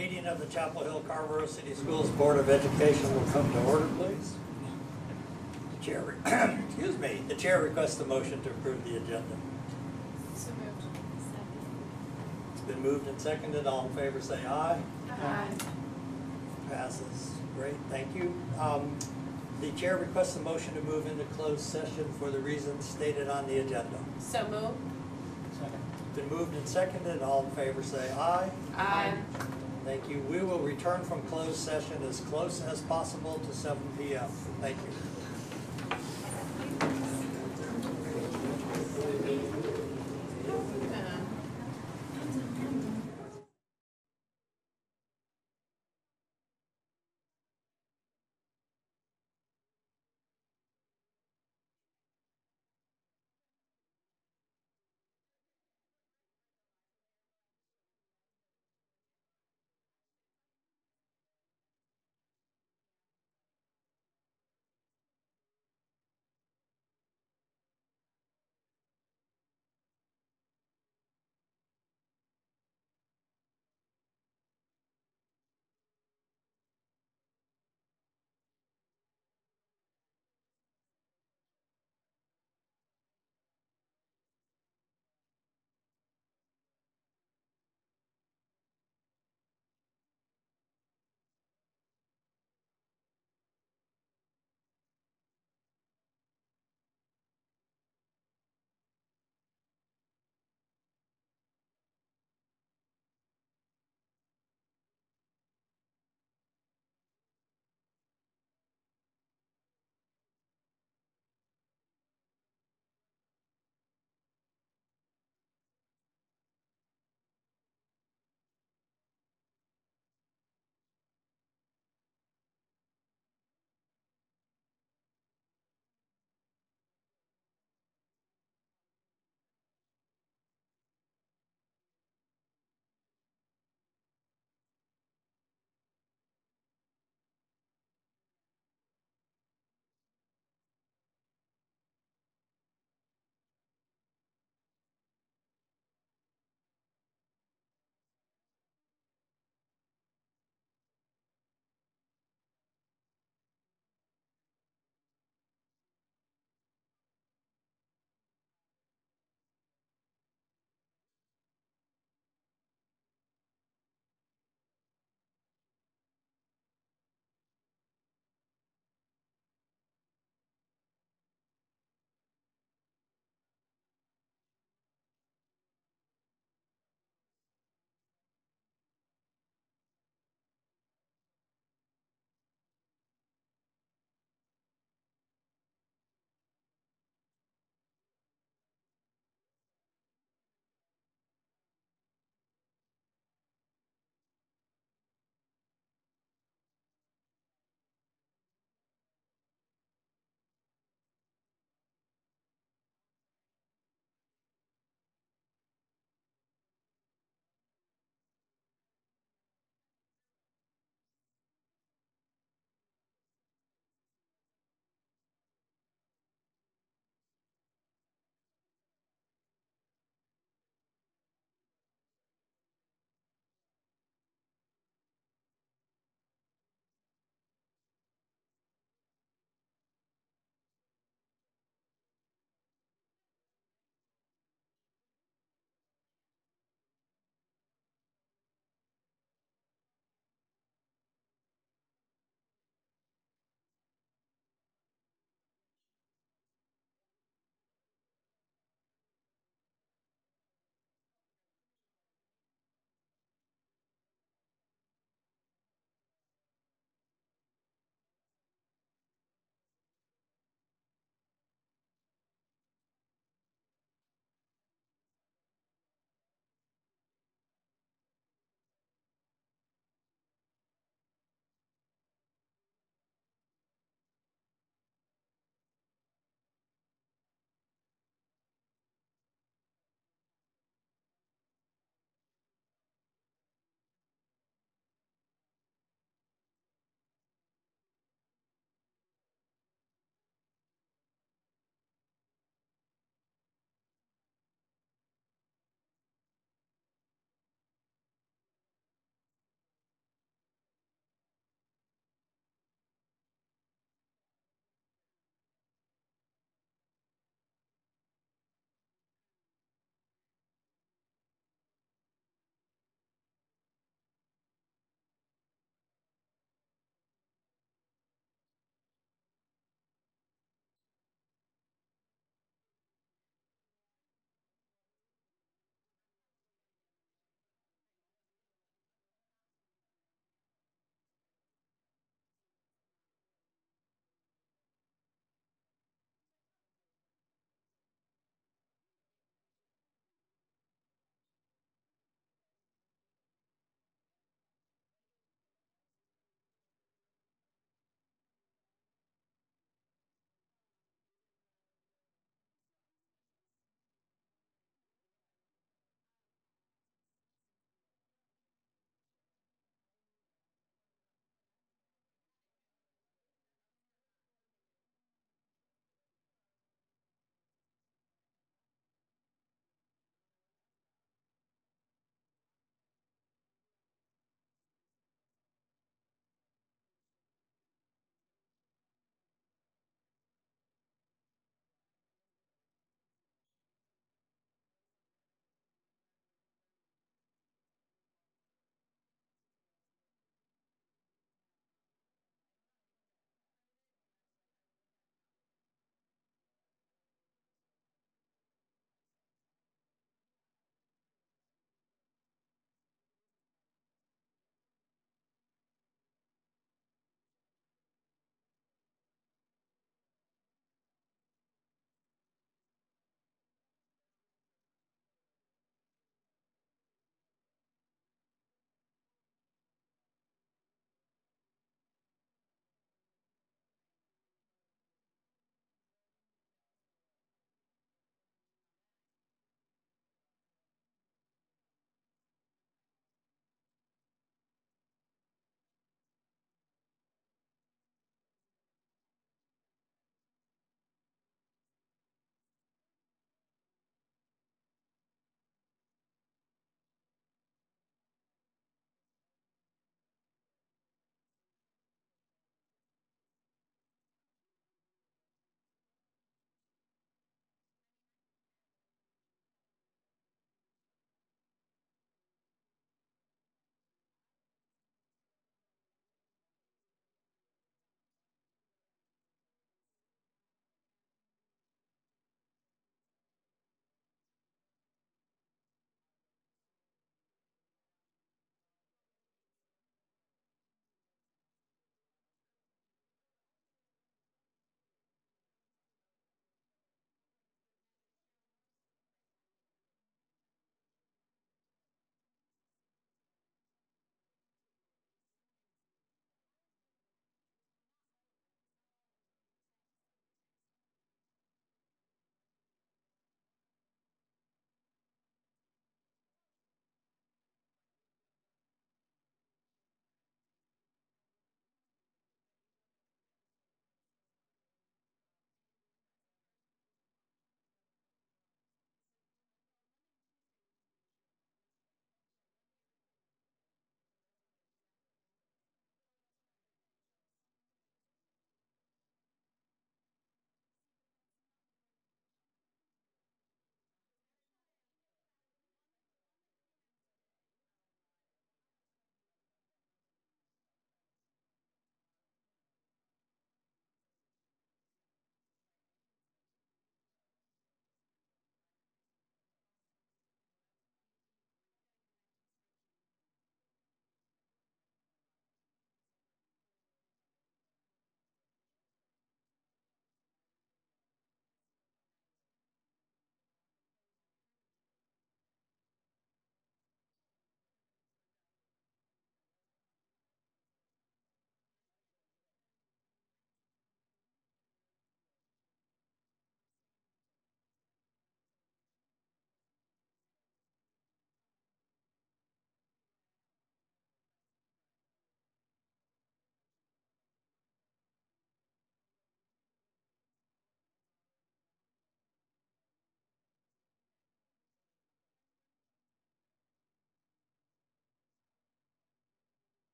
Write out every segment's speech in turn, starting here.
Meeting of the Chapel Hill Carrboro City Schools Board of Education will come to order, please. The chair, excuse me, the chair requests a motion to approve the agenda. So moved. Second. It's been moved and seconded. All in favor say aye. Aye. Passes. Great, thank you. The chair requests a motion to move into closed session for the reasons stated on the agenda. So moved. Second. It's been moved and seconded. All in favor say aye. Aye. Thank you. We will return from closed session as close as possible to 7 p.m. Thank you.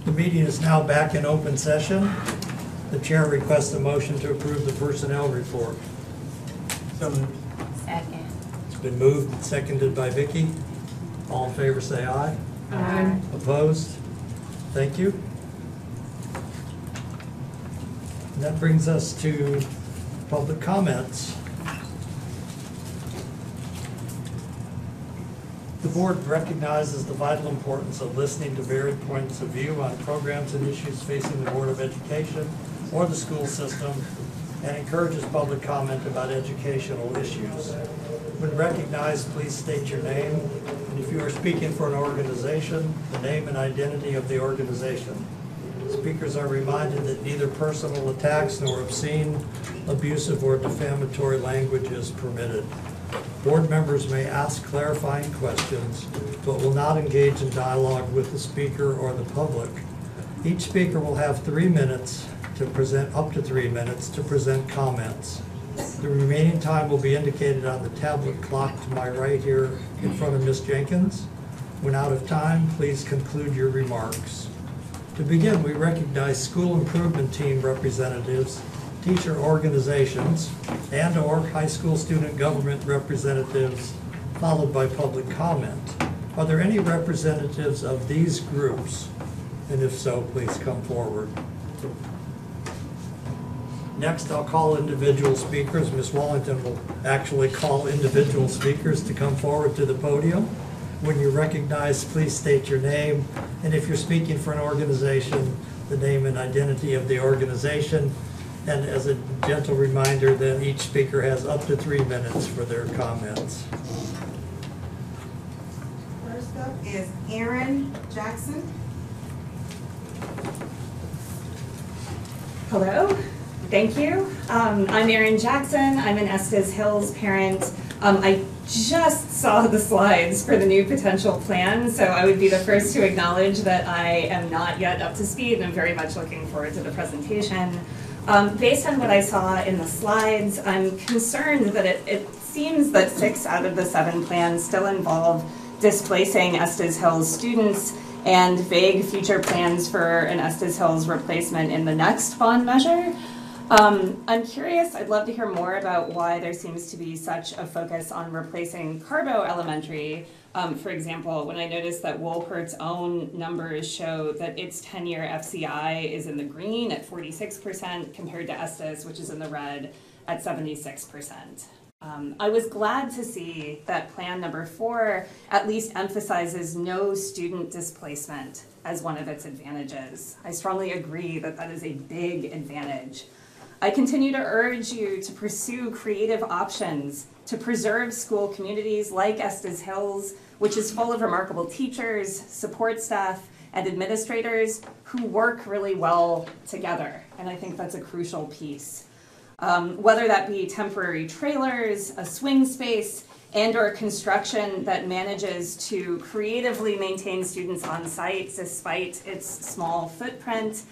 The meeting is now back in open session. The chair requests a motion to approve the personnel report. So moved. Second. It's been moved and seconded by Vicky. All in favor say aye. Aye. Opposed? Thank you. And that brings us to public comments. The board recognizes the vital importance of listening to varied points of view on programs and issues facing the Board of Education or the school system, and encourages public comment about educational issues. When recognized, please state your name, and if you are speaking for an organization, the name and identity of the organization. Speakers are reminded that neither personal attacks nor obscene, abusive, or defamatory language is permitted. Board members may ask clarifying questions, but will not engage in dialogue with the speaker or the public. Each speaker will have 3 minutes to present, up to 3 minutes to present comments. The remaining time will be indicated on the tablet clock to my right here in front of Ms. Jenkins. When out of time, please conclude your remarks. To begin, we recognize school improvement team representatives, teacher organizations, and/or high school student government representatives, followed by public comment. Are there any representatives of these groups? And if so, please come forward. Next, I'll call individual speakers. Ms. Wallington will actually call individual speakers to come forward to the podium. When you're recognized, please state your name, and if you're speaking for an organization, the name and identity of the organization. And as a gentle reminder, then each speaker has up to 3 minutes for their comments. First up is Erin Jackson. Hello, thank you. I'm Erin Jackson. I'm an Estes Hills parent. I just saw the slides for the new potential plan, so I would be the first to acknowledge that I am not yet up to speed, and I'm very much looking forward to the presentation. Based on what I saw in the slides, I'm concerned that it seems that 6 out of the 7 plans still involve displacing Estes Hills students and vague future plans for an Estes Hills replacement in the next bond measure. I'm curious, I'd love to hear more about why there seems to be such a focus on replacing Carbo Elementary. For example, when I noticed that Wolpert's own numbers show that its 10-year FCI is in the green at 46% compared to Estes, which is in the red at 76%. I was glad to see that plan number 4 at least emphasizes no student displacement as one of its advantages. I strongly agree that that is a big advantage. I continue to urge you to pursue creative options to preserve school communities like Estes Hills, which is full of remarkable teachers, support staff, and administrators who work really well together. And I think that's a crucial piece. Whether that be temporary trailers, a swing space, and/or construction that manages to creatively maintain students on site despite its small footprint,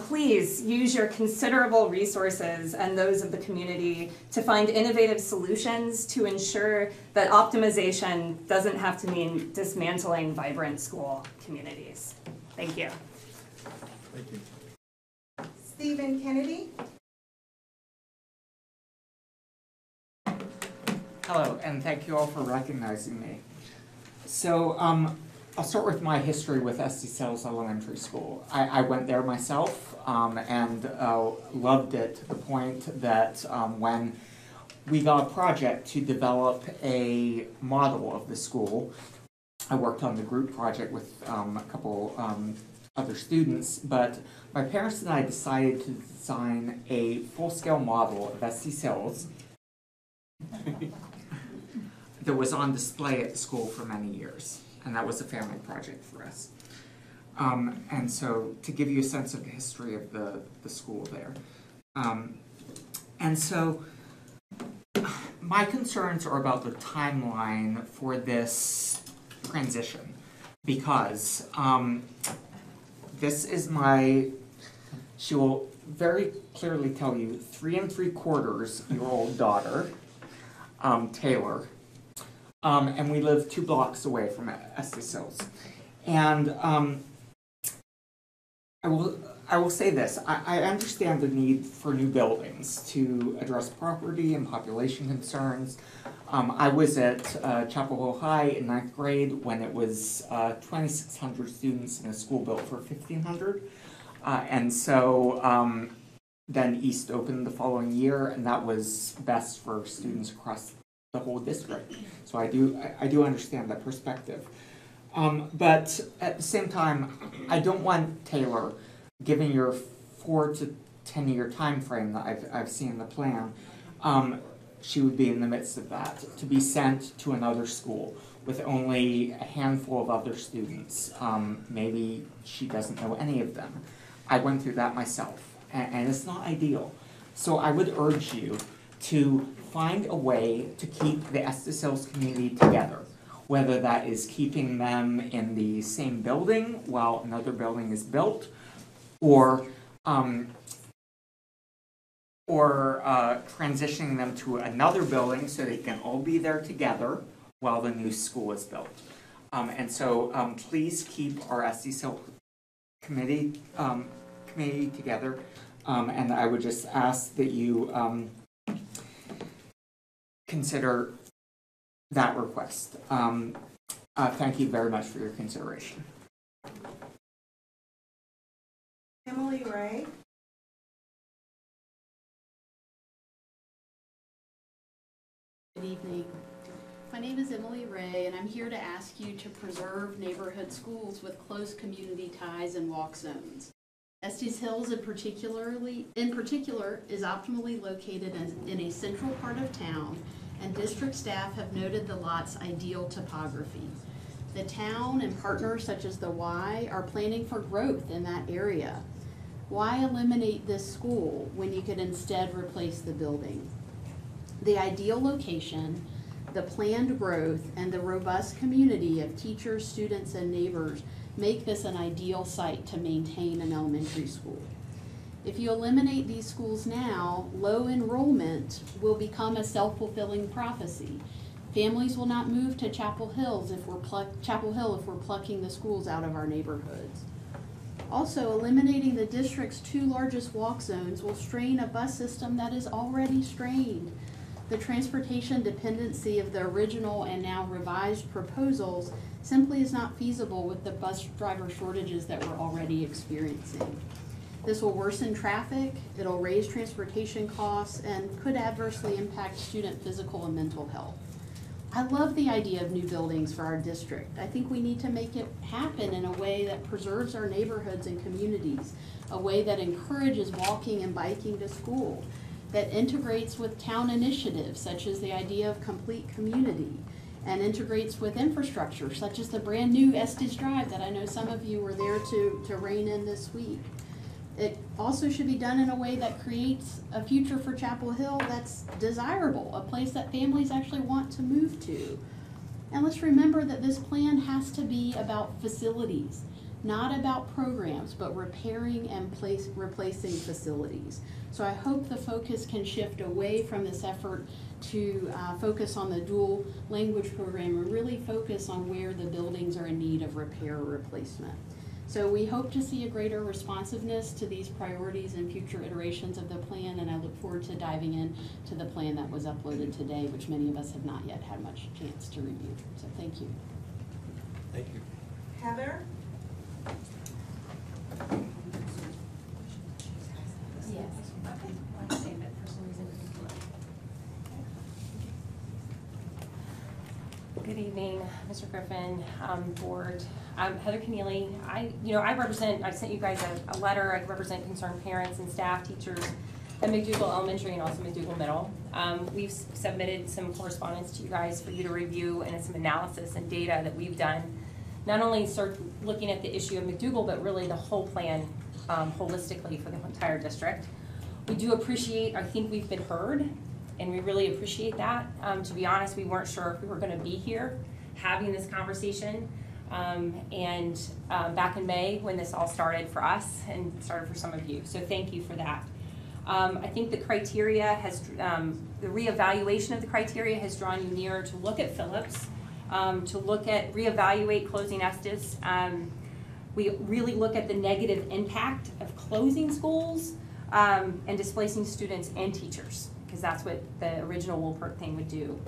please use your considerable resources and those of the community to find innovative solutions to ensure that optimization doesn't have to mean dismantling vibrant school communities. Thank you. Thank you. Stephen Kennedy. Hello, and thank you all for recognizing me. So I'll start with my history with Estes Hills Elementary School. I went there myself and loved it to the point that when we got a project to develop a model of the school, I worked on the group project with a couple other students, but my parents and I decided to design a full-scale model of Estes Hills that was on display at the school for many years, and that was a family project for us. And so to give you a sense of the history of the school there. And so my concerns are about the timeline for this transition, because this is she will very clearly tell you, 3 3/4-year-old daughter, Taylor, and we live 2 blocks away from Estes Hills. And I will say this, I understand the need for new buildings to address property and population concerns. I was at Chapel Hill High in 9th grade when it was 2,600 students in a school built for 1,500. And so then East opened the following year, and that was best for students across the whole district. So I do understand that perspective. But at the same time, I don't want Taylor, given your 4 to 10 year time frame that I've seen in the plan, she would be in the midst of that, to be sent to another school with only a handful of other students. Maybe she doesn't know any of them. I went through that myself, and it's not ideal. So I would urge you to find a way to keep the Estes Hills community together, whether that is keeping them in the same building while another building is built, or transitioning them to another building so they can all be there together while the new school is built. And so please keep our Estes Hills committee together, and I would just ask that you consider that request. Thank you very much for your consideration. Emily Ray. Good evening. My name is Emily Ray, and I'm here to ask you to preserve neighborhood schools with close community ties and walk zones. Estes Hills in particular is optimally located in a central part of town, and district staff have noted the lot's ideal topography. The town and partners such as the Y are planning for growth in that area. Why eliminate this school when you could instead replace the building? The ideal location, the planned growth, and the robust community of teachers, students, and neighbors make this an ideal site to maintain an elementary school. If you eliminate these schools now, low enrollment will become a self-fulfilling prophecy. Families will not move to Chapel Hill if we're plucking the schools out of our neighborhoods. Also, eliminating the district's 2 largest walk zones will strain a bus system that is already strained. The transportation dependency of the original and now revised proposals simply is not feasible with the bus driver shortages that we're already experiencing. This will worsen traffic, it'll raise transportation costs, and could adversely impact student physical and mental health. I love the idea of new buildings for our district. I think we need to make it happen in a way that preserves our neighborhoods and communities, a way that encourages walking and biking to school, that integrates with town initiatives such as the idea of complete community, and integrates with infrastructure such as the brand new Estes Drive that I know some of you were there to rein in this week. It also should be done in a way that creates a future for Chapel Hill that's desirable, a place that families actually want to move to. And let's remember that this plan has to be about facilities, not about programs, but repairing and replacing facilities. So I hope the focus can shift away from this effort to focus on the dual language program and really focus on where the buildings are in need of repair or replacement. So we hope to see a greater responsiveness to these priorities in future iterations of the plan, and I look forward to diving into the plan that was uploaded today, which many of us have not yet had much chance to review. So thank you. Thank you. Heather. Good evening, Mr. Griffin, board. I'm Heather Keneally. I sent you guys a letter. I represent concerned parents and staff, teachers at McDougall Elementary and also McDougall Middle. We've submitted some correspondence to you guys for you to review and some analysis and data that we've done. Not only start looking at the issue of McDougall, but really the whole plan holistically for the entire district. We do appreciate, I think we've been heard, and we really appreciate that. To be honest, we weren't sure if we were going to be here having this conversation. Back in May when this all started for us and started for some of you. So thank you for that. I think the criteria has, the reevaluation of the criteria has drawn you nearer to look at Phillips, to look at reevaluate closing Estes. We really look at the negative impact of closing schools and displacing students and teachers, because that's what the original Woolpert plan would do.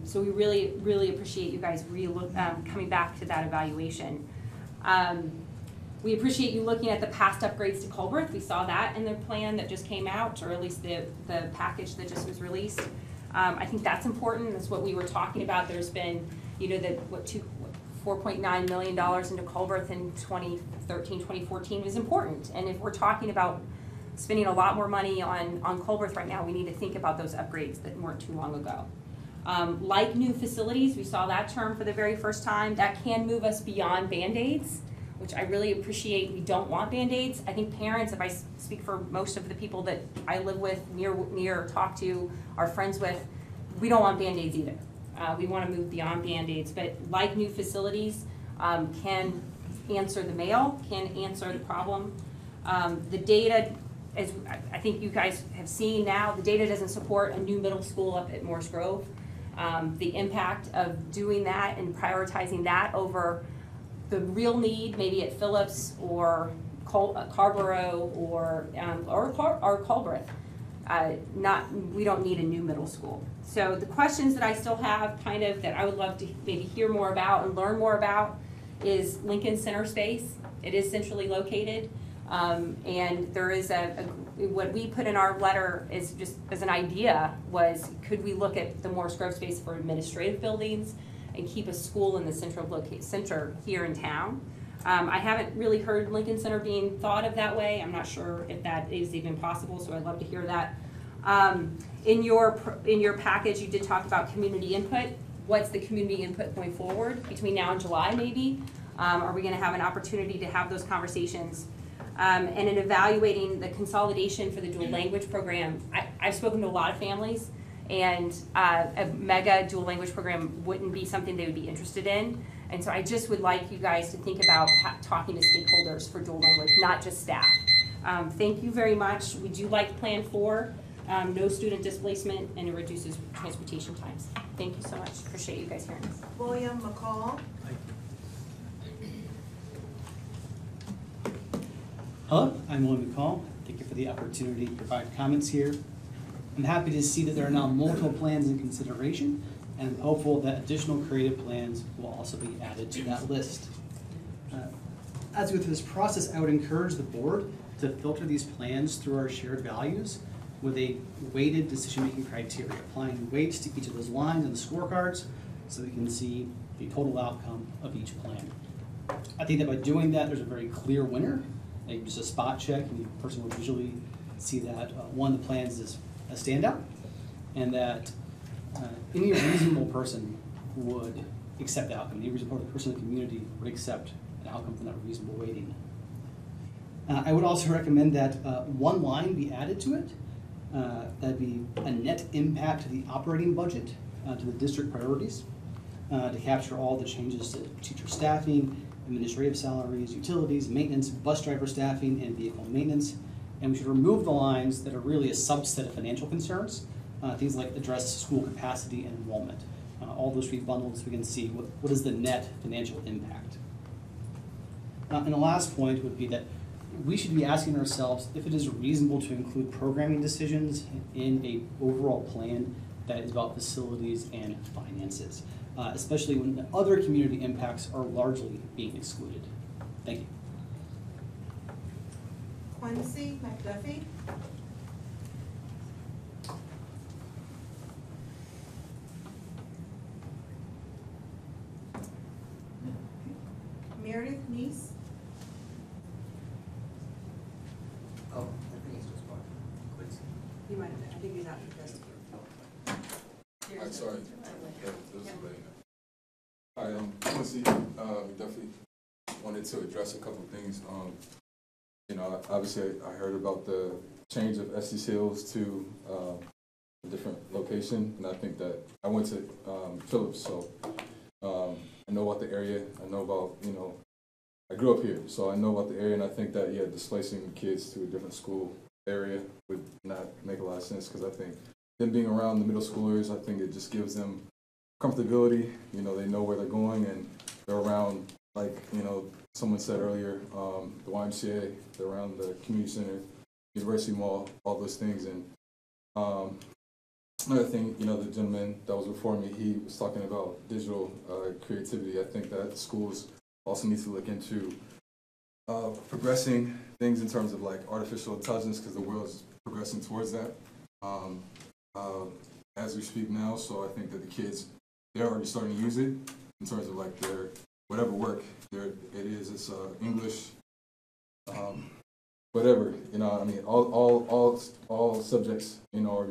So we really, really appreciate you guys coming back to that evaluation. We appreciate you looking at the past upgrades to Culbreth. We saw that in the plan that just came out, or at least the package that just was released. I think that's important. That's what we were talking about. There's been, $4.9 million into Culbreth in 2013, 2014 was important. And if we're talking about spending a lot more money on Culbreth right now, we need to think about those upgrades that weren't too long ago. Like new facilities, we saw that term for the very first time. That can move us beyond Band-Aids, which I really appreciate. We don't want Band-Aids. I think parents, if I speak for most of the people that I live with, near talk to, are friends with, we don't want Band-Aids either. We want to move beyond Band-Aids, but like new facilities can answer the mail, can answer the problem. The data, as I think you guys have seen now, the data doesn't support a new middle school up at Morse Grove. The impact of doing that and prioritizing that over the real need, maybe at Phillips or Carborough or Culbreth. We don't need a new middle school. So the questions that I still have that I would love to maybe hear more about and learn more about is Lincoln Center space. It is centrally located. And there is what we put in our letter is just as an idea was, could we look at the Morse Grove space for administrative buildings and keep a school in the center here in town? I haven't really heard Lincoln Center being thought of that way. I'm not sure if that is even possible, so I'd love to hear that. In your package, you did talk about community input. What's the community input going forward between now and July, maybe? Are we going to have an opportunity to have those conversations? And in evaluating the consolidation for the dual language program, I've spoken to a lot of families, and a mega dual language program wouldn't be something they would be interested in. And so I just would like you guys to think about talking to stakeholders for dual language, not just staff. Thank you very much. We do like Plan 4, no student displacement, and it reduces transportation times. Thank you so much. Appreciate you guys hearing us. William McCall. Hello, I'm William McCall. Thank you for the opportunity to provide comments here. I'm happy to see that there are now multiple plans in consideration, and I'm hopeful that additional creative plans will also be added to that list. As with this process, I would encourage the board to filter these plans through our shared values with a weighted decision-making criteria, applying weights to each of those lines on the scorecards so we can see the total outcome of each plan. I think that by doing that, there's a very clear winner. Just a spot check, and the person would usually see that one of the plans is a standout, and that any reasonable person would accept the outcome. Any reasonable person in the community would accept an outcome from that reasonable weighting. I would also recommend that one line be added to it. That'd be a net impact to the operating budget, to the district priorities, to capture all the changes to teacher staffing, administrative salaries, utilities, maintenance, bus driver staffing, and vehicle maintenance. And we should remove the lines that are really a subset of financial concerns, things like address school capacity and enrollment. All those should be bundled so we can see what is the net financial impact. And the last point would be that we should be asking ourselves if it is reasonable to include programming decisions in an overall plan that is about facilities and finances, especially when the other community impacts are largely being excluded. Thank you. Quincy McDuffie. Meredith Neese. Oh, I think it's just one. Quincy. You might have, I think he's out for Hi, sorry. Yeah, this is late. Hi, Quincy. Definitely wanted to address a couple of things. Obviously I heard about the change of Estes Hills to a different location, and I think that I went to Phillips, so I know about the area. I know about, I grew up here, so I know about the area, and I think that, displacing kids to a different school area would not make a lot of sense, because I think them being around the middle schoolers, I think it just gives them comfortability. They know where they're going, and they're around like, you know, someone said earlier, the YMCA, around the community center, University Mall, all those things. And another thing, you know, the gentleman that was before me, he was talking about digital creativity. I think that schools also need to look into progressing things in terms of like artificial intelligence, because the world is progressing towards that as we speak now. So I think that the kids, they're already starting to use it in terms of like their whatever work it's English, whatever, you know. I mean, all subjects, you know, are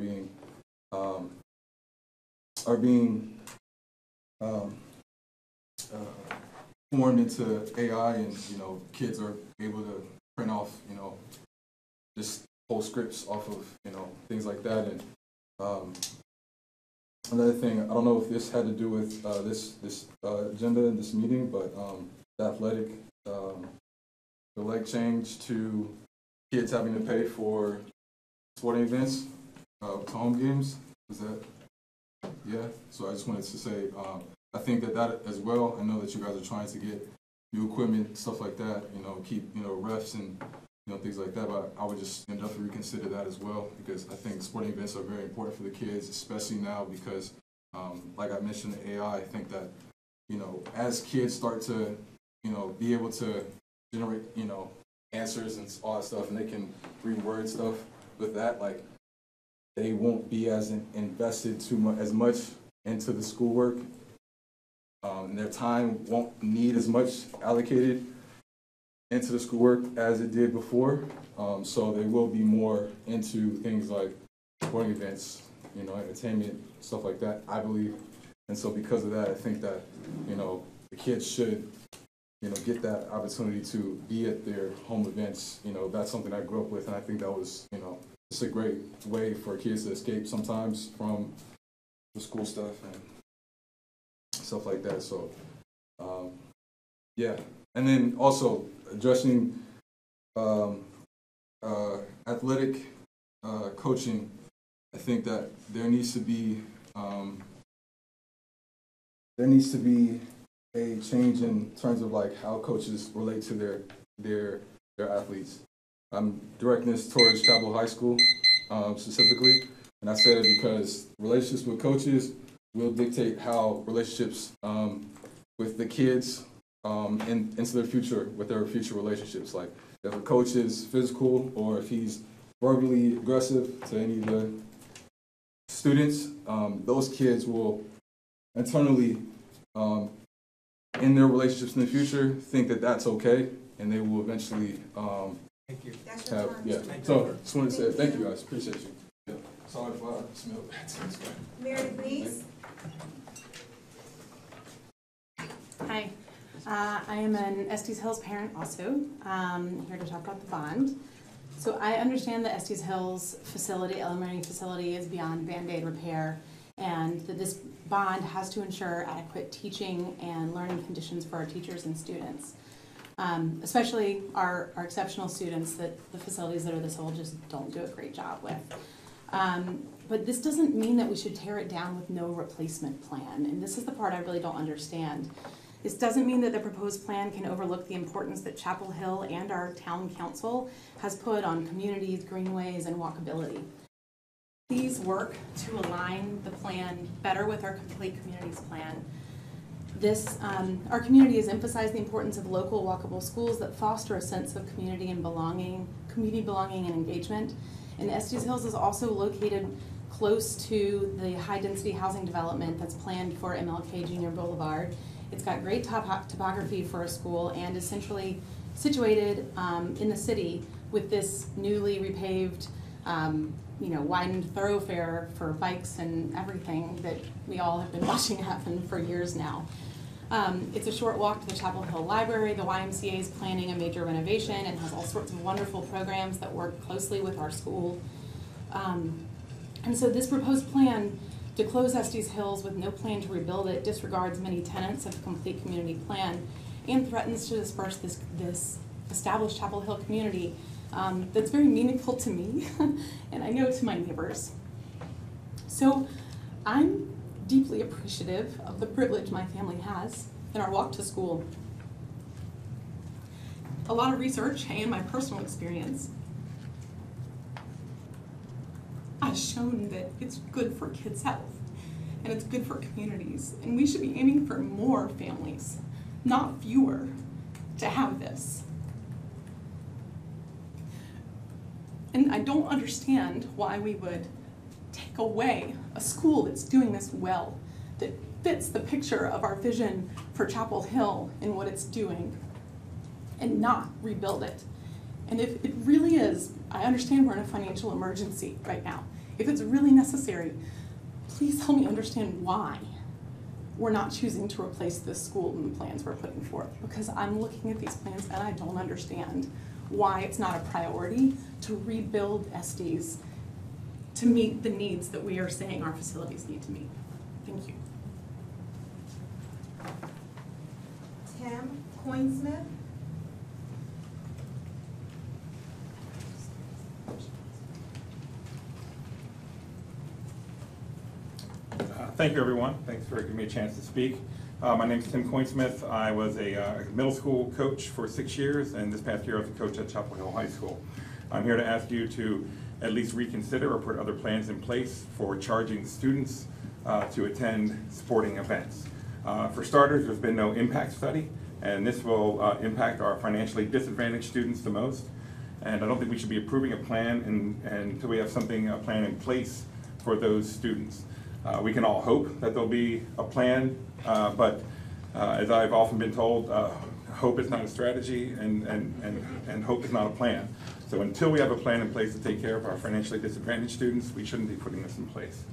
being formed into AI, and you know, kids are able to print off, you know, just whole scripts off of, you know, things like that. And another thing, I don't know if this had to do with this agenda in this meeting, but the athletic, the leg change to kids having to pay for sporting events, to home games. Is that? Yeah. So I just wanted to say, I think that as well. I know that you guys are trying to get new equipment, stuff like that. You know, keep, you know, refs and, you know, things like that. But I would just definitely reconsider that as well, because I think sporting events are very important for the kids, especially now because, like I mentioned, the AI. I think that, you know, as kids start to, you know, be able to generate, you know, answers and all that stuff, and they can reword stuff with that, like, they won't be as invested as much into the schoolwork. And their time won't need as much allocated into the schoolwork as it did before. So they will be more into things like sporting events, you know, entertainment, stuff like that, I believe. And so because of that, I think that, you know, the kids should, you know, get that opportunity to be at their home events. You know, that's something I grew up with, and I think that was, you know, it's a great way for kids to escape sometimes from the school stuff and stuff like that. So, yeah. And then also addressing athletic coaching. I think that there needs to be a change in terms of like how coaches relate to their athletes. I'm directing this towards Chapel High School specifically, and I said it because relationships with coaches will dictate how relationships with the kids into their future, with their future relationships. Like if a coach is physical or if he's verbally aggressive to any of the students, those kids will internally, in their relationships in the future, think that that's okay, and they will eventually Thank you. That's your time. yeah. So just wanted to say thank you guys. Appreciate you. Yeah. Sorry if I smelled bad. Meredith Neese. Hi, I am an Estes Hills parent also, here to talk about the bond. So I understand that Estes Hills facility, elementary facility, is beyond Band-Aid repair, and that this bond has to ensure adequate teaching and learning conditions for our teachers and students. Especially our exceptional students that the facilities that are this old just don't do a great job with. But this doesn't mean that we should tear it down with no replacement plan, and this is the part I really don't understand. This doesn't mean that the proposed plan can overlook the importance that Chapel Hill and our town council has put on communities, greenways, and walkability. Please work to align the plan better with our complete communities plan. Our community has emphasized the importance of local walkable schools that foster a sense of community belonging and engagement. And Estes Hills is also located close to the high-density housing development that's planned for MLK Junior Boulevard. It's got great topography for a school and is centrally situated in the city with this newly repaved, widened thoroughfare for bikes and everything that we all have been watching happen for years now. It's a short walk to the Chapel Hill Library. The YMCA is planning a major renovation and has all sorts of wonderful programs that work closely with our school. And so this proposed plan to close Estes Hills with no plan to rebuild it disregards many tenets of the complete community plan and threatens to disperse this established Chapel Hill community that's very meaningful to me and I know to my neighbors. So I'm deeply appreciative of the privilege my family has in our walk to school. a lot of research and my personal experience has shown that it's good for kids' health and it's good for communities. And we should be aiming for more families, not fewer, to have this. And I don't understand why we would take away a school that's doing this well, that fits the picture of our vision for Chapel Hill and what it's doing, and not rebuild it. And if it really is, I understand we're in a financial emergency right now. If it's really necessary, please help me understand why we're not choosing to replace this school in the plans we're putting forth. Because I'm looking at these plans and I don't understand why it's not a priority to rebuild SDs to meet the needs that we are saying our facilities need to meet. Thank you. Tim Coinsmith. Thank you, everyone. Thanks for giving me a chance to speak. My name is Tim Coinsmith. I was a middle school coach for 6 years, and this past year I was a coach at Chapel Hill High School. I'm here to ask you to at least reconsider or put other plans in place for charging students to attend sporting events. For starters, there's been no impact study, and this will impact our financially disadvantaged students the most. And I don't think we should be approving a plan until we have a plan in place for those students. We can all hope that there'll be a plan, but as I've often been told, hope is not a strategy and hope is not a plan. So until we have a plan in place to take care of our financially disadvantaged students, we shouldn't be putting this in place.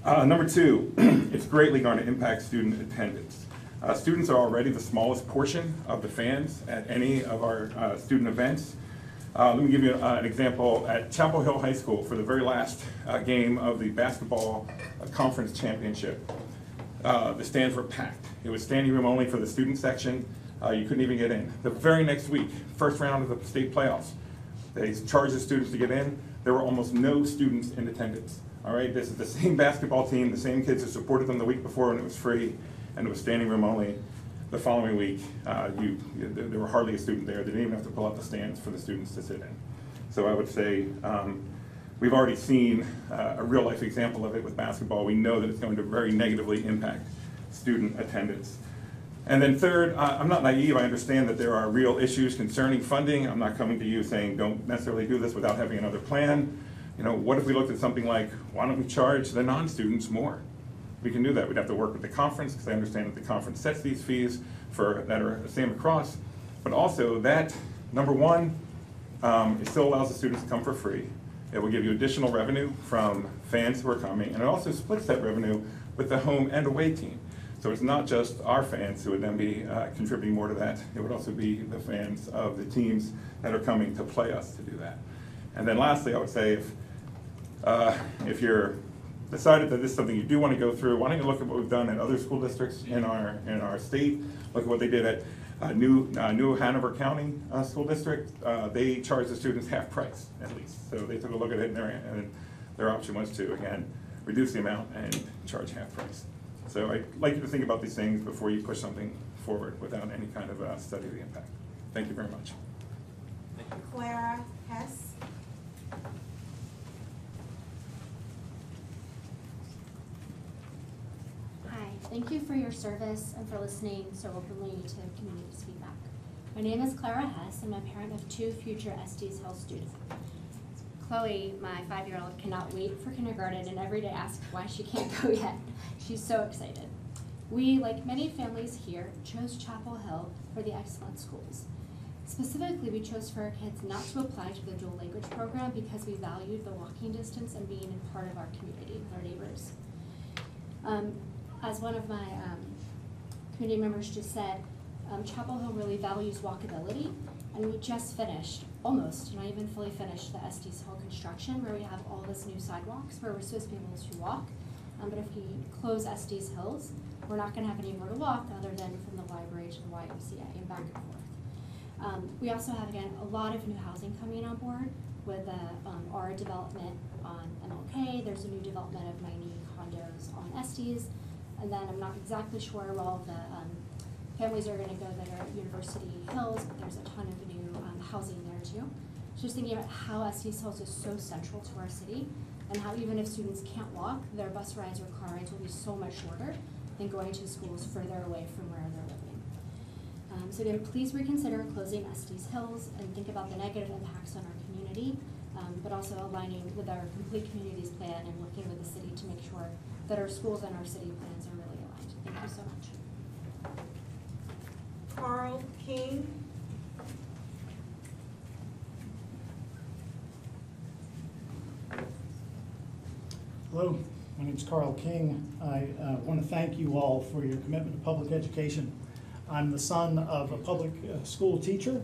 Number two, it's greatly going to impact student attendance. Students are already the smallest portion of the fans at any of our student events. Let me give you an example. At Chapel Hill High School, for the very last game of the basketball conference championship, the stands were packed. It was standing room only for the student section. You couldn't even get in. The very next week, first round of the state playoffs, they charged the students to get in. There were almost no students in attendance. All right, this is the same basketball team, the same kids who supported them the week before when it was free and it was standing room only. The following week, there were hardly a student there. They didn't even have to pull out the stands for the students to sit in. So I would say we've already seen a real life example of it with basketball. We know that it's going to very negatively impact student attendance. And then third, I'm not naive. I understand that there are real issues concerning funding. I'm not coming to you saying don't necessarily do this without having another plan. You know, what if we looked at something like, why don't we charge the non-students more? We can do that. We'd have to work with the conference, because I understand that the conference sets these fees that are the same across. But also that, number one, it still allows the students to come for free. It will give you additional revenue from fans who are coming, and it also splits that revenue with the home and away team. So it's not just our fans who would then be contributing more to that. It would also be the fans of the teams that are coming to play us to do that. And then lastly, I would say if you're decided that this is something you do want to go through, why don't you look at what we've done in other school districts in our state. Look at what they did at New Hanover County School District. They charged the students half price at least. So they took a look at it, and their option was to, again, reduce the amount and charge half price. So I'd like you to think about these things before you push something forward without any kind of study of the impact. Thank you very much. Clara Hess. Hi, thank you for your service and for listening so openly to community's feedback. My name is Clara Hess. I'm a parent of 2 future Estes Hill students. Chloe, my 5-year-old, cannot wait for kindergarten and every day asks why she can't go yet. She's so excited. We, like many families here, chose Chapel Hill for the excellent schools. Specifically, we chose for our kids not to apply to the dual language program because we valued the walking distance and being a part of our community with our neighbors. As one of my community members just said, Chapel Hill really values walkability, and we just finished, almost, not even fully finished, the Estes Hill construction where we have all this new sidewalks where we're supposed to be able to walk. But if we close Estes Hills, we're not going to have anywhere to walk other than from the library to the YMCA and back and forth. We also have, again, a lot of new housing coming on board with our development on MLK. There's a new development of 90 condos on Estes. And then I'm not exactly sure where all the families are going to go that are at University Hills, but there's a ton of new housing there too. Just thinking about how Estes Hills is so central to our city, and how even if students can't walk, their bus rides or car rides will be so much shorter than going to schools further away from where they're living. So again, please reconsider closing Estes Hills and think about the negative impacts on our community, but also aligning with our complete communities plan and working with the city to make sure that our schools and our city plans are really aligned. Thank you so much. Carl King. Hello, my name is Carl King. I want to thank you all for your commitment to public education. I'm the son of a public school teacher,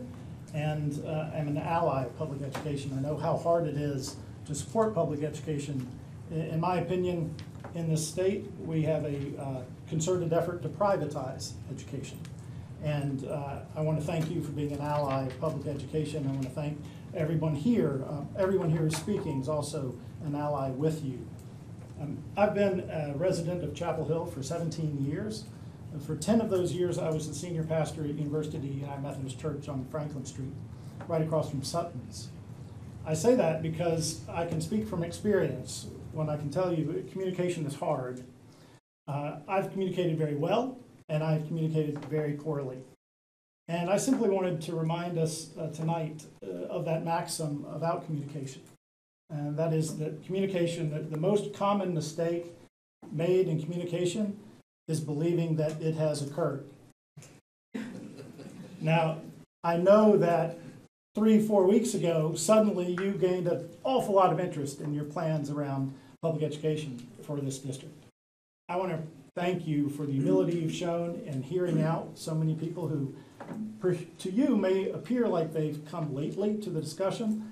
and I'm an ally of public education. I know how hard it is to support public education. In my opinion, in this state, we have a concerted effort to privatize education. And I want to thank you for being an ally of public education. I want to thank everyone here. Everyone here who's speaking is also an ally with you. I've been a resident of Chapel Hill for 17 years. For 10 of those years, I was the senior pastor at University United Methodist Church on Franklin Street, right across from Sutton's. I say that because I can speak from experience when I can tell you communication is hard. I've communicated very well, and I've communicated very poorly. And I simply wanted to remind us tonight of that maxim about communication. And that is that communication, the most common mistake made in communication is believing that it has occurred. Now, I know that 3-4 weeks ago, suddenly you gained an awful lot of interest in your plans around public education for this district. I want to thank you for the humility you've shown in hearing out so many people who, to you, may appear like they've come lately to the discussion.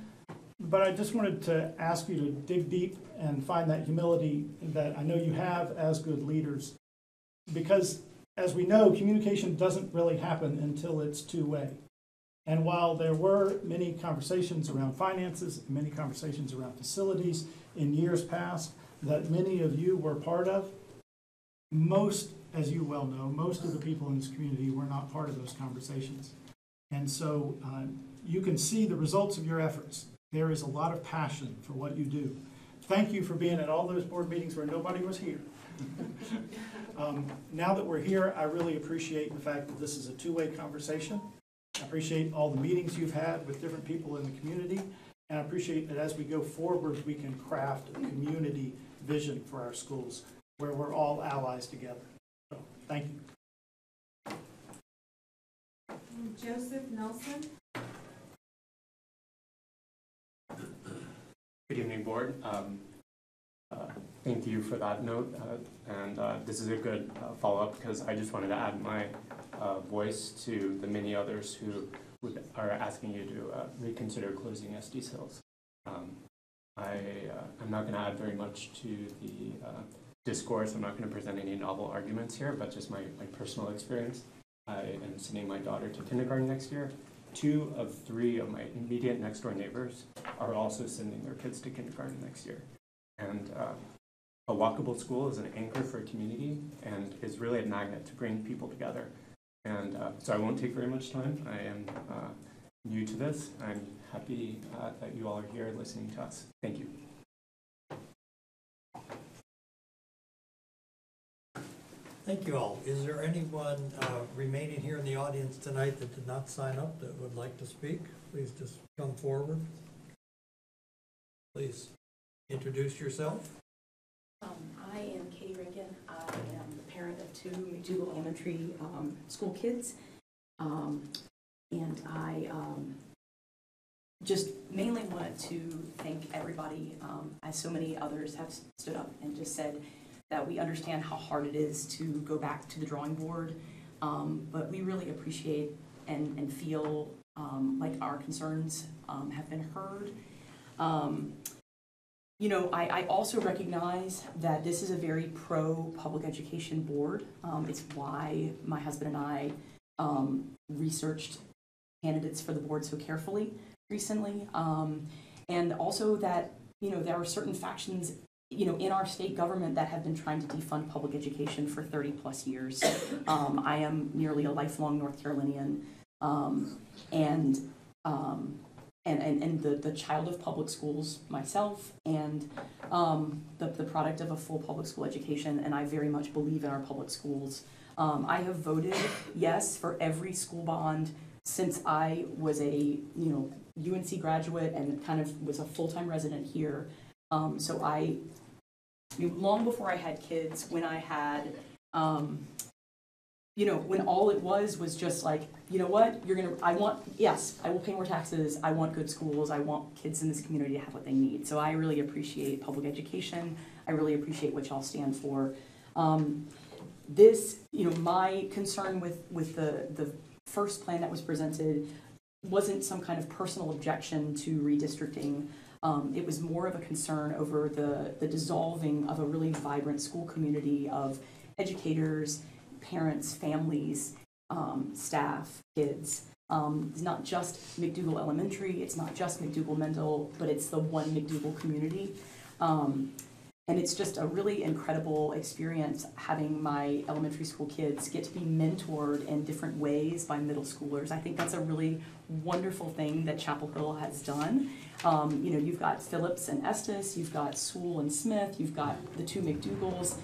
But I just wanted to ask you to dig deep and find that humility that I know you have as good leaders. Because, as we know, communication doesn't really happen until it's two-way. And while there were many conversations around finances, many conversations around facilities in years past that many of you were part of, most, as you well know, most of the people in this community were not part of those conversations. And so you can see the results of your efforts. There is a lot of passion for what you do. Thank you for being at all those board meetings where nobody was here. Now that we're here, I really appreciate the fact that this is a two-way conversation. I appreciate all the meetings you've had with different people in the community, and I appreciate that as we go forward, we can craft a community vision for our schools where we're all allies together. So, thank you. Joseph Nelson. Good evening, board. Thank you for that note, and this is a good follow-up because I just wanted to add my voice to the many others who are asking you to reconsider closing Estes Hills. I'm not going to add very much to the discourse. I'm not going to present any novel arguments here, but just my personal experience. I am sending my daughter to kindergarten next year. 2 of 3 of my immediate next door neighbors are also sending their kids to kindergarten next year. And a walkable school is an anchor for a community and is really a magnet to bring people together. And so I won't take very much time. I am new to this. I'm happy that you all are here listening to us. Thank you. Thank you all. Is there anyone remaining here in the audience tonight that did not sign up that would like to speak? Please just come forward. Please introduce yourself. I am Katie Rankin. I am the parent of 2 McDougal Elementary school kids. And I just mainly wanted to thank everybody, as so many others have stood up and just said that we understand how hard it is to go back to the drawing board, but we really appreciate and feel like our concerns have been heard. You know, I also recognize that this is a very pro-public education board. It's why my husband and I researched candidates for the board so carefully recently. And also that, you know, there are certain factions in our state government that have been trying to defund public education for 30+ years. I am nearly a lifelong North Carolinian, and the child of public schools myself, and the product of a full public school education, and I very much believe in our public schools. I have voted yes for every school bond since I was a UNC graduate and kind of was a full-time resident here. So long before I had kids, when I had, when all it was just like, you know what, I will pay more taxes, I want good schools, I want kids in this community to have what they need. So I really appreciate public education, I really appreciate what y'all stand for. My concern with the first plan that was presented wasn't some kind of personal objection to redistricting. It was more of a concern over the dissolving of a really vibrant school community of educators, parents, families, staff, kids. It's not just McDougall Elementary, it's not just McDougall Mendel, but it's the one McDougall community. And it's just a really incredible experience having my elementary school kids get to be mentored in different ways by middle schoolers. I think that's a really wonderful thing that Chapel Hill has done. You've got Phillips and Estes, you've got Sewell and Smith, you've got the two McDougalls.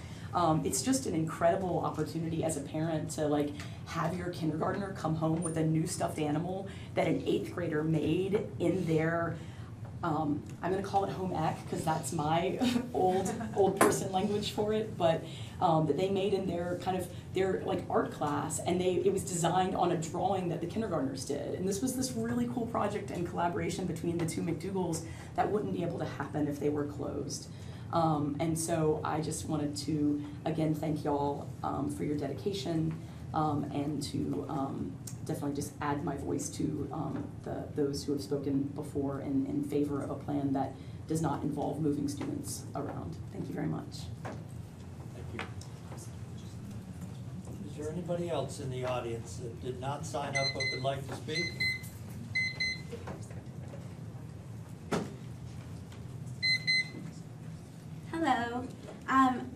It's just an incredible opportunity as a parent to have your kindergartner come home with a new stuffed animal that an 8th grader made in their I'm going to call it home ec because that's my old person language for it, but that they made in their art class, and it was designed on a drawing that the kindergartners did. And this was this really cool project in collaboration between the two McDougalls that wouldn't be able to happen if they were closed. And so I just wanted to again thank y'all for your dedication. And to definitely just add my voice to those who have spoken before in favor of a plan that does not involve moving students around. Thank you very much. Thank you. Is there anybody else in the audience that did not sign up but would like to speak? Hello.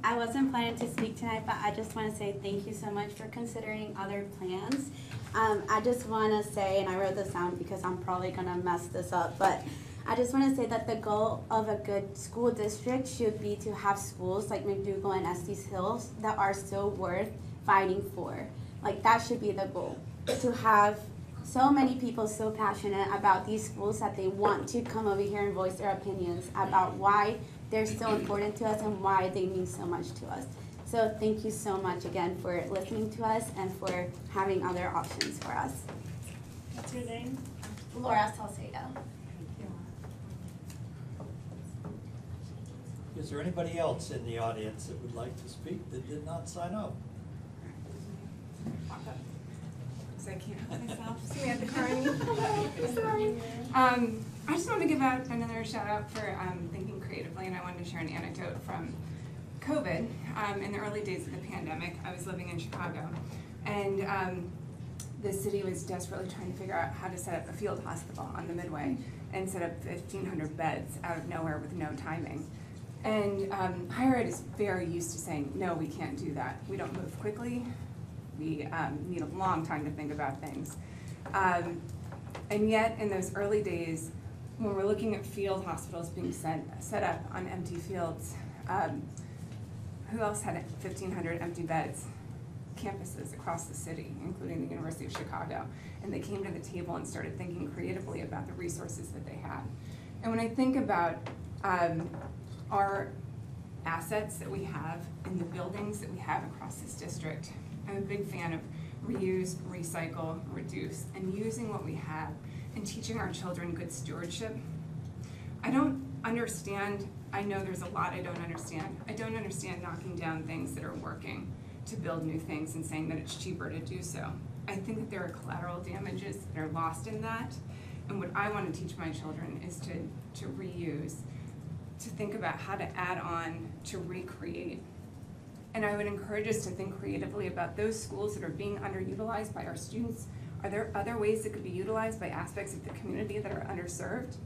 I wasn't planning to speak tonight, but I just want to say thank you so much for considering other plans. I just want to say, and I wrote this down because I'm probably going to mess this up, but I just want to say that the goal of a good school district should be to have schools like McDougall and Estes Hills that are still worth fighting for. That should be the goal, to have so many people so passionate about these schools that they want to come over here and voice their opinions about why they're so important to us and why they mean so much to us. So thank you so much again for listening to us and for having other options for us. What's your name? Laura Salcedo. Is there anybody else in the audience that would like to speak that did not sign up? I can't help myself. Samantha Carney. I just wanted to give out another shout out for thinking creatively, and I wanted to share an anecdote from COVID. In the early days of the pandemic, I was living in Chicago, and the city was desperately trying to figure out how to set up a field hospital on the Midway and set up 1,500 beds out of nowhere with no timing. And higher ed is very used to saying, no, we can't do that. We don't move quickly. We need a long time to think about things. And yet, in those early days, when we're looking at field hospitals being set up on empty fields, who else had 1,500 empty beds? Campuses across the city, including the University of Chicago. And they came to the table and started thinking creatively about the resources that they had. And when I think about our assets that we have in the buildings that we have across this district, I'm a big fan of reuse, recycle, reduce, and using what we have and teaching our children good stewardship. I don't understand, I know there's a lot I don't understand. I don't understand knocking down things that are working to build new things and saying that it's cheaper to do so. I think that there are collateral damages that are lost in that. And what I want to teach my children is to reuse, to think about how to add on, to recreate. And I would encourage us to think creatively about those schools that are being underutilized by our students. Are there other ways that could be utilized by aspects of the community that are underserved?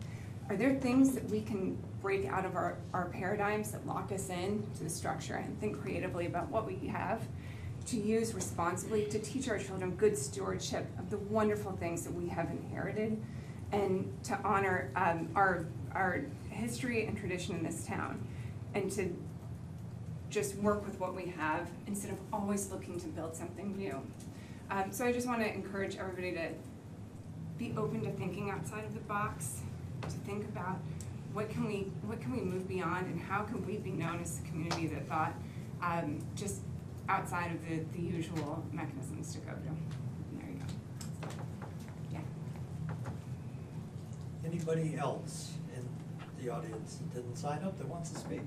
are there things that we can break out of our paradigms that lock us in to the structure and think creatively about what we have to use responsibly to teach our children good stewardship of the wonderful things that we have inherited, and to honor our history and tradition in this town, and to just work with what we have instead of always looking to build something new. So I just want to encourage everybody to be open to thinking outside of the box, to think about what can we move beyond, and how can we be known as a community that thought just outside of the usual mechanisms to go to. And there you go. Yeah. Anybody else in the audience that didn't sign up that wants to speak?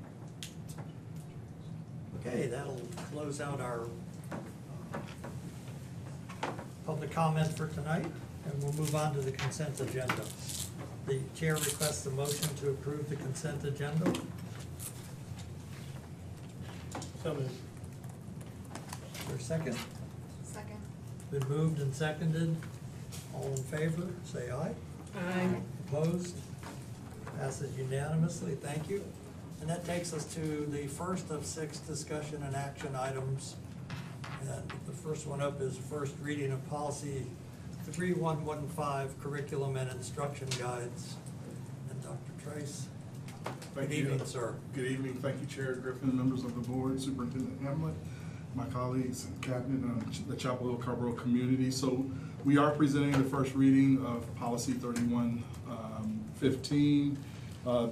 Okay, that'll close out our public comment for tonight, and we'll move on to the consent agenda. The chair requests a motion to approve the consent agenda. So moved. Is there a second? Second. Been moved and seconded. All in favor, say aye. Aye. Opposed? Passes unanimously. Thank you. And that takes us to the first of 6 discussion and action items. And the first one up is first reading of policy 3115, curriculum and instruction guides. And Dr. Trace. Thank Good you. evening, sir. Good evening. Thank you, Chair Griffin, members of the board, Superintendent Hamlet, my colleagues and cabinet, and the Chapel Hill Carborough community. So we are presenting the first reading of policy 3115.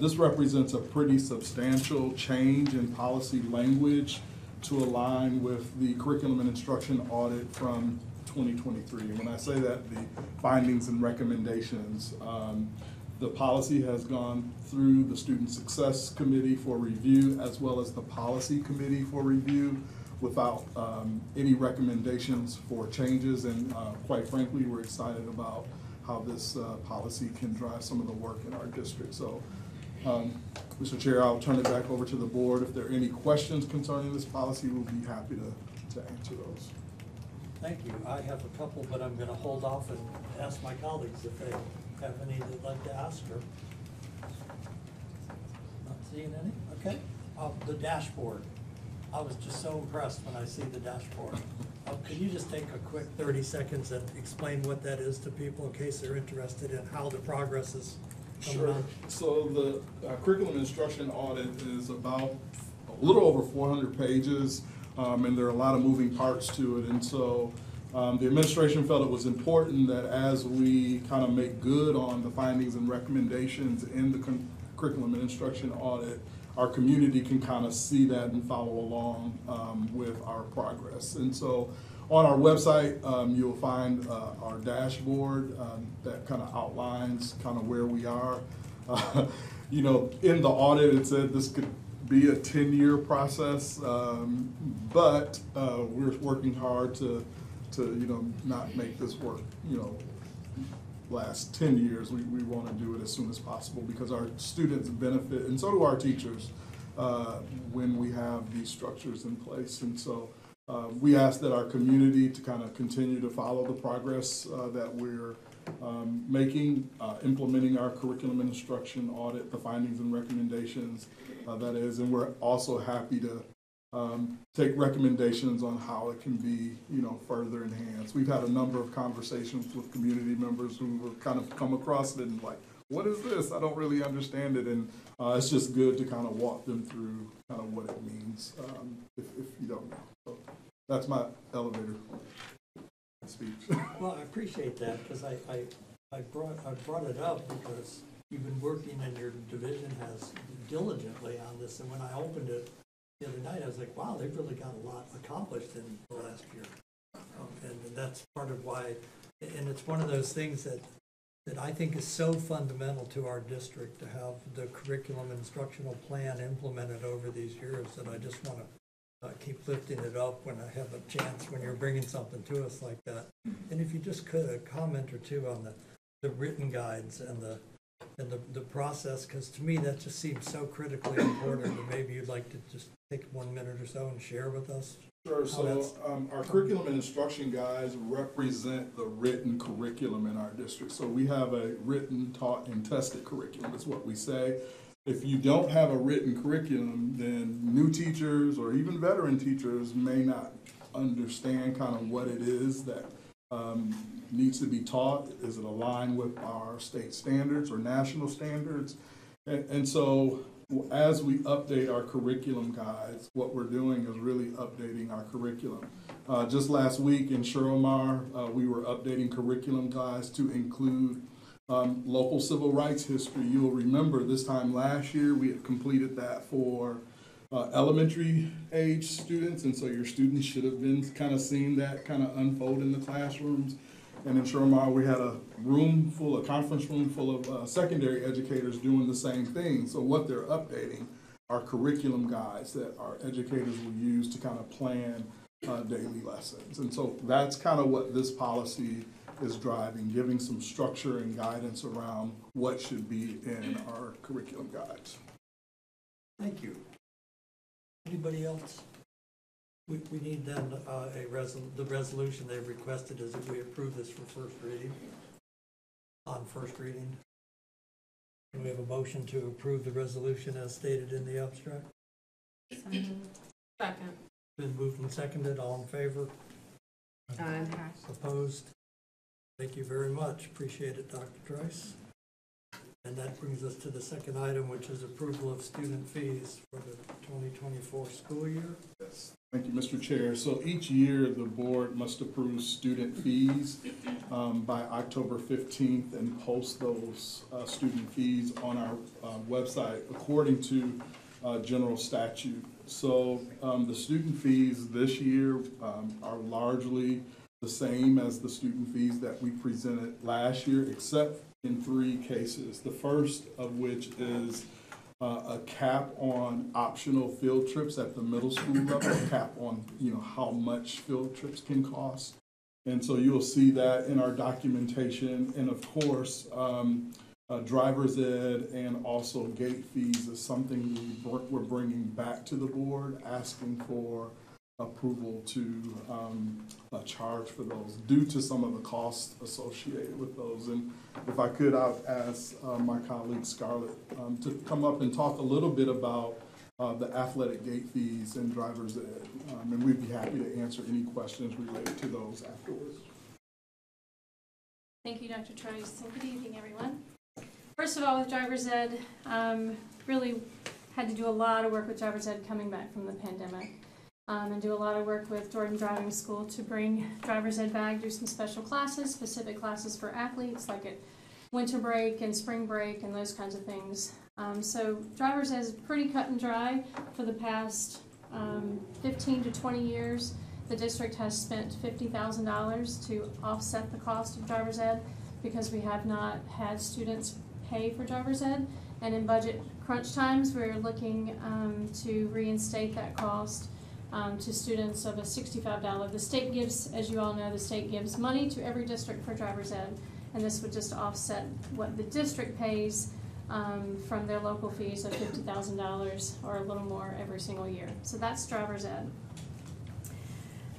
This represents a pretty substantial change in policy language to align with the curriculum and instruction audit from 2023. And when I say that, the findings and recommendations, the policy has gone through the Student Success Committee for review, as well as the Policy Committee for review, without any recommendations for changes. And quite frankly, we're excited about how this policy can drive some of the work in our district. So, Mr. Chair, I'll turn it back over to the board. If there are any questions concerning this policy, we'll be happy to answer those. Thank you. I have a couple, but I'm going to hold off and ask my colleagues if they have any they'd like to ask her. Not seeing any? Okay. The dashboard. I was just so impressed when I see the dashboard. Could you just take a quick 30 seconds and explain what that is to people in case they're interested in how the progress is coming Sure. on? So the curriculum instruction audit is about a little over 400 pages, and there are a lot of moving parts to it. And so the administration felt it was important that as we kind of make good on the findings and recommendations in the curriculum and instruction audit, our community can kind of see that and follow along with our progress. And so on our website, you'll find our dashboard that kind of outlines kind of where we are. You know, in the audit, it said this could be a 10-year process, but we're working hard to you know, not make this work, you know, last 10 years. We want to do it as soon as possible because our students benefit, and so do our teachers, when we have these structures in place. And so we ask that our community to kind of continue to follow the progress that we're making, implementing our curriculum and instruction audit, the findings and recommendations, that is, and we're also happy to take recommendations on how it can be, you know, further enhanced. We've had a number of conversations with community members who have kind of come across it and like, what is this? I don't really understand it. And it's just good to kind of walk them through kind of what it means if you don't know. So that's my elevator speech. Well, I appreciate that because I brought it up because you've been working and your division has diligently on this. And when I opened it the other night, I was like, wow, they've really got a lot accomplished in the last year. And that's part of why, and it's one of those things that I think is so fundamental to our district to have the curriculum instructional plan implemented over these years that I just want to keep lifting it up when I have a chance when you're bringing something to us like that. And if you just could, a comment or two on the written guides and the process, because to me that just seems so critically important, and maybe you'd like to just take 1 minute or so and share with us? Sure, how so that's- our curriculum and instruction guides represent the written curriculum in our district. So we have a written, taught, and tested curriculum, is what we say. If you don't have a written curriculum, then new teachers or even veteran teachers may not understand kind of what it is that needs to be taught. Is it aligned with our state standards or national standards? And so as we update our curriculum guides, what we're doing is really updating our curriculum. Just last week in Sheromar, we were updating curriculum guides to include local civil rights history. You'll remember this time last year, we had completed that for elementary age students, and so your students should have been kind of seeing that kind of unfold in the classrooms. And in Sheromar, we had a conference room full of secondary educators doing the same thing. So what they're updating are curriculum guides that our educators will use to kind of plan daily lessons. And so that's kind of what this policy is driving, giving some structure and guidance around what should be in our curriculum guides. Thank you. Anybody else? We need then the resolution they've requested is that we approve this for first reading. On first reading. Can we have a motion to approve the resolution as stated in the abstract? Second. Been moved and seconded. All in favor? Aye. Opposed? Thank you very much. Appreciate it, Dr. Trice. And that brings us to the second item, which is approval of student fees for the 2024 school year. Yes. Thank you, Mr. Chair. So each year, the board must approve student fees by October 15th and post those student fees on our website according to general statute. So the student fees this year are largely the same as the student fees that we presented last year, except in 3 cases. The first of which is a cap on optional field trips at the middle school level, a cap on how much field trips can cost. And so you'll see that in our documentation. And of course, driver's ed and also gate fees is something we're bringing back to the board, asking for approval to charge for those due to some of the costs associated with those. And if I could, I'll ask my colleague Scarlett to come up and talk a little bit about the athletic gate fees and driver's ed. And we'd be happy to answer any questions related to those afterwards. Thank you, Dr. Trice, and good evening, everyone. First of all, with driver's ed, really had to do a lot of work with driver's ed coming back from the pandemic. And do a lot of work with Jordan Driving School to bring driver's ed back, do some special classes, specific classes for athletes, like at winter break and spring break and those kinds of things. So driver's ed is pretty cut and dry. For the past 15 to 20 years, the district has spent $50,000 to offset the cost of driver's ed because we have not had students pay for driver's ed. And in budget crunch times, we're looking to reinstate that cost to students of a $65. The state gives, as you all know, the state gives money to every district for driver's ed, and this would just offset what the district pays from their local fees of $50,000 or a little more every single year. So that's driver's ed.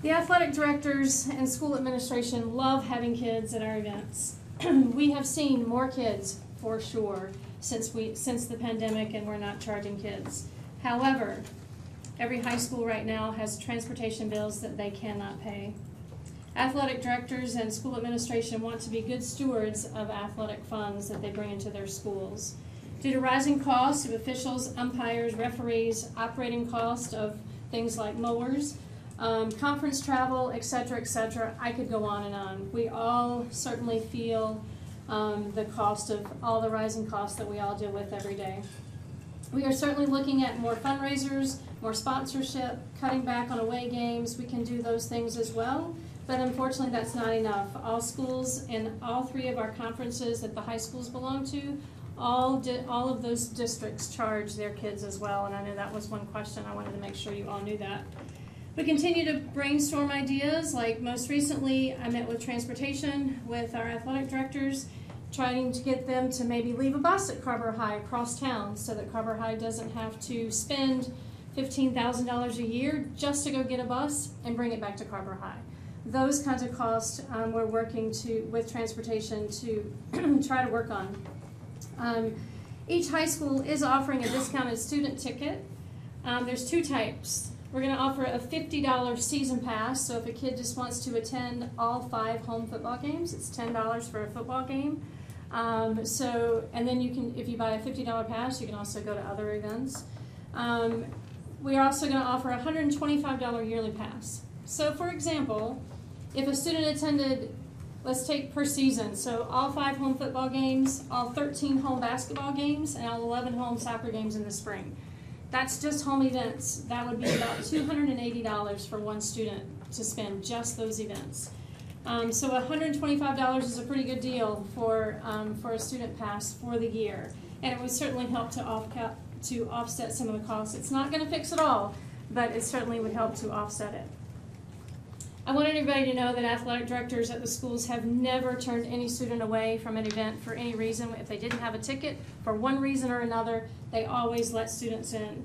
The athletic directors and school administration love having kids at our events. We have seen more kids for sure since the pandemic, and we're not charging kids. However, every high school right now has transportation bills that they cannot pay. Athletic directors and school administration want to be good stewards of athletic funds that they bring into their schools. Due to rising costs of officials, umpires, referees, operating cost of things like mowers, conference travel, etc., I could go on and on. We all certainly feel the cost of all the rising costs that we all deal with every day. We are certainly looking at more fundraisers, more sponsorship, cutting back on away games. We can do those things as well, but unfortunately that's not enough. All schools and all 3 of our conferences that the high schools belong to, all of those districts charge their kids as well, and I know that was one question. I wanted to make sure you all knew that. We continue to brainstorm ideas, like most recently I met with transportation with our athletic directors, trying to get them to maybe leave a bus at Carver High across town so that Carver High doesn't have to spend $15,000 a year just to go get a bus and bring it back to Carver High. Those kinds of costs we're working with transportation to try to work on. Each high school is offering a discounted student ticket. There's two types. We're going to offer a $50 season pass, so if a kid just wants to attend all 5 home football games, it's $10 for a football game. And then you can, if you buy a $50 pass, you can also go to other events. We are also going to offer a $125 yearly pass. So for example, if a student attended, let's take per season, so all 5 home football games, all 13 home basketball games, and all 11 home soccer games in the spring. That's just home events. That would be about $280 for one student to spend just those events. So $125 is a pretty good deal for a student pass for the year, and it would certainly help to offset some of the costs. It's not going to fix it all, but it certainly would help to offset it. I want everybody to know that athletic directors at the schools have never turned any student away from an event for any reason. If they didn't have a ticket for one reason or another, they always let students in.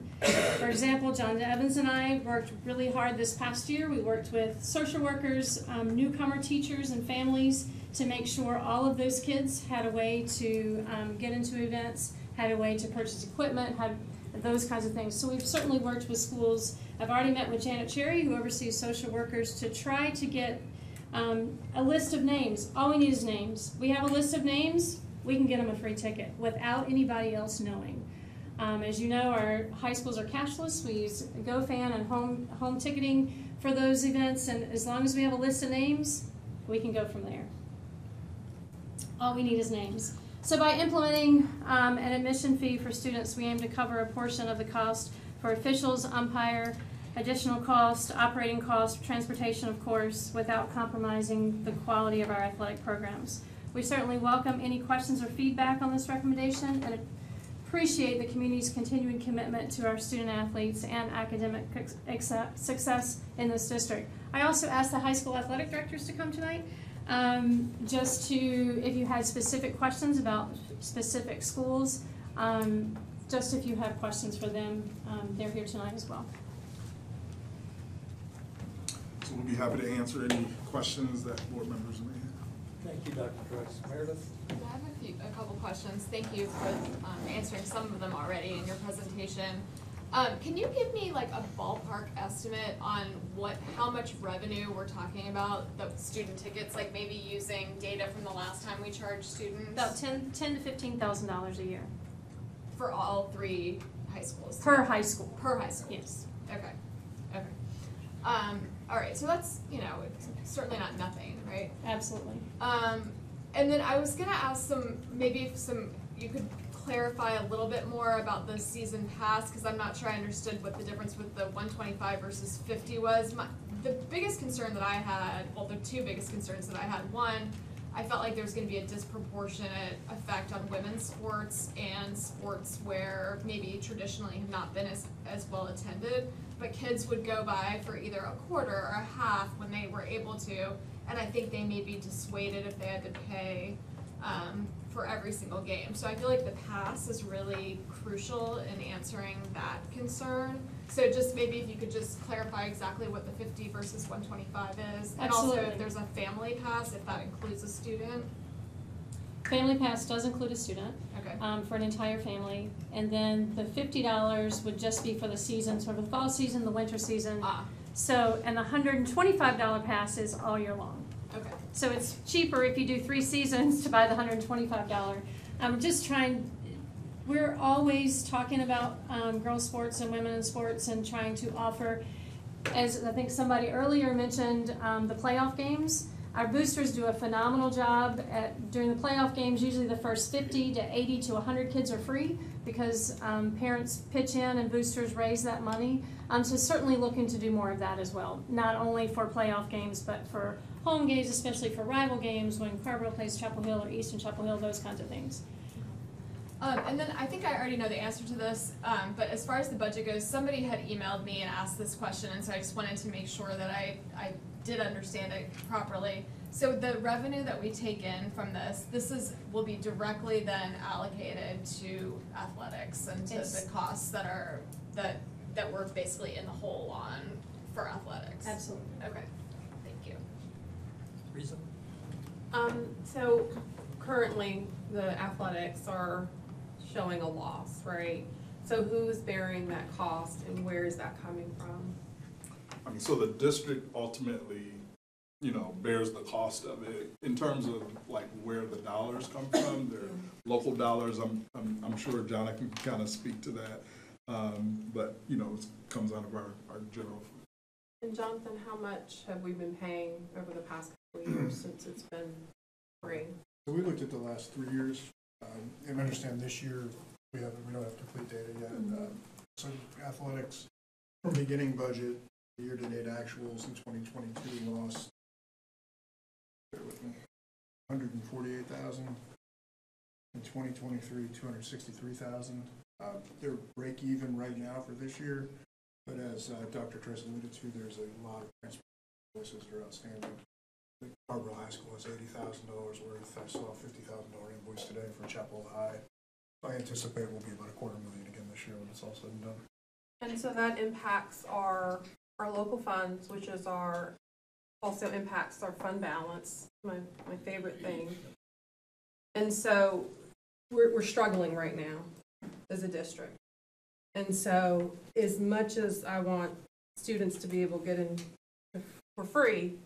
For example, John Evans and I worked really hard this past year. We worked with social workers, newcomer teachers, and families to make sure all of those kids had a way to get into events, had a way to purchase equipment, had those kinds of things. So we've certainly worked with schools. I've already met with Janet Cherry, who oversees social workers, to try to get a list of names. All we need is names. We have a list of names, we can get them a free ticket without anybody else knowing. As you know, our high schools are cashless. We use GoFan and home ticketing for those events, and as long as we have a list of names, we can go from there. All we need is names. So by implementing an admission fee for students, we aim to cover a portion of the cost for officials, umpire, additional cost, operating cost, transportation, of course, without compromising the quality of our athletic programs. We certainly welcome any questions or feedback on this recommendation and appreciate the community's continuing commitment to our student athletes and academic success in this district. I also asked the high school athletic directors to come tonight, just to, if you had specific questions about specific schools, just if you have questions for them, they're here tonight as well. So we'll be happy to answer any questions that board members may have. Thank you, Dr. Crooks. Meredith? I have a couple questions. Thank you for answering some of them already in your presentation. Can you give me like a ballpark estimate on how much revenue we're talking about, the student tickets, like maybe using data from the last time we charged students? About $10,000 to $15,000 a year. For all 3 high schools? Per high school. Per high school? Yes. Okay, okay. All right, so that's, it's certainly not nothing, right? Absolutely. And then I was gonna ask you could clarify a little bit more about the season pass, because I'm not sure I understood what the difference with the 125 versus 50 was. The biggest concern that I had, well, the 2 biggest concerns that I had, one, I felt like there was going to be a disproportionate effect on women's sports and sports where maybe traditionally have not been as well attended, but kids would go by for either a quarter or a half when they were able to, and I think they may be dissuaded if they had to pay for every single game. So I feel like the pass is really crucial in answering that concern. So just maybe if you could just clarify exactly what the 50 versus 125 is. And Absolutely. also if there's a family pass, if that includes a student. Family pass does include a student. Okay. For an entire family. And then the $50 would just be for the season, so for the fall season, the winter season. So, and the $125 pass is all year long. Okay. So it's cheaper if you do 3 seasons to buy the $125. I'm just trying, we're always talking about girls sports and women in sports and trying to offer, as I think somebody earlier mentioned, the playoff games. Our boosters do a phenomenal job during the playoff games. Usually the first 50 to 80 to 100 kids are free because parents pitch in and boosters raise that money. So certainly looking to do more of that as well, not only for playoff games, but for home games, especially for rival games when Carrboro plays Chapel Hill or Easton Chapel Hill, those kinds of things. And then I think I already know the answer to this, but as far as the budget goes, somebody had emailed me and asked this question, and so I just wanted to make sure that I did understand it properly. So the revenue that we take in from this will be directly then allocated to athletics and to the costs that that we're basically in the hole on for athletics. Absolutely. Okay, thank you. Reason? So currently, the athletics are showing a loss, right? So who's bearing that cost and where is that coming from? I mean, so the district ultimately, you know, bears the cost of it in terms of like where the dollars come from. They're local dollars. I'm sure John can kind of speak to that. But you know, it comes out of our general fund. And Jonathan, how much have we been paying over the past couple of years since it's been free? So we looked at the last 3 years, and understand this year we don't have complete data yet. So athletics, from beginning budget, year-to-date actuals in 2022 lost, bear with me, 148,000. In 2023, 263,000. They're break even right now for this year, but as Dr. Tress alluded to, there's a lot of transport invoices that are outstanding. I think Barbara High School has $80,000 worth. I saw a $50,000 invoice today for Chapel High. I anticipate we'll be about $250,000 again this year when it's all said and done. And so that impacts our local funds, which is also impacts our fund balance, my favorite thing. And so we're struggling right now as a district. And so as much as I want students to be able to get in for free,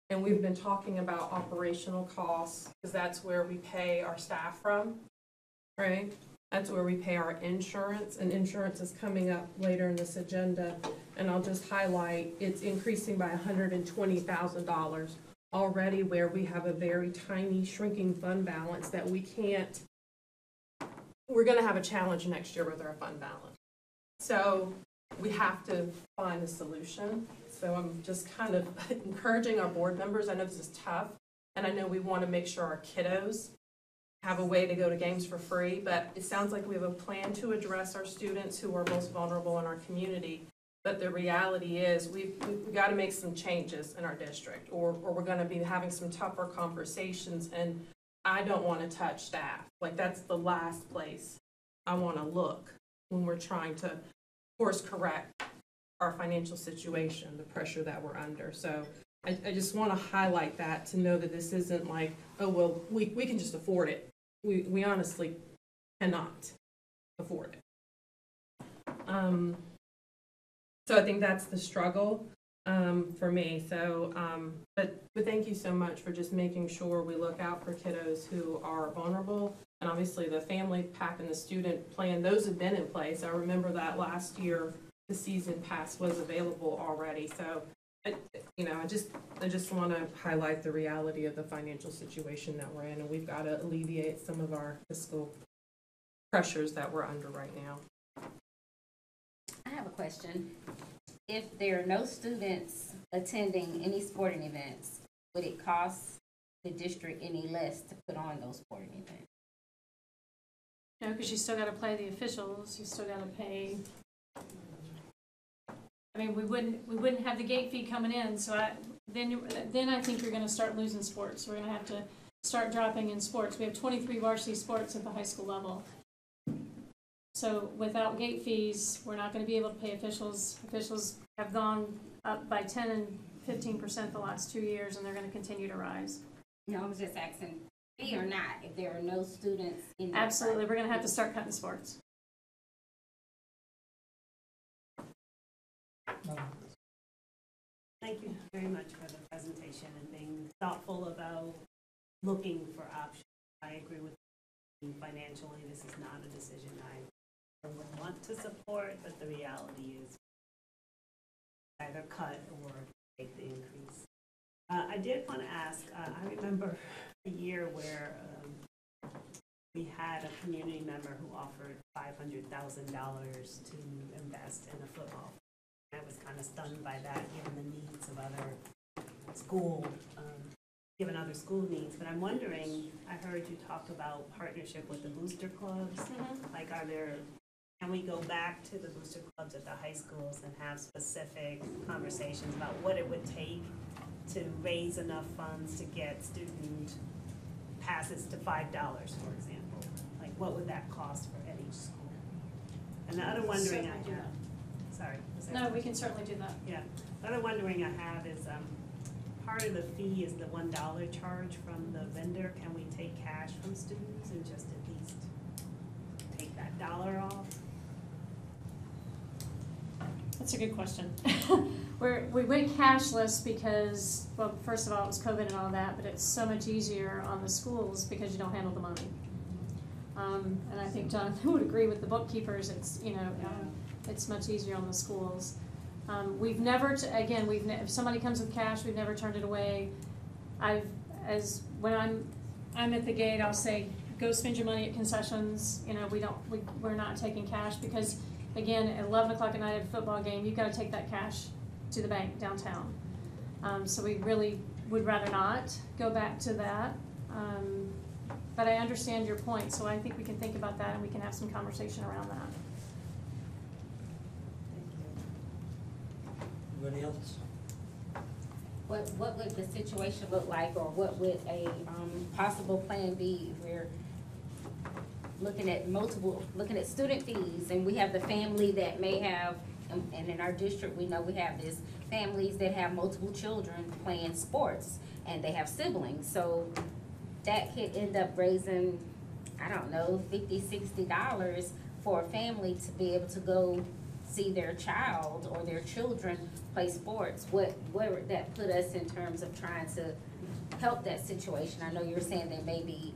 and we've been talking about operational costs, because that's where we pay our staff from, right? That's where we pay our insurance, and insurance is coming up later in this agenda. And I'll just highlight, it's increasing by $120,000 already, where we have a very tiny shrinking fund balance that we can't, we're gonna have a challenge next year with our fund balance. So we have to find a solution. So I'm just kind of encouraging our board members. I know this is tough, and I know we want to make sure our kiddos have a way to go to games for free, but it sounds like we have a plan to address our students who are most vulnerable in our community. But the reality is we've got to make some changes in our district, or we're going to be having some tougher conversations, and I don't want to touch staff. Like, that's the last place I want to look when we're trying to course correct our financial situation, the pressure that we're under. So I just want to highlight that, to know that this isn't like, oh, well, we can just afford it. We honestly cannot afford it. So I think that's the struggle for me. So, but thank you so much for just making sure we look out for kiddos who are vulnerable. And obviously the family pack and the student plan, those have been in place. I remember that last year the season pass was available already. So, I just want to highlight the reality of the financial situation that we're in, and we've got to alleviate some of our fiscal pressures that we're under right now. I have a question. If there are no students attending any sporting events, would it cost the district any less to put on those sporting events? No, because you still got to play the officials. You still got to pay. I mean, we wouldn't have the gate fee coming in. So then I think you're going to start losing sports. We're going to have to start dropping in sports. We have 23 varsity sports at the high school level. So without gate fees, we're not going to be able to pay officials. Officials have gone up by 10 and 15% the last 2 years, and they're going to continue to rise. No, I was just asking, fee or not, if there are no students in the Absolutely, we're going to have to start cutting sports. Thank you very much for the presentation and being thoughtful about looking for options. I agree with you. Financially, this is not a decision I would want to support, but the reality is either cut or take the increase. I did want to ask, I remember a year where we had a community member who offered $500,000 to invest in a football. I was kind of stunned by that, given the needs of other given other school needs. But I'm wondering, I heard you talk about partnership with the booster clubs. Like, can we go back to the booster clubs at the high schools and have specific conversations about what it would take to raise enough funds to get student passes to $5, for example? Like, what would that cost for any school? And the other wondering I have. sorry. No, we can certainly do that. Yeah. The other wondering I have is, part of the fee is the $1 charge from the vendor. Can we take cash from students and just at least take that dollar off? That's a good question. We went cashless because, well, first of all, it was COVID and all that, but it's so much easier on the schools because you don't handle the money. And I think Jonathan would agree with the bookkeepers. It's, it's much easier on the schools. We've never, if somebody comes with cash, we've never turned it away. When I'm at the gate, I'll say, go spend your money at concessions. We're not taking cash because, again, at 11 o'clock at night at a football game, you've got to take that cash to the bank downtown. So we really would rather not go back to that. But I understand your point, so I think we can think about that and we can have some conversation around that. Anybody else? What would the situation look like, or what would a possible plan be? We're looking at student fees, and we have the family that may have, and in our district, we know we have this families that have multiple children playing sports, and they have siblings, so that could end up raising, I don't know, $50, $60 for a family to be able to go see their child or their children play sports. Where would that put us in terms of trying to help that situation? I know you're saying there may be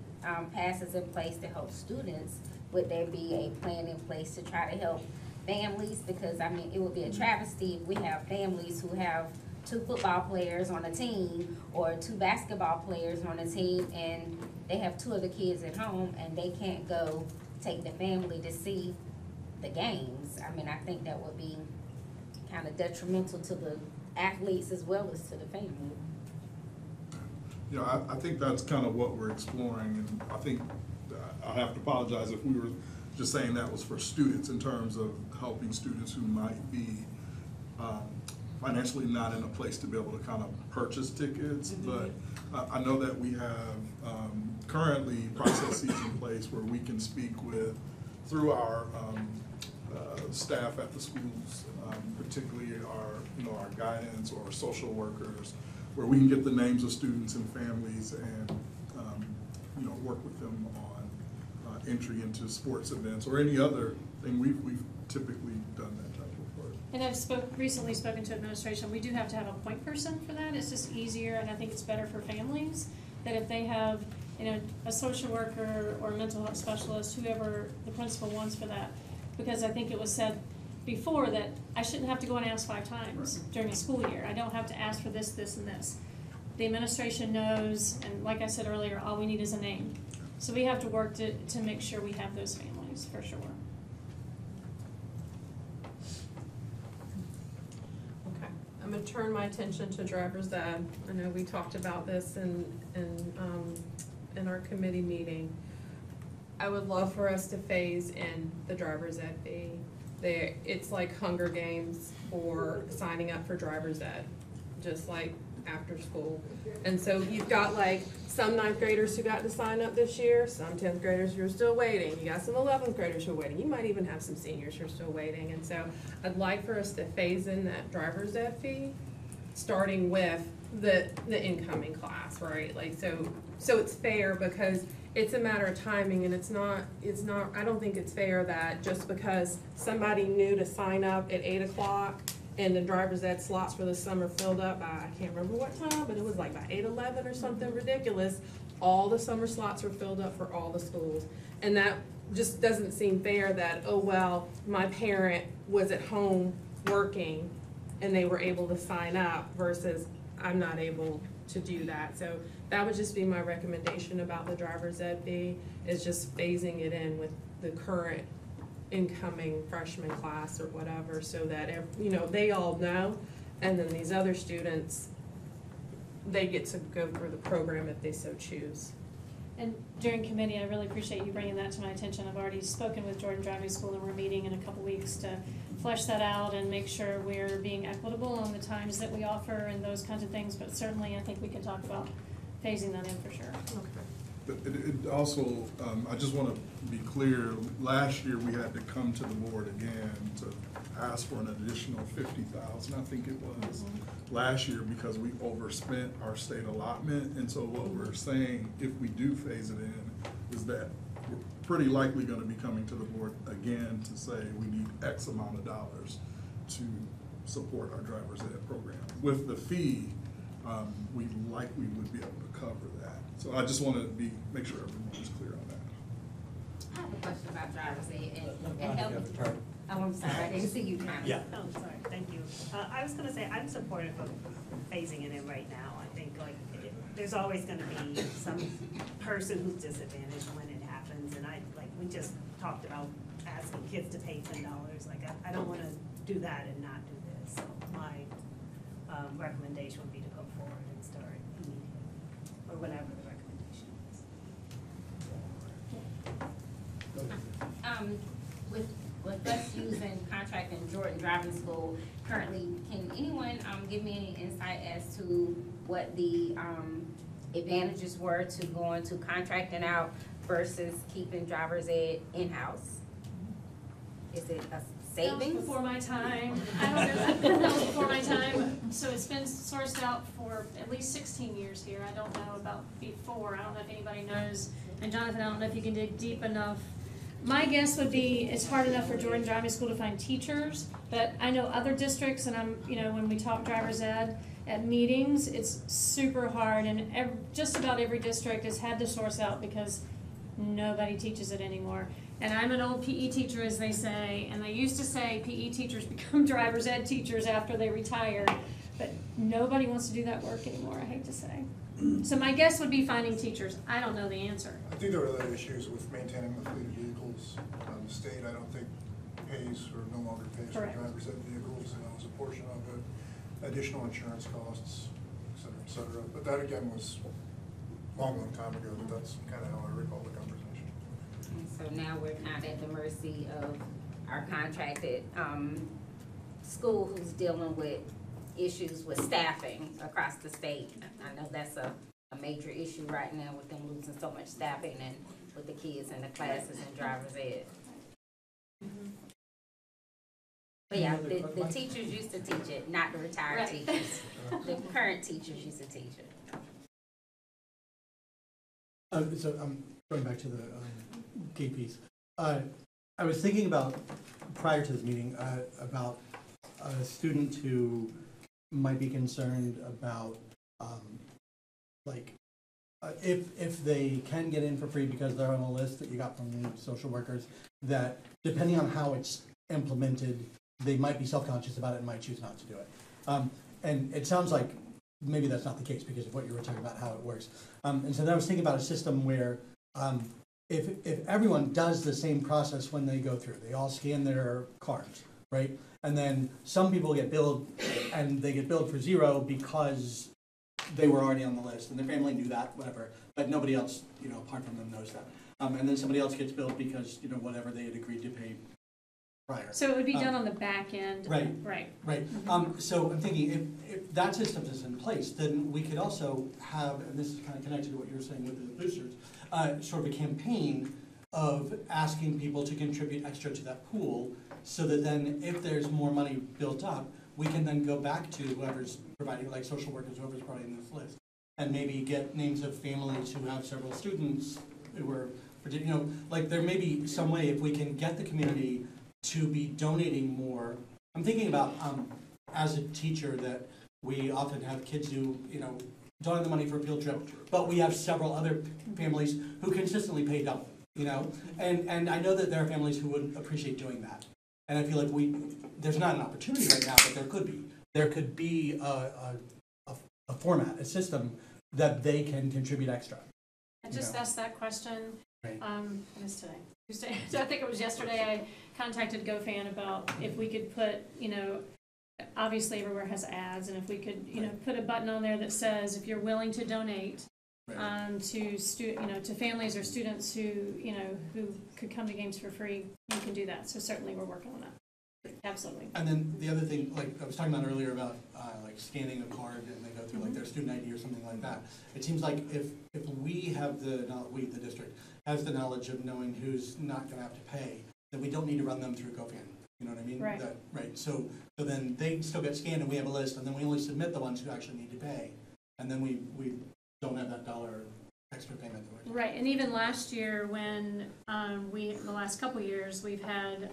passes in place to help students. Would there be a plan in place to try to help families? Because, I mean, it would be a travesty if we have families who have 2 football players on a team or 2 basketball players on a team, and they have 2 other kids at home and they can't go take the family to see the games. I mean, I think that would be kind of detrimental to the athletes as well as to the family. I think that's kind of what we're exploring, and I think I have to apologize if we were just saying that was for students in terms of helping students who might be financially not in a place to be able to kind of purchase tickets. But I know that we have currently processes in place where we can speak with, through our staff at the schools, particularly our guidance or social workers, where we can get the names of students and families and work with them on entry into sports events or any other thing. We've typically done that type of work. And I've recently spoken to administration. We do have to have a point person for that. It's just easier, and I think it's better for families that if they have a social worker or a mental health specialist, whoever the principal wants for that. Because I think it was said before that I shouldn't have to go and ask 5 times during a school year. I don't have to ask for this, this, and this. The administration knows, and like I said earlier, all we need is a name. So we have to work to make sure we have those families, for sure. Okay, I'm gonna turn my attention to driver's ed. I know we talked about this in our committee meeting. I would love for us to phase in the driver's ed fee. It's like Hunger Games for signing up for driver's ed, just like after school. And so you've got like some 9th graders who got to sign up this year, some 10th graders who are still waiting. You got some 11th graders who are waiting. You might even have some seniors who are still waiting. And so I'd like for us to phase in that driver's ed fee, starting with the incoming class, right? Like so it's fair, because it's a matter of timing, and it's not, I don't think it's fair that just because somebody knew to sign up at 8 o'clock and the driver's ed slots for the summer filled up by, I can't remember what time, but it was like by 8:11 or something ridiculous, all the summer slots were filled up for all the schools. And that just doesn't seem fair that, oh, well, my parent was at home working and they were able to sign up versus I'm not able to do that. So that would just be my recommendation about the driver's ed fee, is just phasing it in with the current incoming freshman class or whatever, so that they all know, and then these other students, they get to go through the program if they so choose. And during committee, I really appreciate you bringing that to my attention. I've already spoken with Jordan Driving School, and we're meeting in a couple weeks to flesh that out and make sure we're being equitable on the times that we offer and those kinds of things. But certainly, I think we can talk about phasing that in for sure. Okay. It also, I just want to be clear, last year we had to come to the board again to ask for an additional 50,000, I think it was, last year because we overspent our state allotment. And so what we're saying, if we do phase it in, is that we're pretty likely going to be coming to the board again to say we need X amount of dollars to support our driver's ed program. With the fee, we likely would be able to cover that. So I just want to make sure everyone is clear on that. I have a question about driver's ed and help. Oh, I'm sorry, I didn't see you. Yeah. Oh, sorry, thank you. I was gonna say, I'm supportive of phasing it in right now. I think there's always gonna be some person who's disadvantaged when it happens, and we just talked about asking kids to pay $10. I don't wanna do that and not do this. So my recommendation would be to go forward and start immediately, or whatever the recommendation is. With us using contract in Jordan Driving School currently, can anyone give me any insight as to what the advantages were to going to contracting out versus keeping driver's ed in-house? Is it a savings? That was before my time. I don't know. That was before my time. So it's been sourced out for at least 16 years here. I don't know about before. I don't know if anybody knows. And Jonathan, I don't know if you can dig deep enough. My guess would be it's hard enough for Jordan Driving School to find teachers, but I know other districts, and when we talk driver's ed at meetings, it's super hard, and just about every district has had to source out because nobody teaches it anymore. And I'm an old PE teacher, as they say, and they used to say PE teachers become driver's ed teachers after they retire, but nobody wants to do that work anymore, I hate to say. So my guess would be finding teachers. I don't know the answer. I think there are other issues with maintaining the fleet of vehicles. The state, I don't think, pays or no longer pays Correct. for driver's ed vehicles, and owns a portion of it, additional insurance costs, et cetera, et cetera. But that again was a long time ago, but that's kind of how I recall the conversation. And so now we're kind of at the mercy of our contracted school who's dealing with issues with staffing across the state. I know that's a major issue right now with them losing so much staffing and with the kids in the classes and driver's ed. But yeah, the teachers used to teach it, not the retired teachers. The current teachers used to teach it. So I'm going back to the gate piece. I was thinking about, prior to this meeting, about a student who might be concerned about if they can get in for free because they're on a list that you got from the social workers, that depending on how it's implemented, they might be self-conscious about it and might choose not to do it. And it sounds like maybe that's not the case because of what you were talking about, how it works. And so then I was thinking about a system where if everyone does the same process when they go through, they all scan their cards, right? And then some people get billed, and they get billed for zero because they were already on the list, and their family knew that, whatever, but nobody else, apart from them knows that. And then somebody else gets billed because, whatever they had agreed to pay prior. So it would be done on the back end. Right. Right. So I'm thinking if that system is in place, then we could also have, and this is kind of connected to what you were saying with the boosters, sort of a campaign of asking people to contribute extra to that pool, so that then if there's more money built up, we can then go back to whoever's providing, like social workers, whoever's providing this list, and maybe get names of families who have several students who are, there may be some way if we can get the community to be donating more. I'm thinking about, as a teacher, that we often have kids who, donate the money for a field trip, but we have several other families who consistently pay double, and I know that there are families who would appreciate doing that. And I feel like there's not an opportunity right now, but there could be. There could be a format, a system that they can contribute extra. I just asked that question. Right. What is today? Tuesday. So I think it was yesterday. I contacted GoFan about if we could put, obviously everywhere has ads, and if we could, put a button on there that says if you're willing to donate to families or students who who could come to games for free, you can do that. So certainly we're working on that. Absolutely. And then the other thing, like I was talking about earlier about like scanning a card and they go through like their student ID or something like that. It seems like if we have the, not we, the district, has the knowledge of knowing who's not gonna have to pay, then we don't need to run them through GoFan. You know what I mean? Right. Right. So then they still get scanned and we have a list and then we only submit the ones who actually need to pay. And then we don't have that $1 extra payment. Right, and even last year when the last couple years, we've had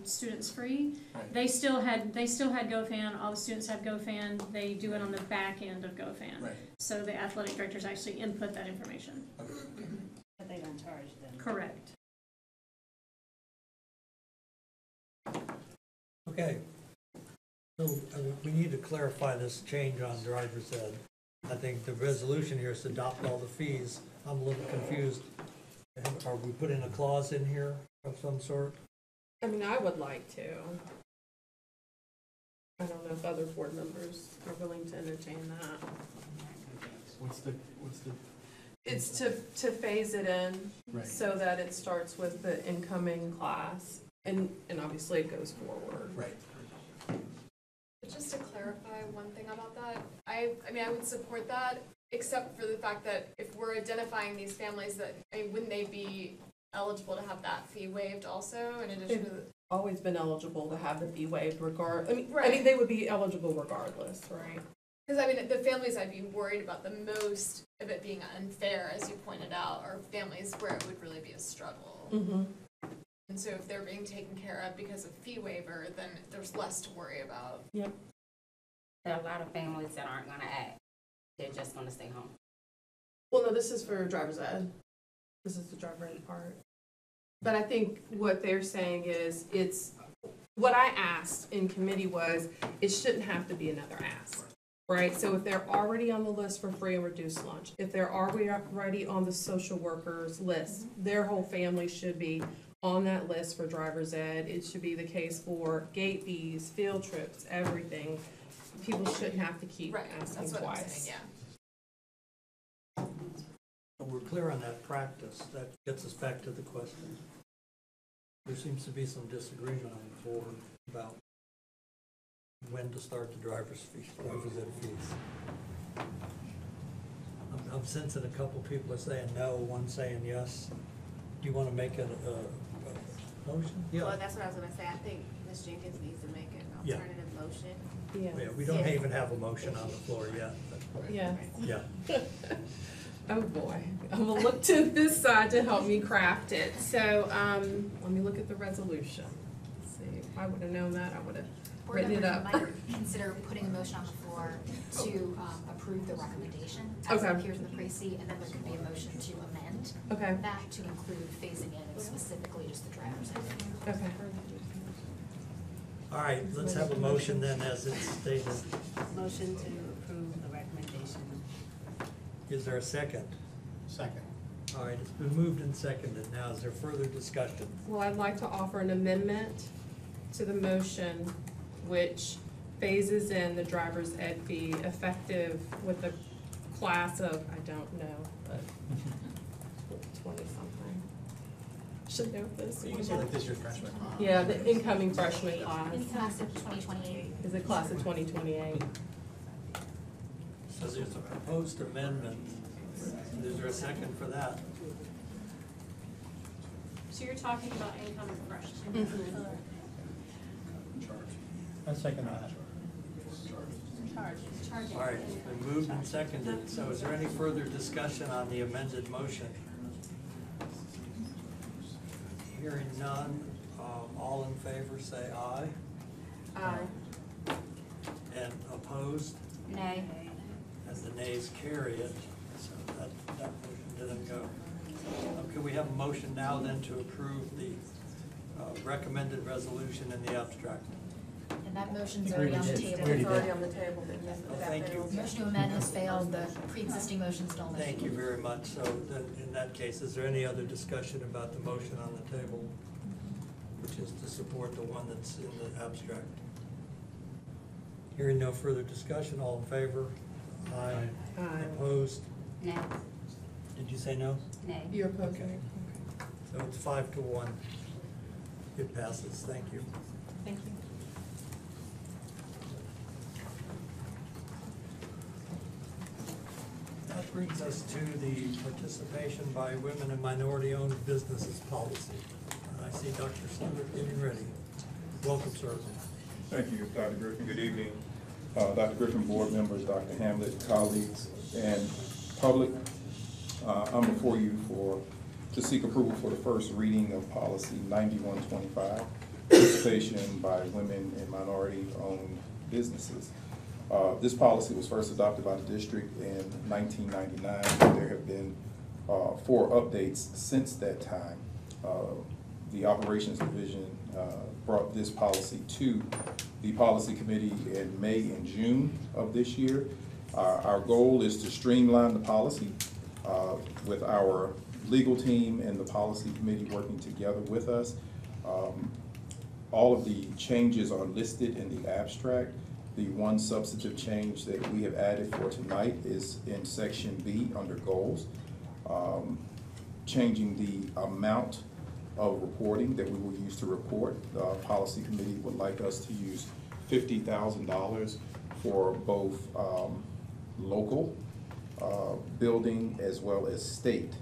students free. Right. They still had GoFan, all the students have GoFan, they do it on the back end of GoFan. Right. So the athletic directors actually input that information. Okay. But they don't charge them. Correct. Okay. So we need to clarify this change on driver's ed. I think the resolution here is to adopt all the fees. I'm a little confused. Are we putting a clause in here of some sort? I mean, I would like to. I don't know if other board members are willing to entertain that. What's the? It's to phase it in Right. so that it starts with the incoming class and obviously it goes forward. Right. Just to clarify one thing about that, I mean, I would support that, except for the fact that if we're identifying these families, that, I mean, wouldn't they be eligible to have that fee waived also, in addition to the? Always been eligible to have the fee waived I mean, Right. they would be eligible regardless, right? Because, I mean, the families I'd be worried about the most of it being unfair, as you pointed out, are families where it would really be a struggle. Mm-hmm. And so if they're being taken care of because of fee waiver, then there's less to worry about. Yep. There are a lot of families that aren't gonna act. They're just gonna stay home. Well, no, this is for driver's ed. This is the driver ed part. But I think what they're saying is what I asked in committee was, it shouldn't have to be another ask, right? So if they're already on the list for free and reduced lunch, if they're already on the social workers list, their whole family should be on that list for driver's ed. It should be the case for gate fees, field trips, everything. People shouldn't have to keep asking That's what I'm twice. saying, But we're clear on that practice. That gets us back to the question. There seems to be some disagreement on the board about when to start the driver's ed fees. I'm sensing a couple people are saying no, one saying yes. Do you want to make a motion? Well, that's what I was gonna say. I think Ms. Jenkins needs to make an Yeah. alternative motion. Yeah, we don't even have a motion on the floor yet. But Yeah. yeah. Oh boy, I'm gonna look to this side to help me craft it. So, let me look at the resolution. Let's see, if I would have known that, I would have Board written it members up. might consider putting a motion on the floor to approve the recommendation as it Okay. appears in the précis, and then there could be a motion to amend Okay. that to include phasing in specifically just the driver's ed. Okay. All right, let's have a motion then as it's stated. Motion to approve the recommendation. Is there a second? Second. All right, it's been moved and seconded. Now, is there further discussion? Well, I'd like to offer an amendment to the motion which phases in the driver's ed fee effective with the class of, I don't know, but 20-something. Should know this. You can say like this year's freshman class. Yeah, the incoming freshman class. In class of 2028. Is the class of 2028. So there's a proposed amendment. Is there a second for that? So you're talking about incoming freshmen. I second that. All right, it's been moved and seconded. So is there any further discussion on the amended motion? Hearing none, all in favor say aye. Aye. And opposed? Nay. And the nays carry it, so that motion didn't go. Okay, we have a motion now then to approve the recommended resolution in the abstract. And that motion's already on the table. It's already on the table. Oh, thank you. Motion to amend has failed, the pre-existing motion's still on the table. Thank you very much. So then, in that case, is there any other discussion about the motion on the table, which is to support the one that's in the abstract? Hearing no further discussion, all in favor? Aye. Aye. Opposed? Nay. Did you say no? Nay. You're opposed. Okay. So it's 5-1. It passes. Thank you. Thank you. brings us to the participation by women and minority-owned businesses policy. I see Dr. Slender getting ready. Welcome, sir. Thank you, Dr. Griffin. Good evening. Dr. Griffin, board members, Dr. Hamlet, colleagues, and public. I'm before you to seek approval for the first reading of policy 9125, participation by women and minority-owned businesses. This policy was first adopted by the district in 1999. There have been 4 updates since that time. The Operations Division brought this policy to the Policy Committee in May and June of this year. Our goal is to streamline the policy with our legal team and the Policy Committee working together with us. All of the changes are listed in the abstract. The one substantive change that we have added for tonight is in section B under goals, changing the amount of reporting that we will use to report. The Policy Committee would like us to use $50,000 for both local building as well as state.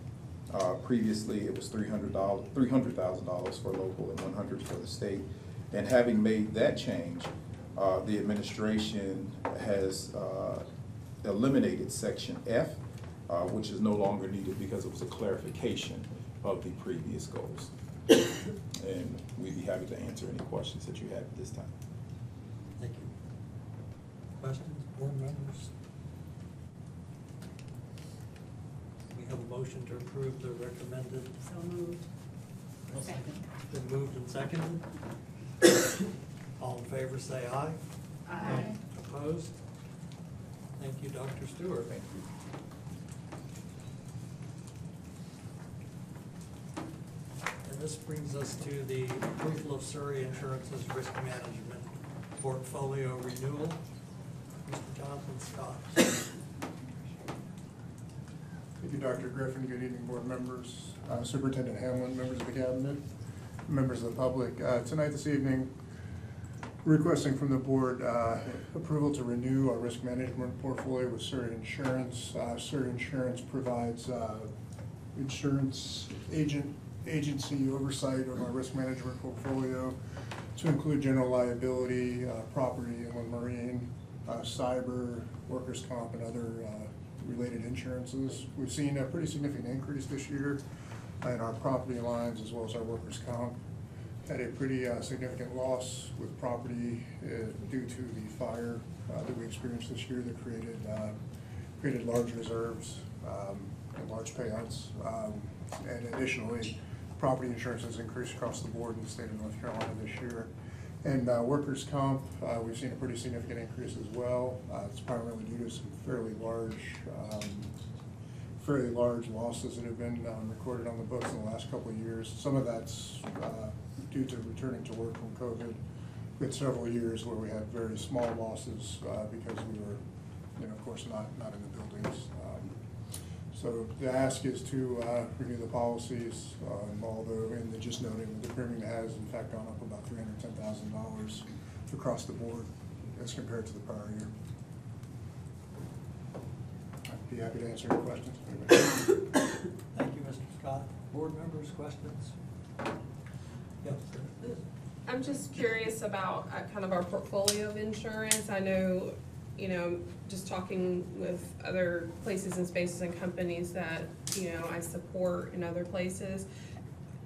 Previously, it was $300,000 for local and $100,000 for the state. And having made that change, the administration has eliminated section F, which is no longer needed because it was a clarification of the previous goals. And we'd be happy to answer any questions that you have at this time. Thank you. Questions, board members? We have a motion to approve the recommended. So moved. Been moved and seconded. All in favor say aye. Aye. Opposed? Thank you, Dr. Stewart. Thank you. And this brings us to the approval of Surrey Insurance's risk management portfolio renewal. Mr. Jonathan Scott. Thank you, Dr. Griffin. Good evening, board members, Superintendent Hamlin, members of the cabinet, members of the public. Tonight, this evening, requesting from the board approval to renew our risk management portfolio with Surrey Insurance. Surrey Insurance provides insurance agency oversight of our risk management portfolio to include general liability, property, inland marine, cyber, workers' comp, and other related insurances. We've seen a pretty significant increase this year in our property lines as well as our workers' comp. Had a pretty significant loss with property due to the fire that we experienced this year that created large reserves and large payouts. And additionally, property insurance has increased across the board in the state of North Carolina this year. And workers' comp, we've seen a pretty significant increase as well. It's primarily due to some fairly large losses that have been recorded on the books in the last couple of years. Some of that's due to returning to work from COVID. We had several years where we had very small losses because we were, of course, not in the buildings. So the ask is to renew the policies, although, and just noting the premium has in fact gone up about $310,000 across the board as compared to the prior year. I'd be happy to answer any questions. Thank you, Mr. Scott. Board members, questions? Yes, sir. I'm just curious about kind of our portfolio of insurance. I know, just talking with other places and spaces and companies that, I support in other places,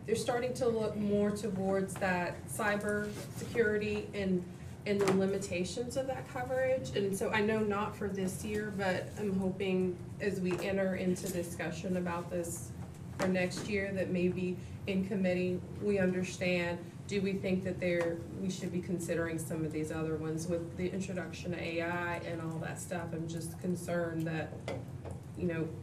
they're starting to look more towards that cyber security and the limitations of that coverage. And so I know not for this year, but I'm hoping as we enter into discussion about this for next year, that maybe in committee we understand, do we think that we should be considering some of these other ones with the introduction of AI and all that stuff? I'm just concerned that,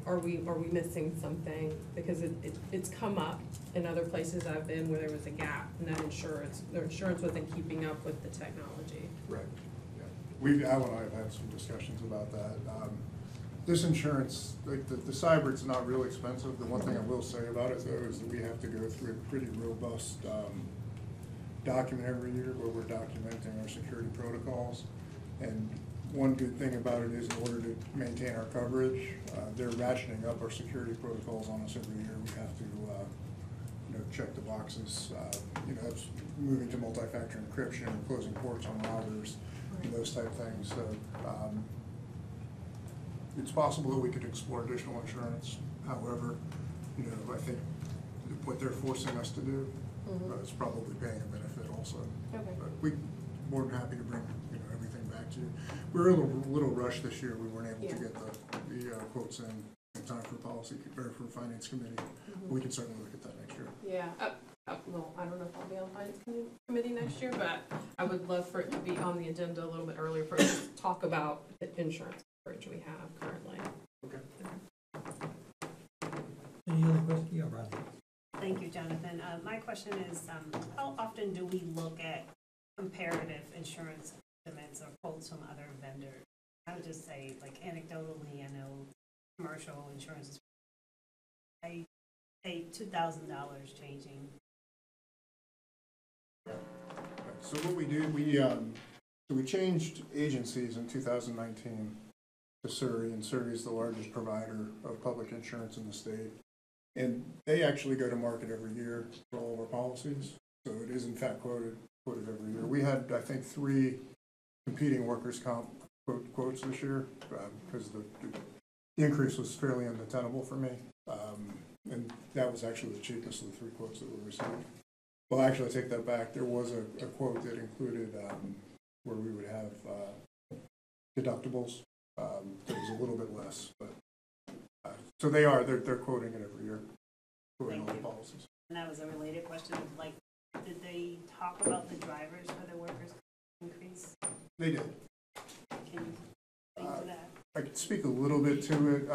are we missing something? Because it's come up in other places I've been where there was a gap in that their insurance wasn't keeping up with the technology. Right. Yeah. Al and I have had some discussions about that. This insurance, like the cyber, it's not real expensive. The one thing I will say about it though is that we have to go through a pretty robust document every year where we're documenting our security protocols. And one good thing about it is in order to maintain our coverage, they're ratcheting up our security protocols on us every year. We have to, check the boxes. That's moving to multi-factor encryption and closing ports on routers and those type of things. So it's possible that we could explore additional insurance. However, I think what they're forcing us to do is probably paying a benefit also. Okay. But we're more than happy to bring everything back to you. We were a little rushed this year. We weren't able to get the quotes in time for policy or for finance committee. We can certainly look at that next year. Yeah. Well, I don't know if I'll be on finance committee next year, but I would love for it to be on the agenda a little bit earlier for us to talk about the insurance coverage we have currently. Okay. Any other questions? Yeah, Ronnie. Thank you, Jonathan. My question is, how often do we look at comparative insurance estimates or quotes from other vendors? I would just say, like anecdotally, I know commercial insurance is, I pay $2,000 changing. So what we do, we changed agencies in 2019 to Surrey, and Surrey is the largest provider of public insurance in the state. And they actually go to market every year for all of our policies. So it is in fact quoted every year. We had, I think, 3 competing workers' comp quotes this year because the increase was fairly untenable for me. And that was actually the cheapest of the 3 quotes that were received. Well, actually, I take that back. There was a quote that included where we would have deductibles that was a little bit less. But so they're quoting it every year, quoting all the policies. And that was a related question. Like, did they talk about the drivers for the workers' increase? They did. Can you speak to that? I could speak a little bit to it,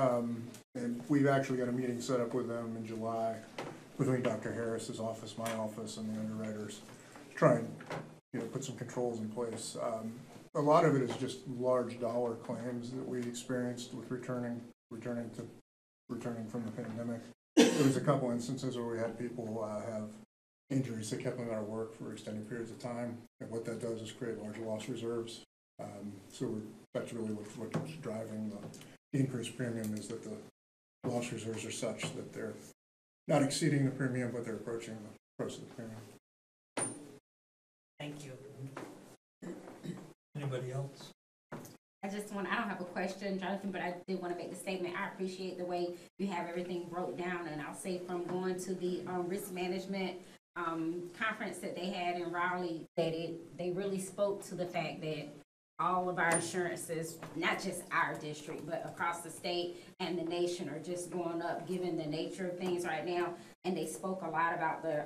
and we've actually got a meeting set up with them in July between Dr. Harris's office, my office, and the underwriters to try and put some controls in place. A lot of it is just large dollar claims that we experienced with returning from the pandemic. There was a couple instances where we had people have injuries that kept them out of work for extended periods of time, and what that does is create large loss reserves. That's really what's driving the increased premium, is that the loss reserves are such that they're not exceeding the premium, but they're approaching the price of the premium. Thank you. Anybody else? I don't have a question, Jonathan, but I did want to make the statement. I appreciate the way you have everything broke down, and I'll say from going to the risk management conference that they had in Raleigh, that they really spoke to the fact that all of our insurances, not just our district, but across the state and the nation, are just going up given the nature of things right now. And they spoke a lot about the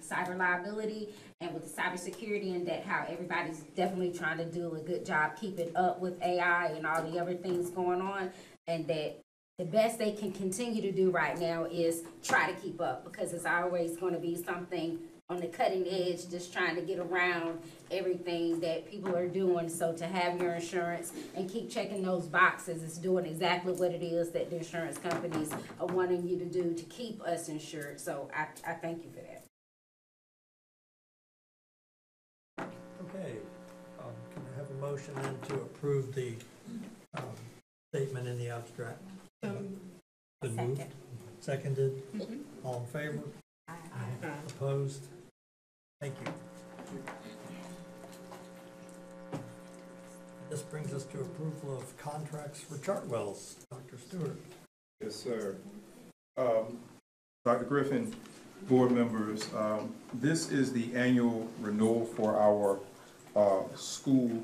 cyber liability and with the cybersecurity, and that how everybody's definitely trying to do a good job keeping up with AI and all the other things going on, and that the best they can continue to do right now is try to keep up, because it's always going to be something on the cutting edge, just trying to get around everything that people are doing. So to have your insurance and keep checking those boxes is doing exactly what it is that the insurance companies are wanting you to do to keep us insured. So I thank you for that. Okay, can I have a motion then to approve the statement in the abstract? Been moved? Seconded? All in favor? Opposed? Thank you. This brings us to approval of contracts for Chartwells. Dr. Stewart. Yes, sir. Dr. Griffin, board members, this is the annual renewal for our school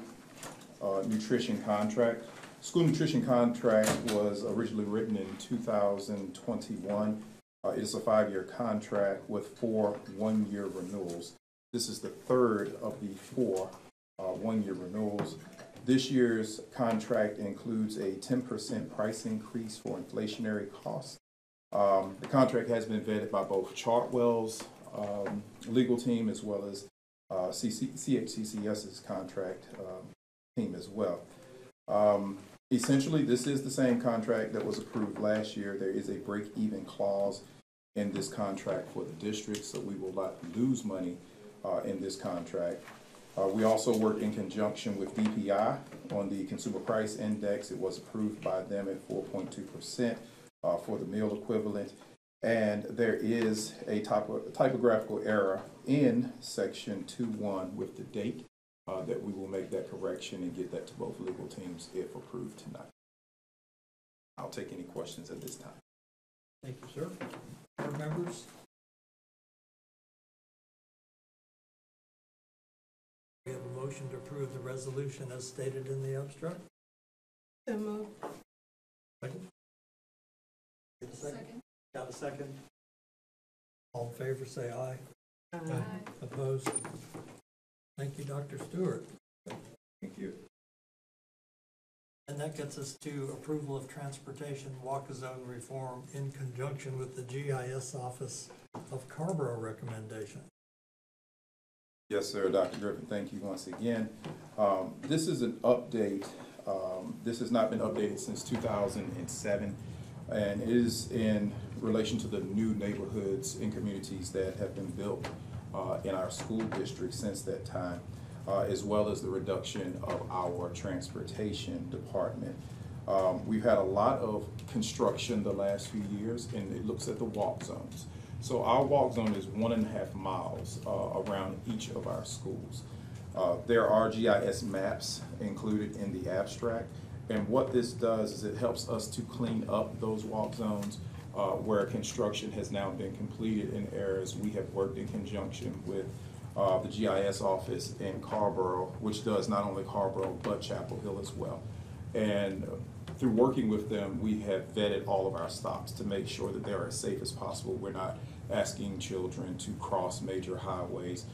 nutrition contract. School nutrition contract was originally written in 2021. It's a 5-year contract with 4 one-year renewals. This is the third of the 4 one-year renewals. This year's contract includes a 10% price increase for inflationary costs. The contract has been vetted by both Chartwell's legal team as well as CHCCS's contract team as well. Essentially, this is the same contract that was approved last year. There is a break-even clause in this contract for the district, so we will not lose money in this contract. We also worked in conjunction with DPI on the Consumer Price Index. It was approved by them at 4.2% for the meal equivalent. And there is a typographical error in section 2.1 with the date that we will make that correction and get that to both legal teams if approved tonight. I'll take any questions at this time. Thank you, sir. Board members? We have a motion to approve the resolution as stated in the abstract. So moved. Second? Get a second? Got a second? All in favor, say aye. Aye. Opposed? Thank you, Dr. Stewart. Thank you. And that gets us to approval of transportation walk zone reform in conjunction with the GIS Office of Carrboro recommendation. Yes, sir, Dr. Griffin, thank you once again. This is an update. This has not been updated since 2007, and it is in relation to the new neighborhoods and communities that have been built in our school district since that time, as well as the reduction of our transportation department. We've had a lot of construction the last few years, and it looks at the walk zones. So our walk zone is 1.5 miles around each of our schools. There are GIS maps included in the abstract, and what this does is it helps us to clean up those walk zones where construction has now been completed in areas. We have worked in conjunction with the GIS office in Carrboro, which does not only Carrboro but Chapel Hill as well. And through working with them, we have vetted all of our stops to make sure that they're as safe as possible. We're not asking children to cross major highways.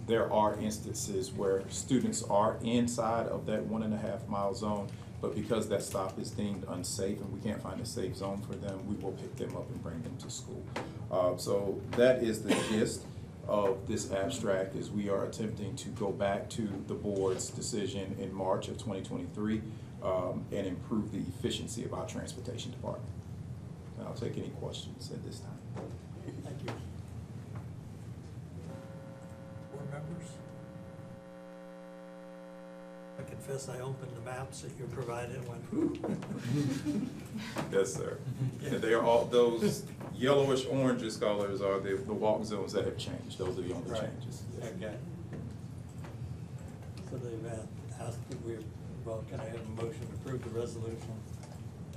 There are instances where students are inside of that 1.5 mile zone, but because that stop is deemed unsafe and we can't find a safe zone for them, we will pick them up and bring them to school. So that is the gist of this abstract, is we are attempting to go back to the board's decision in March of 2023 and improve the efficiency of our transportation department. And I'll take any questions at this time. Thank you. Board members? I confess I opened the maps that you provided and went, whew. Yes, sir. And they are all, those yellowish oranges colors are the walk zones that have changed. Those are the only changes. Yes. Okay. So they've asked if we, well, can I have a motion to approve the resolution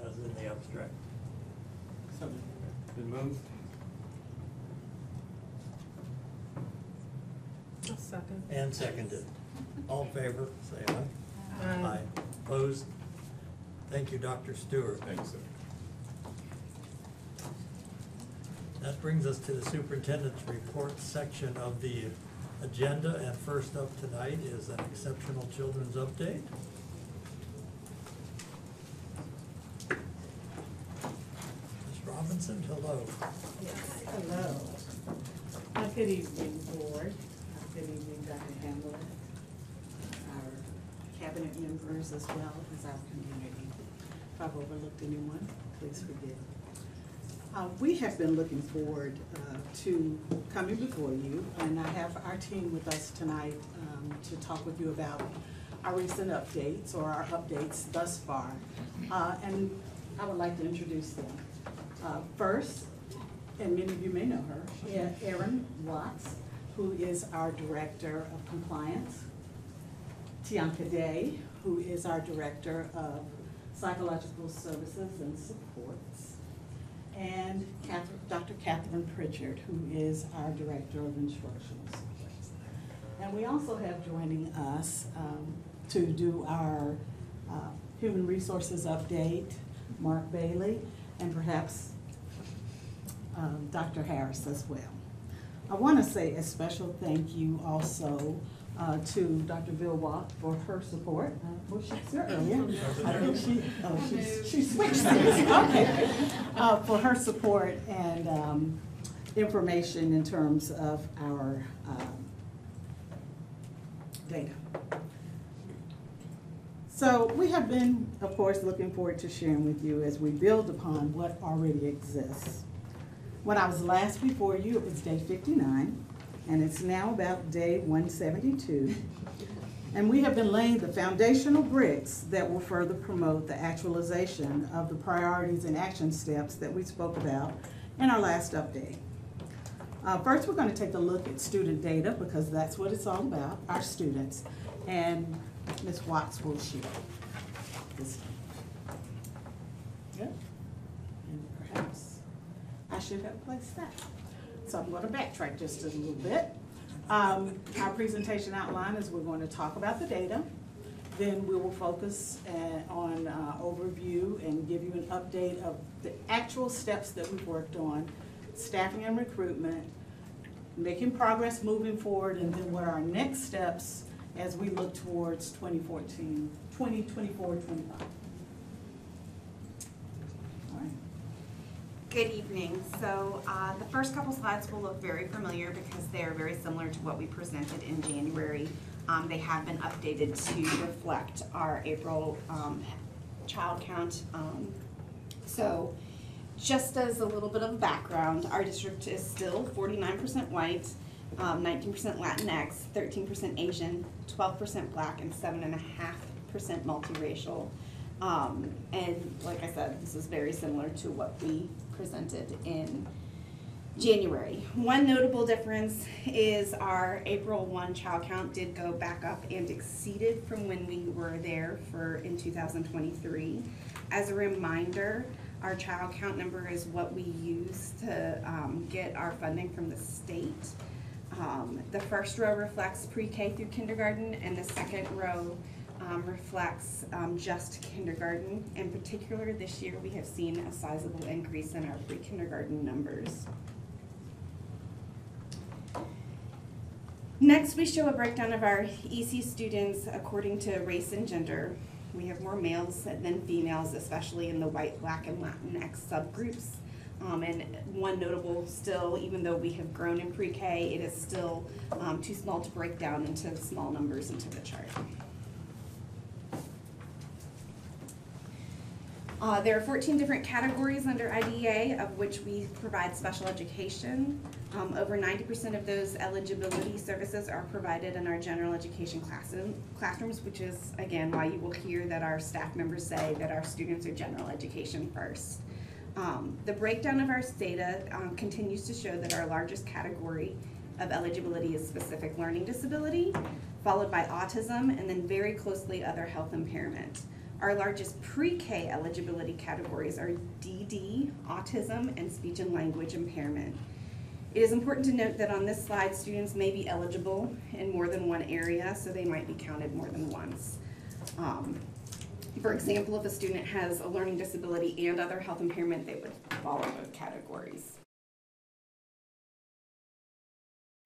as in the abstract? Been moved? I'll second. And seconded. All in favor, say aye. Aye. Opposed? Thank you, Dr. Stewart. Thank you, sir. That brings us to the superintendent's report section of the agenda, and first up tonight is an exceptional children's update. Ms. Robinson, hello. Yes, hello. Good evening, board. Good evening, Dr. Hamlet, our cabinet members, as well as our community. If I've overlooked anyone, please forgive. We have been looking forward to coming before you, and I have our team with us tonight to talk with you about our recent updates, or our updates thus far. And I would like to introduce them. First, and many of you may know her, Erin Watts, who is our Director of Compliance. Tianka Day, who is our Director of Psychological Services and Supports. And Dr. Catherine Pritchard, who is our Director of Instructional Supports. And we also have joining us to do our Human Resources update, Mark Bailey, and perhaps Dr. Harris as well. I want to say a special thank you also to Dr. Vilwalk for her support. Well, she was here earlier. I think she switched seats. Okay. For her support and information in terms of our data. So we have been, of course, looking forward to sharing with you as we build upon what already exists. When I was last before you, it was day 59, and it's now about day 172. And we have been laying the foundational bricks that will further promote the actualization of the priorities and action steps that we spoke about in our last update. First, we're going to take a look at student data because that's what it's all about, our students. And Ms. Watts will share this. Yeah. And perhaps I should have placed that. So I'm going to backtrack just a little bit. Our presentation outline is we're going to talk about the data. Then we will focus on overview and give you an update of the actual steps that we've worked on, staffing and recruitment, making progress moving forward, and then what are our next steps as we look towards 2024-25. Good evening. So the first couple slides will look very familiar because they're very similar to what we presented in January. They have been updated to reflect our April child count. So just as a little bit of background, our district is still 49% white, 19% Latinx, 13% Asian, 12% Black, and 7.5% multiracial. And like I said, this is very similar to what we presented in January. One notable difference is our April 1 child count did go back up and exceeded from when we were there in 2023. As a reminder, our child count number is what we use to get our funding from the state. The first row reflects pre-K through kindergarten, and the second row reflects just kindergarten. In particular, this year we have seen a sizable increase in our pre-kindergarten numbers. Next, we show a breakdown of our EC students according to race and gender. We have more males than females, especially in the white, Black, and Latinx subgroups. And one notable still, even though we have grown in pre-K, it is still too small to break down into small numbers into the chart. There are 14 different categories under IDEA of which we provide special education. Over 90% of those eligibility services are provided in our general education classrooms, which is, again, why you will hear that our staff members say that our students are general education first. The breakdown of our data continues to show that our largest category of eligibility is specific learning disability, followed by autism, and then very closely other health impairment. Our largest pre-K eligibility categories are DD, autism, and speech and language impairment. It is important to note that on this slide, students may be eligible in more than one area, so they might be counted more than once. For example, if a student has a learning disability and other health impairment, they would fall in both categories.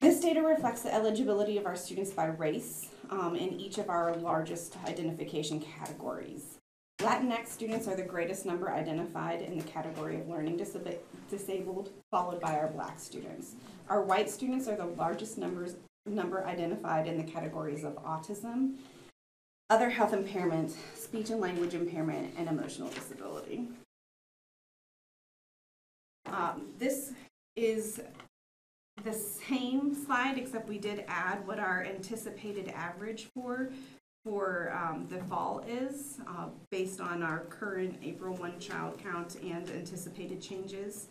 This data reflects the eligibility of our students by race in each of our largest identification categories. Latinx students are the greatest number identified in the category of learning disabled, followed by our Black students. Our white students are the largest number identified in the categories of autism, other health impairment, speech and language impairment, and emotional disability. This is the same slide, except we did add what our anticipated average for the fall is based on our current April 1 child count and anticipated changes.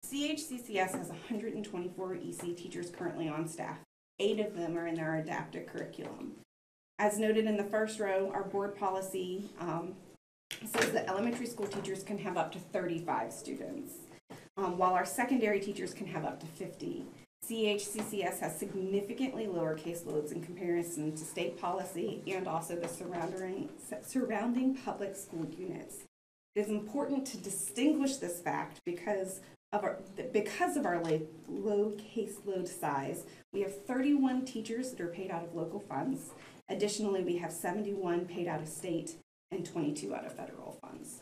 CHCCS has 124 EC teachers currently on staff. 8 of them are in our adaptive curriculum. As noted in the first row, our board policy says that elementary school teachers can have up to 35 students, while our secondary teachers can have up to 50. CHCCS has significantly lower caseloads in comparison to state policy and also the surrounding public school units. It is important to distinguish this fact because of our low caseload size. We have 31 teachers that are paid out of local funds. Additionally, we have 71 paid out of state and 22 out of federal funds.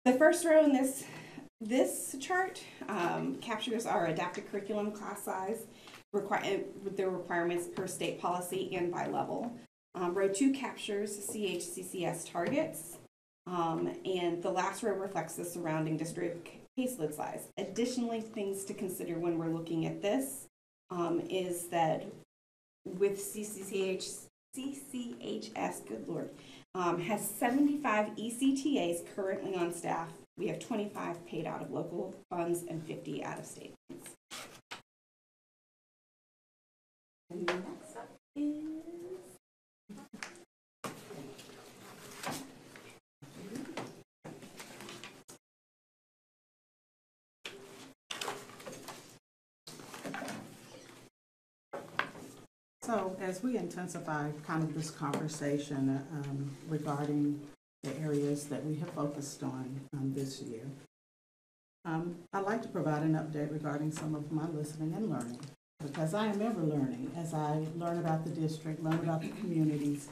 The first row in this chart captures our adaptive curriculum class size with the requirements per state policy and by level. Row 2 captures CHCCS targets. And the last row reflects the surrounding district caseload size. Additionally, things to consider when we're looking at this is that with CCHS, good Lord, has 75 ECTAs currently on staff. We have 25 paid out of local funds and 50 out of state funds. And the next up is So as we intensify kind of this conversation regarding the areas that we have focused on this year, I'd like to provide an update regarding some of my listening and learning, because I am ever learning as I learn about the district, learn about the communities,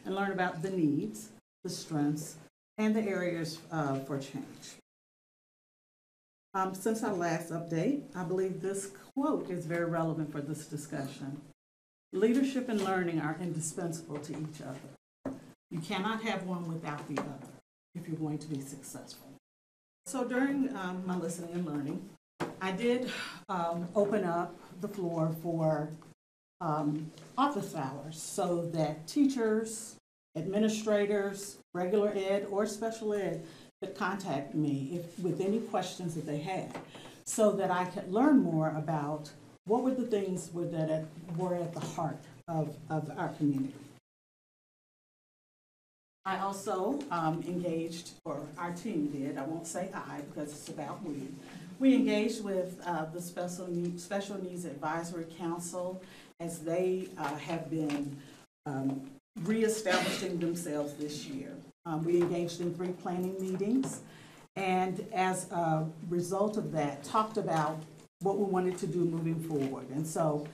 and learn about the needs, the strengths, and the areas for change. Since our last update, I believe this quote is very relevant for this discussion. Leadership and learning are indispensable to each other. You cannot have one without the other if you're going to be successful. So during my listening and learning, I did open up the floor for office hours so that teachers, administrators, regular ed or special ed could contact me with any questions that they had, so that I could learn more about what were the things that were at the heart of our community. I also engaged, or our team did, I won't say I because it's about we. We engaged with the Special Needs Advisory Council as they have been reestablishing themselves this year. We engaged in 3 planning meetings, and as a result of that, talked about what we wanted to do moving forward. And so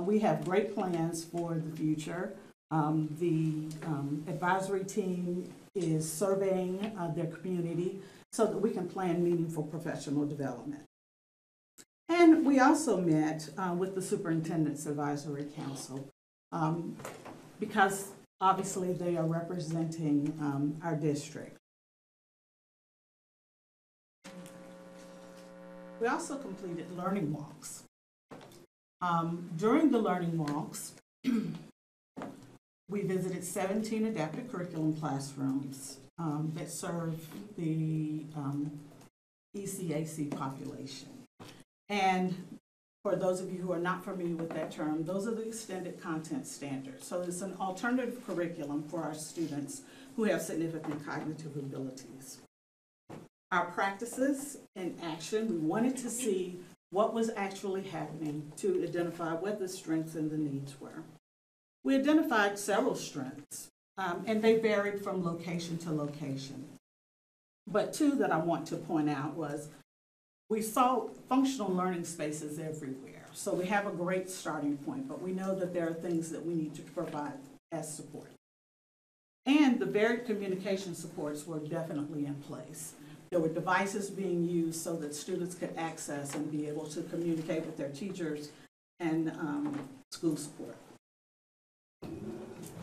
we have great plans for the future. The advisory team is surveying their community so that we can plan meaningful professional development. And we also met with the Superintendent's Advisory Council because obviously they are representing our district. We also completed learning walks. During the learning walks, we visited 17 adaptive curriculum classrooms that serve the ECAC population. And for those of you who are not familiar with that term, those are the extended content standards. So it's an alternative curriculum for our students who have significant cognitive abilities. Our practices in action, we wanted to see what was actually happening to identify what the strengths and the needs were. We identified several strengths, and they varied from location to location. But 2 that I want to point out was we saw functional learning spaces everywhere. So we have a great starting point, but we know that there are things that we need to provide as support. And the varied communication supports were definitely in place. There were devices being used so that students could access and be able to communicate with their teachers and school support.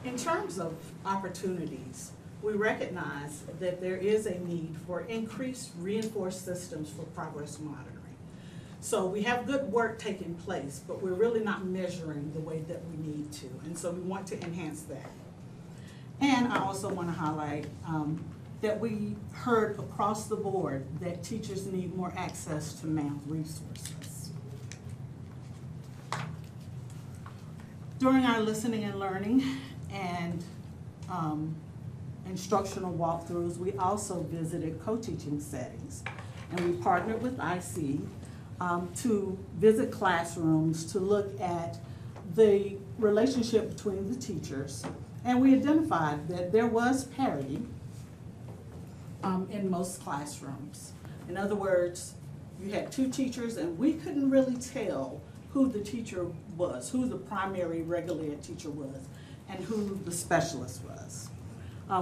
In terms of opportunities, we recognize that there is a need for increased reinforced systems for progress monitoring. So we have good work taking place, but we're really not measuring the way that we need to. And so we want to enhance that. And I also want to highlight that we heard across the board that teachers need more access to math resources. During our listening and learning and instructional walkthroughs, we also visited co-teaching settings. And we partnered with IC to visit classrooms to look at the relationship between the teachers. And we identified that there was parity in most classrooms. In other words, you had 2 teachers and we couldn't really tell who the teacher was, who the primary regular ed teacher was, and who the specialist was.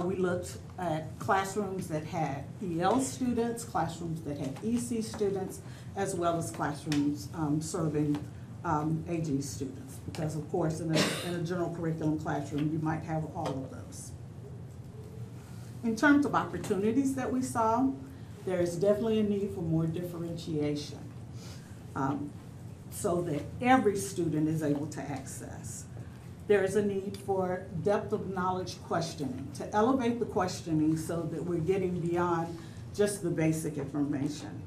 We looked at classrooms that had EL students, classrooms that had EC students, as well as classrooms serving AG students. Because of course in a general curriculum classroom, you might have all of those. In terms of opportunities that we saw, there is definitely a need for more differentiation so that every student is able to access. There is a need for depth of knowledge questioning, to elevate the questioning so that we're getting beyond just the basic information.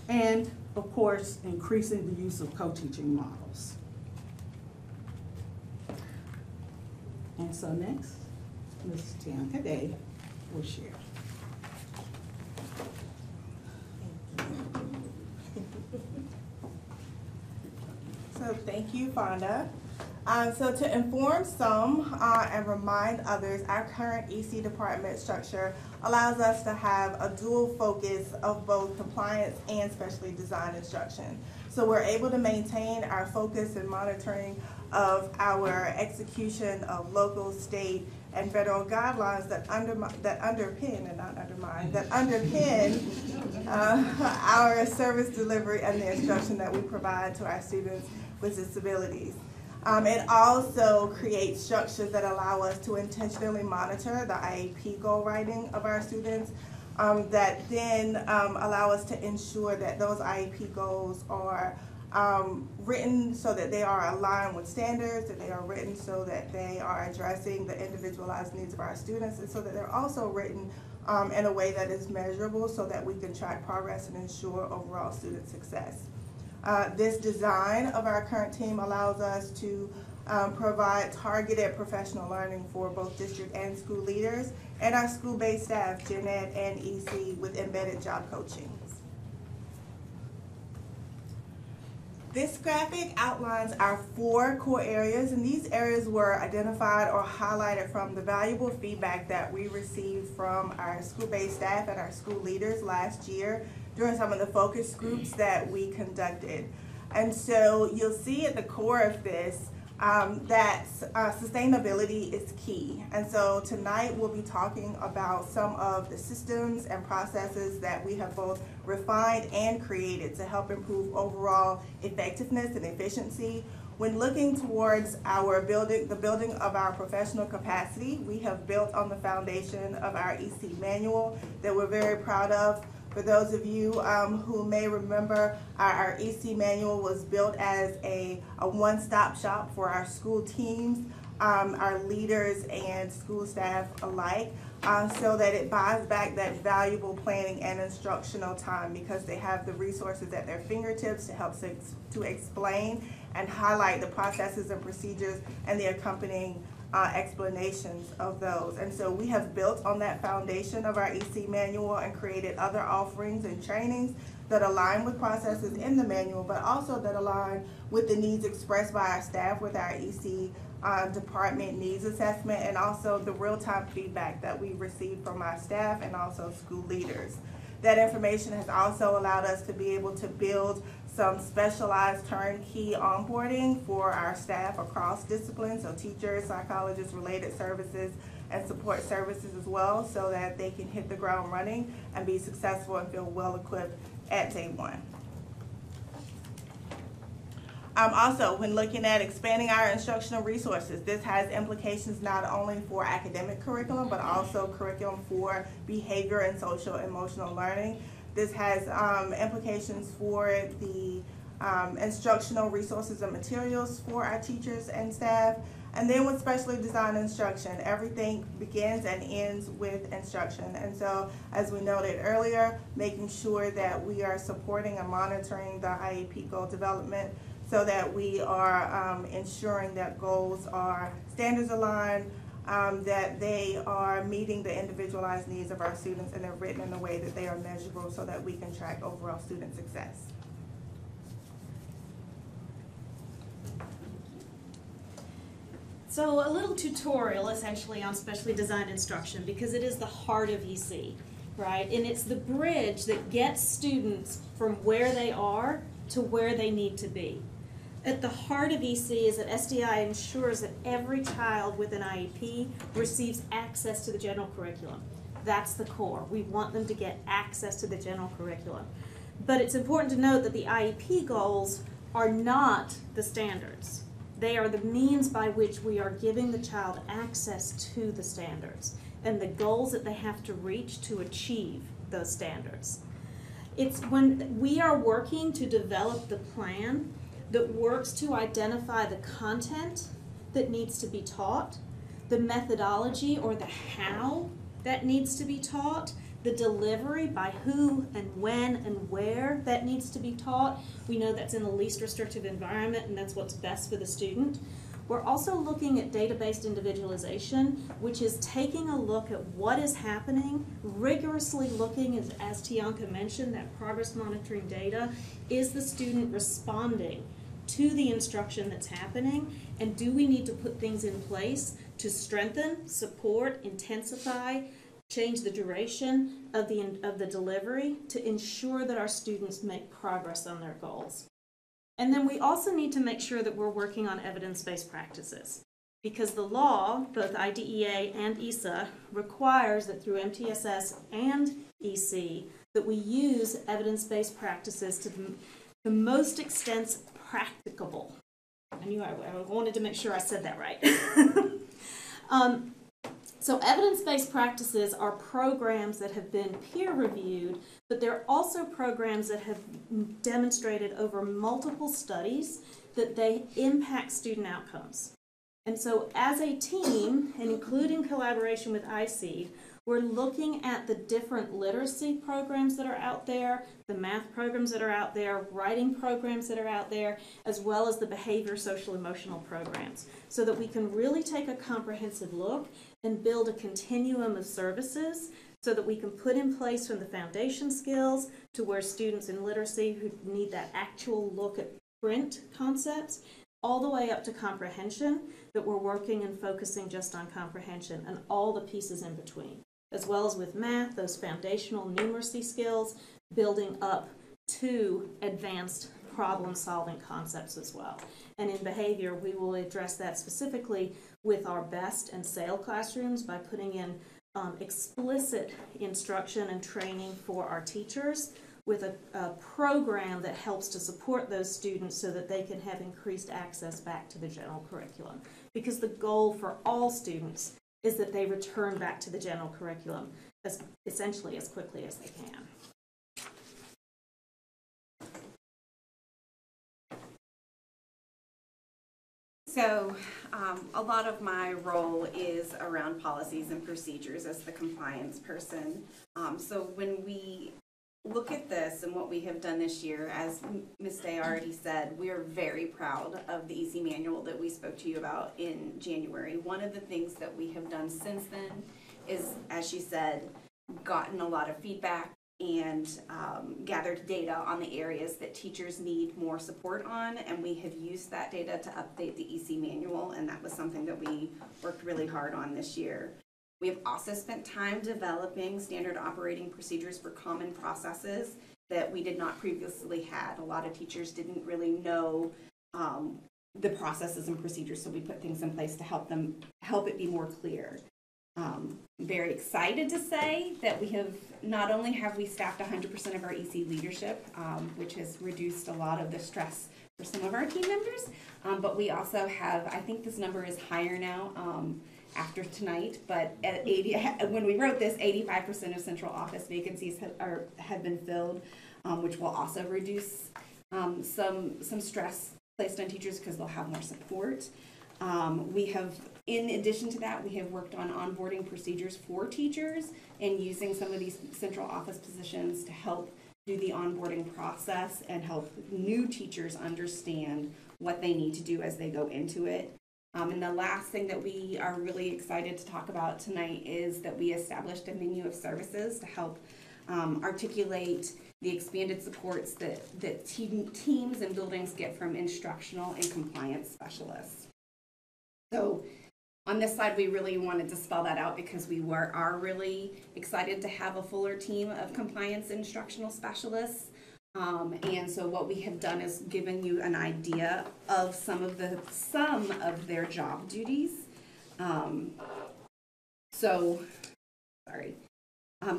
And, of course, increasing the use of co-teaching models. And so next, Ms. Tianka Day will share. So thank you, Fonda. So to inform some and remind others, our current EC department structure allows us to have a dual focus of both compliance and specially designed instruction. So we're able to maintain our focus and monitoring of our execution of local, state, and federal guidelines that underpin our service delivery and the instruction that we provide to our students with disabilities. It also creates structures that allow us to intentionally monitor the IEP goal writing of our students that then allow us to ensure that those IEP goals are written so that they are aligned with standards, that they are written so that they are addressing the individualized needs of our students, and so that they're also written in a way that is measurable so that we can track progress and ensure overall student success. This design of our current team allows us to provide targeted professional learning for both district and school leaders and our school-based staff, Gen Ed and EC, with embedded job coaching. This graphic outlines our 4 core areas, and these areas were identified or highlighted from the valuable feedback that we received from our school-based staff and our school leaders last year during some of the focus groups that we conducted. And so you'll see at the core of this that sustainability is key. And so tonight we'll be talking about some of the systems and processes that we have both refined and created to help improve overall effectiveness and efficiency. When looking towards the building of our professional capacity, we have built on the foundation of our EC manual that we're very proud of. For those of you who may remember, our EC manual was built as a one-stop shop for our school teams, our leaders, and school staff alike, so that it buys back that valuable planning and instructional time because they have the resources at their fingertips to help to explain and highlight the processes and procedures and the accompanying explanations of those. And so we have built on that foundation of our EC manual and created other offerings and trainings that align with processes in the manual, but also that align with the needs expressed by our staff with our EC department needs assessment, and also the real-time feedback that we receive from our staff and also school leaders. That information has also allowed us to be able to build some specialized turnkey onboarding for our staff across disciplines, so teachers, psychologists, related services, and support services as well, so that they can hit the ground running and be successful and feel well equipped at day one. Also, when looking at expanding our instructional resources, this has implications not only for academic curriculum, but also curriculum for behavior and social emotional learning. This has implications for the instructional resources and materials for our teachers and staff. And then with specially designed instruction, everything begins and ends with instruction. And so, as we noted earlier, making sure that we are supporting and monitoring the IEP goal development so that we are ensuring that goals are standards aligned, that they are meeting the individualized needs of our students, and they're written in a way that they are measurable so that we can track overall student success. So a little tutorial essentially on specially designed instruction, because it is the heart of EC, right? And it's the bridge that gets students from where they are to where they need to be. At the heart of EC is that SDI ensures that every child with an IEP receives access to the general curriculum. That's the core. We want them to get access to the general curriculum. But it's important to note that the IEP goals are not the standards. They are the means by which we are giving the child access to the standards. and the goals that they have to reach to achieve those standards. It's when we are working to develop the plan that works to identify the content that needs to be taught, the methodology or the how that needs to be taught, the delivery by who and when and where that needs to be taught. We know that's in the least restrictive environment and that's what's best for the student. We're also looking at data-based individualization, which is taking a look at what is happening, rigorously looking, as Tianka mentioned, that progress monitoring data. Is the student responding to the instruction that's happening? And do we need to put things in place to strengthen, support, intensify, change the duration of the delivery to ensure that our students make progress on their goals? And then we also need to make sure that we're working on evidence-based practices, because the law, both IDEA and ESA, requires that through MTSS and EC that we use evidence-based practices to the most extent practicable. I wanted to make sure I said that right. So evidence-based practices are programs that have been peer-reviewed, but they're also programs that have demonstrated over multiple studies that they impact student outcomes. And so as a team, and including collaboration with ICEED, we're looking at the different literacy programs that are out there, the math programs that are out there, writing programs that are out there, as well as the behavior, social, emotional programs, so that we can really take a comprehensive look and build a continuum of services so that we can put in place from the foundation skills to where students in literacy who need that actual look at print concepts, all the way up to comprehension, that we're working and focusing just on comprehension and all the pieces in between, as well as with math, those foundational numeracy skills, building up to advanced problem-solving concepts as well. And in behavior, we will address that specifically with our BEST and SAIL classrooms by putting in explicit instruction and training for our teachers with a program that helps to support those students so that they can have increased access back to the general curriculum. Because the goal for all students is that they return back to the general curriculum essentially as quickly as they can. So a lot of my role is around policies and procedures as the compliance person. So when we look at this and what we have done this year, as Ms. Day already said, we are very proud of the EC manual that we spoke to you about in January. One of the things that we have done since then is, as she said, gotten a lot of feedback and gathered data on the areas that teachers need more support on, and we have used that data to update the EC manual, and that was something that we worked really hard on this year. We have also spent time developing standard operating procedures for common processes that we did not previously have. A lot of teachers didn't really know the processes and procedures, so we put things in place to help it be more clear. Very excited to say that we have, not only have we staffed 100% of our EC leadership, which has reduced a lot of the stress for some of our team members, but we also have, I think this number is higher now after tonight, but at 80, when we wrote this, 85% of central office vacancies have been filled, which will also reduce some stress placed on teachers because they'll have more support. We have, in addition to that, we have worked on onboarding procedures for teachers and using some of these central office positions to help do the onboarding process and help new teachers understand what they need to do as they go into it. And the last thing that we are really excited to talk about tonight is that we established a menu of services to help articulate the expanded supports that teams and buildings get from instructional and compliance specialists. So on this slide, we really wanted to spell that out because we are really excited to have a fuller team of compliance instructional specialists. And so what we have done is given you an idea of some of their job duties.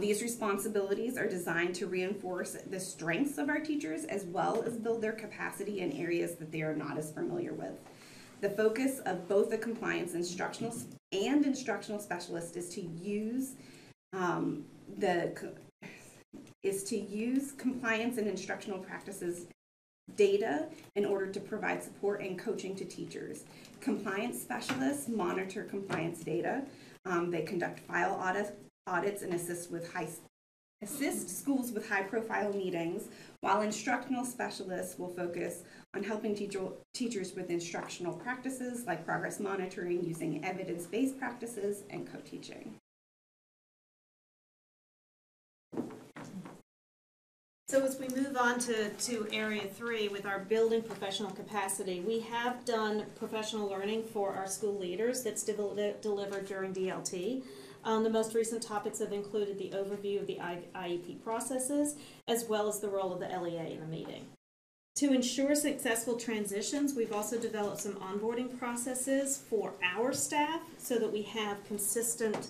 These responsibilities are designed to reinforce the strengths of our teachers as well as build their capacity in areas that they are not as familiar with. The focus of both the compliance instructional and instructional specialist is to use compliance and instructional practices data in order to provide support and coaching to teachers. Compliance specialists monitor compliance data. They conduct file audits and assist schools with high-profile meetings, while instructional specialists will focus on helping teachers with instructional practices like progress monitoring using evidence-based practices and co-teaching. So as we move on to area 3 with our building professional capacity, we have done professional learning for our school leaders that's delivered during DLT. The most recent topics have included the overview of the IEP processes, as well as the role of the LEA in the meeting. To ensure successful transitions, we've also developed some onboarding processes for our staff so that we have consistent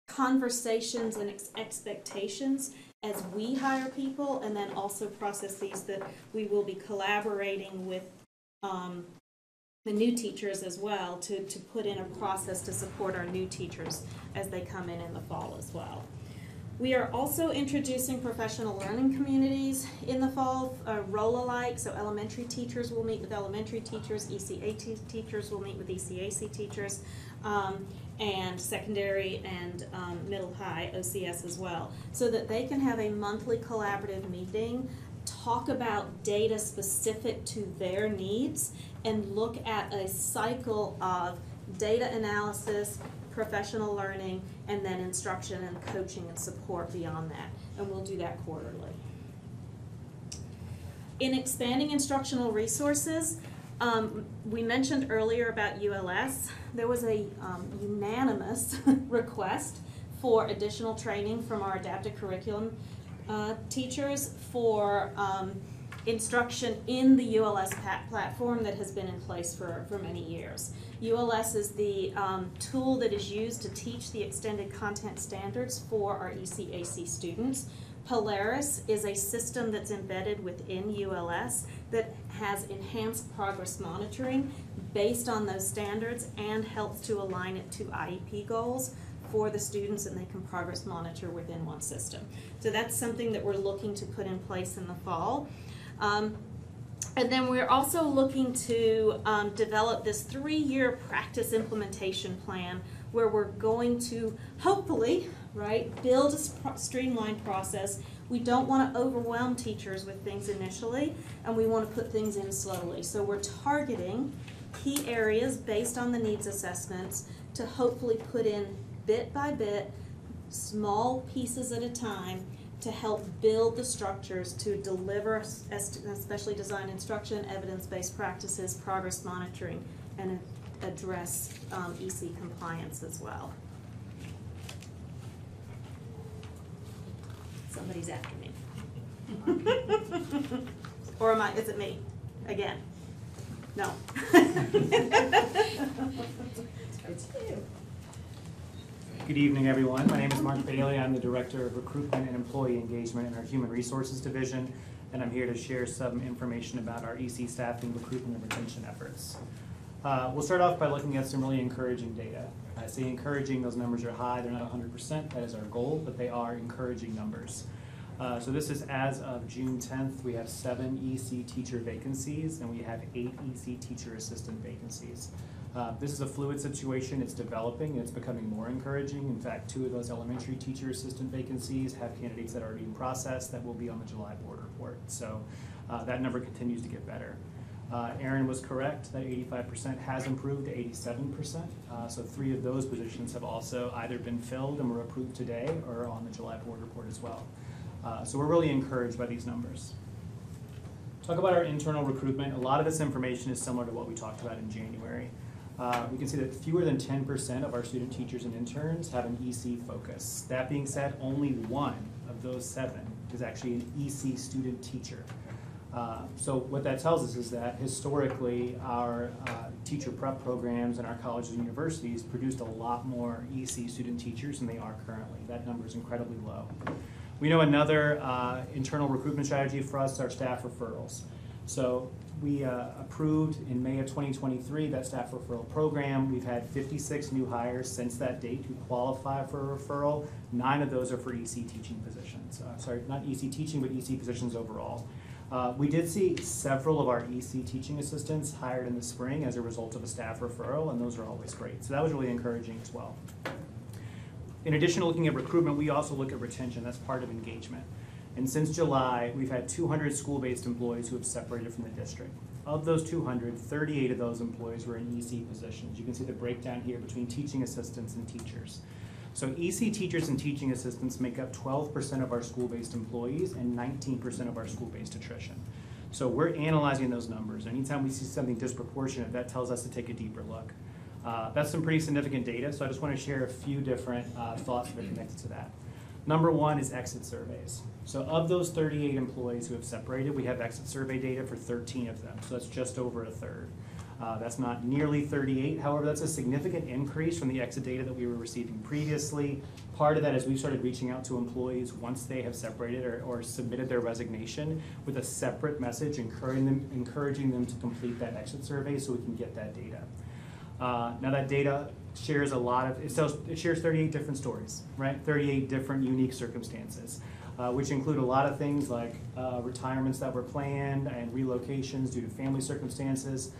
conversations and expectations as we hire people, and then also processes that we will be collaborating with the new teachers as well to put in a process to support our new teachers as they come in the fall as well. We are also introducing professional learning communities in the fall, role-alike, so elementary teachers will meet with elementary teachers, ECA teachers will meet with ECAC teachers, and secondary and middle high OCS as well, so that they can have a monthly collaborative meeting, talk about data specific to their needs, and look at a cycle of data analysis, professional learning, and then instruction and coaching and support beyond that. And we'll do that quarterly. In expanding instructional resources, we mentioned earlier about ULS. There was a unanimous request for additional training from our adaptive curriculum teachers for instruction in the ULS platform that has been in place for many years. ULS is the tool that is used to teach the extended content standards for our ECAC students. Polaris is a system that's embedded within ULS that has enhanced progress monitoring based on those standards and helps to align it to IEP goals for the students, and they can progress monitor within one system. So that's something that we're looking to put in place in the fall. And then we're also looking to develop this 3-year practice implementation plan where we're going to hopefully, build a streamlined process. We don't want to overwhelm teachers with things initially, and we want to put things in slowly. So we're targeting key areas based on the needs assessments to hopefully put in bit by bit, small pieces at a time, to help build the structures to deliver especially design instruction, evidence-based practices, progress monitoring, and address EC compliance as well. Somebody's after me. Or is it me? Again? No. It's you. Good evening, everyone. My name is Mark Bailey. I'm the Director of Recruitment and Employee Engagement in our Human Resources Division, and I'm here to share some information about our EC staffing, recruitment, and retention efforts. We'll start off by looking at some really encouraging data. I say encouraging, those numbers are high. They're not 100%. That is our goal, but they are encouraging numbers. So this is as of June 10th. We have 7 EC teacher vacancies, and we have 8 EC teacher assistant vacancies. This is a fluid situation. It's developing, and it's becoming more encouraging. In fact, 2 of those elementary teacher assistant vacancies have candidates that are already in process that will be on the July board report. So that number continues to get better. Aaron was correct that 85% has improved to 87%. So 3 of those positions have also either been filled and were approved today or on the July board report as well. So we're really encouraged by these numbers. Talk about our internal recruitment. A lot of this information is similar to what we talked about in January. We can see that fewer than 10% of our student teachers and interns have an EC focus. That being said, only 1 of those 7 is actually an EC student teacher. So what that tells us is that historically our teacher prep programs and our colleges and universities produced a lot more EC student teachers than they are currently. That number is incredibly low. We know another internal recruitment strategy for us are staff referrals. So we approved in May of 2023 that staff referral program. We've had 56 new hires since that date who qualify for a referral. 9 of those are for EC teaching positions. Sorry, not EC teaching, but EC positions overall. We did see several of our EC teaching assistants hired in the spring as a result of a staff referral, and those are always great. So that was really encouraging as well. In addition to looking at recruitment, we also look at retention. That's part of engagement. And since July, we've had 200 school-based employees who have separated from the district. Of those 200, 38 of those employees were in EC positions. You can see the breakdown here between teaching assistants and teachers. So EC teachers and teaching assistants make up 12% of our school-based employees and 19% of our school-based attrition. So we're analyzing those numbers. Anytime we see something disproportionate, that tells us to take a deeper look. That's some pretty significant data, so I just want to share a few different thoughts that are connected to that. Number one is exit surveys. So of those 38 employees who have separated, we have exit survey data for 13 of them, so that's just over a third. That's not nearly 38. However, that's a significant increase from the exit data that we were receiving previously. Part of that is we started reaching out to employees once they have separated or submitted their resignation with a separate message encouraging them to complete that exit survey so we can get that data. Now that data shares a lot of, it shares 38 different stories, right? 38 different unique circumstances, which include a lot of things like retirements that were planned and relocations due to family circumstances.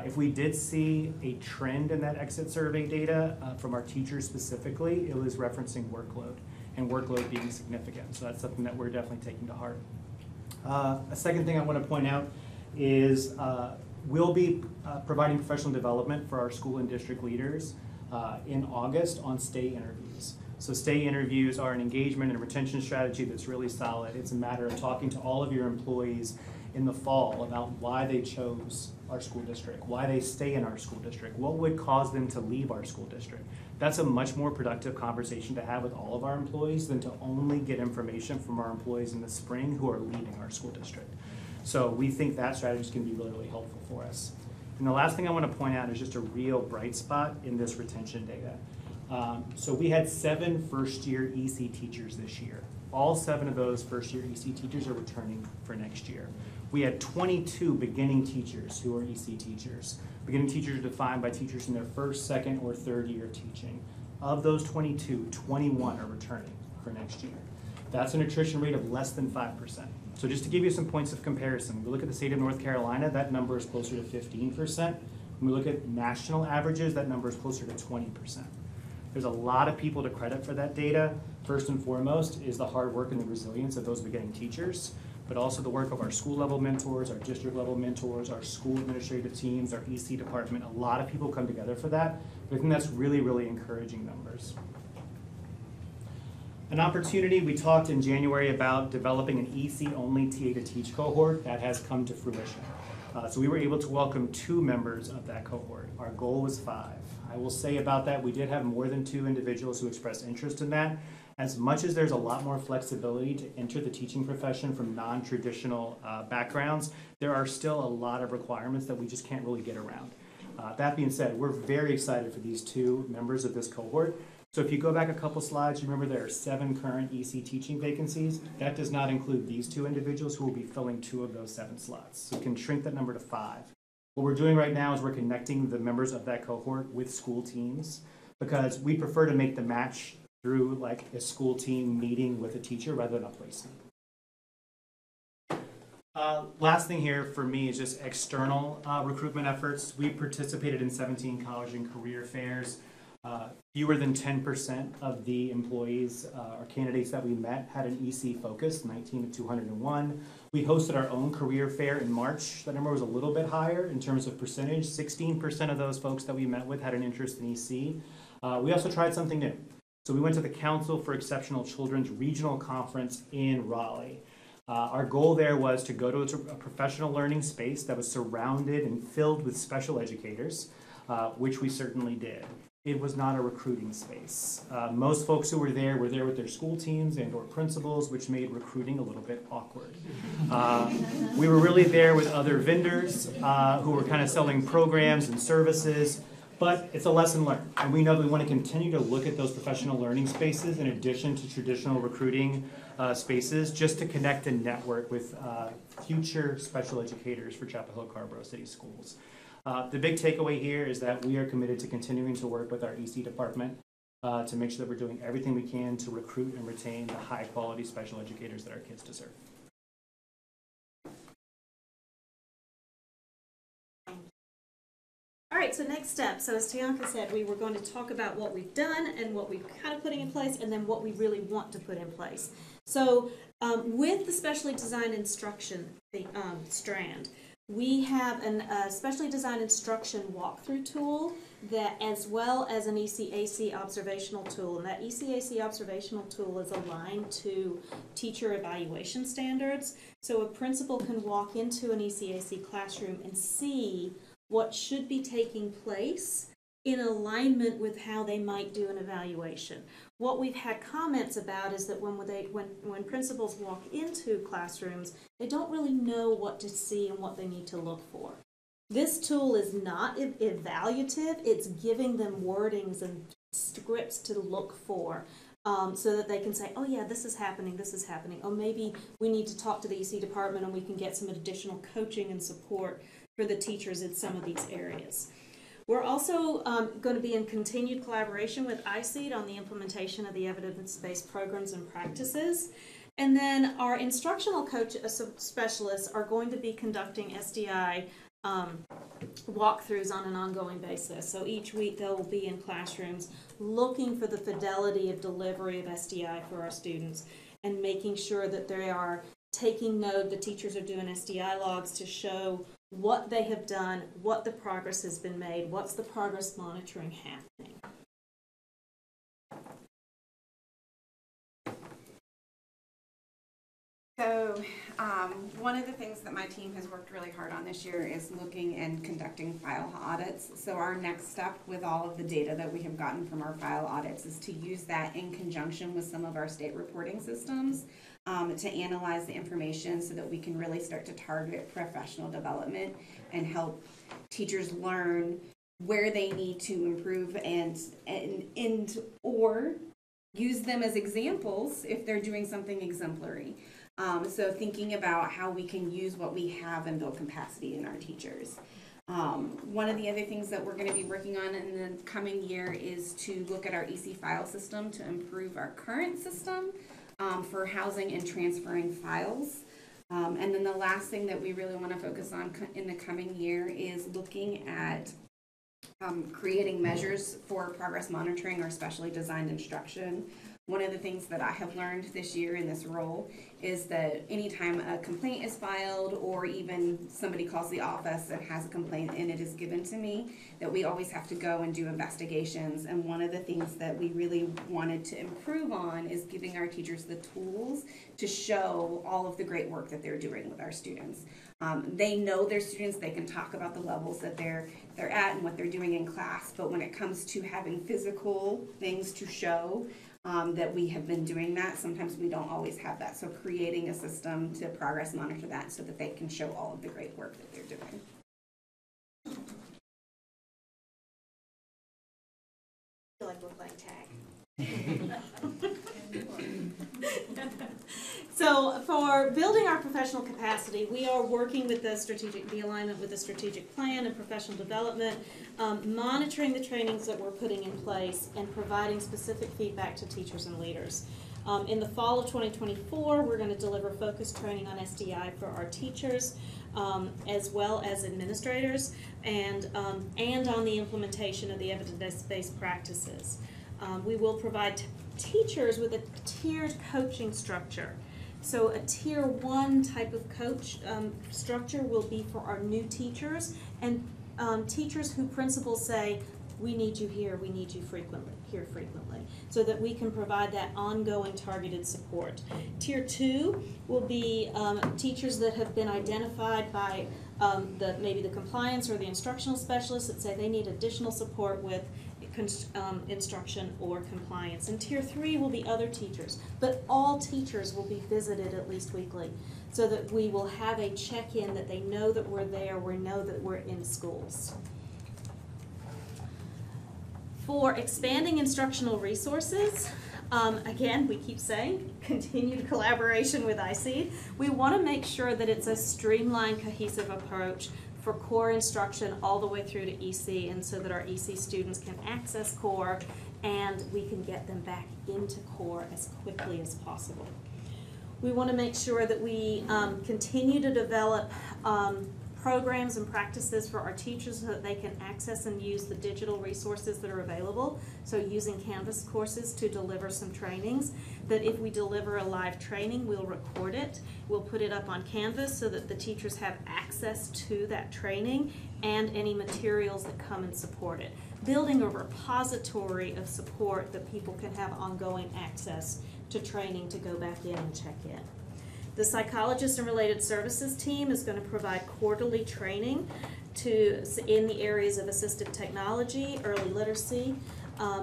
If we did see a trend in that exit survey data from our teachers specifically, it was referencing workload and workload being significant. So that's something that we're definitely taking to heart. A second thing I want to point out is we'll be providing professional development for our school and district leaders in August on stay interviews. So stay interviews are an engagement and retention strategy that's really solid. It's a matter of talking to all of your employees in the fall about why they chose our school district, why they stay in our school district, what would cause them to leave our school district. That's a much more productive conversation to have with all of our employees than to only get information from our employees in the spring who are leaving our school district. So we think that strategy can be really, really helpful for us. And the last thing I want to point out is just a real bright spot in this retention data. So we had 7 first-year EC teachers this year. All 7 of those first-year EC teachers are returning for next year. We had 22 beginning teachers who are EC teachers. Beginning teachers are defined by teachers in their first, second, or third year of teaching. Of those 22, 21 are returning for next year. That's an attrition rate of less than 5%. So just to give you some points of comparison, when we look at the state of North Carolina, that number is closer to 15%. When we look at national averages, that number is closer to 20%. There's a lot of people to credit for that data. First and foremost is the hard work and the resilience of those beginning teachers, but also the work of our school level mentors, our district level mentors, our school administrative teams, our EC department. A lot of people come together for that. But I think that's really, really encouraging numbers. An opportunity, we talked in January about developing an EC-only TA to Teach cohort. That has come to fruition. So we were able to welcome 2 members of that cohort. Our goal was 5. I will say about that, we did have more than 2 individuals who expressed interest in that. As much as there's a lot more flexibility to enter the teaching profession from non-traditional backgrounds, there are still a lot of requirements that we just can't really get around. That being said, we're very excited for these 2 members of this cohort. So if you go back a couple slides, you remember there are 7 current EC teaching vacancies. That does not include these 2 individuals who will be filling 2 of those 7 slots. So you can shrink that number to 5. What we're doing right now is we're connecting the members of that cohort with school teams because we prefer to make the match through like a school team meeting with a teacher rather than a placement. Last thing here for me is just external recruitment efforts. We participated in 17 college and career fairs. Fewer than 10% of the employees or candidates that we met had an EC focus, 19 of 201. We hosted our own career fair in March. That number was a little bit higher in terms of percentage. 16% of those folks that we met with had an interest in EC. We also tried something new. So we went to the Council for Exceptional Children's Regional Conference in Raleigh. Our goal there was to go to a professional learning space that was surrounded and filled with special educators, which we certainly did. It was not a recruiting space. Most folks who were there with their school teams and or principals, which made recruiting a little bit awkward. We were really there with other vendors who were kind of selling programs and services. But it's a lesson learned, and we know that we want to continue to look at those professional learning spaces in addition to traditional recruiting spaces, just to connect and network with future special educators for Chapel Hill Carrboro City Schools. The big takeaway here is that we are committed to continuing to work with our EC department to make sure that we're doing everything we can to recruit and retain the high-quality special educators that our kids deserve. All right, so next step. So as Tianka said, we were going to talk about what we've done and what we're kind of putting in place, and then what we really want to put in place. So with the specially designed instruction strand, we have a specially designed instruction walkthrough tool that, as well as an ECAC observational tool. And that ECAC observational tool is aligned to teacher evaluation standards. So a principal can walk into an ECAC classroom and see what should be taking place in alignment with how they might do an evaluation. What we've had comments about is that when principals walk into classrooms, they don't really know what to see and what they need to look for. This tool is not evaluative, it's giving them wordings and scripts to look for so that they can say, oh yeah, this is happening, or maybe we need to talk to the EC department and we can get some additional coaching and support for the teachers in some of these areas. We're also going to be in continued collaboration with ICEED on the implementation of the evidence-based programs and practices. And then our instructional coach specialists are going to be conducting SDI walkthroughs on an ongoing basis. So each week they will be in classrooms looking for the fidelity of delivery of SDI for our students and making sure that they are taking note, the teachers are doing SDI logs to show what they have done, what the progress has been made, what's the progress monitoring happening. So one of the things that my team has worked really hard on this year is looking and conducting file audits. So our next step with all of the data that we have gotten from our file audits is to use that in conjunction with some of our state reporting systems to analyze the information so that we can really start to target professional development and help teachers learn where they need to improve and or use them as examples if they're doing something exemplary. So thinking about how we can use what we have and build capacity in our teachers. One of the other things that we're going to be working on in the coming year is to look at our EC file system to improve our current system for housing and transferring files. And then the last thing that we really want to focus on in the coming year is looking at creating measures for progress monitoring or specially designed instruction. One of the things that I have learned this year in this role is that anytime a complaint is filed or even somebody calls the office and has a complaint and it is given to me, that we always have to go and do investigations. And one of the things that we really wanted to improve on is giving our teachers the tools to show all of the great work that they're doing with our students. They know their students, they can talk about the levels that they're at and what they're doing in class, but when it comes to having physical things to show, that we have been doing that, sometimes we don't always have that. So creating a system to progress monitor that so that they can show all of the great work that they're doing. I feel like we're playing tag. So for building our professional capacity, we are working with the alignment with the strategic plan and professional development, monitoring the trainings that we're putting in place, and providing specific feedback to teachers and leaders. In the fall of 2024, we're going to deliver focused training on SDI for our teachers, as well as administrators, and on the implementation of the evidence-based practices. We will provide teachers with a tiered coaching structure. So a tier 1 type of coach structure will be for our new teachers and teachers who principals say, we need you here, we need you here frequently, so that we can provide that ongoing targeted support. Tier 2 will be teachers that have been identified by maybe the compliance or the instructional specialists that say they need additional support with instruction or compliance. And tier 3 will be other teachers, but all teachers will be visited at least weekly so that we will have a check-in that they know that we're there, we know that we're in schools. For expanding instructional resources, again, we keep saying, continued collaboration with IC. We want to make sure that it's a streamlined, cohesive approach for core instruction all the way through to EC, and so that our EC students can access core and we can get them back into core as quickly as possible. We want to make sure that we continue to develop programs and practices for our teachers so that they can access and use the digital resources that are available. So using Canvas courses to deliver some trainings, that if we deliver a live training, we'll record it. We'll put it up on Canvas so that the teachers have access to that training and any materials that come and support it. Building a repository of support that people can have ongoing access to training to go back in and check in. The psychologist and related services team is going to provide quarterly training in the areas of assistive technology, early literacy,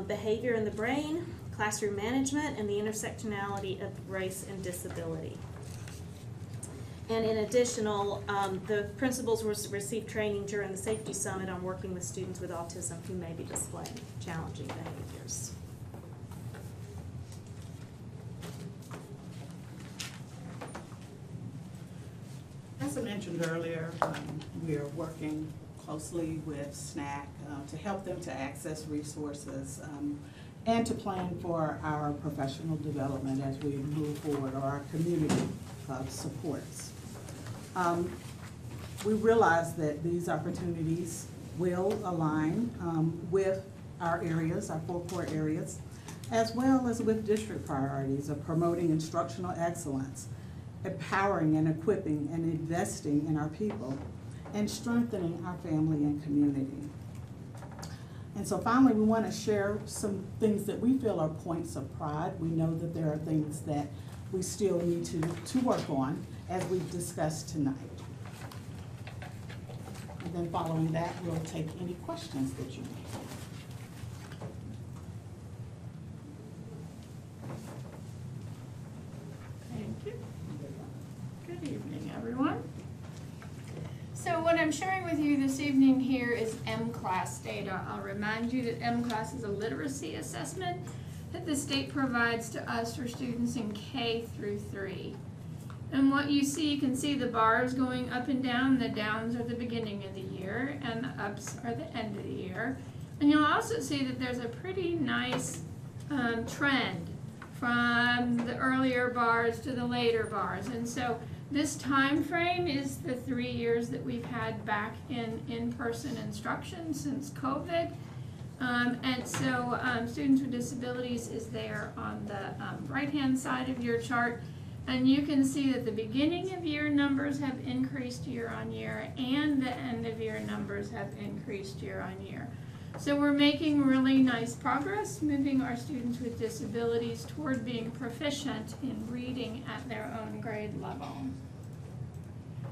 behavior in the brain, classroom management, and the intersectionality of race and disability. And in additional, the principals will receive training during the Safety Summit on working with students with autism who may be displaying challenging behaviors. As I mentioned earlier, we are working closely with SNAC to help them to access resources and to plan for our professional development as we move forward, or our community supports. We realize that these opportunities will align with our areas, our 4 core areas, as well as with district priorities of promoting instructional excellence, empowering and equipping and investing in our people, and strengthening our family and community. And so finally, we want to share some things that we feel are points of pride. We know that there are things that we still need to work on, as we've discussed tonight. And then following that, we'll take any questions that you may have. Thank you. Good evening, everyone. So what I'm sharing with you this evening here is M-Class data. I'll remind you that M-Class is a literacy assessment that the state provides to us for students in K through 3. And what you see, you can see the bars going up and down. The downs are the beginning of the year and the ups are the end of the year. And you'll also see that there's a pretty nice trend from the earlier bars to the later bars. And so this time frame is the 3 years that we've had back in in-person instruction since COVID. And so students with disabilities is there on the right-hand side of your chart. And you can see that the beginning of year numbers have increased year on year, and the end of year numbers have increased year on year. So we're making really nice progress, moving our students with disabilities toward being proficient in reading at their own grade level.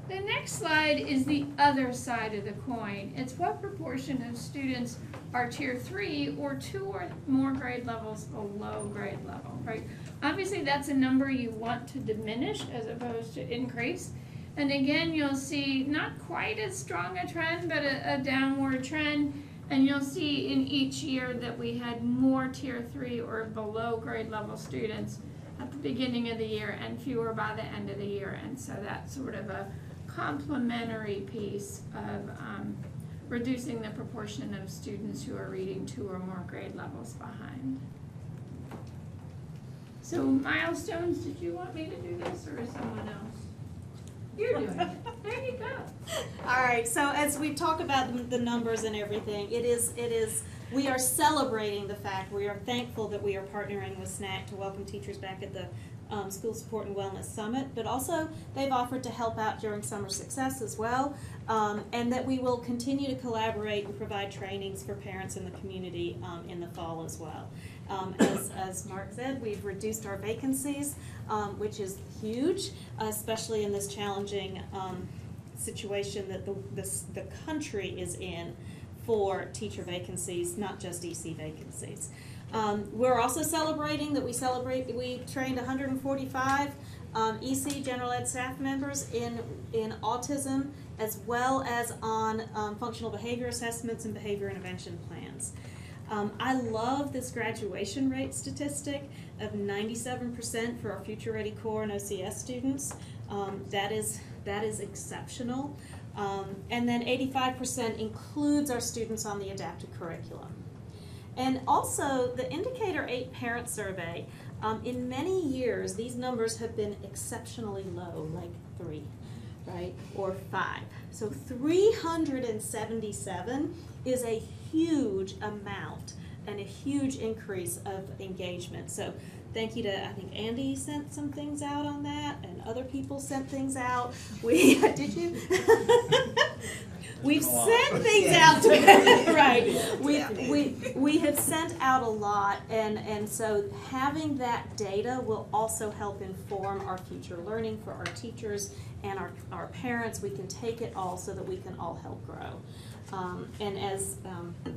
The next slide is the other side of the coin. It's what proportion of students are tier 3 or 2 or more grade levels below grade level, right? Obviously that's a number you want to diminish as opposed to increase. And again, you'll see not quite as strong a trend, but a downward trend. And you'll see in each year that we had more tier 3 or below grade level students at the beginning of the year and fewer by the end of the year. And so that's sort of a complementary piece of reducing the proportion of students who are reading 2 or more grade levels behind. So milestones, did you want me to do this or is someone else? You're doing it. There you go. All right, so as we talk about the numbers and everything, we are celebrating the fact, we are thankful that we are partnering with SNAC to welcome teachers back at the School Support and Wellness Summit, but also they've offered to help out during Summer Success as well, and that we will continue to collaborate and provide trainings for parents in the community in the fall as well. As Mark said, we've reduced our vacancies, which is huge, especially in this challenging situation that the country is in for teacher vacancies, not just EC vacancies. We're also celebrating that we trained 145 EC general ed staff members in autism, as well as on functional behavior assessments and behavior intervention plans. I love this graduation rate statistic of 97% for our Future Ready Core and OCS students. That is exceptional. And then 85% includes our students on the adapted curriculum. And also the Indicator 8 parent survey, in many years these numbers have been exceptionally low, like 3, right, or 5. So 377 is a huge amount and a huge increase of engagement. So thank you to, I think Andy sent some things out on that, and other people sent things out. Did you? We've sent things out to right. We have sent out a lot, and so having that data will also help inform our future learning for our teachers and our parents. We can take it all so that we can all help grow. And as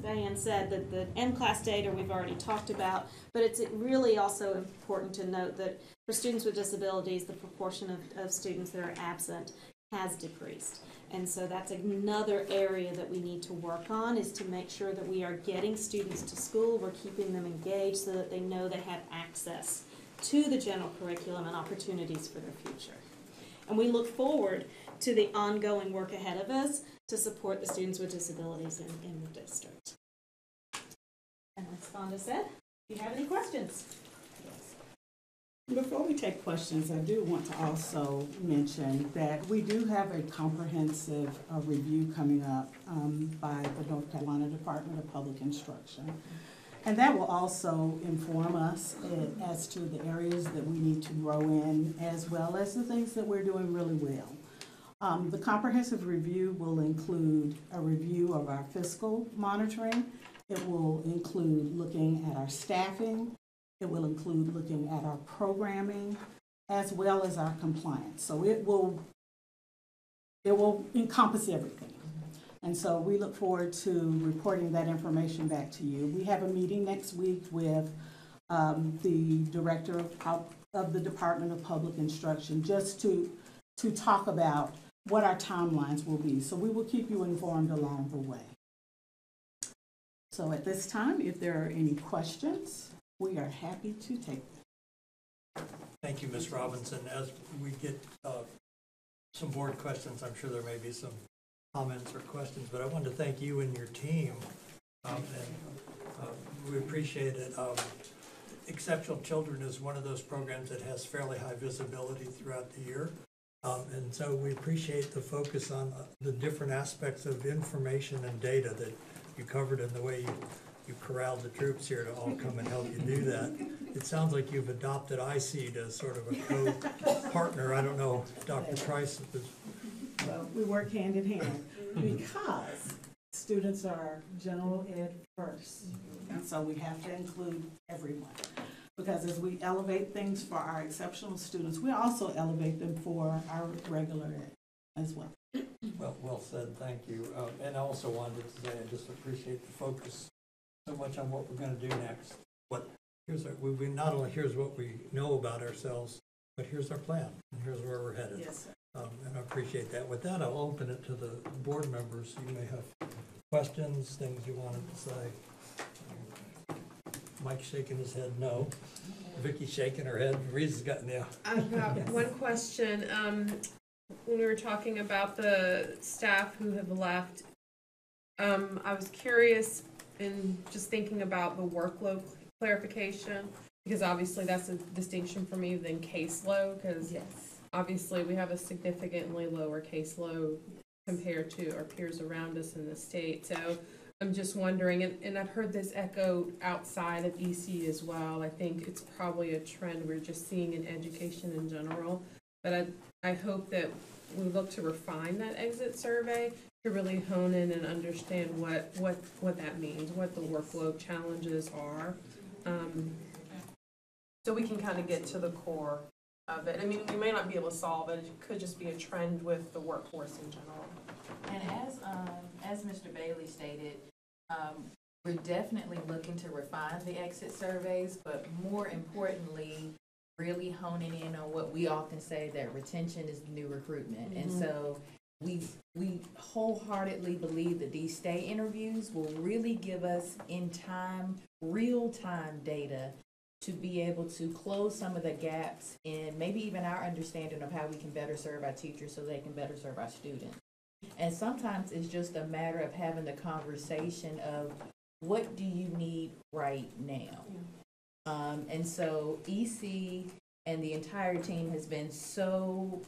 Diane said, the M-Class data we've already talked about, but it's really also important to note that for students with disabilities, the proportion of students that are absent has decreased. And so that's another area that we need to work on, is to make sure that we are getting students to school, we're keeping them engaged so that they know they have access to the general curriculum and opportunities for their future. And we look forward to the ongoing work ahead of us to support the students with disabilities in the district. And as Fonda said, do you have any questions? Before we take questions, I do want to also mention that we do have a comprehensive review coming up by the North Carolina Department of Public Instruction. And that will also inform us as to the areas that we need to grow in, as well as the things that we're doing really well. The comprehensive review will include a review of our fiscal monitoring. It will include looking at our staffing. It will include looking at our programming, as well as our compliance. So it will encompass everything. And so we look forward to reporting that information back to you. We have a meeting next week with the director of the Department of Public Instruction, just to talk about what our timelines will be. So we will keep you informed along the way. So at this time, if there are any questions, we are happy to take them. Thank you, Ms. Robinson. As we get some board questions, I'm sure there may be some comments or questions, but I wanted to thank you and your team, and we appreciate it. Exceptional Children is one of those programs that has fairly high visibility throughout the year, and so we appreciate the focus on the different aspects of information and data that you covered in the way you corralled the troops here to all come and help you do that. It sounds like you've adopted IC as sort of a co-partner. I don't know if Dr. Price is. Well, we work hand in hand because students are general ed first. And so we have to include everyone. Because as we elevate things for our exceptional students, we also elevate them for our regular ed as well. Well said, thank you. And I also wanted to say I just appreciate the focus so much on what we're going to do next. We not only here's what we know about ourselves, but here's our plan, and here's where we're headed. Yes, sir. And I appreciate that. With that, I'll open it to the board members. You may have questions, things you wanted to say. Mike's shaking his head no. Vicky's shaking her head. Reese's got yeah. I've got one question. When we were talking about the staff who have left, I was curious in just thinking about the workload clarification, because obviously that's a distinction for me than caseload, because obviously we have a significantly lower caseload compared to our peers around us in the state. So I'm just wondering, and I've heard this echoed outside of EC as well. I think it's probably a trend we're just seeing in education in general, but I hope that we look to refine that exit survey to really hone in and understand what that means, what the workload challenges are, so we can kind of get to the core of it. I mean, we may not be able to solve it. It could just be a trend with the workforce in general. And as Mr. Bailey stated, we're definitely looking to refine the exit surveys, but more importantly, really honing in on what we often say, that retention is the new recruitment. And so we wholeheartedly believe that these stay interviews will really give us in time, real-time data to be able to close some of the gaps in maybe even our understanding of how we can better serve our teachers so they can better serve our students. And sometimes it's just a matter of having the conversation of what do you need right now? And so EC and the entire team has been so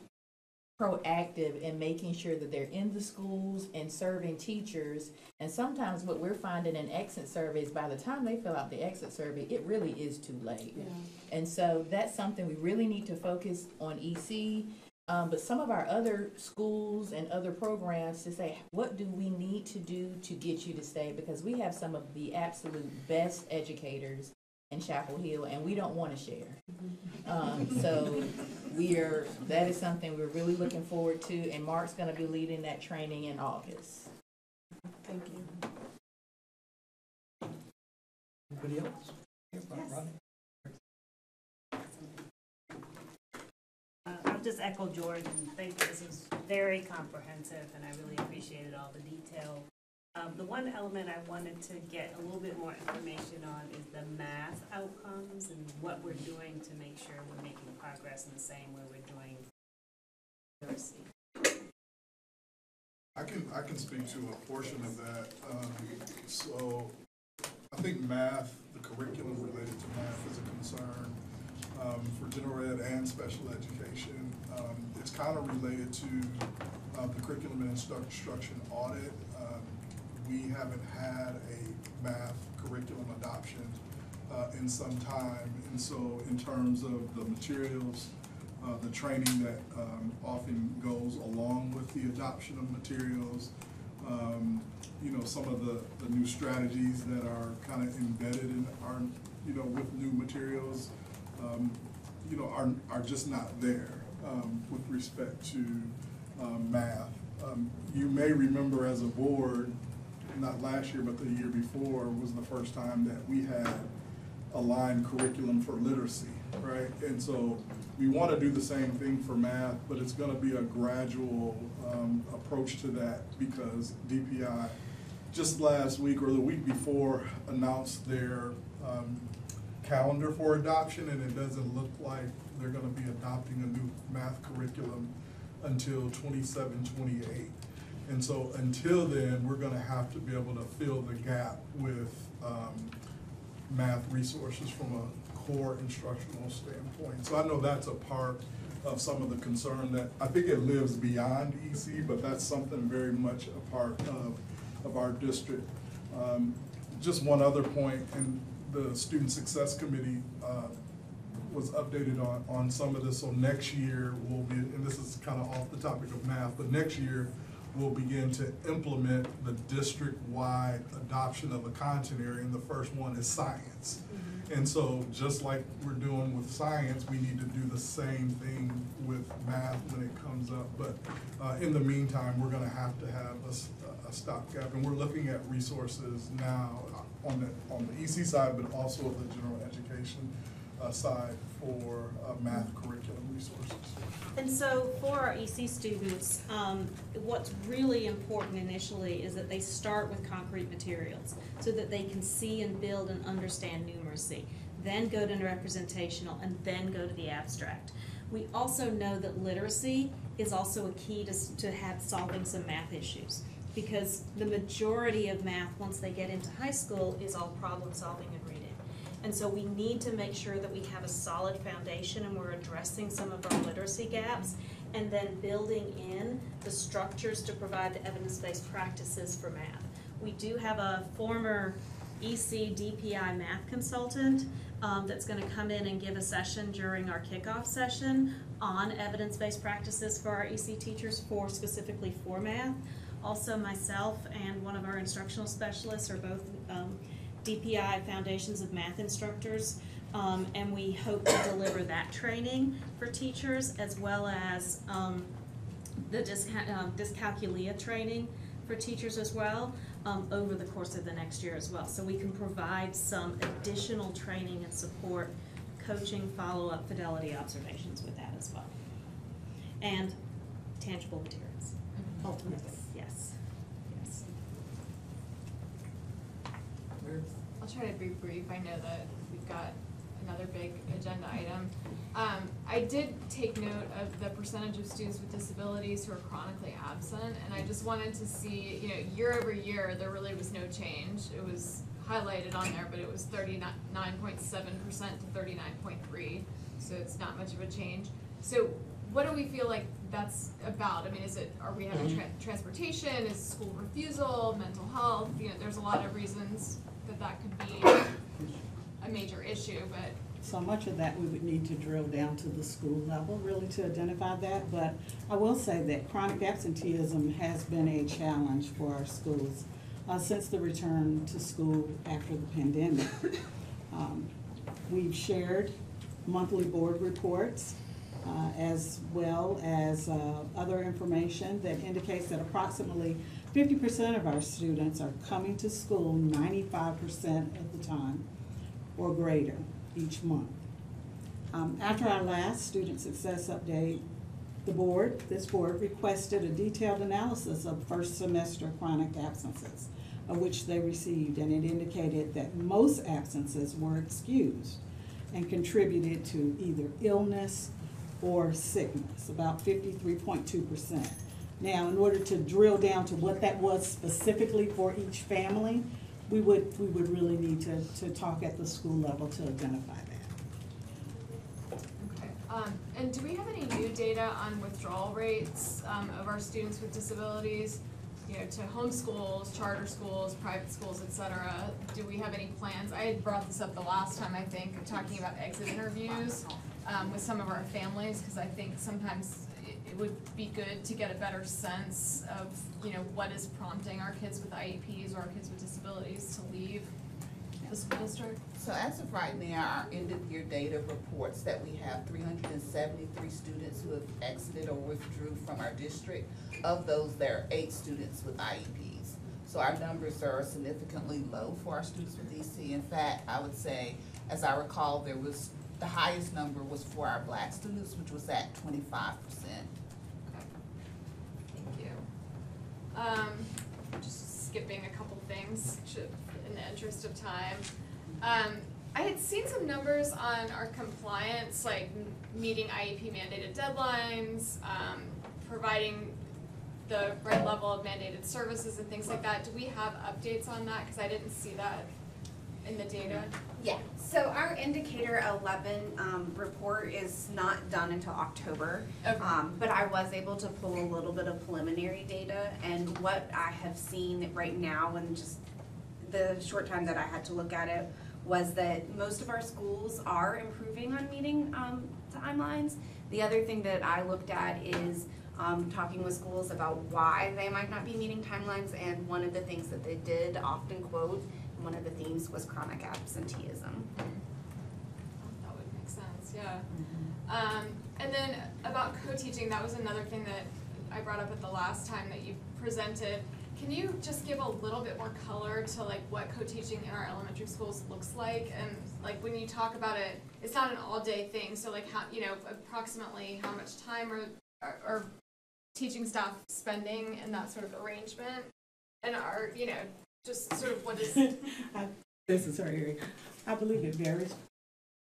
proactive in making sure that they're in the schools and serving teachers. And sometimes what we're finding in exit surveys, by the time they fill out the exit survey, it really is too late. Yeah. And so that's something we really need to focus on EC. But some of our other schools and other programs to say, what do we need to do to get you to stay? Because we have some of the absolute best educators in Chapel Hill, and we don't want to share. So that is something we're really looking forward to, and Mark's going to be leading that training in August. Thank you. Anybody else? Yes. I'll just echo George and think this is very comprehensive, and I really appreciated all the detail. The one element I wanted to get a little bit more information on is the math outcomes and what we're doing to make sure we're making progress in the same way we're doing literacy. I can speak to a portion of that. So I think math, the curriculum related to math is a concern for general ed and special education. It's kind of related to the curriculum and instruction audit. We haven't had a math curriculum adoption in some time, and so in terms of the materials, the training that often goes along with the adoption of materials, you know, some of the new strategies that are kind of embedded in our, you know, with new materials, you know, are just not there with respect to math. You may remember as a board, not last year, but the year before was the first time that we had aligned curriculum for literacy, right? And so we want to do the same thing for math, but it's going to be a gradual approach to that, because DPI just last week or the week before announced their calendar for adoption, and it doesn't look like they're going to be adopting a new math curriculum until 27-28. And so until then, we're going to have to be able to fill the gap with math resources from a core instructional standpoint. So I know that's a part of some of the concern that I think it lives beyond EC, but that's something very much a part of our district. Just one other point, and the Student Success Committee was updated on some of this. So next year will be, and this is kind of off the topic of math, but next year we'll begin to implement the district-wide adoption of a content area, and the first one is science. And so just like we're doing with science, we need to do the same thing with math when it comes up. But in the meantime, we're going to have a stopgap, and we're looking at resources now on the EC side, but also the general education side for math curriculum resources. And so for our EC students, what's really important initially is that they start with concrete materials so that they can see and build and understand numeracy, then go to representational, and then go to the abstract. We also know that literacy is also a key to have solving some math issues, because the majority of math, once they get into high school, is all problem solving and reading. And so we need to make sure that we have a solid foundation and we're addressing some of our literacy gaps, and then building in the structures to provide the evidence-based practices for math. We do have a former EC DPI math consultant that's going to come in and give a session during our kickoff session on evidence-based practices for our EC teachers, specifically for math. Also, myself and one of our instructional specialists are both DPI Foundations of Math instructors, and we hope to deliver that training for teachers, as well as the dyscalculia training for teachers as well, over the course of the next year as well. So we can provide some additional training and support, coaching, follow-up, fidelity observations with that as well, and tangible materials. Ultimately, yes. Yes. I'll try to be brief. I know that we've got another big agenda item. I did take note of the percentage of students with disabilities who are chronically absent, and I just wanted to see, year over year, there really was no change. It was highlighted on there, but it was 39.7% to 39.3%, so it's not much of a change. So what do we feel like that's about? I mean, are we having transportation, is school refusal, mental health? There's a lot of reasons that could be a major issue, but. So much of that we would need to drill down to the school level really to identify that, but I will say that chronic absenteeism has been a challenge for our schools since the return to school after the pandemic. We've shared monthly board reports as well as other information that indicates that approximately 50% of our students are coming to school 95% of the time or greater each month. After our last student success update, this board requested a detailed analysis of first semester chronic absences, of which they received, and it indicated that most absences were excused and contributed to either illness or sickness, about 53.2%. Now, in order to drill down to what that was specifically for each family, we would really need to talk at the school level to identify that. Okay. And do we have any new data on withdrawal rates of our students with disabilities, to home schools, charter schools, private schools, et cetera? Do we have any plans? I had brought this up the last time, I think, of talking about exit interviews with some of our families, because I think sometimes it would be good to get a better sense of, what is prompting our kids with IEPs or our kids with disabilities to leave the school district. So as of right now, our end of year data reports that we have 373 students who have exited or withdrew from our district. Of those, there are 8 students with IEPs. So our numbers are significantly low for our students with EC. In fact, I would say, as I recall, the highest number was for our Black students, which was at 25%. Thank you. Just skipping a couple things in the interest of time. I had seen some numbers on our compliance, like meeting IEP mandated deadlines, providing the right level of mandated services and things like that. Do we have updates on that? Because I didn't see that in the data. Yeah, so our indicator 11 report is not done until October. Okay. But I was able to pull a little bit of preliminary data, and what I have seen right now in just the short time that I had to look at it was that most of our schools are improving on meeting timelines. The other thing that I looked at is talking with schools about why they might not be meeting timelines, and one of the things that they did often quote, one of the themes was chronic absenteeism. That would make sense, yeah. And then about co-teaching, that was another thing that I brought up at the last time that you presented. Can you just give a little bit more color to what co-teaching in our elementary schools looks like? And when you talk about it, it's not an all-day thing, so how, approximately how much time are teaching staff spending in that sort of arrangement? And are, just sort of what is... This is her area. I believe it varies.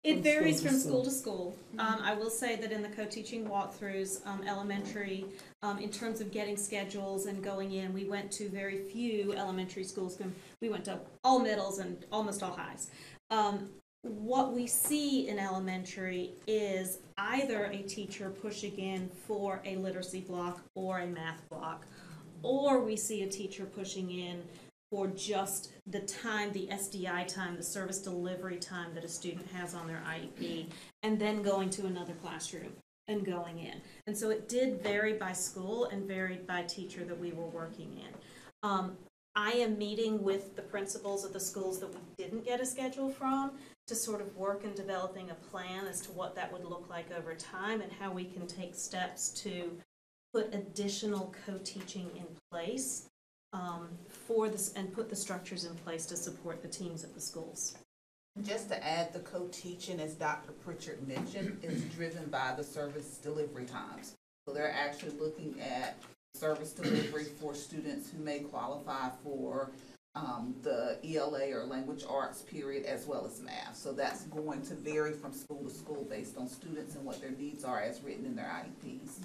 It varies from school to school. I will say that in the co-teaching walkthroughs, elementary, in terms of getting schedules and going in, we went to very few elementary schools. We went to all middles and almost all highs. What we see in elementary is either a teacher pushing in for a literacy block or a math block, or we see a teacher pushing in for just the time, the SDI time, the service delivery time that a student has on their IEP, and then going to another classroom and going in. And so it did vary by school and varied by teacher that we were working in. I am meeting with the principals of the schools that we didn't get a schedule from to sort of work in developing a plan as to what that would look like over time and how we can take steps to put additional co-teaching in place for this, and put the structures in place to support the teams at the schools. Just to add, the co-teaching, as Dr. Pritchard mentioned, is driven by the service delivery times. So they're actually looking at service delivery for students who may qualify for the ELA or language arts period, as well as math. So that's going to vary from school to school based on students and what their needs are as written in their IEPs.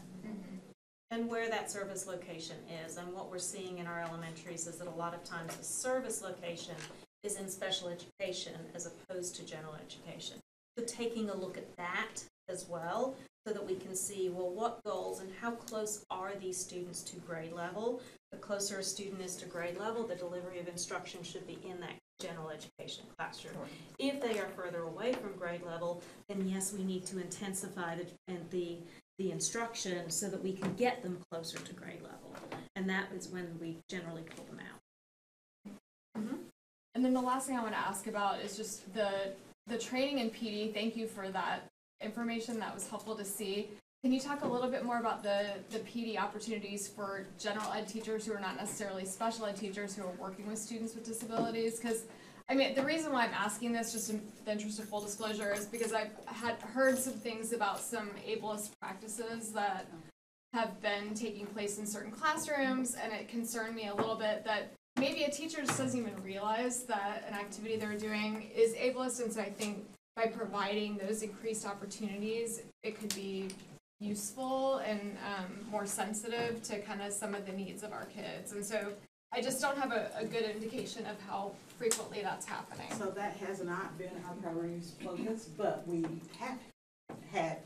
And where that service location is. And what we're seeing in our elementaries is that a lot of times the service location is in special education as opposed to general education. So taking a look at that as well, so that we can see, well, what goals and how close are these students to grade level. The closer a student is to grade level, the delivery of instruction should be in that general education classroom. Sure. If they are further away from grade level, then yes, we need to intensify the instruction so that we can get them closer to grade level. And that is when we generally pull them out. Mm-hmm. And then the last thing I want to ask about is just the training in PD. Thank you for that information. That was helpful to see. Can you talk a little bit more about the PD opportunities for general ed teachers who are not necessarily special ed teachers who are working with students with disabilities? Because, I mean, the reason why I'm asking this, just in the interest of full disclosure, is because I've had heard some things about some ableist practices that have been taking place in certain classrooms, and it concerned me a little bit that maybe a teacher just doesn't even realize that an activity they're doing is ableist, and so I think by providing those increased opportunities, it could be useful and more sensitive to kind of some of the needs of our kids. And so I just don't have a good indication of how frequently that's happening. So that has not been our primary focus, but we have had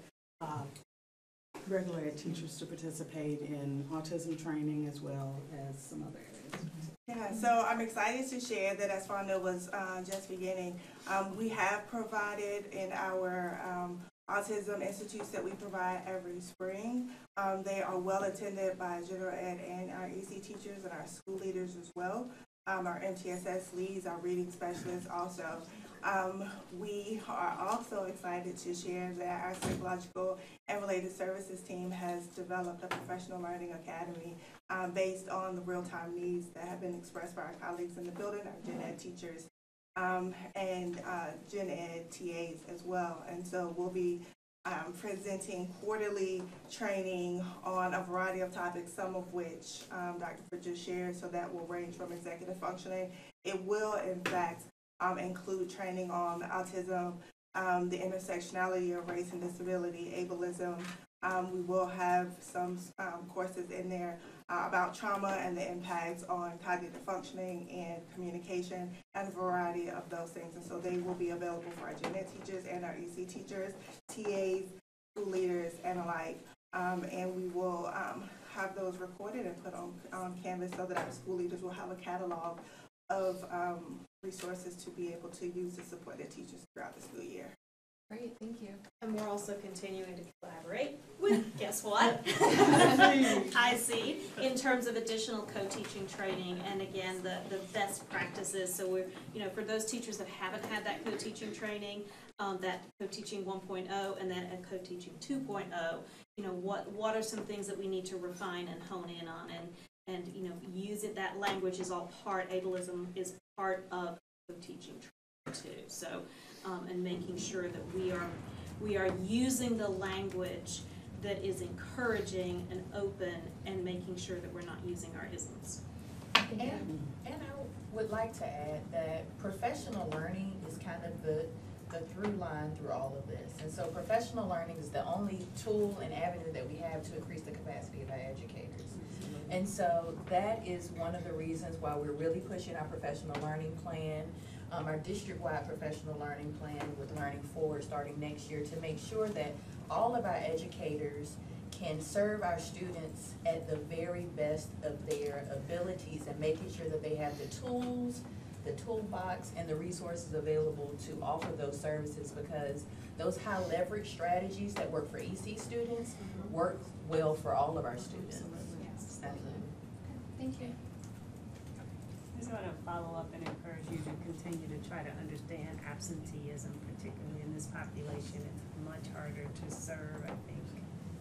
regular ed teachers to participate in autism training as well as some other areas. Yeah, so I'm excited to share that as Fonda was just beginning, we have provided in our autism institutes that we provide every spring. They are well attended by general ed and our EC teachers and our school leaders as well. Our MTSS leads, our reading specialists also. We are also excited to share that our psychological and related services team has developed a professional learning academy based on the real-time needs that have been expressed by our colleagues in the building, our gen ed teachers, and gen ed TAs as well. And so we'll be presenting quarterly training on a variety of topics, some of which Dr. Fritz just shared, so that will range from executive functioning. It will, in fact, include training on autism, the intersectionality of race and disability, ableism. We will have some courses in there about trauma and the impacts on cognitive functioning and communication and a variety of those things. And so they will be available for our gen ed teachers and our EC teachers, TAs, school leaders, and alike. And we will have those recorded and put on Canvas so that our school leaders will have a catalog of resources to be able to use to support their teachers throughout the school year. Great, thank you. And we're also continuing to collaborate with, guess what? IC, in terms of additional co-teaching training, and again, the best practices. So we're, for those teachers that haven't had that co-teaching training, that co-teaching 1.0 and then a co-teaching 2.0, what are some things that we need to refine and hone in on, and use it, that language is all part, ableism is part of co-teaching training too. So, and making sure that we are using the language that is encouraging and open, and making sure that we're not using our isms. And I would like to add that professional learning is kind of the through line through all of this. And so professional learning is the only tool and avenue that we have to increase the capacity of our educators. And so that is one of the reasons why we're really pushing our professional learning plan, our district-wide professional learning plan with Learning Forward starting next year, to make sure that all of our educators can serve our students at the very best of their abilities, and making sure that they have the tools, the toolbox, and the resources available to offer those services, because those high leverage strategies that work for EC students work well for all of our students. Absolutely. Thank you. I just want to follow up and encourage you to continue to try to understand absenteeism, particularly in this population. It's much harder to serve, I think,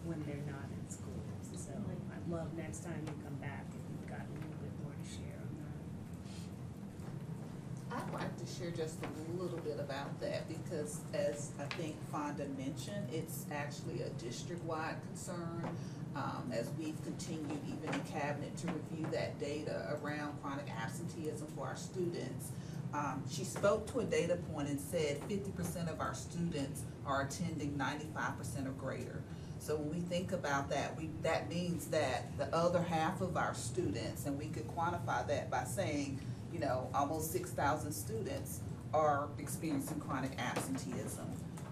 when they're not in school. So I'd love next time you come back if you've got a little bit more to share on that. I I'd like to share just a little bit about that because as I think Fonda mentioned, it's actually a district-wide concern. As we've continued even in cabinet to review that data around chronic absenteeism for our students. She spoke to a data point and said 50% of our students are attending 95% or greater. So when we think about that, that means that the other half of our students, and we could quantify that by saying, you know, almost 6,000 students are experiencing chronic absenteeism.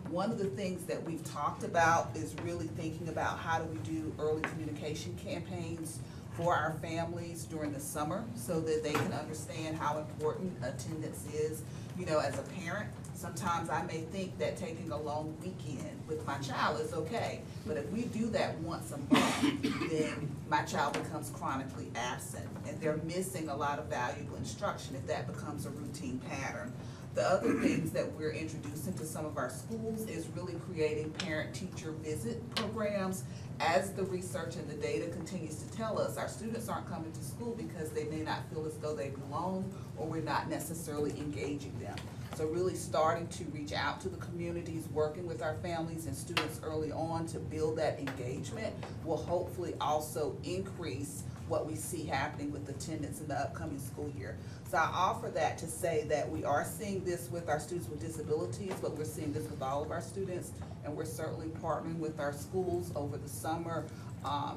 One of the things that we've talked about is really thinking about how do we do early communication campaigns for our families during the summer so that they can understand how important attendance is. You know, as a parent, sometimes I may think that taking a long weekend with my child is okay, but if we do that once a month, then my child becomes chronically absent and they're missing a lot of valuable instruction if that becomes a routine pattern. The other things that we're introducing to some of our schools is really creating parent-teacher visit programs. As the research and the data continues to tell us, our students aren't coming to school because they may not feel as though they belong or we're not necessarily engaging them. So really starting to reach out to the communities, working with our families and students early on to build that engagement will hopefully also increase what we see happening with attendance in the upcoming school year. So I offer that to say that we are seeing this with our students with disabilities, but we're seeing this with all of our students, and we're certainly partnering with our schools over the summer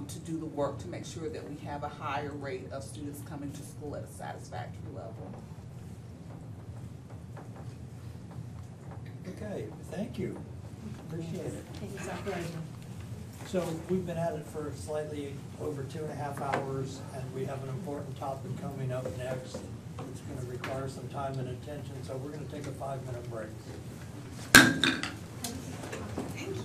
to do the work to make sure that we have a higher rate of students coming to school at a satisfactory level. Okay, thank you. Appreciate it. It's our pleasure. So we've been at it for slightly over 2.5 hours, and we have an important topic coming up next. It's going to require some time and attention, so we're going to take a 5-minute break. Thank you.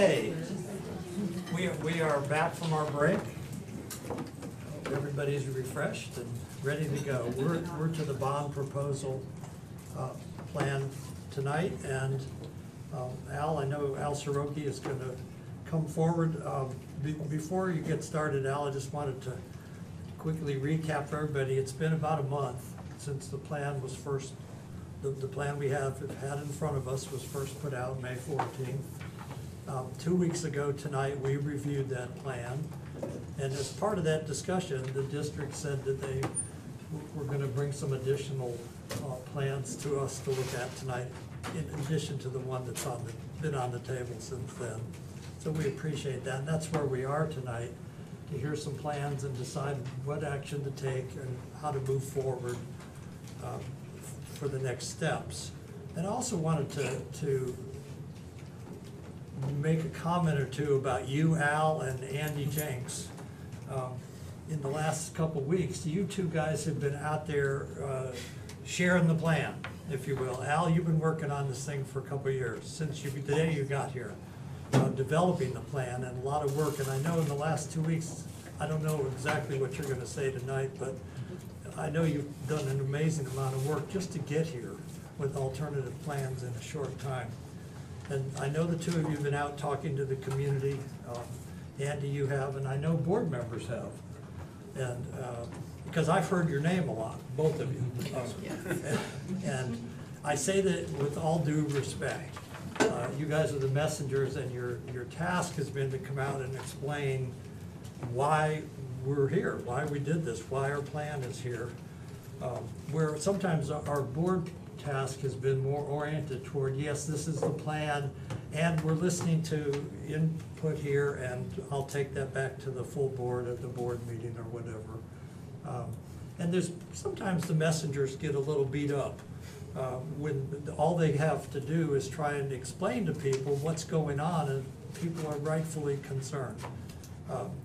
Okay, we are back from our break. Everybody's refreshed and ready to go. We're to the bond proposal plan tonight, and Al, I know Al Soroki is going to come forward. Before you get started, Al, I just wanted to quickly recap for everybody. It's been about a month since the plan was first, the plan we have had in front of us was first put out May 14th. 2 weeks ago tonight, we reviewed that plan, and as part of that discussion, the district said that they were going to bring some additional plans to us to look at tonight, in addition to the one that's been on the table since then. So we appreciate that, and that's where we are tonight, to hear some plans and decide what action to take and how to move forward for the next steps. And I also wanted to make a comment or two about you, Al, and Andy Jenks. In the last couple of weeks, you two guys have been out there sharing the plan, if you will. Al, you've been working on this thing for a couple of years, since the day you got here, developing the plan, and a lot of work. And I know in the last 2 weeks, I don't know exactly what you're gonna say tonight, but I know you've done an amazing amount of work just to get here with alternative plans in a short time. And I know the two of you have been out talking to the community. Andy, you have, and I know board members have. And because I've heard your name a lot, both of you. And I say that with all due respect. You guys are the messengers, and your task has been to come out and explain why we're here, why we did this, why our plan is here. Where sometimes our board task has been more oriented toward, yes, this is the plan, and we're listening to input here, and I'll take that back to the full board at the board meeting or whatever. And there's sometimes the messengers get a little beat up when all they have to do is try and explain to people what's going on, and people are rightfully concerned.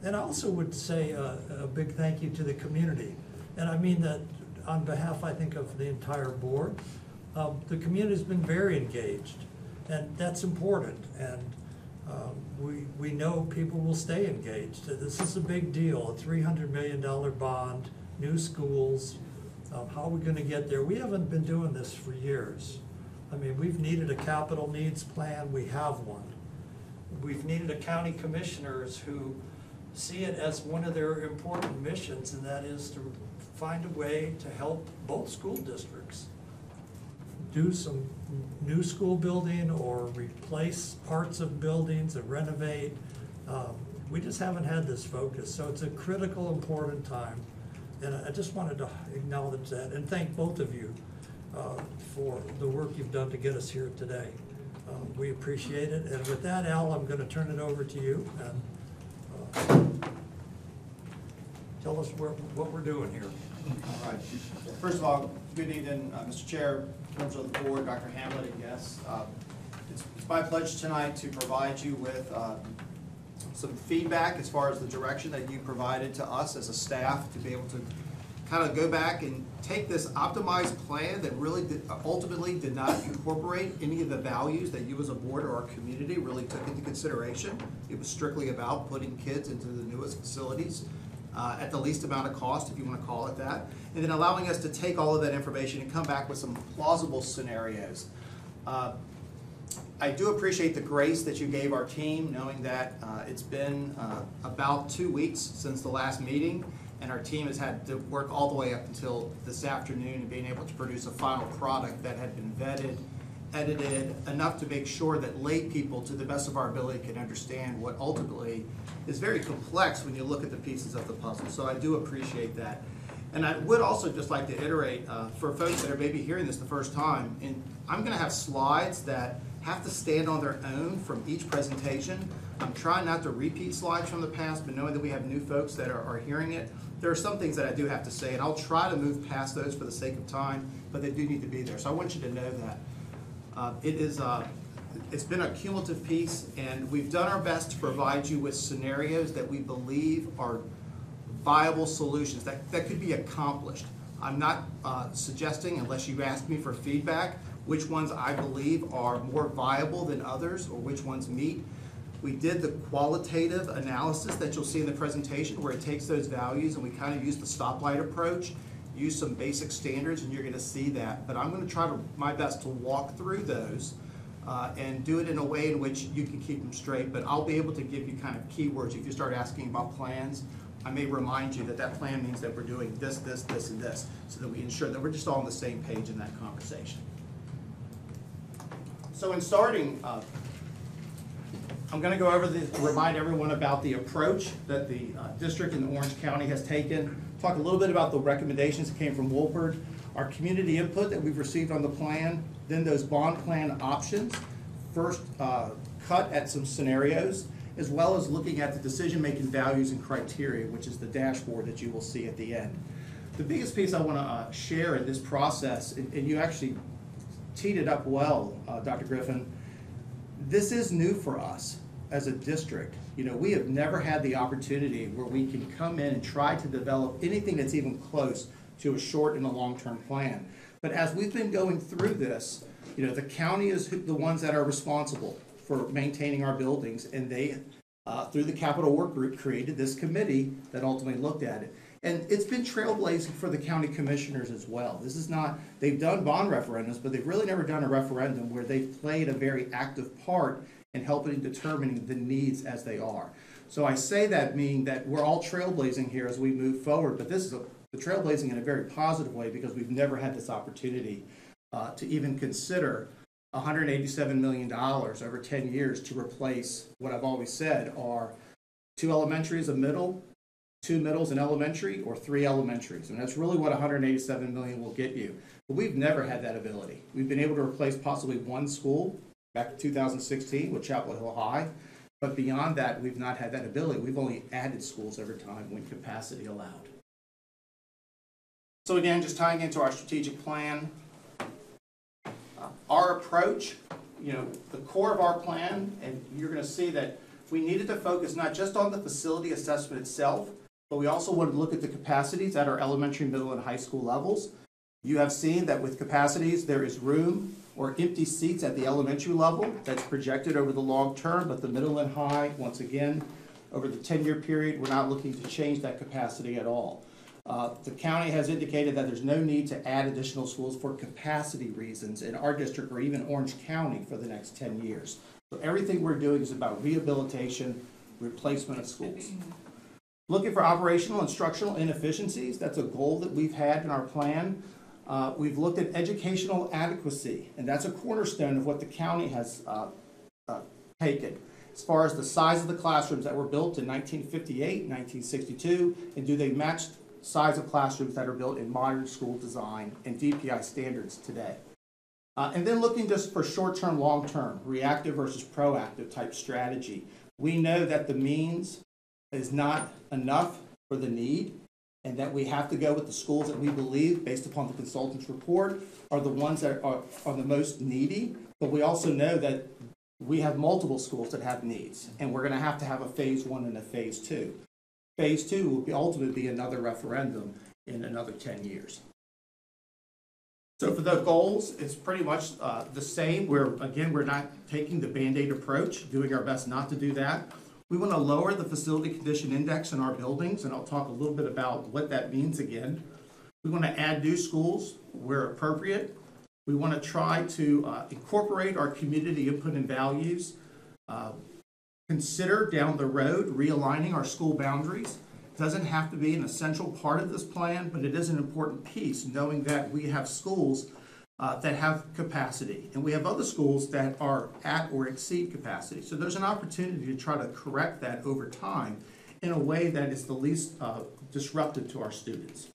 And I also would say a big thank you to the community. And I mean that on behalf, I think, of the entire board. The community's been very engaged, and that's important. And we know people will stay engaged. This is a big deal, a $300 million bond, new schools. How are we gonna get there? We haven't been doing this for years. I mean, we've needed a capital needs plan, we have one. We've needed a county commissioners who see it as one of their important missions, and that is to find a way to help both school districts do some new school building or replace parts of buildings and renovate. We just haven't had this focus, so it's a critical, important time. And I just wanted to acknowledge that and thank both of you for the work you've done to get us here today. We appreciate it. And with that, Al, I'm going to turn it over to you and tell us what we're doing here. All right. First of all, good evening, Mr. Chair, members of the board, Dr. Hamlet, and guests. It's my pleasure tonight to provide you with some feedback as far as the direction that you provided to us as a staff to be able to kind of go back and take this optimized plan that really ultimately did not incorporate any of the values that you as a board or our community really took into consideration. It was strictly about putting kids into the newest facilities at the least amount of cost, if you want to call it that, and then allowing us to take all of that information and come back with some plausible scenarios. I do appreciate the grace that you gave our team, knowing that it's been about 2 weeks since the last meeting, and our team has had to work all the way up until this afternoon and being able to produce a final product that had been vetted, edited, enough to make sure that lay people, to the best of our ability, can understand what ultimately is very complex when you look at the pieces of the puzzle. So I do appreciate that. And I would also just like to iterate, for folks that are maybe hearing this the first time, and I'm going to have slides that have to stand on their own from each presentation. I'm trying not to repeat slides from the past, but knowing that we have new folks that are hearing it, there are some things that I do have to say, and I'll try to move past those for the sake of time, but they do need to be there. So I want you to know that. It's been a cumulative piece, and we've done our best to provide you with scenarios that we believe are viable solutions that could be accomplished. I'm not suggesting, unless you ask me for feedback, which ones I believe are more viable than others or which ones meet We did the qualitative analysis that you'll see in the presentation where it takes those values and we kind of use the stoplight approach, use some basic standards, and you're going to see that. But I'm going to try my best to walk through those and do it in a way in which you can keep them straight. But I'll be able to give you kind of keywords. If you start asking about plans, I may remind you that that plan means that we're doing this, this, this, and this, so that we ensure that we're just all on the same page in that conversation. So in starting, I'm going to go over remind everyone about the approach that the district in Orange County has taken, talk a little bit about the recommendations that came from Wolford, our community input that we've received on the plan, then those bond plan options, first cut at some scenarios, as well as looking at the decision-making values and criteria, which is the dashboard that you will see at the end. The biggest piece I want to share in this process, and you actually teed it up well, Dr. Griffin, this is new for us as a district. You know, we have never had the opportunity where we can come in and try to develop anything that's even close to a short and a long-term plan. But as we've been going through this, you know, the county is the ones that are responsible for maintaining our buildings, and they, through the Capital Work Group, created this committee that ultimately looked at it. And it's been trailblazing for the county commissioners as well. This is not, they've done bond referendums, but they've really never done a referendum where they've played a very active part in helping determining the needs as they are. So I say that meaning that we're all trailblazing here as we move forward, but this is the trailblazing in a very positive way because we've never had this opportunity to even consider $187 million over 10 years to replace what I've always said are 2 elementaries, a middle, 2 middles and elementary, or 3 elementaries. And that's really what $187 million will get you. But we've never had that ability. We've been able to replace possibly 1 school back in 2016 with Chapel Hill High. But beyond that, we've not had that ability. We've only added schools over time when capacity allowed. So again, just tying into our strategic plan, our approach, you know, the core of our plan, and you're going to see that we needed to focus not just on the facility assessment itself, but we also wanted to look at the capacities at our elementary, middle, and high school levels. You have seen that with capacities, there is room or empty seats at the elementary level that's projected over the long term, but the middle and high, once again, over the 10-year period, we're not looking to change that capacity at all. The county has indicated that there's no need to add additional schools for capacity reasons in our district or even Orange County for the next 10 years. So everything we're doing is about rehabilitation, replacement of schools. Looking for operational and structural inefficiencies, that's a goal that we've had in our plan. We've looked at educational adequacy, and that's a cornerstone of what the county has taken. As far as the size of the classrooms that were built in 1958, 1962, and do they match size of classrooms that are built in modern school design and DPI standards today. And then looking just for short-term, long-term, reactive versus proactive type strategy. We know that the means is not enough for the need, and that we have to go with the schools that we believe, based upon the consultant's report, are the ones that are the most needy. But we also know that we have multiple schools that have needs, and we're going to have a phase 1 and a phase 2. Phase 2 will ultimately be another referendum in another 10 years. So for the goals, it's pretty much the same. We're not taking the Band-Aid approach, doing our best not to do that. We want to lower the facility condition index in our buildings, and I'll talk a little bit about what that means again. We want to add new schools where appropriate. We want to try to incorporate our community input and values. Consider down the road realigning our school boundaries. It doesn't have to be an essential part of this plan, but it is an important piece, knowing that we have schools that have capacity, and we have other schools that are at or exceed capacity. So there's an opportunity to try to correct that over time in a way that is the least disruptive to our students.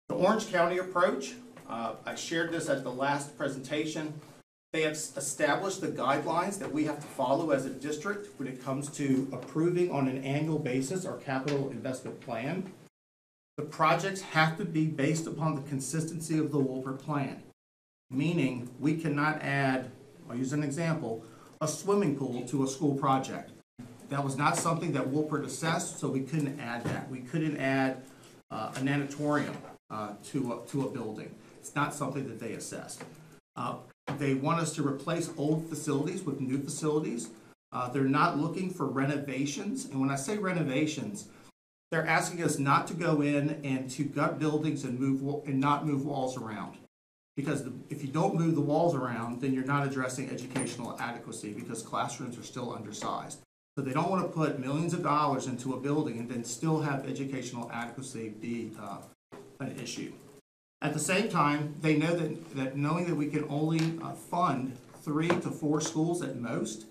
The Orange County approach, I shared this at the last presentation. They have established the guidelines that we have to follow as a district when it comes to approving on an annual basis our capital investment plan. The projects have to be based upon the consistency of the Wolford plan, meaning we cannot add, I'll use an example, a swimming pool to a school project. That was not something that Wolford assessed, so we couldn't add that. We couldn't add a natatorium to a building. It's not something that they assessed. They want us to replace old facilities with new facilities. They're not looking for renovations. And when I say renovations, they're asking us not to go in and to gut buildings and not move walls around. Because if you don't move the walls around, then you're not addressing educational adequacy because classrooms are still undersized. So they don't want to put millions of dollars into a building and then still have educational adequacy be an issue. At the same time, they know that knowing that we can only fund 3 to 4 schools at most,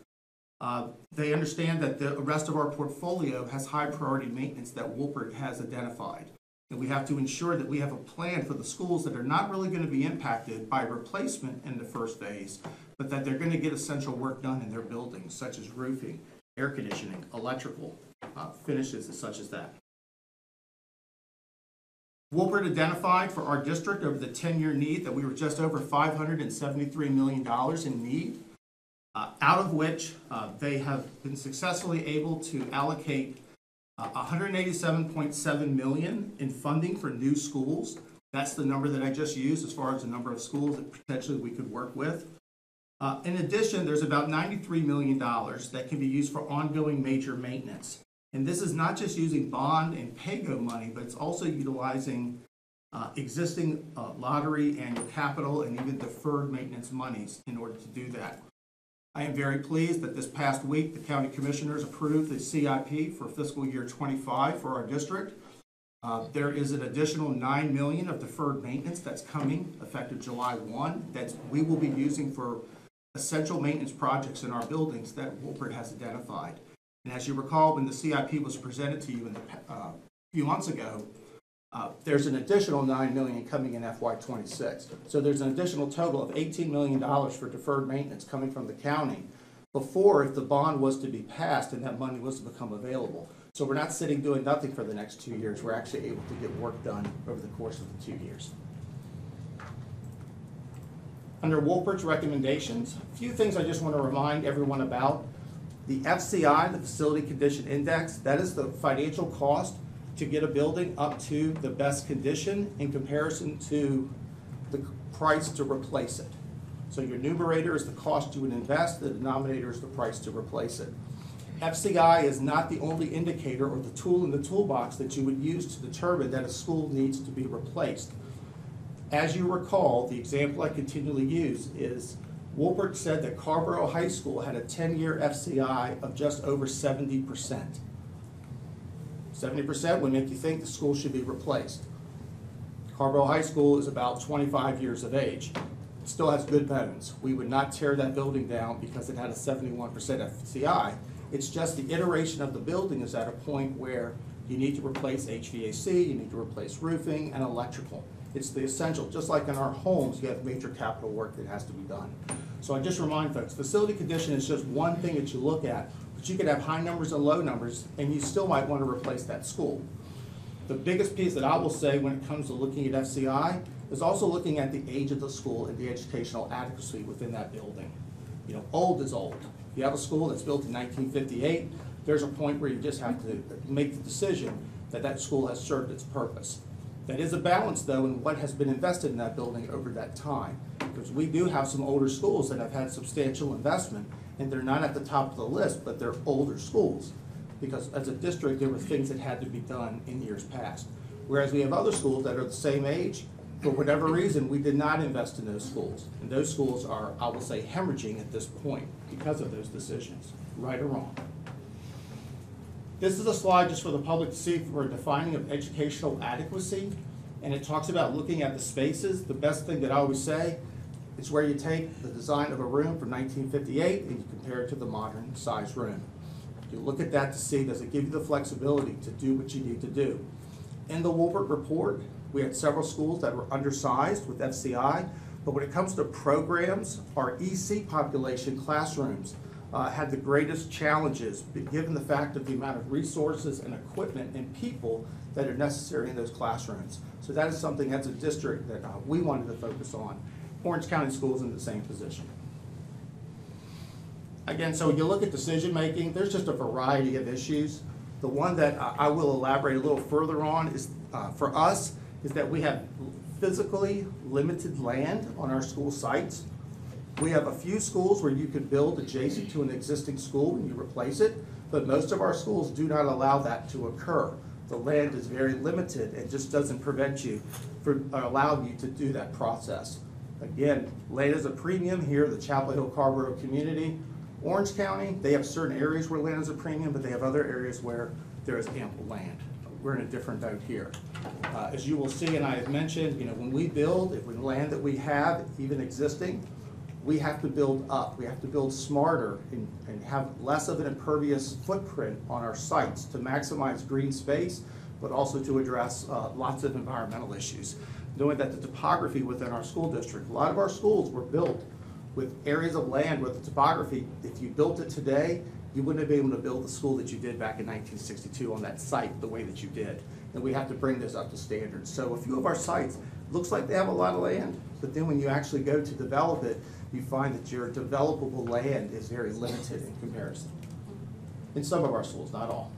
they understand that the rest of our portfolio has high priority maintenance that Wolpert has identified. And we have to ensure that we have a plan for the schools that are not really going to be impacted by replacement in the first phase, but that they're going to get essential work done in their buildings, such as roofing, air conditioning, electrical, finishes and such as that. Wolpert identified for our district over the 10-year need that we were just over $573 million in need, out of which they have been successfully able to allocate $187.7 million in funding for new schools. That's the number that I just used as far as the number of schools that potentially we could work with. In addition, there's about $93 million that can be used for ongoing major maintenance. And this is not just using bond and pay-go money, but it's also utilizing existing lottery, annual capital, and even deferred maintenance monies in order to do that. I am very pleased that this past week the county commissioners approved the CIP for fiscal year 25 for our district. There is an additional $9 million of deferred maintenance that's coming effective July 1 that we will be using for essential maintenance projects in our buildings that Wolpert has identified. And as you recall, when the CIP was presented to you a few months ago, there's an additional $9 million coming in FY26. So there's an additional total of $18 million for deferred maintenance coming from the county before if the bond was to be passed and that money was to become available. So we're not sitting doing nothing for the next 2 years. We're actually able to get work done over the course of the 2 years. Under Wolpert's recommendations, a few things I just want to remind everyone about. The FCI, the Facility Condition Index, that is the financial cost to get a building up to the best condition in comparison to the price to replace it. So your numerator is the cost you would invest, the denominator is the price to replace it. FCI is not the only indicator or the tool in the toolbox that you would use to determine that a school needs to be replaced. As you recall, the example I continually use is Wolpert said that Carborough High School had a 10-year FCI of just over 70%. 70% would make you think the school should be replaced. Carborough High School is about 25 years of age. It still has good bones. We would not tear that building down because it had a 71% FCI. It's just the iteration of the building is at a point where you need to replace HVAC, you need to replace roofing and electrical. It's the essential. Just like in our homes, you have major capital work that has to be done. So I just remind folks, facility condition is just one thing that you look at, but you could have high numbers and low numbers, and you still might want to replace that school. The biggest piece that I will say when it comes to looking at FCI is also looking at the age of the school and the educational adequacy within that building. You know, old is old. If you have a school that's built in 1958, there's a point where you just have to make the decision that that school has served its purpose. That is a balance, though, in what has been invested in that building over that time. Because we do have some older schools that have had substantial investment, and they're not at the top of the list, but they're older schools. Because as a district, there were things that had to be done in years past. Whereas we have other schools that are the same age, for whatever reason, we did not invest in those schools. And those schools are, I will say, hemorrhaging at this point because of those decisions, right or wrong. This is a slide just for the public to see for a defining of educational adequacy, and it talks about looking at the spaces. The best thing that I always say is where you take the design of a room from 1958 and you compare it to the modern size room. You look at that to see, does it give you the flexibility to do what you need to do. In the Wolpert report, we had several schools that were undersized with FCI, but when it comes to programs, our EC population classrooms had the greatest challenges, given the fact of the amount of resources and equipment and people that are necessary in those classrooms. So that is something as a district that we wanted to focus on. Orange County Schools in the same position. Again, so when you look at decision making, there's just a variety of issues. The one that I will elaborate a little further on is, for us, is that we have physically limited land on our school sites. We have a few schools where you could build adjacent to an existing school and you replace it, but most of our schools do not allow that to occur. The land is very limited and just doesn't prevent you from allowing you to do that process. Again, land is a premium here, the Chapel Hill Carborough community. Orange County, they have certain areas where land is a premium, but they have other areas where there is ample land. We're in a different boat here. As you will see, and I have mentioned, when we build, if we land that we have, even existing, we have to build up. We have to build smarter and have less of an impervious footprint on our sites to maximize green space, but also to address lots of environmental issues. Knowing that the topography within our school district, a lot of our schools were built with areas of land where the topography, if you built it today, you wouldn't have been able to build the school that you did back in 1962 on that site the way that you did. And we have to bring this up to standards. So a few of our sites, looks like they have a lot of land, but then when you actually go to develop it, you find that your developable land is very limited in comparison. In some of our schools, not all.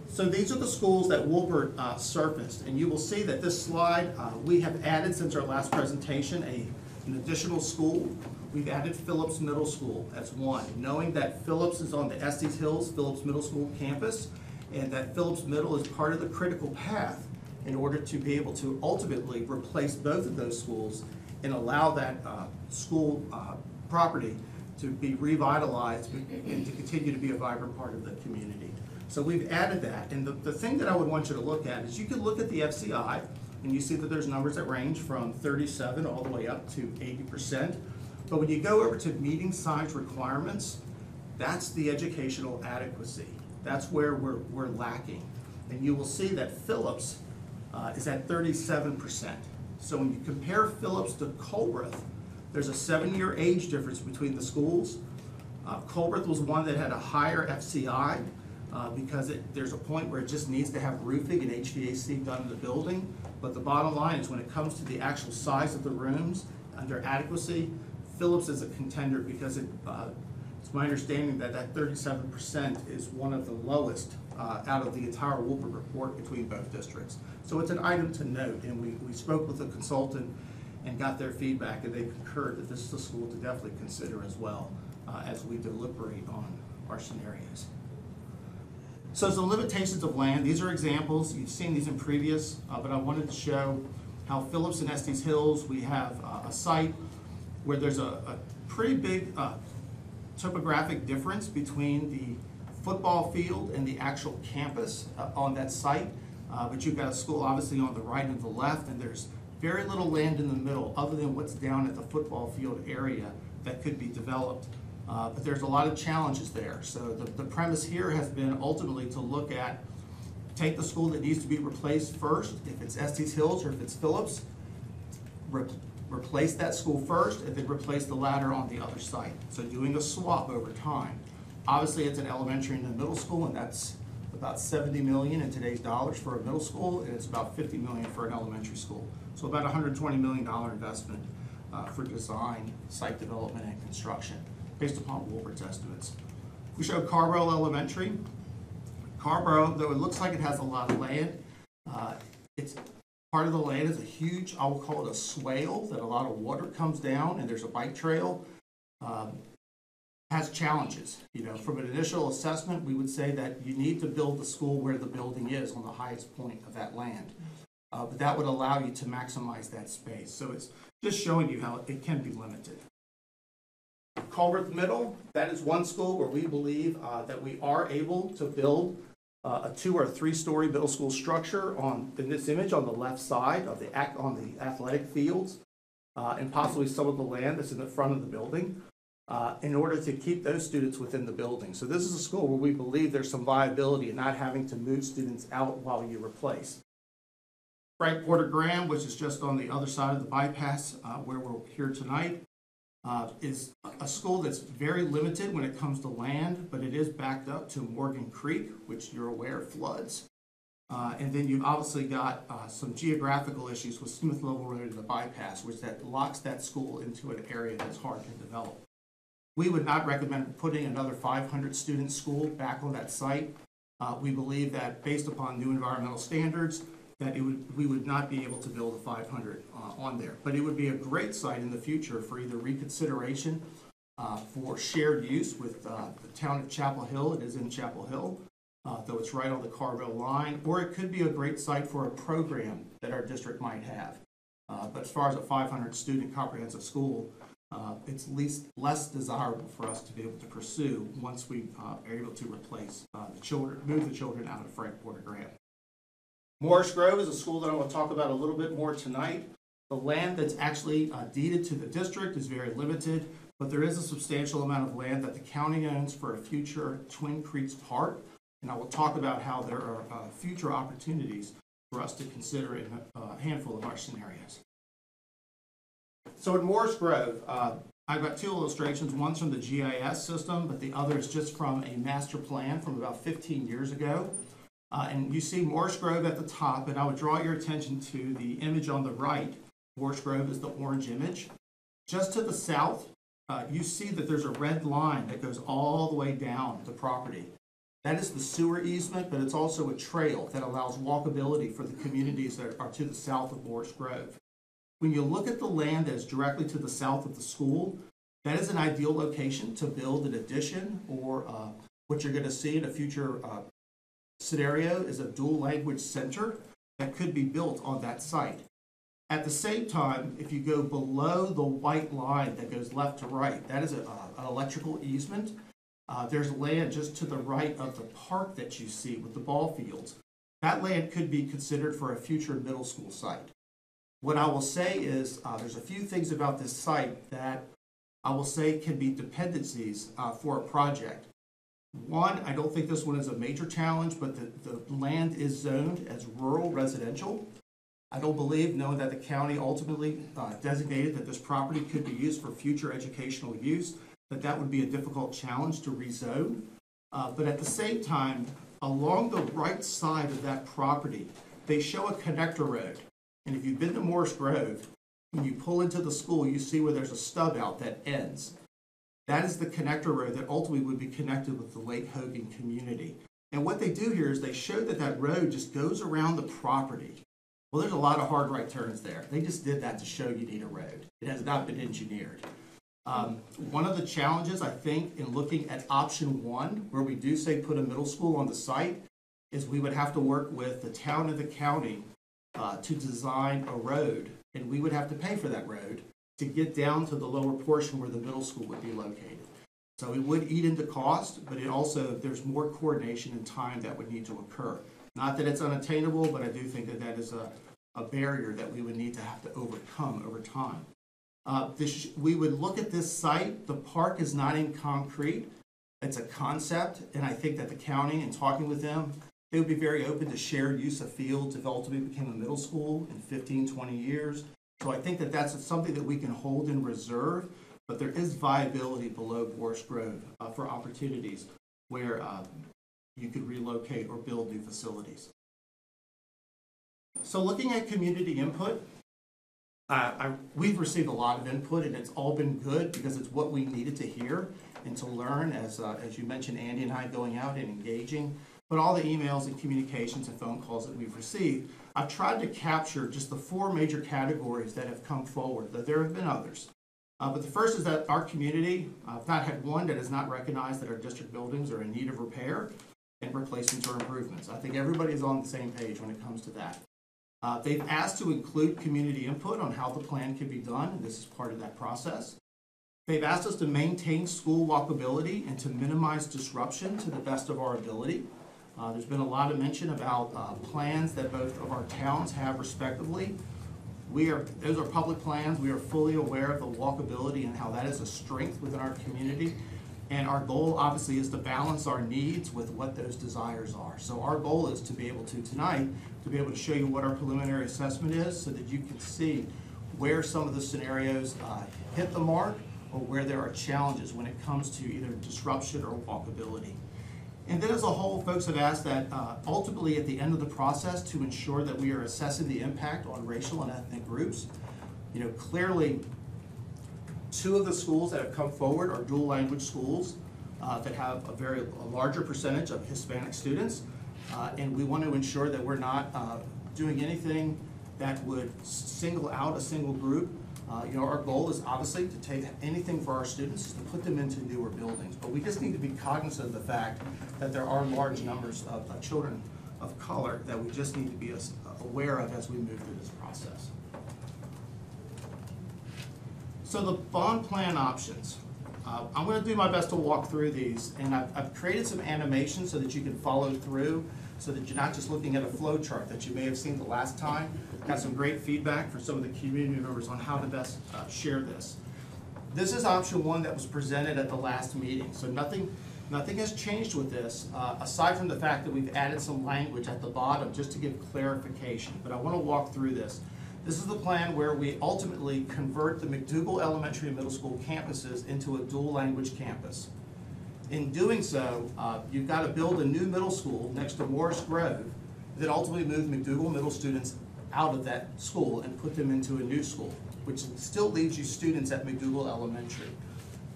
So these are the schools that Wolpert surfaced, and you will see that this slide, we have added since our last presentation an additional school. We've added Phillips Middle School as one, knowing that Phillips is on the Estes Hills Phillips Middle School campus, and that Phillips Middle is part of the critical path in order to be able to ultimately replace both of those schools and allow that school property to be revitalized and to continue to be a vibrant part of the community. So we've added that, and the thing that I would want you to look at is you can look at the FCI, and you see that there's numbers that range from 37 all the way up to 80%. But when you go over to meeting size requirements, that's the educational adequacy. That's where we're lacking. And you will see that Phillips is at 37%. So when you compare Phillips to Colbreth, there's a 7-year age difference between the schools. Colbreth was one that had a higher FCI because there's a point where it just needs to have roofing and HVAC done in the building. But the bottom line is when it comes to the actual size of the rooms under adequacy, Phillips is a contender because it's my understanding that that 37% is one of the lowest out of the entire Wolpert report between both districts. So it's an item to note, and we spoke with a consultant and got their feedback, and they concurred that this is a school to definitely consider as well as we deliberate on our scenarios. So the limitations of land, these are examples. You've seen these in previous, but I wanted to show how Phillips and Estes Hills, we have a site where there's a pretty big topographic difference between the football field and the actual campus on that site. But you've got a school obviously on the right and the left, and there's very little land in the middle other than what's down at the football field area that could be developed. But there's a lot of challenges there. So the premise here has been ultimately to look at, take the school that needs to be replaced first, if it's Estes Hills or if it's Phillips, replace that school first and then replace the latter on the other site. So doing a swap over time. Obviously it's an elementary and a middle school, and that's about $70 million in today's dollars for a middle school, and it's about $50 million for an elementary school. So about $120 million investment for design, site development, and construction, based upon Wolpert's estimates. We showed Carborough Elementary. Carborough, though it looks like it has a lot of land, it's part of the land is a huge, I will call it a swale, that a lot of water comes down, and there's a bike trail. Has challenges. From an initial assessment, we would say that you need to build the school where the building is on the highest point of that land. But that would allow you to maximize that space. So it's just showing you how it can be limited. Colbreth Middle, that is one school where we believe that we are able to build a 2- or 3-story middle school structure in this image on the left side of on the athletic fields and possibly some of the land that's in the front of the building in order to keep those students within the building. So this is a school where we believe there's some viability in not having to move students out while you replace. Frank Porter Graham, which is just on the other side of the bypass where we're here tonight, is a school that's very limited when it comes to land, but it is backed up to Morgan Creek, which you're aware floods. And then you've obviously got some geographical issues with Smith Level Road and the bypass, which that locks that school into an area that's hard to develop. We would not recommend putting another 500 student school back on that site. We believe that based upon new environmental standards, that we would not be able to build a 500 on there. But it would be a great site in the future for either reconsideration for shared use with the town of Chapel Hill. It is in Chapel Hill, though it's right on the Carville line, or it could be a great site for a program that our district might have. But as far as a 500 student comprehensive school, it's less desirable for us to be able to pursue once we are able to replace move the children out of Frank Porter Graham. Morris Grove is a school that I want to talk about a little bit more tonight. The land that's actually deeded to the district is very limited, but there is a substantial amount of land that the county owns for a future Twin Creeks Park, and I will talk about how there are future opportunities for us to consider in a handful of our scenarios. So in Morris Grove, I've got two illustrations. One's from the GIS system, but the other is just from a master plan from about 15 years ago. And you see Morris Grove at the top, and I would draw your attention to the image on the right. Morris Grove is the orange image. Just to the south, you see that there's a red line that goes all the way down the property. That is the sewer easement, but it's also a trail that allows walkability for the communities that are to the south of Morris Grove. When you look at the land that is directly to the south of the school, that is an ideal location to build an addition, or what you're going to see in a future scenario is a dual language center that could be built on that site. At the same time, if you go below the white line that goes left to right, that is an electrical easement. There's land just to the right of the park that you see with the ball fields. That land could be considered for a future middle school site. What I will say is there's a few things about this site that I will say can be dependencies for a project. One, I don't think this one is a major challenge, but the land is zoned as rural residential. I don't believe, knowing that the county ultimately designated that this property could be used for future educational use, that would be a difficult challenge to rezone. But at the same time, along the right side of that property, they show a connector road. And if you've been to Morris Grove, when you pull into the school, you see where there's a stub out that ends. That is the connector road that ultimately would be connected with the Lake Hogan community. And what they do here is they show that that road just goes around the property. Well, there's a lot of hard right turns there. They just did that to show you need a road. It has not been engineered. One of the challenges, I think, in looking at option one, where we do say put a middle school on the site, is we would have to work with the town and the county to design a road, and we would have to pay for that road to get down to the lower portion where the middle school would be located. So it would eat into cost, but it also, there's more coordination and time that would need to occur. Not that it's unattainable, but I do think that that is a barrier that we would need to have to overcome over time. We would look at this site. The park is not in concrete. It's a concept, and I think that the county, in talking with them, they would be very open to shared use of fields if it ultimately became a middle school in 15, 20 years. So I think that that's something that we can hold in reserve, but there is viability below Morris Grove for opportunities where you could relocate or build new facilities. So looking at community input, we've received a lot of input, and it's all been good because it's what we needed to hear and to learn, as you mentioned, Andy and I going out and engaging. But all the emails and communications and phone calls that we've received, I've tried to capture just the four major categories that have come forward. There have been others. But the first is that our community, I've not had one that has not recognized that our district buildings are in need of repair and replacements or improvements. I think everybody is on the same page when it comes to that. They've asked to include community input on how the plan can be done, and this is part of that process. They've asked us to maintain school walkability and to minimize disruption to the best of our ability. There's been a lot of mention about plans that both of our towns have respectively. Those are public plans. We are fully aware of the walkability and how that is a strength within our community. And our goal obviously is to balance our needs with what those desires are. So our goal is to be able to tonight, to be able to show you what our preliminary assessment is so that you can see where some of the scenarios hit the mark or where there are challenges when it comes to either disruption or walkability. And then as a whole, folks have asked that ultimately at the end of the process to ensure that we are assessing the impact on racial and ethnic groups. You know, clearly, two of the schools that have come forward are dual language schools that have a larger percentage of Hispanic students. And we want to ensure that we're not doing anything that would single out a single group. Our goal is obviously to take anything for our students is to put them into newer buildings. But we just need to be cognizant of the fact that there are large numbers of children of color that we just need to be aware of as we move through this process. So the bond plan options. I'm going to do my best to walk through these, and I've created some animations so that you can follow through, so that you're not just looking at a flow chart that you may have seen the last time. Got some great feedback from some of the community members on how to best share this. This is option one that was presented at the last meeting, so nothing has changed with this, aside from the fact that we've added some language at the bottom just to give clarification, but I want to walk through this. This is the plan where we ultimately convert the McDougall Elementary and Middle School campuses into a dual language campus. In doing so, you've got to build a new middle school next to Morris Grove, then ultimately move McDougall middle students out of that school and put them into a new school, which still leaves you students at McDougall Elementary.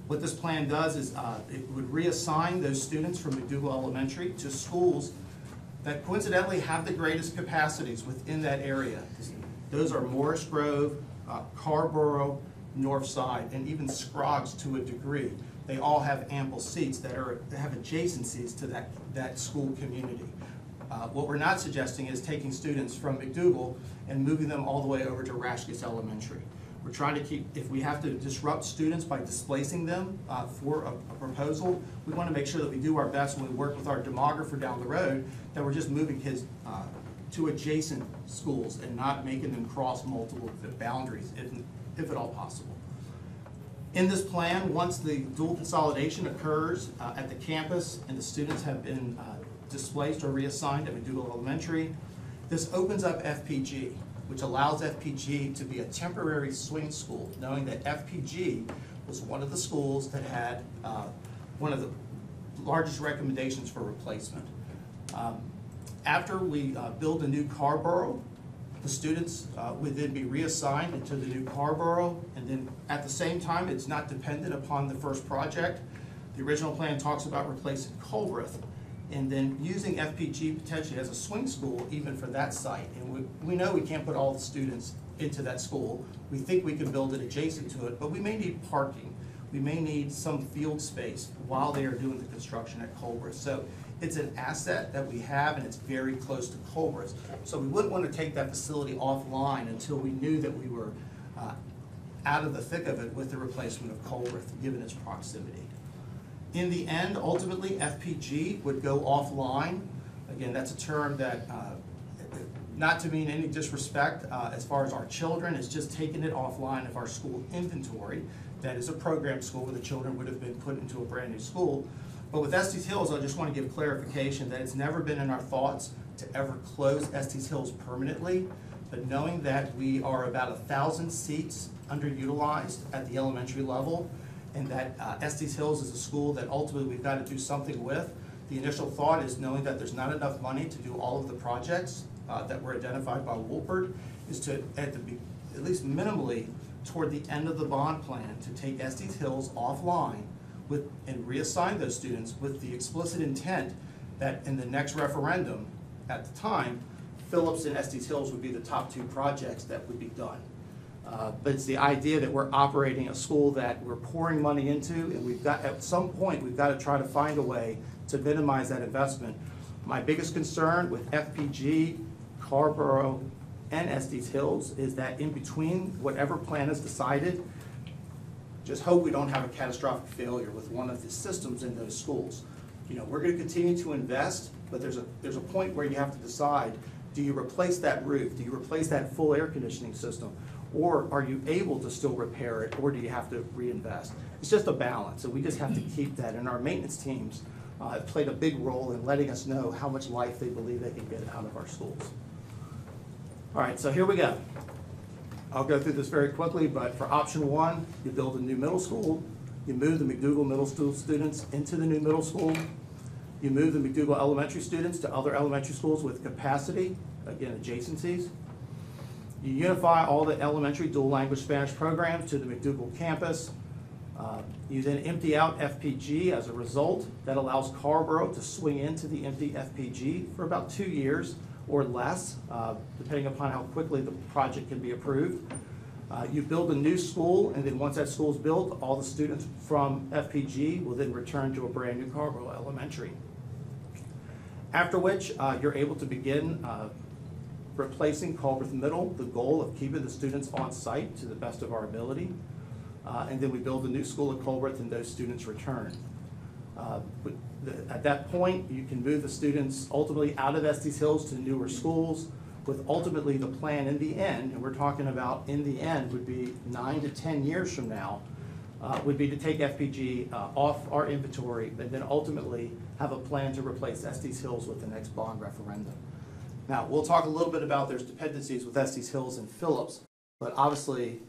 What this plan does is it would reassign those students from McDougall Elementary to schools that coincidentally have the greatest capacities within that area. Those are Morris Grove, Carborough, Northside, and even Scroggs to a degree. They all have ample seats that have adjacencies to that school community. What we're not suggesting is taking students from McDougall and moving them all the way over to Rashkis Elementary. We're trying to keep, if we have to disrupt students by displacing them for a proposal, we want to make sure that we do our best when we work with our demographer down the road, that we're just moving kids to adjacent schools and not making them cross multiple boundaries, if at all possible. In this plan, once the dual consolidation occurs at the campus and the students have been displaced or reassigned at McDougall Elementary, this opens up FPG, which allows FPG to be a temporary swing school, knowing that FPG was one of the schools that had one of the largest recommendations for replacement. After we build a new Carborough, the students would then be reassigned into the new Carborough, and then at the same time, it's not dependent upon the first project. The original plan talks about replacing Culbreth, and then using FPG potentially as a swing school even for that site. And we know we can't put all the students into that school. We think we can build it adjacent to it, but we may need parking. We may need some field space while they are doing the construction at Culbreth. So it's an asset that we have, and it's very close to Culbreth. So we wouldn't want to take that facility offline until we knew that we were out of the thick of it with the replacement of Culbreth, given its proximity. In the end, ultimately, FPG would go offline. Again, that's a term that, not to mean any disrespect as far as our children, it's just taking it offline of our school inventory. That is a program school where the children would have been put into a brand new school. But with Estes Hills, I just want to give clarification that it's never been in our thoughts to ever close Estes Hills permanently. But knowing that we are about 1,000 seats underutilized at the elementary level, and that Estes Hills is a school that ultimately we've got to do something with, the initial thought is, knowing that there's not enough money to do all of the projects that were identified by Woolford, is to, at least minimally, toward the end of the bond plan, to take Estes Hills offline and reassign those students with the explicit intent that in the next referendum, at the time, Phillips and Estes Hills would be the top two projects that would be done. But it's the idea that we're operating a school that we're pouring money into, and we've got, at some point, we've got to try to find a way to minimize that investment. My biggest concern with FPG, Carborough, and Estes Hills is that in between whatever plan is decided, just hope we don't have a catastrophic failure with one of the systems in those schools. You know, we're going to continue to invest, but there's a point where you have to decide, do you replace that roof? Do you replace that full air conditioning system? Or are you able to still repair it, or do you have to reinvest? It's just a balance, and we just have to keep that. And our maintenance teams have played a big role in letting us know how much life they believe they can get out of our schools. All right, so here we go. I'll go through this very quickly, but for option one, you build a new middle school. You move the McDougall middle school students into the new middle school. You move the McDougall elementary students to other elementary schools with capacity, again, adjacencies. You unify all the elementary dual language Spanish programs to the McDougall campus. You then empty out FPG as a result. That allows Carborough to swing into the empty FPG for about 2 years or less, depending upon how quickly the project can be approved. You build a new school, and then once that school is built, all the students from FPG will then return to a brand new Carrboro Elementary. After which, you're able to begin replacing Culbreth Middle, the goal of keeping the students on site to the best of our ability. And then we build a new school at Culbreth, and those students return. At that point, you can move the students ultimately out of Estes Hills to newer schools, with ultimately the plan in the end, and we're talking about in the end would be 9 to 10 years from now, would be to take FPG off our inventory and then ultimately have a plan to replace Estes Hills with the next bond referendum. Now, we'll talk a little bit about there's dependencies with Estes Hills and Phillips, but obviously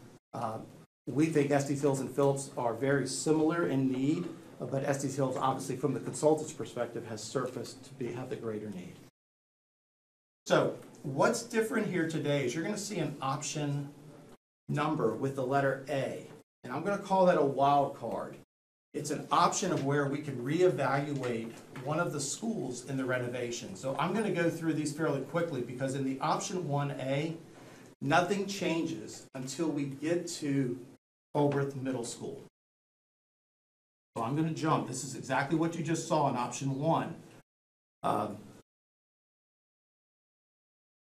we think Estes Hills and Phillips are very similar in need, but Estes Hills, obviously from the consultant's perspective, has surfaced to have the greater need. So what's different here today is you're going to see an option number with the letter A, and I'm going to call that a wild card. It's an option of where we can reevaluate one of the schools in the renovation. So I'm going to go through these fairly quickly because in the option 1A, nothing changes until we get to Culbreth Middle School. So I'm going to jump. This is exactly what you just saw in option 1.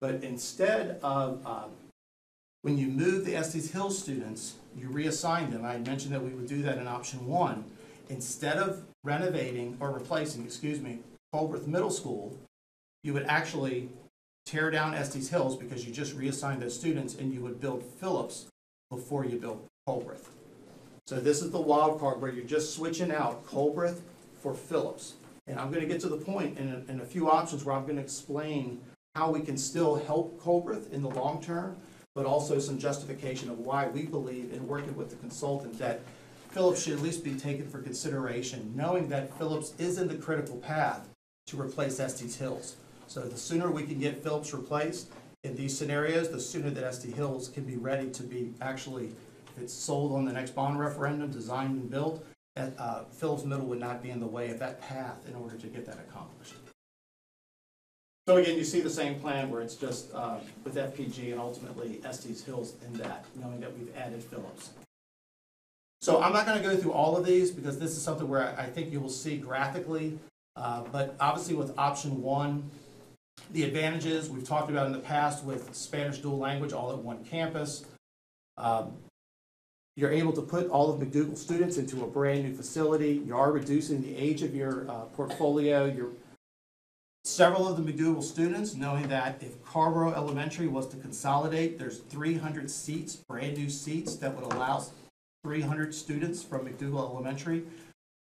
But instead of, when you move the Estes Hills students, you reassign them. I had mentioned that we would do that in option 1. Instead of renovating or replacing, Culbreth Middle School, you would actually tear down Estes Hills because you just reassigned those students, and you would build Phillips before you build Culbreth. So this is the wild card where you're just switching out Culbreth for Phillips. And I'm going to get to the point in a few options where I'm going to explain how we can still help Culbreth in the long term, but also some justification of why we believe in working with the consultant that Phillips should at least be taken for consideration, knowing that Phillips is in the critical path to replace Estes Hills. So the sooner we can get Phillips replaced in these scenarios, the sooner that Estes Hills can be ready to be actually, if it's sold on the next bond referendum, designed and built, Phillips Middle would not be in the way of that path in order to get that accomplished. So again, you see the same plan where it's just with FPG and ultimately Estes Hills in that, knowing that we've added Phillips. So I'm not going to go through all of these because this is something where I think you will see graphically, but obviously with option 1, the advantages we've talked about in the past with Spanish dual language all at one campus. You're able to put all of McDougall students into a brand new facility. You are reducing the age of your portfolio. Several of the McDougall students, knowing that if Carrboro Elementary was to consolidate, there's 300 seats, brand new seats, that would allow 300 students from McDougall Elementary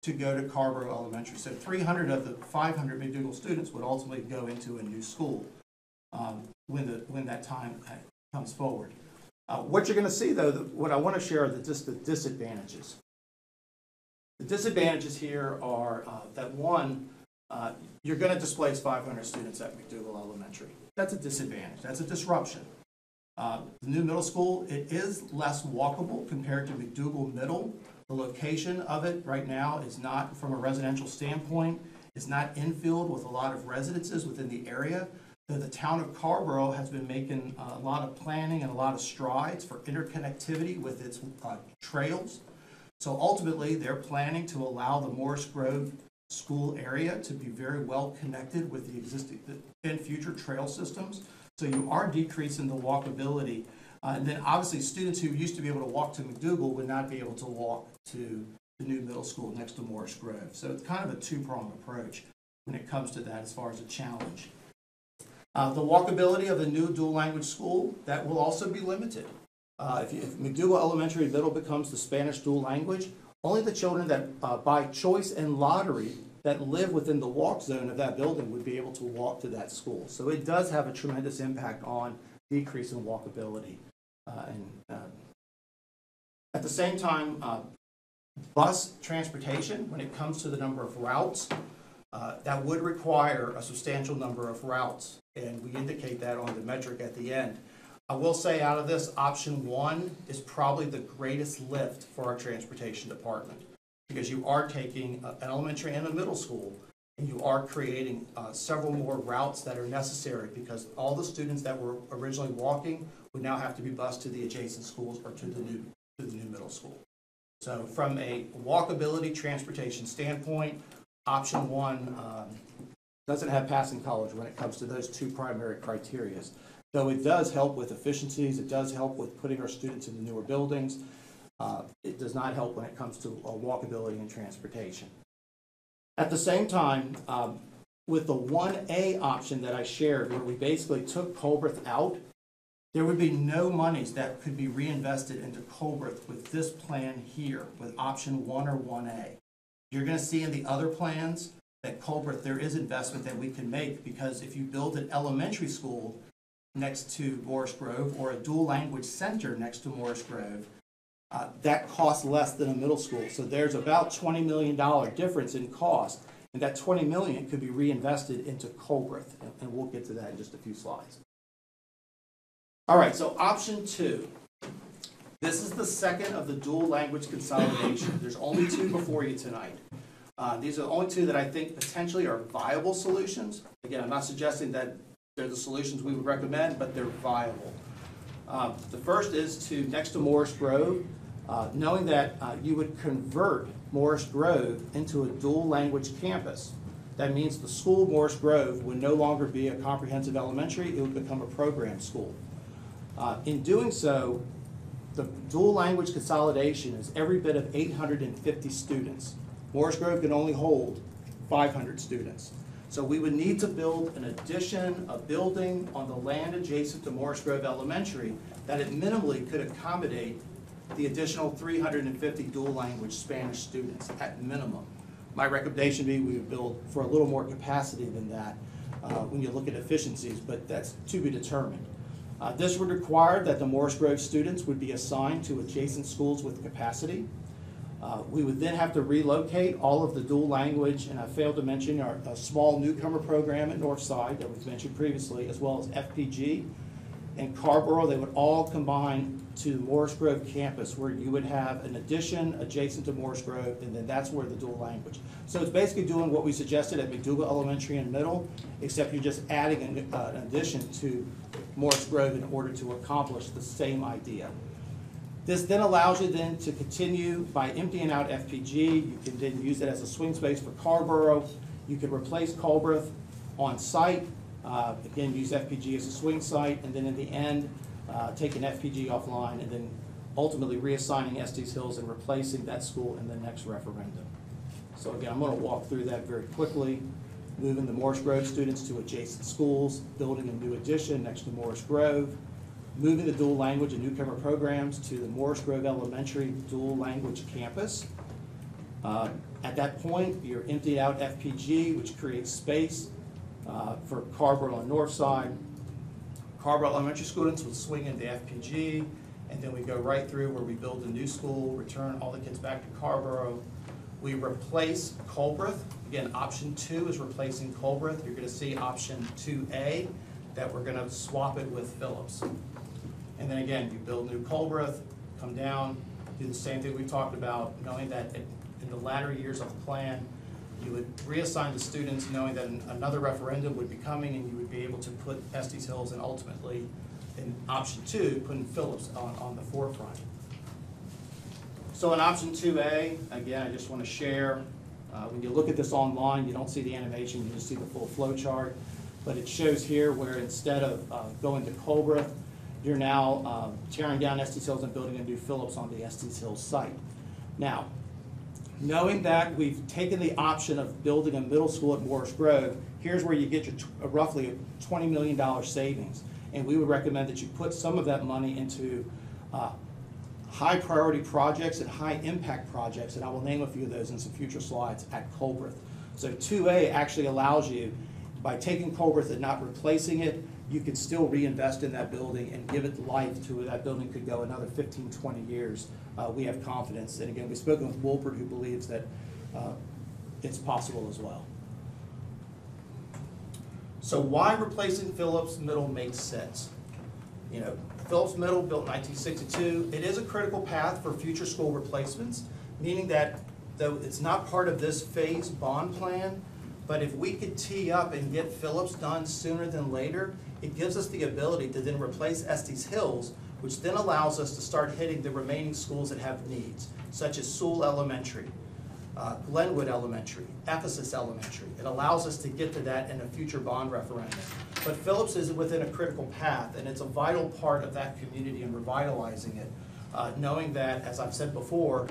to go to Carrboro Elementary. So 300 of the 500 McDougall students would ultimately go into a new school when that time comes forward. What you're going to see, though, what I want to share are just the disadvantages. The disadvantages here are that one, you're going to displace 500 students at McDougall Elementary. That's a disadvantage. That's a disruption. The new middle school, it is less walkable compared to McDougall Middle. The location of it right now is not, from a residential standpoint, is not infilled with a lot of residences within the area. The town of Carrboro has been making a lot of planning and a lot of strides for interconnectivity with its trails. So ultimately, they're planning to allow the Morris Grove school area to be very well connected with the existing and future trail systems. So you are decreasing the walkability. And then obviously students who used to be able to walk to McDougall would not be able to walk to the new middle school next to Morris Grove. So it's kind of a two-pronged approach when it comes to that as far as a challenge. The walkability of the new dual language school, that will also be limited. If McDougall Elementary Middle becomes the Spanish dual language, only the children that by choice and lottery that live within the walk zone of that building would be able to walk to that school. So it does have a tremendous impact on decrease in walkability. At the same time, bus transportation, when it comes to the number of routes, that would require a substantial number of routes, and we indicate that on the metric at the end. I will say out of this, option 1 is probably the greatest lift for our transportation department, because you are taking an elementary and a middle school and you are creating several more routes that are necessary because all the students that were originally walking would now have to be bused to the adjacent schools or to the new middle school. So from a walkability transportation standpoint, option one doesn't have passing college when it comes to those two primary criteria. Though it does help with efficiencies, it does help with putting our students in the newer buildings. It does not help when it comes to walkability and transportation. At the same time, with the 1A option that I shared, where we basically took Colbreth out, there would be no monies that could be reinvested into Colbreth with this plan here, with option 1 or 1A. You're going to see in the other plans that Colbreth, there is investment that we can make because if you build an elementary school next to Morris Grove or a dual language center next to Morris Grove, that costs less than a middle school. So there's about $20 million difference in cost, and that $20 million could be reinvested into Colbreth, and we'll get to that in just a few slides. All right, so option 2. This is the second of the dual language consolidation. There's only 2 before you tonight. These are the only 2 that I think potentially are viable solutions. Again, I'm not suggesting that they're the solutions we would recommend, but they're viable. The first is to, next to Morris Grove, knowing that you would convert Morris Grove into a dual language campus. That means the school, Morris Grove, would no longer be a comprehensive elementary, it would become a program school. In doing so, the dual language consolidation is every bit of 850 students. Morris Grove can only hold 500 students. So we would need to build an addition, a building on the land adjacent to Morris Grove Elementary that it minimally could accommodate the additional 350 dual language Spanish students at minimum. My recommendation would be we would build for a little more capacity than that when you look at efficiencies, but that's to be determined. This would require that the Morris Grove students would be assigned to adjacent schools with capacity. We would then have to relocate all of the dual language, and I failed to mention our small newcomer program at Northside that was mentioned previously, as well as FPG and Carborough. They would all combine to Morris Grove campus, where you would have an addition adjacent to Morris Grove, and then that's where the dual language. So it's basically doing what we suggested at McDougal Elementary and Middle, except you're just adding an addition to Morris Grove in order to accomplish the same idea. This then allows you then to continue by emptying out FPG. You can then use it as a swing space for Carborough. You can replace Colbreth on site. Again, use FPG as a swing site, and then in the end, taking FPG offline, and then ultimately reassigning Estes Hills and replacing that school in the next referendum. So again, I'm going to walk through that very quickly. Moving the Morris Grove students to adjacent schools, building a new addition next to Morris Grove, moving the dual language and newcomer programs to the Morris Grove Elementary dual language campus. At that point, you're emptied out FPG, which creates space for Carborough and Northside. Carborough Elementary students would swing into FPG, and then we go right through where we build a new school, return all the kids back to Carborough. We replace Colbreth. Again, option 2 is replacing Colbreth. You're going to see option 2A that we're going to swap it with Phillips. And then again, you build new Colbreth, come down, do the same thing we talked about, knowing that in the latter years of the plan, you would reassign the students knowing that another referendum would be coming and you would be able to put Estes Hills and ultimately in option 2, putting Phillips on the forefront. So in option 2A, again, I just want to share, when you look at this online, you don't see the animation, you just see the full flow chart, but it shows here where instead of going to Colbreth, you're now tearing down Estes Hills and building a new Phillips on the Estes Hills site. Now, knowing that we've taken the option of building a middle school at Morris Grove, here's where you get your roughly a $20 million savings. And we would recommend that you put some of that money into high priority projects and high impact projects, and I will name a few of those in some future slides at Colbreth. So 2A actually allows you, by taking Colbreth and not replacing it, you can still reinvest in that building and give it life to where that building could go another 15, 20 years. We have confidence. And again, we've spoken with Wolpert, who believes that it's possible as well. So why replacing Phillips Middle makes sense? You know, Phillips Middle, built in 1962, it is a critical path for future school replacements, meaning that though it's not part of this phase bond plan, But if we could tee up and get Phillips done sooner than later, it gives us the ability to then replace Estes Hills, which then allows us to start hitting the remaining schools that have needs, such as Sewell Elementary, Glenwood Elementary, Ephesus Elementary. It allows us to get to that in a future bond referendum. But Phillips is within a critical path, and it's a vital part of that community and revitalizing it, knowing that, as I've said before,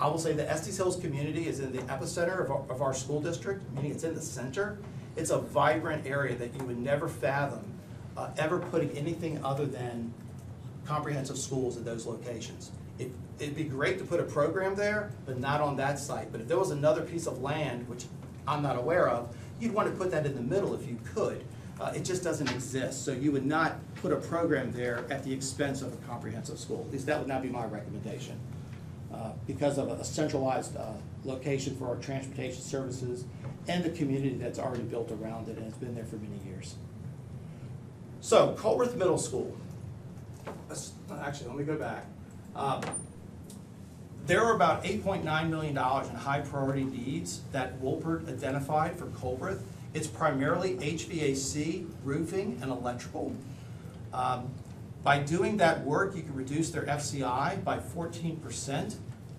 I will say the Estes Hills community is in the epicenter of our school district, meaning it's in the center. It's a vibrant area that you would never fathom ever putting anything other than comprehensive schools at those locations. It'd be great to put a program there, but not on that site. But if there was another piece of land, which I'm not aware of, you'd want to put that in the middle if you could. It just doesn't exist. So you would not put a program there at the expense of a comprehensive school. At least that would not be my recommendation. Because of a centralized location for our transportation services and the community that's already built around it, and it's been there for many years. So, Colworth Middle School. Actually, let me go back. There are about $8.9 million in high priority needs that Wolpert identified for Colworth. It's primarily HVAC, roofing, and electrical. By doing that work, you can reduce their FCI by 14%,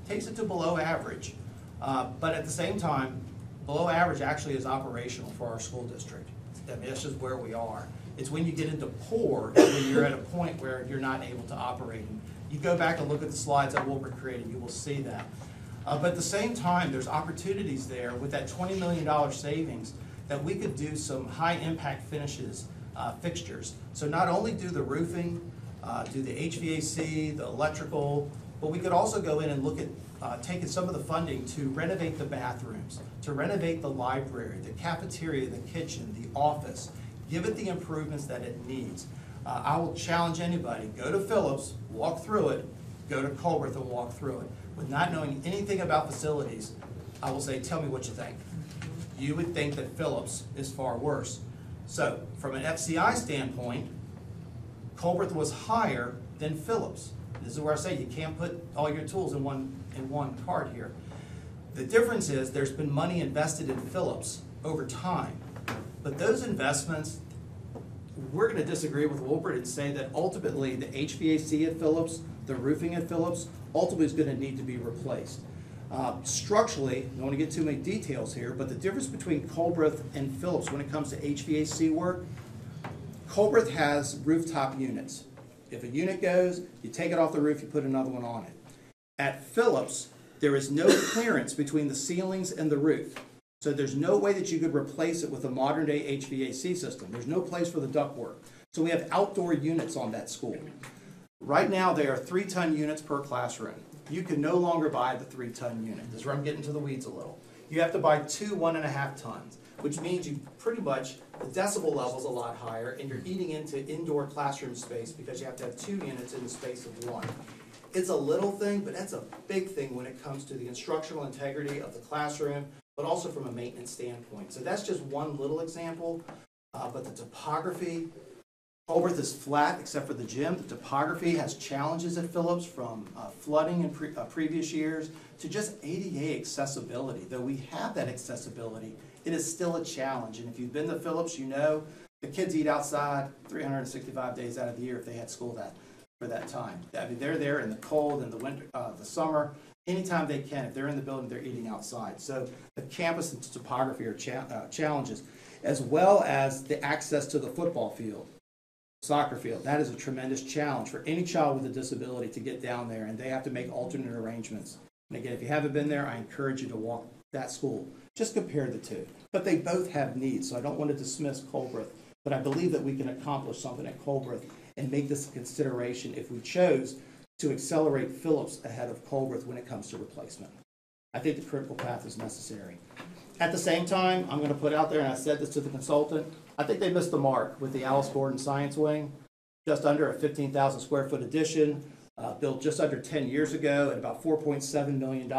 takes it to below average. But at the same time, below average actually is operational for our school district. I mean, that's just where we are. It's when you get into poor, when you're at a point where you're not able to operate. And you go back and look at the slides that Wolpert created, you will see that. But at the same time, there's opportunities there with that $20 million savings that we could do some high impact finishes, fixtures. So not only do the roofing, do the HVAC, the electrical, but we could also go in and look at taking some of the funding to renovate the bathrooms, to renovate the library, the cafeteria, the kitchen, the office, give it the improvements that it needs. I will challenge anybody, go to Phillips, walk through it, go to Colworth and walk through it. With not knowing anything about facilities, I will say, tell me what you think. You would think that Phillips is far worse. So, from an FCI standpoint, Colworth was higher than Phillips. This is where I say you can't put all your tools in one cart here. The difference is there's been money invested in Phillips over time. But those investments, we're going to disagree with Wolpert and say that ultimately the HVAC at Phillips, the roofing at Phillips, ultimately is going to need to be replaced. Structurally, I don't want to get too many details here, but the difference between Colworth and Phillips when it comes to HVAC work, Colworth has rooftop units. If a unit goes, you take it off the roof, you put another one on it. At Phillips, there is no clearance between the ceilings and the roof. So there's no way that you could replace it with a modern day HVAC system. There's no place for the ductwork. So we have outdoor units on that school. Right now, there are 3-ton units per classroom. You can no longer buy the 3-ton unit. This is where I'm getting to the weeds a little. You have to buy 2 1.5 tons, which means you pretty much, the decibel level's a lot higher, and you're eating into indoor classroom space because you have to have 2 units in the space of 1. It's a little thing, but that's a big thing when it comes to the instructional integrity of the classroom, but also from a maintenance standpoint. So that's just one little example, but the topography, Colworth is flat except for the gym. The topography has challenges at Phillips from flooding in previous years to just ADA accessibility. Though we have that accessibility, it is still a challenge. And if you've been to Phillips, you know the kids eat outside 365 days out of the year if they had school for that time. I mean, they're there in the cold and the winter, the summer. Anytime they can, if they're in the building, they're eating outside. So the campus and topography are challenges, as well as the access to the football field, soccer field. That is a tremendous challenge for any child with a disability to get down there, and they have to make alternate arrangements. And again, if you haven't been there, I encourage you to walk that school. Just compare the two. But they both have needs, so I don't want to dismiss Colworth, but I believe that we can accomplish something at Colworth and make this a consideration if we chose to accelerate Phillips ahead of Colworth when it comes to replacement. I think the critical path is necessary. At the same time, I'm going to put out there, and I said this to the consultant, I think they missed the mark with the Alice Gordon Science Wing. Just under a 15,000 square foot addition, built just under 10 years ago at about $4.7 million.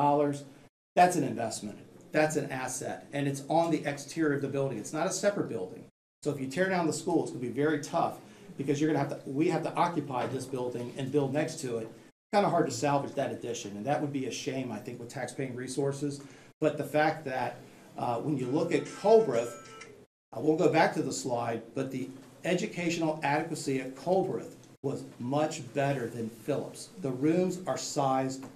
That's an investment. That's an asset. And it's on the exterior of the building. It's not a separate building. So if you tear down the school, it's going to be very tough because you're going to have to, we have to occupy this building and build next to it. Kind of hard to salvage that addition. And that would be a shame, I think, with taxpaying resources. But the fact that When you look at Colbreth, I won't go back to the slide, but the educational adequacy at Colbreth was much better than Phillips. The rooms are sized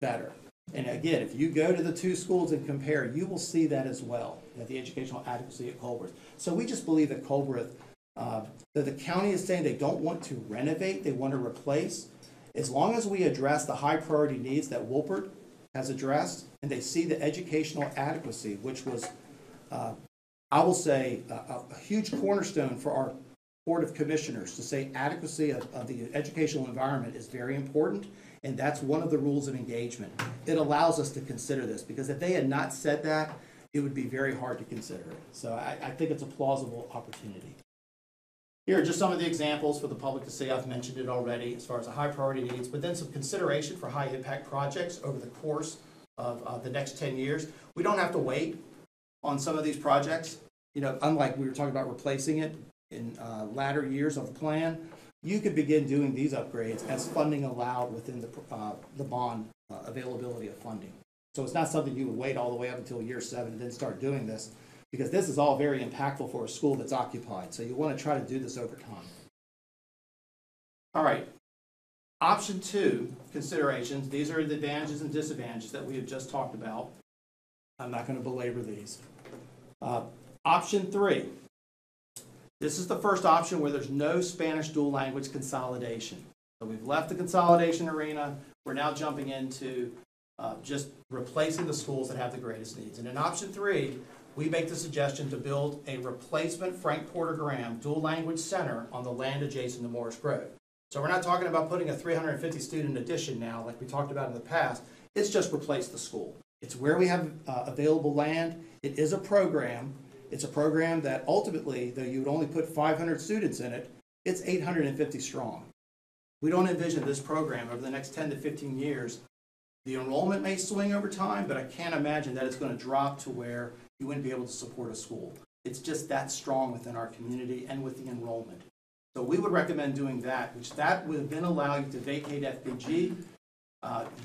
better. And again, if you go to the two schools and compare, you will see that as well, that the educational adequacy at Colbreth. So we just believe that Colbreth, that the county is saying they don't want to renovate, they want to replace. As long as we address the high priority needs that Wolpert has addressed, and they see the educational adequacy, which was, I will say, a huge cornerstone for our Board of Commissioners to say adequacy of the educational environment is very important, and that's one of the rules of engagement. It allows us to consider this, because if they had not said that, it would be very hard to consider it. So I think it's a plausible opportunity. Here are just some of the examples for the public to see. I've mentioned it already as far as the high priority needs, but then some consideration for high impact projects over the course of the next 10 years. We don't have to wait on some of these projects. You know, unlike we were talking about replacing it in latter years of the plan, you could begin doing these upgrades as funding allowed within the bond availability of funding. So it's not something you would wait all the way up until year 7 and then start doing this, because this is all very impactful for a school that's occupied. So you want to try to do this over time. All right. Option 2 considerations. These are the advantages and disadvantages that we have just talked about. I'm not going to belabor these. Option 3. This is the first option where there's no Spanish dual language consolidation. So we've left the consolidation arena. We're now jumping into just replacing the schools that have the greatest needs. And in option 3, we make the suggestion to build a replacement Frank Porter Graham dual language center on the land adjacent to Morris Grove. So we're not talking about putting a 350 student addition now like we talked about in the past. It's just replace the school. It's where we have available land. It is a program. It's a program that ultimately, though you would only put 500 students in it, it's 850 strong. We don't envision this program over the next 10 to 15 years. The enrollment may swing over time, but I can't imagine that it's going to drop to where you wouldn't be able to support a school. It's just that strong within our community and with the enrollment. So we would recommend doing that, which that would then allow you to vacate FPG. You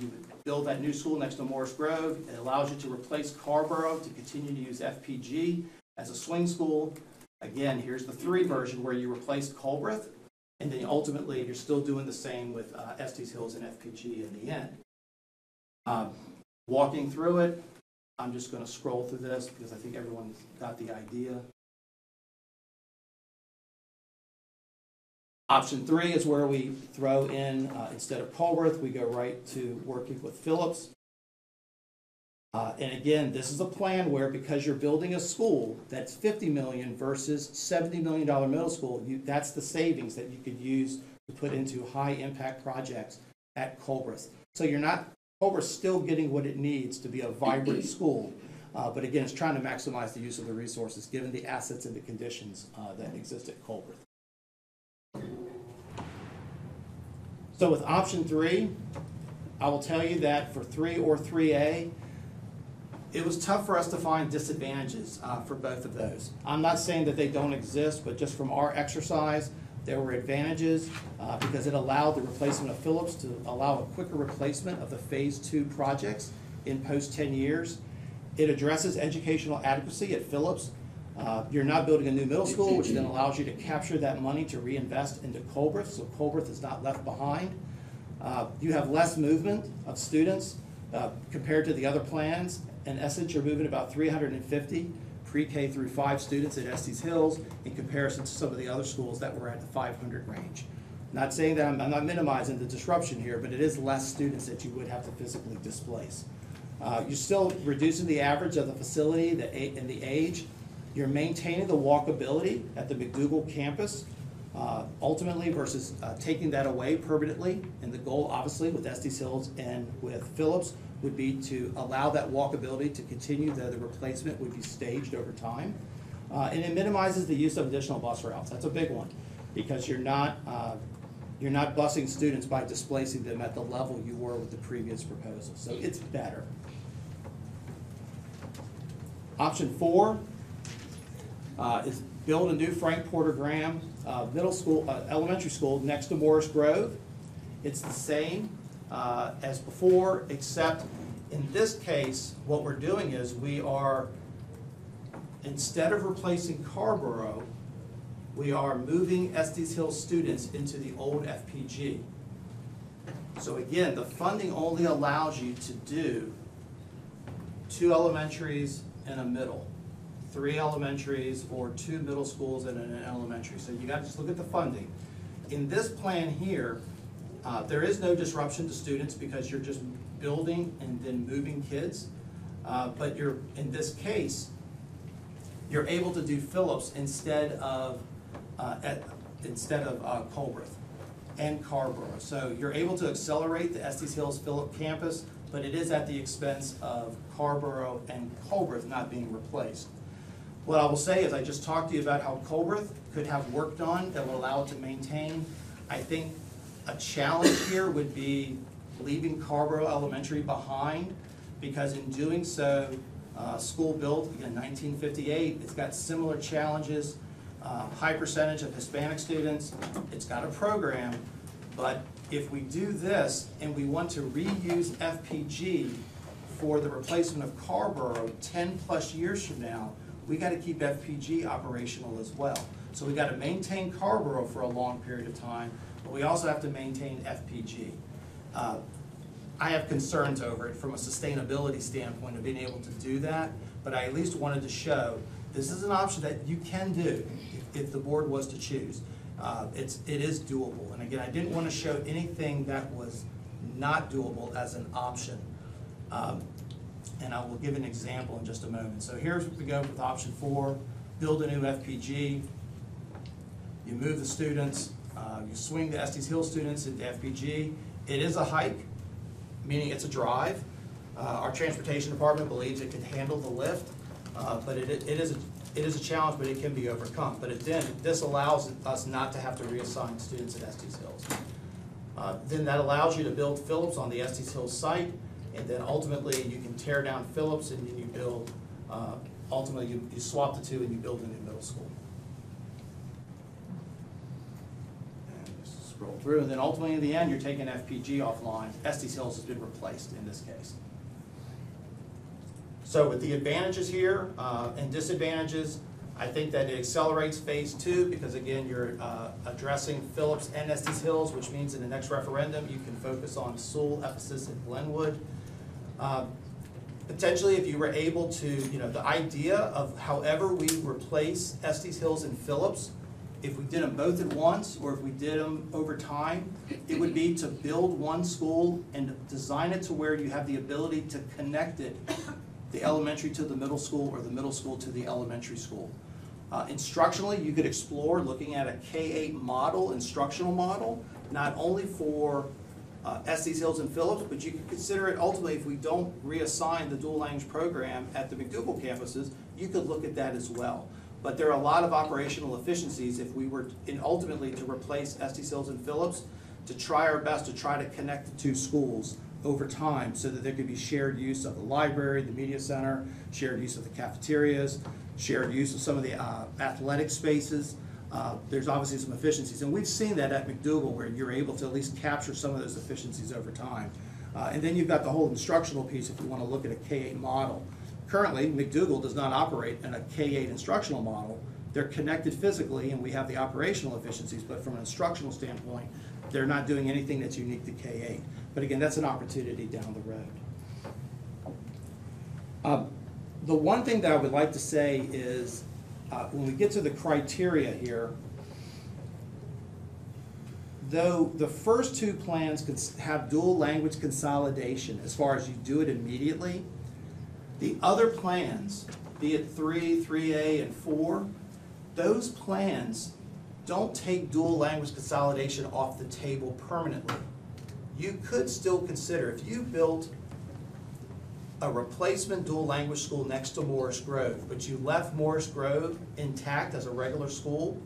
would build that new school next to Morris Grove. It allows you to replace Carborough to continue to use FPG as a swing school. Again, here's the 3 version where you replace Colbreth, and then ultimately you're still doing the same with Estes Hills and FPG in the end. Walking through it, I'm just going to scroll through this because I think everyone's got the idea. Option 3 is where we throw in, instead of Colbreth, we go right to working with Phillips. And again, this is a plan where, because you're building a school that's $50 million versus $70 million middle school, that's the savings that you could use to put into high impact projects at Colbreth. So you're not, Colbreth's still getting what it needs to be a vibrant school, but again, it's trying to maximize the use of the resources given the assets and the conditions that exist at Colbreth. So with option 3, I will tell you that for 3 or 3A, it was tough for us to find disadvantages for both of those. I'm not saying that they don't exist, but just from our exercise, there were advantages because it allowed the replacement of Phillips to allow a quicker replacement of the phase 2 projects in post 10 years. It addresses educational adequacy at Phillips. You're not building a new middle school, which then allows you to capture that money to reinvest into Colbreth, so Colbreth is not left behind. You have less movement of students compared to the other plans. In essence, you're moving about 350 pre-K through 5 students at Estes Hills in comparison to some of the other schools that were at the 500 range. Not saying that I'm not minimizing the disruption here, but it is less students that you would have to physically displace. You're still reducing the average of the facility and the age. You're maintaining the walkability at the McDougall campus, ultimately versus taking that away permanently. And the goal, obviously, with Estes Hills and with Phillips would be to allow that walkability to continue, though the replacement would be staged over time. And it minimizes the use of additional bus routes. That's a big one because you're not busing students by displacing them at the level you were with the previous proposal. So it's better. Option 4 is build a new Frank Porter Graham elementary school next to Morris Grove. It's the same as before, except in this case, what we're doing is we are instead of replacing Carborough, we are moving Estes Hills students into the old FPG. So again, the funding only allows you to do 2 elementaries and a middle, 3 elementaries or 2 middle schools and an elementary. So you got to just look at the funding. In this plan here, there is no disruption to students because you're just building and then moving kids. But in this case, you're able to do Phillips instead of Colbreth and Carborough. So you're able to accelerate the Estes Hills Phillip campus, but it is at the expense of Carborough and Colbreth not being replaced. What I will say is I just talked to you about how Colbreth could have work done that would allow it to maintain. I think a challenge here would be leaving Carborough Elementary behind, because in doing so, school built in 1958, it's got similar challenges, high percentage of Hispanic students, it's got a program, but if we do this and we want to reuse FPG for the replacement of Carborough 10 plus years from now, we got to keep FPG operational as well. So we got to maintain Carborough for a long period of time, but we also have to maintain FPG. I have concerns over it from a sustainability standpoint of being able to do that, but I at least wanted to show this is an option that you can do if the board was to choose. It is doable, and again, I didn't want to show anything that was not doable as an option. And I will give an example in just a moment. So here's what we go with option 4, build a new FPG. You move the students, you swing the Estes Hill students into FPG. It is a hike, meaning it's a drive. Our transportation department believes it can handle the lift, but it is a challenge, but it can be overcome. But this allows us not to have to reassign students at Estes Hills. Then that allows you to build Phillips on the Estes Hills site, and then ultimately you can tear down Phillips and then you build, ultimately you swap the 2 and you build a new middle school. Scroll through, and then ultimately in the end, you're taking FPG offline. Estes Hills has been replaced in this case. So with the advantages here and disadvantages, I think that it accelerates phase 2 because again, you're addressing Phillips and Estes Hills, which means in the next referendum, you can focus on Sewell, Ephesus, and Glenwood. Potentially, if you were able to, the idea of however we replace Estes Hills and Phillips, if we did them both at once or if we did them over time, it would be to build one school and design it to where you have the ability to connect it, the elementary to the middle school or the middle school to the elementary school. Instructionally, you could explore looking at a K-8 model, instructional model, not only for Estes Hills and Phillips, but you could consider it ultimately if we don't reassign the dual language program at the McDougal campuses, you could look at that as well. But there are a lot of operational efficiencies if we were ultimately to replace Estes Hills and Phillips, to try our best to try to connect the 2 schools over time so that there could be shared use of the library, the media center, shared use of the cafeterias, shared use of some of the athletic spaces. There's obviously some efficiencies, and we've seen that at McDougal where you're able to at least capture some of those efficiencies over time. And then you've got the whole instructional piece if you want to look at a K-8 model. Currently, McDougal does not operate in a K-8 instructional model. They're connected physically and we have the operational efficiencies, but from an instructional standpoint, they're not doing anything that's unique to K-8. But again, that's an opportunity down the road. The one thing that I would like to say is when we get to the criteria here, though the first 2 plans have dual language consolidation as far as you do it immediately, the other plans, be it 3, 3A, and 4, those plans don't take dual language consolidation off the table permanently. You could still consider, if you built a replacement dual language school next to Morris Grove, but you left Morris Grove intact as a regular school,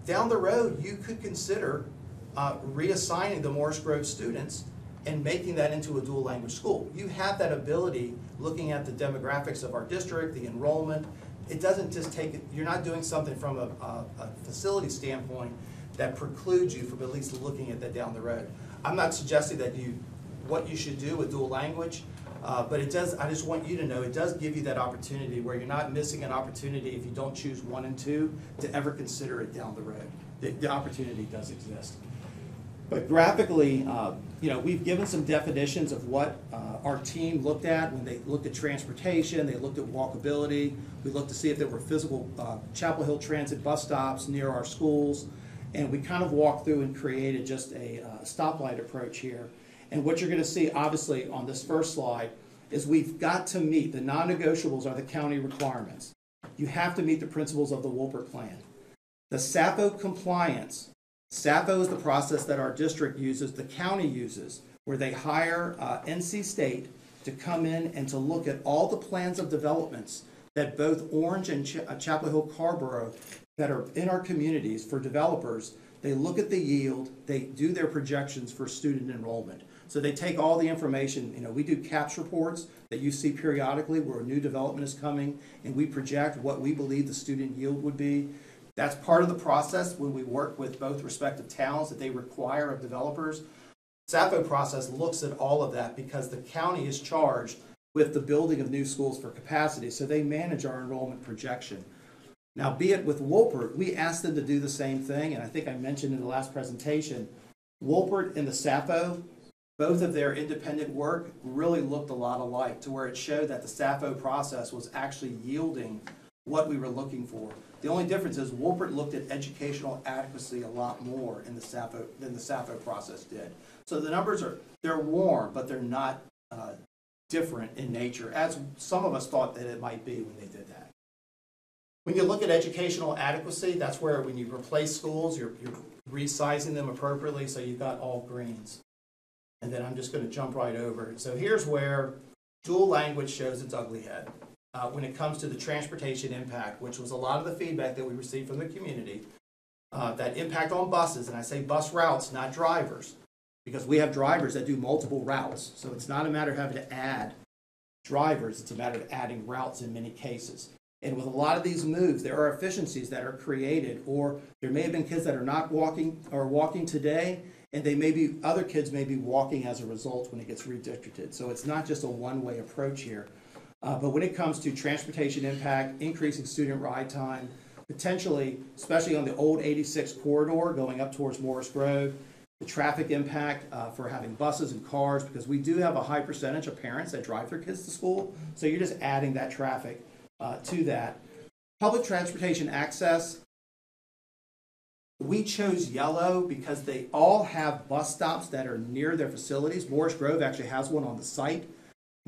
down the road you could consider reassigning the Morris Grove students and making that into a dual language school. You have that ability looking at the demographics of our district, the enrollment. It doesn't just take it, you're not doing something from a facility standpoint that precludes you from at least looking at that down the road. I'm not suggesting that you what you should do with dual language. But it does, I just want you to know, it does give you that opportunity where you're not missing an opportunity if you don't choose 1 and 2 to ever consider it down the road. The opportunity does exist. But graphically, we've given some definitions of what our team looked at when they looked at transportation, they looked at walkability, we looked to see if there were physical Chapel Hill Transit bus stops near our schools, and we kind of walked through and created just a stoplight approach here. And what you're going to see, obviously, on this first slide is we've got to meet, the non-negotiables are the county requirements. You have to meet the principles of the Wolpert Plan. The SAFO compliance, SAFO is the process that our district uses, the county uses, where they hire NC State to come in and to look at all the plans of developments that both Orange and Chapel Hill Carborough that are in our communities for developers. They look at the yield, they do their projections for student enrollment. So they take all the information, we do CAPS reports that you see periodically where a new development is coming, and we project what we believe the student yield would be. That's part of the process when we work with both respective towns that they require of developers. SAFO process looks at all of that because the county is charged with the building of new schools for capacity, so they manage our enrollment projection. Now, be it with Wolpert, we asked them to do the same thing, and I think I mentioned in the last presentation, Wolpert and the SAFO, both of their independent work really looked a lot alike to where it showed that the SAFO process was actually yielding what we were looking for. The only difference is Wolpert looked at educational adequacy a lot more in the SAFO than the SAFO process did. So the numbers they're warm, but they're not different in nature, as some of us thought that it might be when they did that. When you look at educational adequacy, that's where when you replace schools, you're resizing them appropriately, so you've got all greens. And then I'm just going to jump right over. So here's where dual language shows its ugly head. When it comes to the transportation impact, which was a lot of the feedback that we received from the community, that impact on buses, and I say bus routes, not drivers, because we have drivers that do multiple routes. So it's not a matter of having to add drivers, it's a matter of adding routes in many cases. And with a lot of these moves, there are efficiencies that are created, or there may have been kids that are not walking or walking today, and other kids may be walking as a result when it gets redistricted. So it's not just a one-way approach here. But when it comes to transportation impact, increasing student ride time, potentially, especially on the old 86 corridor going up towards Morris Grove, the traffic impact for having buses and cars, because we do have a high percentage of parents that drive their kids to school. So you're just adding that traffic to that. Public transportation access, we chose yellow because they all have bus stops that are near their facilities. Morris Grove actually has one on the site.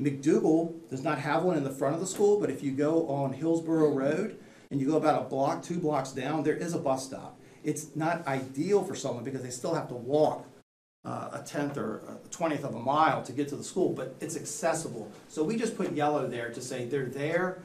McDougal does not have one in the front of the school, but if you go on Hillsborough Road and you go about a block, 2 blocks down, there is a bus stop. It's not ideal for someone because they still have to walk a 10th or a 20th of a mile to get to the school, but it's accessible. So we just put yellow there to say they're there,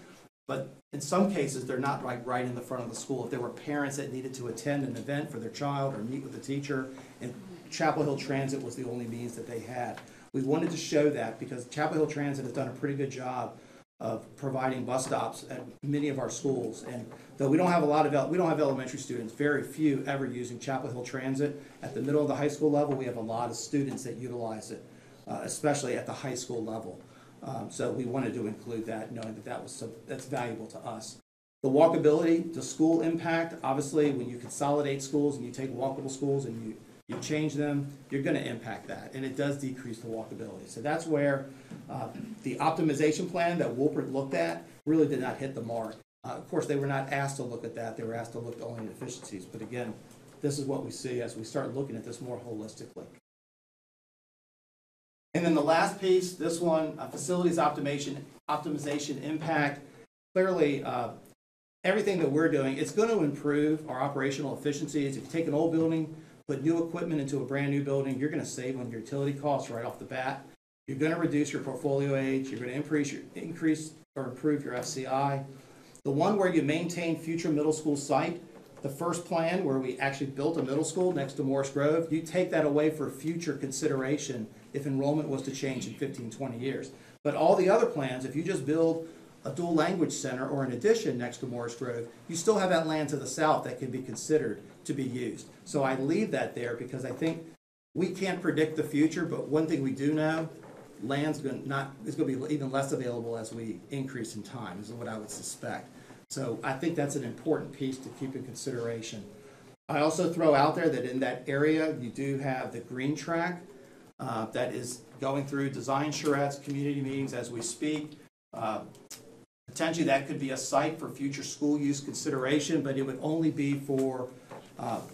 but in some cases they're not right in the front of the school. If there were parents that needed to attend an event for their child or meet with a teacher, and Chapel Hill Transit was the only means that they had. We wanted to show that because Chapel Hill Transit has done a pretty good job of providing bus stops at many of our schools. And though we don't have elementary students, very few ever using Chapel Hill Transit. At the middle of the high school level, we have a lot of students that utilize it, especially at the high school level. So we wanted to include that, knowing that that's valuable to us. The walkability, the school impact, obviously when you consolidate schools and you take walkable schools and you change them, you're going to impact that, and it does decrease the walkability. So that's where the optimization plan that Wolpert looked at really did not hit the mark. Of course, they were not asked to look at that. They were asked to look only at efficiencies. But again, this is what we see as we start looking at this more holistically. And then the last piece, this one, facilities optimization impact. Clearly, everything that we're doing, it's going to improve our operational efficiencies. If you take an old building, put new equipment into a brand new building, you're going to save on your utility costs right off the bat. You're going to reduce your portfolio age. You're going to increase or improve your FCI. The one where you maintain future middle school site, the first plan where we actually built a middle school next to Morris Grove, you take that away for future consideration if enrollment was to change in 15, 20 years. But all the other plans, if you just build a dual language center or an addition next to Morris Grove, you still have that land to the south that can be considered to be used. So I leave that there because I think we can't predict the future, but one thing we do know, land's is going to be even less available as we increase in time, is what I would suspect. So I think that's an important piece to keep in consideration. I also throw out there that in that area, you do have the green track that is going through design charrettes, community meetings as we speak. Potentially that could be a site for future school use consideration, but it would only be for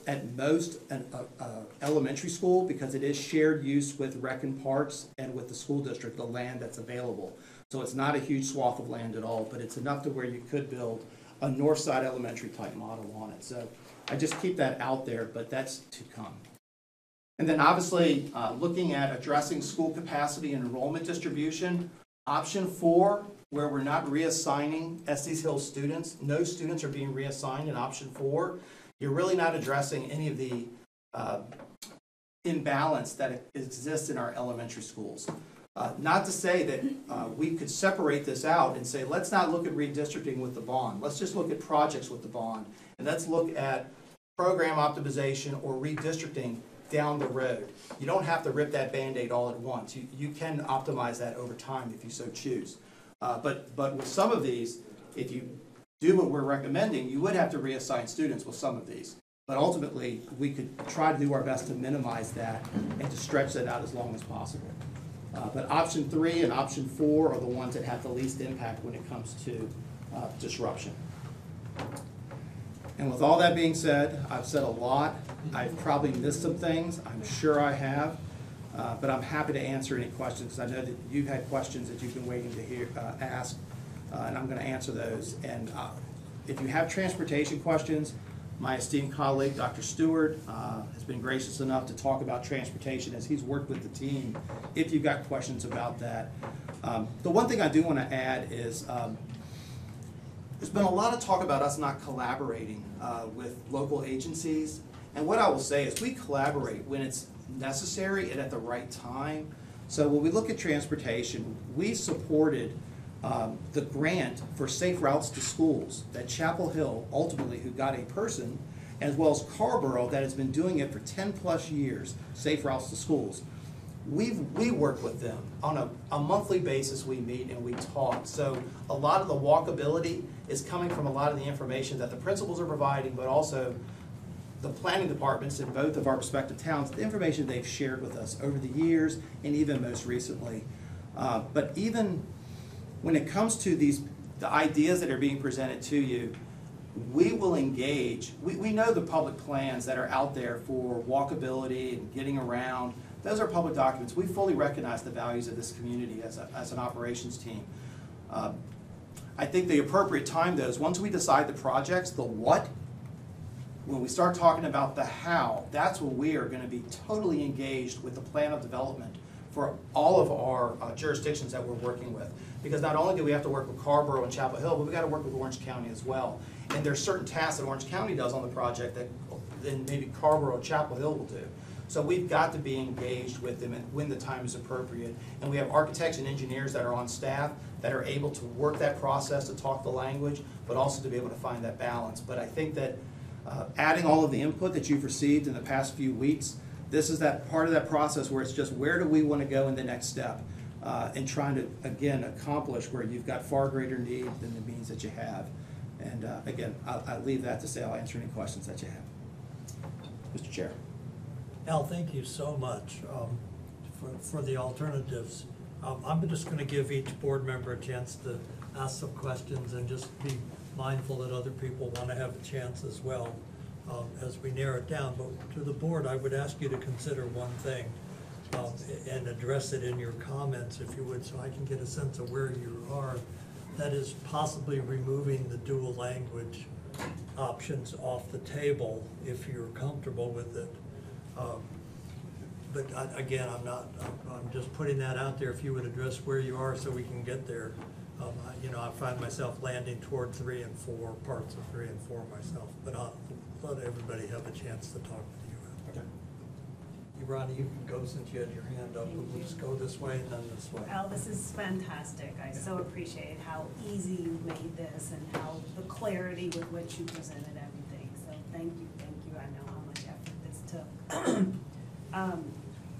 at most an elementary school, because it is shared use with Rec and Parks and with the school district, the land that's available. So it's not a huge swath of land at all, but it's enough to where you could build a north side elementary type model on it. So I just keep that out there, but that's to come. And then obviously looking at addressing school capacity and enrollment distribution, option 4, where we're not reassigning Estes Hill students, no students are being reassigned in option 4. You're really not addressing any of the imbalance that exists in our elementary schools. Not to say that we could separate this out and say, let's not look at redistricting with the bond. Let's just look at projects with the bond. And let's look at program optimization or redistricting down the road. You don't have to rip that Band-Aid all at once. You can optimize that over time if you so choose. But with some of these, if you do what we're recommending, you would have to reassign students with some of these. But ultimately, we could try to do our best to minimize that and to stretch that out as long as possible. But option 3 and option 4 are the ones that have the least impact when it comes to disruption. And with all that being said, I've said a lot. I've probably missed some things. I'm sure I have. But I'm happy to answer any questions, because I know that you've had questions that you've been waiting to hear ask, and I'm going to answer those. And if you have transportation questions, my esteemed colleague, Dr. Stewart, has been gracious enough to talk about transportation as he's worked with the team, if you've got questions about that. The one thing I do want to add is there's been a lot of talk about us not collaborating with local agencies. And what I will say is we collaborate when it's necessary and at the right time. So when we look at transportation, we supported the grant for safe routes to schools that Chapel Hill, ultimately, who got a person, as well as Carrboro, that has been doing it for 10 plus years, safe routes to schools. We work with them on a monthly basis. We meet and we talk. So a lot of the walkability is coming from a lot of the information that the principals are providing, but also the planning departments in both of our respective towns, the information they've shared with us over the years and even most recently. But even when it comes to the ideas that are being presented to you, we will engage. We know the public plans that are out there for walkability and getting around. Those are public documents. We fully recognize the values of this community as an operations team. I think the appropriate time, though, is once we decide the projects, the what, when we start talking about the how, that's when we are going to be totally engaged with the plan of development for all of our jurisdictions that we're working with. Because not only do we have to work with Carrboro and Chapel Hill, but we've got to work with Orange County as well. And there's certain tasks that Orange County does on the project that then maybe Carrboro and Chapel Hill will do. So we've got to be engaged with them when the time is appropriate. And we have architects and engineers that are on staff that are able to work that process, to talk the language, but also to be able to find that balance. But I think that adding all of the input that you've received in the past few weeks, this is that part of that process where it's just where do we want to go in the next step, and trying to, again, accomplish where you've got far greater need than the means that you have. And again, I'll leave that to say I'll answer any questions that you have. Mr. Chair. Al, thank you so much for the alternatives. I'm just going to give each board member a chance to ask some questions and just be mindful that other people want to have a chance as well as we narrow it down. But to the board, I would ask you to consider one thing and address it in your comments, if you would, so I can get a sense of where you are. That is possibly removing the dual language options off the table if you're comfortable with it. But again, I'm just putting that out there if you would address where you are so we can get there. You know, I find myself landing toward 3 and 4, parts of 3 and 4 myself, but I'll let everybody have a chance to talk to you. Okay. Ronnie, you can go since you had your hand up. We'll just go this way and then this way. Al, this is fantastic. I so appreciate how easy you made this and how the clarity with which you presented everything. So thank you, thank you. I know how much effort this took.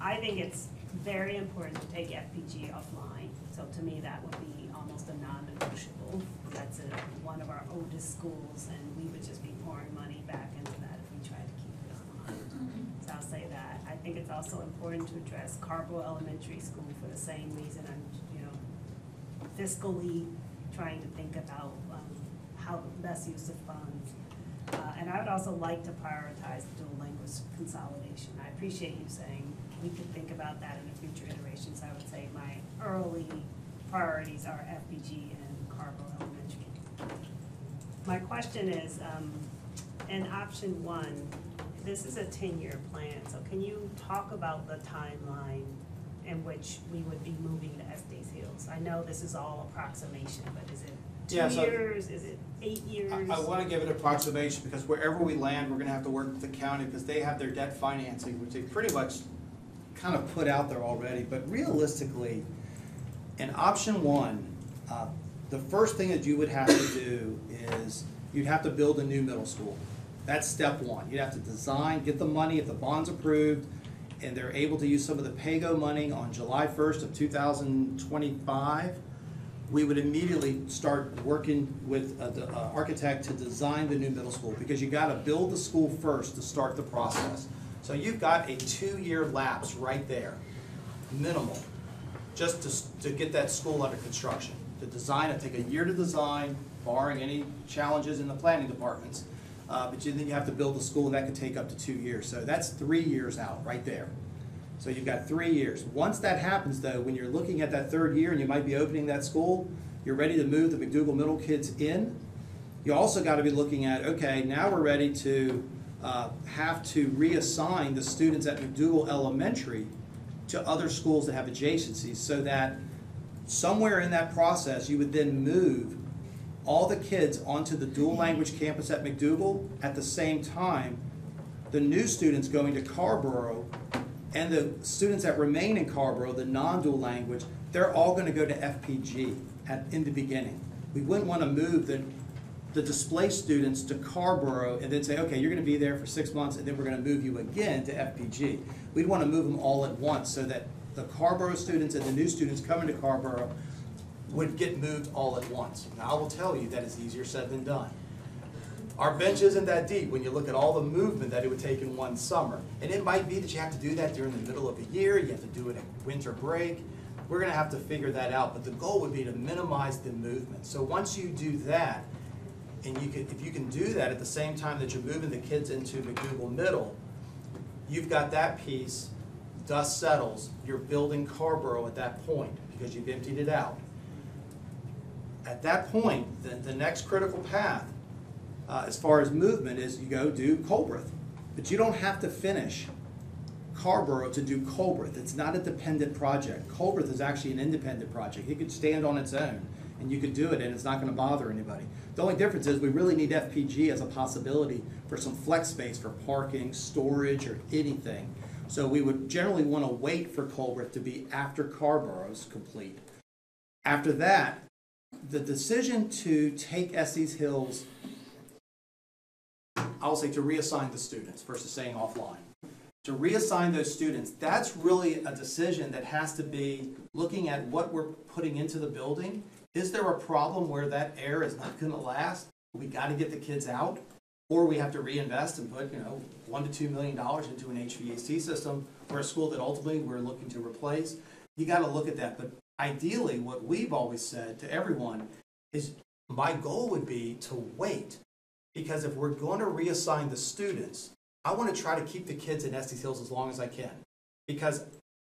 I think it's very important to take FPG offline. So to me, that would be almost a non-negotiable. That's one of our oldest schools, and we would just be pouring money back into that if we tried to keep it online. So I'll say that. I think it's also important to address Carborough Elementary School for the same reason. I'm, fiscally trying to think about how the best use of funds. And I would also like to prioritize dual language consolidation. I appreciate you saying we could think about that in a future iteration. So I would say my early priorities are FBG and Carborough Elementary. My question is, in option 1, this is a 10-year plan. So can you talk about the timeline in which we would be moving to Estes Hills? I know this is all approximation, but is it 2 years? Is it 8 years? I want to give it an approximation because wherever we land, we're going to have to work with the county because they have their debt financing, which they pretty much kind of put out there already. But realistically, in option 1, the first thing that you would have to do is you'd have to build a new middle school. That's step 1. You'd have to design, get the money if the bond's approved, and they're able to use some of the PAYGO money on July 1st of 2025. We would immediately start working with the architect to design the new middle school because you got to build the school first to start the process. So you've got a 2-year lapse right there, minimal, just to get that school under construction. To design, it take a year to design, barring any challenges in the planning departments. But then you have to build the school, and that could take up to 2 years. So that's 3 years out right there. So you've got 3 years. Once that happens, though, when you're looking at that 3rd year and you might be opening that school, you're ready to move the McDougall Middle kids in. You also got to be looking at, okay, now we're ready to have to reassign the students at McDougall Elementary to other schools that have adjacencies so that somewhere in that process you would then move all the kids onto the dual language campus at McDougall at the same time. The new students going to Carborough and the students that remain in Carborough, the non-dual language, they're all going to go to FPG in the beginning. We wouldn't want to move the displaced students to Carborough and then say, okay, you're going to be there for 6 months and then we're going to move you again to FPG. We'd want to move them all at once so that the Carborough students and the new students coming to Carborough would get moved all at once. Now, I will tell you that is easier said than done. Our bench isn't that deep when you look at all the movement that it would take in one summer. And it might be that you have to do that during the middle of a year, you have to do it at winter break. We're going to have to figure that out, but the goal would be to minimize the movement. So once you do that, and if you can do that at the same time that you're moving the kids into McDougall Middle, you've got that piece, dust settles, you're building Carborough at that point because you've emptied it out. At that point, the next critical path, as far as movement, is you go do Colbreth. But you don't have to finish Carborough to do Colbreth. It's not a dependent project. Colbreth is actually an independent project. It could stand on its own, and you could do it, and it's not going to bother anybody. The only difference is we really need FPG as a possibility for some flex space for parking, storage, or anything. So we would generally want to wait for Colbreth to be after Carborough's complete. After that, the decision to take Estes Hills, I'll say to reassign the students versus saying offline. To reassign those students, that's really a decision that has to be looking at what we're putting into the building. Is there a problem where that air is not going to last? We got to get the kids out, or we have to reinvest and put, $1 to $2 million into an HVAC system for a school that ultimately we're looking to replace. You got to look at that. But ideally, what we've always said to everyone is my goal would be to wait, because if we're going to reassign the students, I want to try to keep the kids in Estes Hills as long as I can, because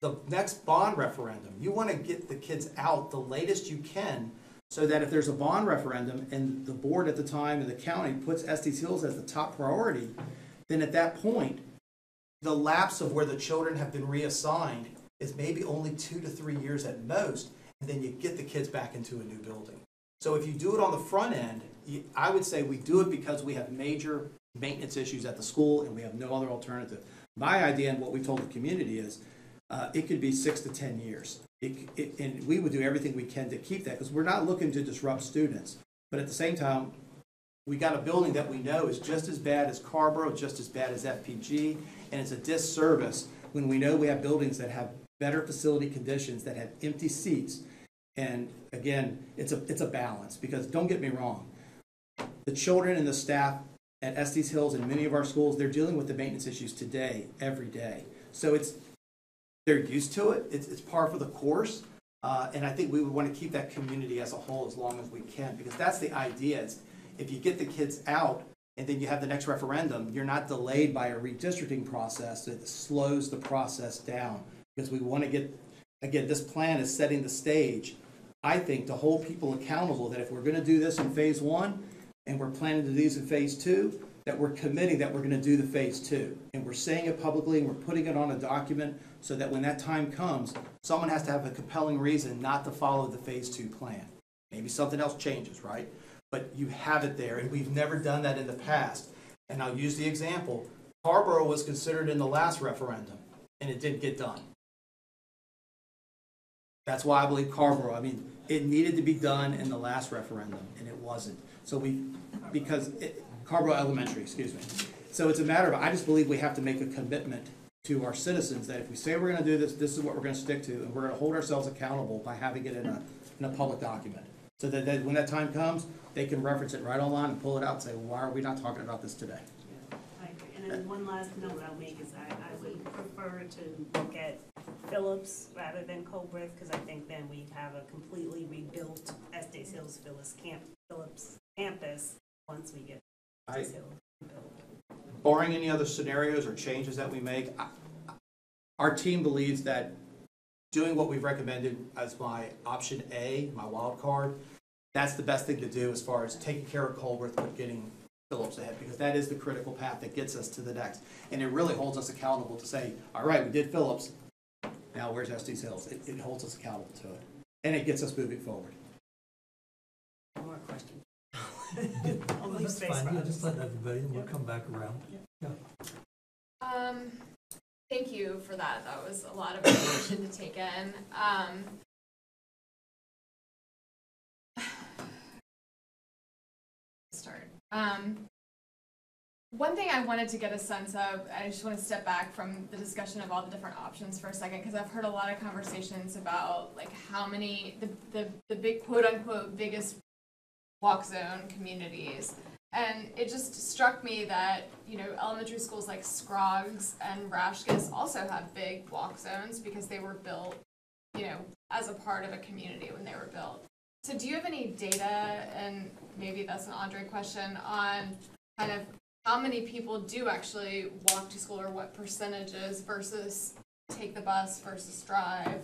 the next bond referendum, you want to get the kids out the latest you can, so that if there's a bond referendum and the board at the time and the county puts Estes Hills as the top priority, then at that point, the lapse of where the children have been reassigned is maybe only 2 to 3 years at most, and then you get the kids back into a new building. So if you do it on the front end, I would say we do it because we have major maintenance issues at the school and we have no other alternative. My idea and what we told the community is it could be 6 to 10 years. And we would do everything we can to keep that, because we're not looking to disrupt students. But at the same time, we got a building that we know is just as bad as Carborough, just as bad as FPG, and it's a disservice when we know we have buildings that have better facility conditions, that have empty seats. And again, it's a balance, because don't get me wrong, the children and the staff at Estes Hills and many of our schools, they're dealing with the maintenance issues today, every day. So they're used to it. It's par for the course. And I think we would want to keep that community as a whole as long as we can, because that's the idea. Is if you get the kids out and then you have the next referendum, you're not delayed by a redistricting process that slows the process down. Because we want to get, again, this plan is setting the stage, I think, to hold people accountable that if we're going to do this in phase 1 and we're planning to do this in phase 2, that we're committing that we're going to do the phase 2. And we're saying it publicly and we're putting it on a document so that when that time comes, someone has to have a compelling reason not to follow the phase 2 plan. Maybe something else changes, right? But you have it there, and we've never done that in the past. And I'll use the example. Carrboro was considered in the last referendum, and it didn't get done. That's why I believe Carrboro, it needed to be done in the last referendum, and it wasn't. So Carrboro Elementary, excuse me. So it's a matter of, I just believe we have to make a commitment to our citizens that if we say we're going to do this, this is what we're going to stick to, and we're going to hold ourselves accountable by having it in a public document. So that when that time comes, they can reference it right online and pull it out and say, well, why are we not talking about this today? I agree. And then one last note I'll make is I would prefer to look at Phillips rather than Colbreth, because I think then we have a completely rebuilt Estes Hills Phillips campus once we get Estes Hills built. Barring any other scenarios or changes that we make, our team believes that doing what we've recommended as my option A, my wild card, that's the best thing to do as far as taking care of Colbreth but getting Phillips ahead, because that is the critical path that gets us to the next. And it really holds us accountable to say, all right, we did Phillips, now where's Estes Hills? It holds us accountable to it. And it gets us moving forward. More questions? Well, that's fine. Yeah, just let everybody, and we'll come back around. Yeah. Thank you for that. That was a lot of information to take in. One thing I wanted to get a sense of, I just want to step back from the discussion of all the different options for a second, because I've heard a lot of conversations about like how many, the big quote unquote biggest walk zone communities. And it just struck me that, elementary schools like Scroggs and Rashkis also have big walk zones because they were built, as a part of a community when they were built. So do you have any data, and maybe that's an Andre question, on kind of how many people do actually walk to school, or what percentages versus take the bus versus drive,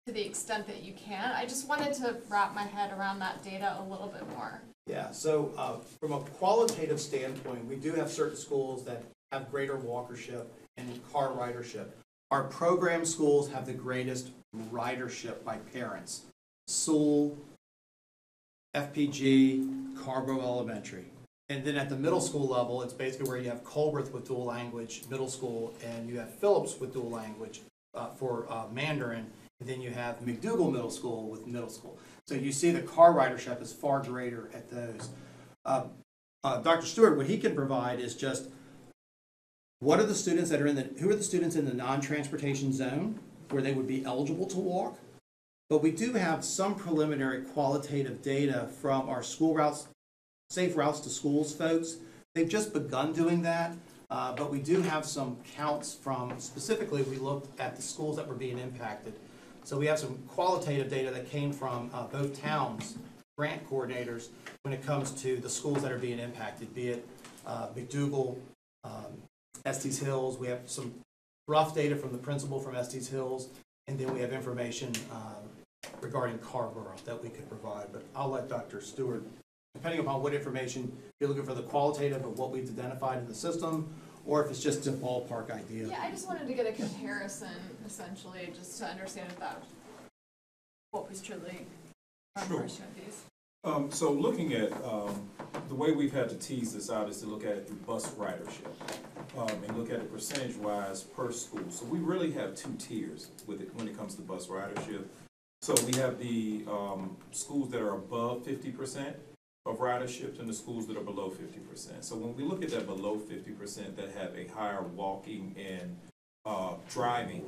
to the extent that you can? I just wanted to wrap my head around that data a little bit more. Yeah, so from a qualitative standpoint, we do have certain schools that have greater walkership and car ridership. Our program schools have the greatest ridership by parents. Sewell, FPG, Carrboro Elementary. And then at the middle school level, it's basically where you have Colbreth with dual language middle school, and you have Phillips with dual language for Mandarin, and then you have McDougall Middle School with middle school. So you see the car ridership is far greater at those. Dr. Stewart, what he can provide is just what are the students that are who are the students in the non-transportation zone where they would be eligible to walk? But we do have some preliminary qualitative data from our school routes, safe routes to schools folks. They've just begun doing that, but we do have some counts from, specifically we looked at the schools that were being impacted. So we have some qualitative data that came from both towns, grant coordinators, when it comes to the schools that are being impacted, be it McDougall, Estes Hills. We have some rough data from the principal from Estes Hills, and then we have information regarding Carrboro that we could provide. But I'll let Dr. Stewart, depending upon what information you're looking for, the qualitative of what we've identified in the system, or if it's just a ballpark idea. Yeah, I just wanted to get a comparison, essentially, just to understand if that, what was truly our version of these. So looking at the way we've had to tease this out is to look at it through bus ridership and look at it percentage-wise per school. So we really have two tiers with it when it comes to bus ridership. So we have the schools that are above 50% of ridership and the schools that are below 50%. So when we look at that below 50% that have a higher walking and driving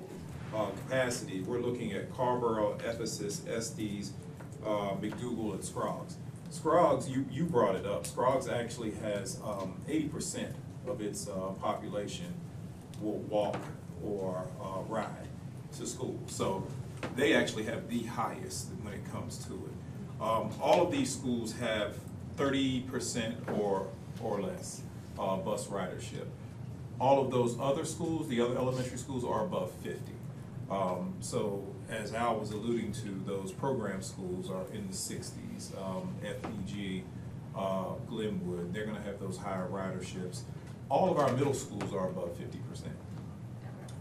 capacity, we're looking at Carrboro, Ephesus, Estes, McDougal, and Scroggs. Scroggs, you brought it up. Scroggs actually has 80% of its population will walk or ride to school. So they actually have the highest when it comes to it. All of these schools have 30% or less bus ridership. All of those other schools, the other elementary schools, are above 50. So as Al was alluding to, those program schools are in the 60s. FPG, Glenwood, they're gonna have those higher riderships. All of our middle schools are above 50%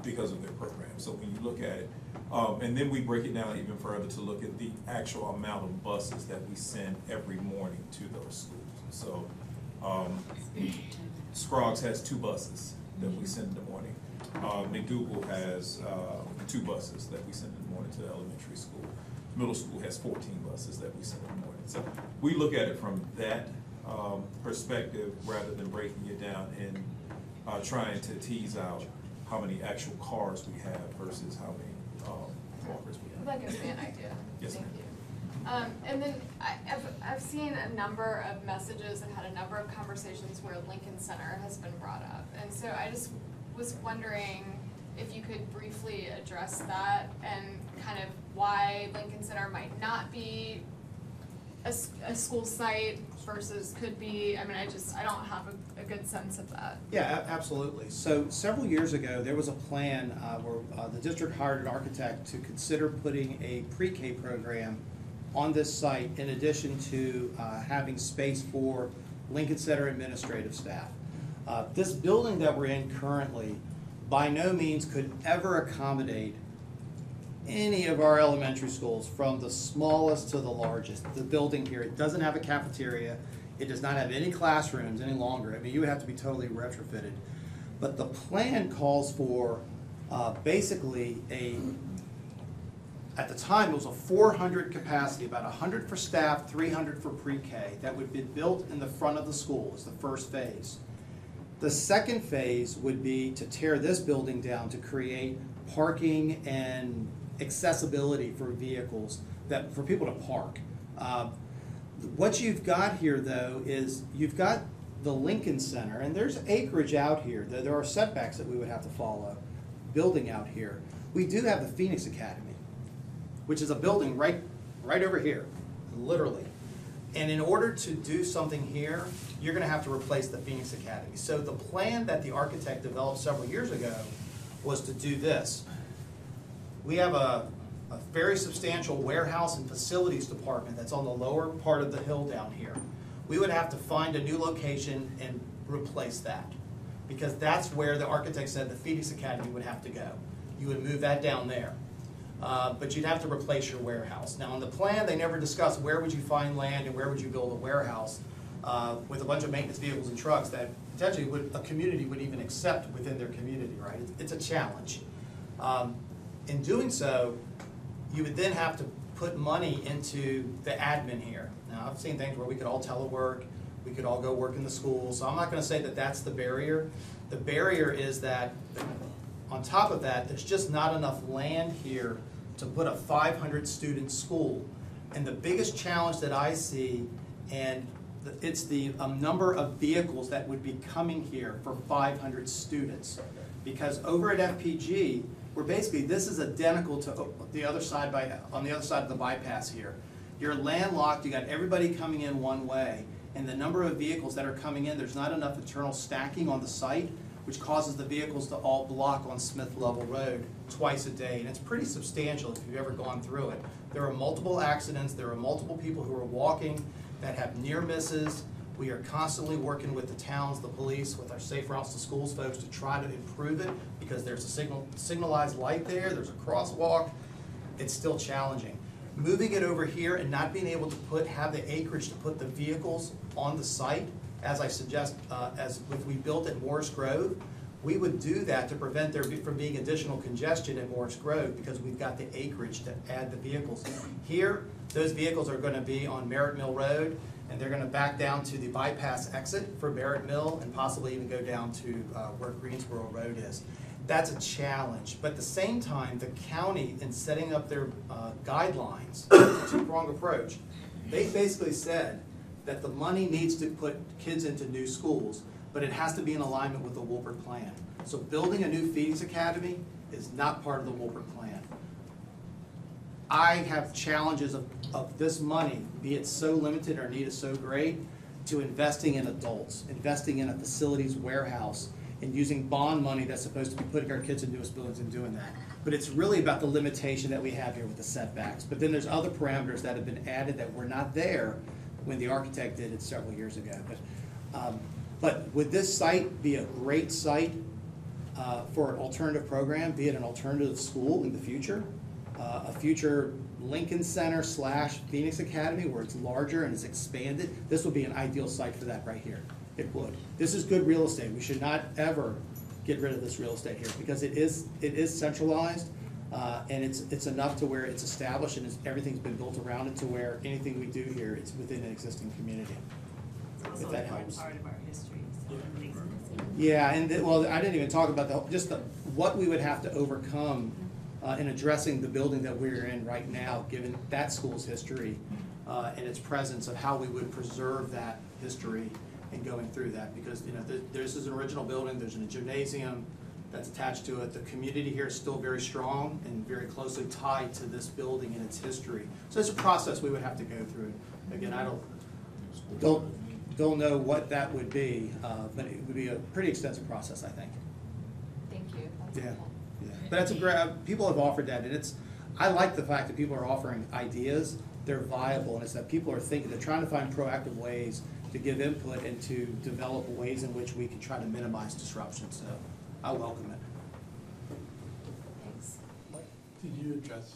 because of their program. So when you look at it, and then we break it down even further to look at the actual amount of buses that we send every morning to those schools. So Scroggs has 2 buses that we send in the morning. McDougal has 2 buses that we send in the morning to the elementary school. Middle school has 14 buses that we send in the morning. So we look at it from that perspective rather than breaking it down and trying to tease out how many actual cars we have versus how many walkers we have. That gives me an idea. Yes, Thank ma'am. you. And then I've seen a number of messages and had a number of conversations where Lincoln Center has been brought up. And so I just was wondering if you could briefly address that and kind of why Lincoln Center might not be a school site versus could be. I mean, I don't have a good sense of that. Yeah, absolutely. So several years ago, there was a plan where the district hired an architect to consider putting a pre-K program on this site in addition to having space for Lincoln Center administrative staff. This building that we're in currently by no means could ever accommodate any of our elementary schools, from the smallest to the largest. The building here, it doesn't have a cafeteria. It does not have any classrooms any longer. I mean, you would have to be totally retrofitted. But the plan calls for basically at the time, it was a 400 capacity, about 100 for staff, 300 for pre-K, that would be built in the front of the school as the first phase. The second phase would be to tear this building down to create parking and accessibility for vehicles, for people to park. What you've got here, though, is you've got the Lincoln Center, and there's acreage out here. There are setbacks that we would have to follow, building out here. We do have the Phoenix Academy, which is a building right over here, literally. And in order to do something here, you're going to have to replace the Phoenix Academy. So the plan that the architect developed several years ago was to do this. We have a very substantial warehouse and facilities department that's on the lower part of the hill down here. We would have to find a new location and replace that, because that's where the architect said the Phoenix Academy would have to go. You would move that down there. But you'd have to replace your warehouse. Now, in the plan, they never discussed where would you find land and where would you build a warehouse with a bunch of maintenance vehicles and trucks that potentially a community would even accept within their community, right? It's a challenge. In doing so, you would then have to put money into the admin here. Now, I've seen things where we could all telework, we could all go work in the schools, so I'm not going to say that that's the barrier. The barrier is that on top of that, there's just not enough land here to put a 500 student school. And the biggest challenge that I see, and it's the number of vehicles that would be coming here for 500 students. Because over at FPG, we're basically, this is identical to the other side on the other side of the bypass here. You're landlocked, you got everybody coming in one way, and the number of vehicles that are coming in, there's not enough internal stacking on the site, which causes the vehicles to all block on Smith Level Road twice a day. And it's pretty substantial if you've ever gone through it. There are multiple accidents, there are multiple people who are walking that have near misses. We are constantly working with the towns, the police, with our Safe Routes to Schools folks to try to improve it, because there's a signalized light there, there's a crosswalk. It's still challenging. Moving it over here and not being able to have the acreage to put the vehicles on the site, as I suggest, as if we built at Morris Grove, we would do that to prevent there from being additional congestion at Morris Grove, because we've got the acreage to add the vehicles. Here, those vehicles are going to be on Merritt Mill Road, and they're going to back down to the bypass exit for Merritt Mill and possibly even go down to where Greensboro Road is. that's a challenge. But at the same time, the county, in setting up their guidelines, it's a two-pronged approach, they basically said that the money needs to put kids into new schools, but it has to be in alignment with the Wolpert plan. So building a new Phoenix Academy is not part of the Wolpert plan. I have challenges of this money, be it so limited or need is so great, to investing in adults, investing in a facilities warehouse, and using bond money that's supposed to be putting our kids in newest buildings and doing that. But it's really about the limitation that we have here with the setbacks. But then there's other parameters that have been added that were not there when the architect did it several years ago. But would this site be a great site for an alternative program, be it an alternative school in the future? A future Lincoln Center / Phoenix Academy where it's larger and it's expanded? This would be an ideal site for that right here. It would. This is good real estate. We should not ever get rid of this real estate here because it is centralized and it's enough to where it's established and everything's been built around it to where anything we do here, it's within an existing community. It's also If that an important helps. part of our history. So it makes sense. Yeah, and well, I didn't even talk about what we would have to overcome in addressing the building that we're in right now, given that school's history and its presence of how we would preserve that history and going through that. Because, you know, this is an original building, there's a gymnasium that's attached to it. The community here is still very strong and very closely tied to this building and its history. So it's a process we would have to go through. Again, I don't know what that would be, but it would be a pretty extensive process, I think. Thank you. That's Yeah. helpful. Yeah. But that's a great, people have offered that, and I like the fact that people are offering ideas, they're viable, and it's that people are thinking, they're trying to find proactive ways to give input and to develop ways in which we can try to minimize disruption, so I welcome it. Thanks. Did you address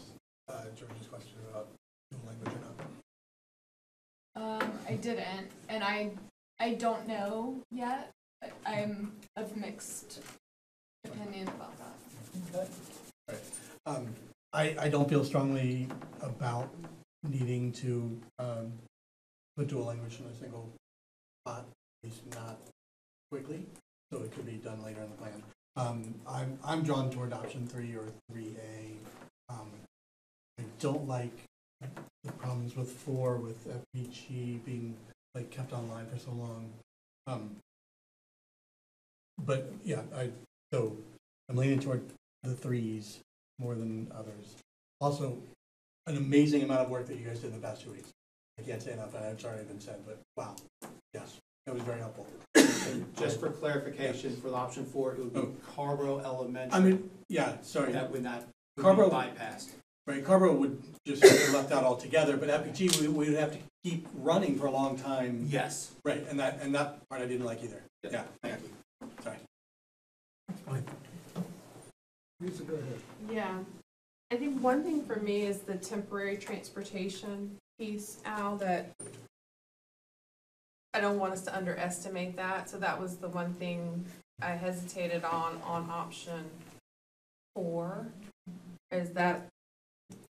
George's question about dual language or not? I didn't, and I don't know yet, but I'm of mixed opinion about that. Okay. All right. I don't feel strongly about needing to put dual language in a single spot, at least not quickly, so it could be done later in the plan. I'm drawn toward option 3 or 3A. I don't like the problems with 4 with FPG being like kept online for so long. But yeah, so I'm leaning toward the 3s more than others. Also, an amazing amount of work that you guys did in the past 2 weeks. I can't say enough, and it's already been said, but wow, yes, that was very helpful. Just for clarification, for the option 4, it would be Carborough Elementary. I mean, yeah, sorry. That would not be Carborough bypassed. Right, Carborough would just get left out altogether, but FPG, we would have to keep running for a long time. Yes. Right, and that part I didn't like either. Yes. Yeah, thank you. Sorry. Lisa, go ahead. Yeah, I think one thing for me is the temporary transportation piece, Al, that I don't want us to underestimate that. So that was the one thing I hesitated on option 4, is that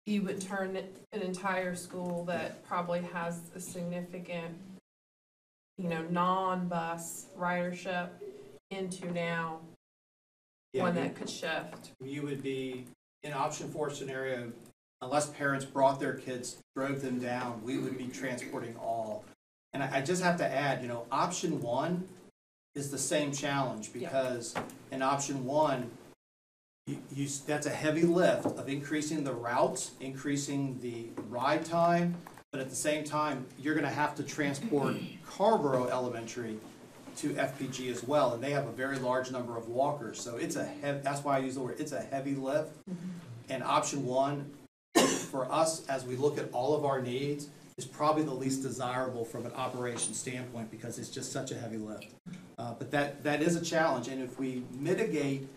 you would turn an entire school that probably has a significant, non-bus ridership into now one that could shift. You would be, in option 4 scenario, unless parents brought their kids, drove them down, we would be transporting all. And I just have to add, option 1 is the same challenge because in option 1, that's a heavy lift of increasing the routes, increasing the ride time, but at the same time, you're going to have to transport Carborough Elementary to FPG as well, and they have a very large number of walkers. So it's that's why I use the word, it's a heavy lift. And option 1, for us, as we look at all of our needs, is probably the least desirable from an operation standpoint because it's just such a heavy lift. But that is a challenge, and if we mitigate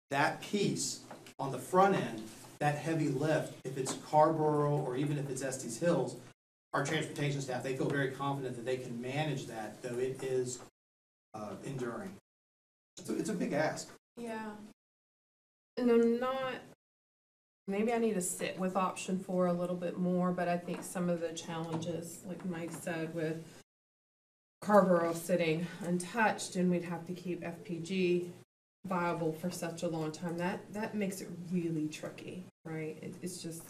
that piece on the front end, that heavy lift, if it's Carborough or even if it's Estes Hills, our transportation staff, they feel very confident that they can manage that, though it is enduring. It's a big ask. Yeah. And I'm not, maybe I need to sit with option 4 a little bit more, but I think some of the challenges, like Mike said, with Carborough sitting untouched, and we'd have to keep FPG viable for such a long time, that makes it really tricky, right? It's just,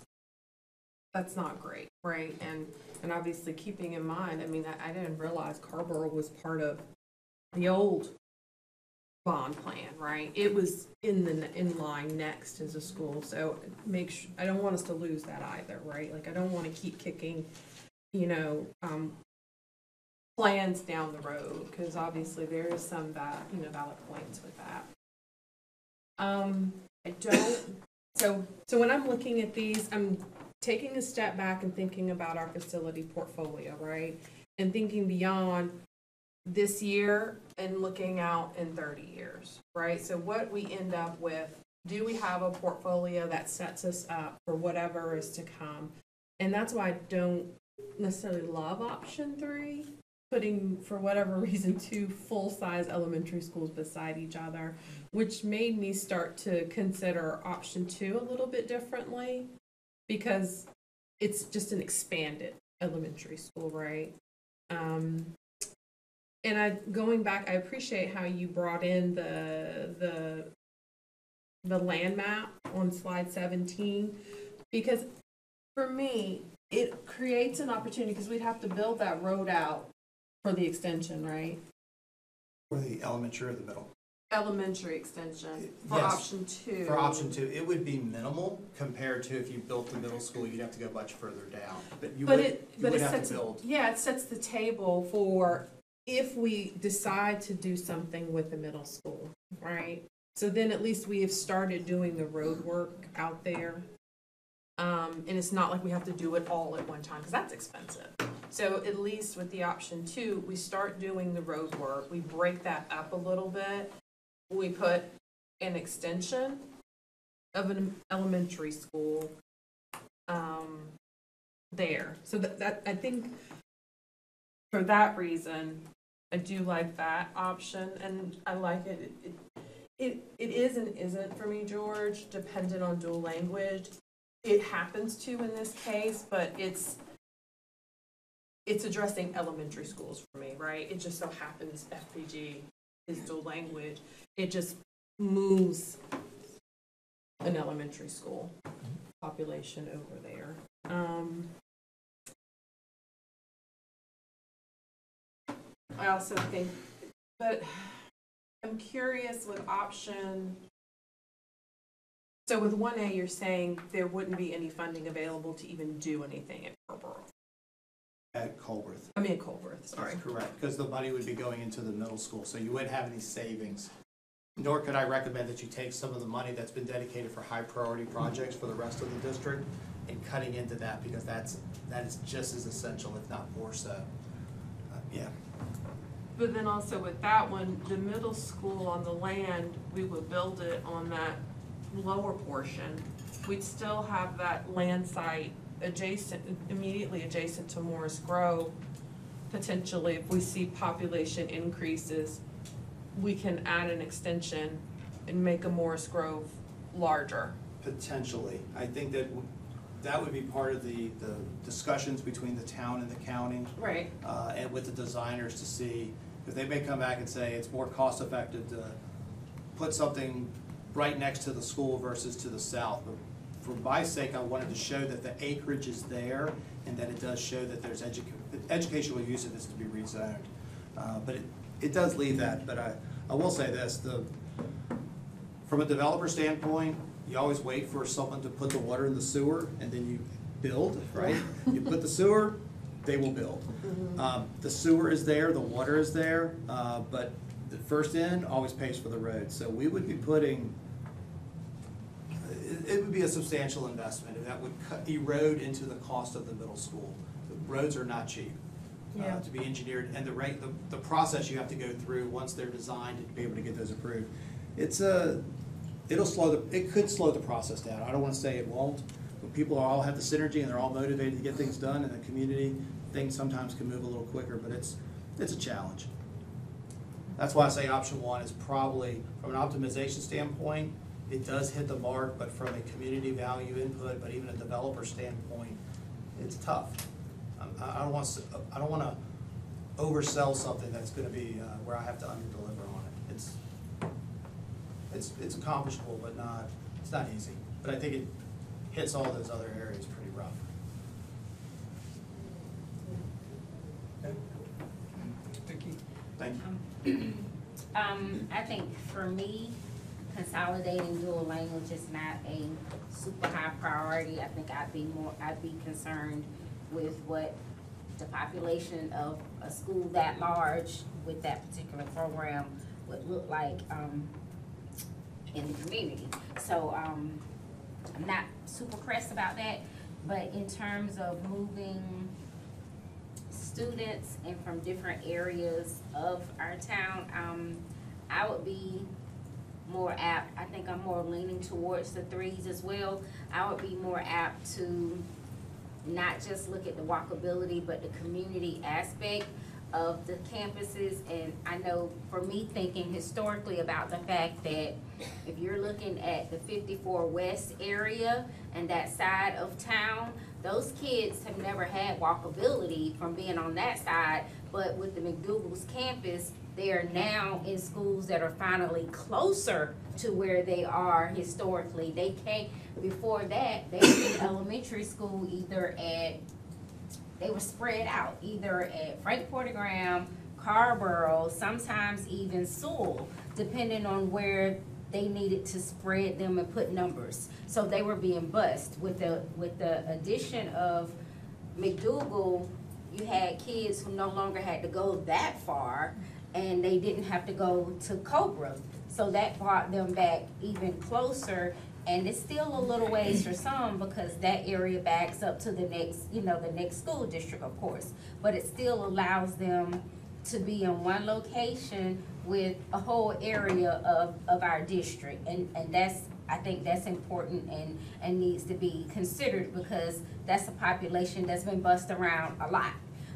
that's not great, right? And obviously keeping in mind, I mean, I didn't realize Carborough was part of the old bond plan, right? It was in line next as a school, so I don't want us to lose that either, right? Like, I don't want to keep kicking, plans down the road, because obviously there is some valid points with that. So when I'm looking at these, I'm taking a step back and thinking about our facility portfolio, right? And thinking beyond this year and looking out in 30 years, right? So what we end up with, do we have a portfolio that sets us up for whatever is to come? And that's why I don't necessarily love option 3, putting, for whatever reason, 2 full-size elementary schools beside each other, which made me start to consider option 2 a little bit differently, because it's just an expanded elementary school, right? And going back, I appreciate how you brought in the land map on slide 17, because for me, it creates an opportunity, because we'd have to build that road out for the extension, right? For the elementary or the middle? Elementary extension for Yes. option 2. For option 2, it would be minimal compared to if you built the middle school, you'd have to go much further down. But you would have to build. Yeah, it sets the table for if we decide to do something with the middle school, right? So then at least we have started doing the road work out there. And it's not like we have to do it all at one time, because that's expensive. So at least with the option 2, we start doing the road work, we break that up a little bit. We put an extension of an elementary school there. So that I think for that reason, I do like that option, and I like it. It is and isn't for me, George, dependent on dual language. It happens to in this case, but it's addressing elementary schools for me, right? It just so happens FPG is dual language. It just moves an elementary school population over there. I also think, but I'm curious with option. So with 1A, you're saying there wouldn't be any funding available to even do anything at Carborough. At Colworth. At Colworth, sorry. That's correct, because the money would be going into the middle school, so you wouldn't have any savings. Nor could I recommend that you take some of the money that's been dedicated for high priority projects for the rest of the district and cutting into that, because that is just as essential, if not more so. Yeah. But then also with that one, the middle school on the land, we would build it on that lower portion. We'd still have that land site immediately adjacent to Morris Grove. Potentially, if we see population increases, we can add an extension and make a Morris Grove larger. Potentially. I think that would be part of the discussions between the town and the county. Right. And with the designers to see, if they may come back and say it's more cost effective to put something right next to the school versus to the south. But for my sake, I wanted to show that the acreage is there and that it does show that there's educational use of this to be rezoned. But it does leave that. But I will say this, from a developer standpoint, you always wait for someone to put the water in the sewer and then you build, right? You put the sewer, they will build. The sewer is there, the water is there, but the first in always pays for the road. So we would be putting, it would be a substantial investment, and that would erode into the cost of the middle school. The roads are not cheap to be engineered, and the process you have to go through once they're designed to be able to get those approved. It could slow the process down. I don't want to say it won't, but people all have the synergy and they're all motivated to get things done in the community. Things sometimes can move a little quicker, but it's a challenge. That's why I say option 1 is probably, from an optimization standpoint, it does hit the mark, but from a community value input, but even a developer standpoint, it's tough. I don't want to oversell something that's going to be where I have to underdeliver on it. it's accomplishable, but it's not easy. But I think it hits all those other areas pretty rough. Thank you. I think for me, consolidating dual language is not a super high priority. I think I'd be concerned with what the population of a school that large with that particular program would look like in the community. So I'm not super pressed about that, but in terms of moving students and from different areas of our town, I would be more apt, I think I'm more leaning towards the 3s as well. I would be more apt to not just look at the walkability, but the community aspect of the campuses. And I know for me, thinking historically about the fact that if you're looking at the 54 West area and that side of town, those kids have never had walkability from being on that side, but with the McDougal's campus, they are now in schools that are finally closer to where they are historically. They came, before that, they were in elementary school they were spread out, either at Frank Porter-Graham, Carborough, sometimes even Sewell, depending on where they needed to spread them and put numbers. So they were being bused. With the addition of McDougal, you had kids who no longer had to go that far, and they didn't have to go to Cobra. So that brought them back even closer, and it's still a little ways for some because that area backs up to the next, the next school district, of course. But it still allows them to be in one location with a whole area of our district. And I think that's important and needs to be considered because that's a population that's been bussed around a lot.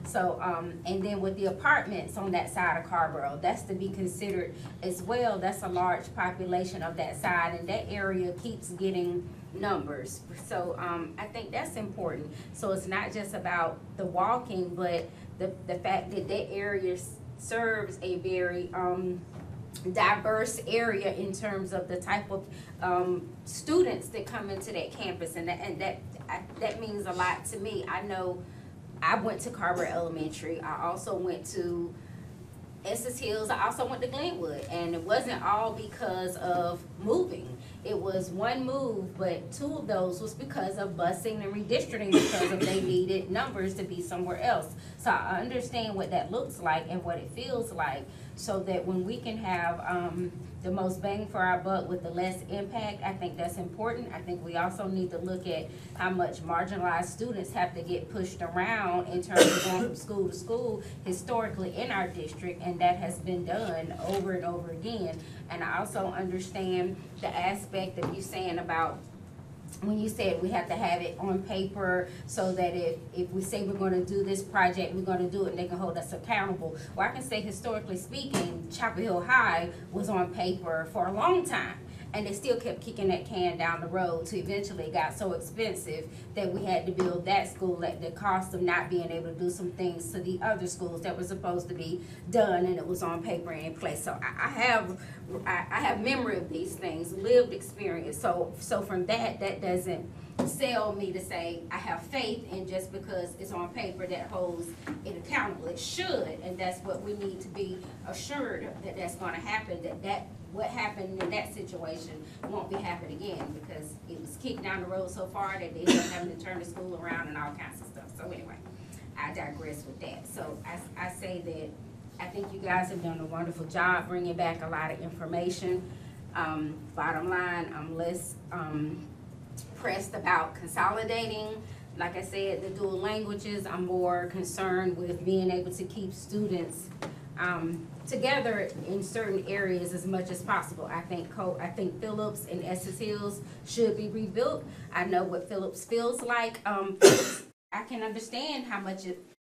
So, and then with the apartments on that side of Carborough, that's to be considered as well. That's a large population of that side, and that area keeps getting numbers. So, I think that's important. So it's not just about the walking, but the fact that that area serves a very diverse area in terms of the type of students that come into that campus, and that means a lot to me. I know I went to Carver Elementary. I also went to Estes Hills. I also went to Glenwood, and it wasn't all because of moving. It was one move, but 2 of those was because of busing and redistricting because of they needed numbers to be somewhere else. So I understand what that looks like and what it feels like, so that when we can have the most bang for our buck with the less impact, I think that's important. I think we also need to look at how much marginalized students have to get pushed around in terms of going from school to school historically in our district, and that has been done over and over again. And I also understand the aspect of you saying about when you said we have to have it on paper so that if we say we're going to do this project, we're going to do it and they can hold us accountable. Well, I can say historically speaking, Chapel Hill High was on paper for a long time. And they still kept kicking that can down the road to eventually it got so expensive that we had to build that school at the cost of not being able to do some things to the other schools that were supposed to be done, and it was on paper and in place. So I have memory of these things, lived experience. So from that doesn't sell me to say I have faith in just because it's on paper that holds it accountable. It should, and that's what we need to be assured that that's going to happen, that what happened in that situation won't be happening again, because it was kicked down the road so far that they ended up having to turn the school around and all kinds of stuff. So anyway, I digress with that. So I say that I think you guys have done a wonderful job bringing back a lot of information. Bottom line, I'm less pressed about consolidating. Like I said, the dual languages, I'm more concerned with being able to keep students together in certain areas as much as possible. I think Phillips and Estes Hills should be rebuilt. I know what Phillips feels like. I can understand how much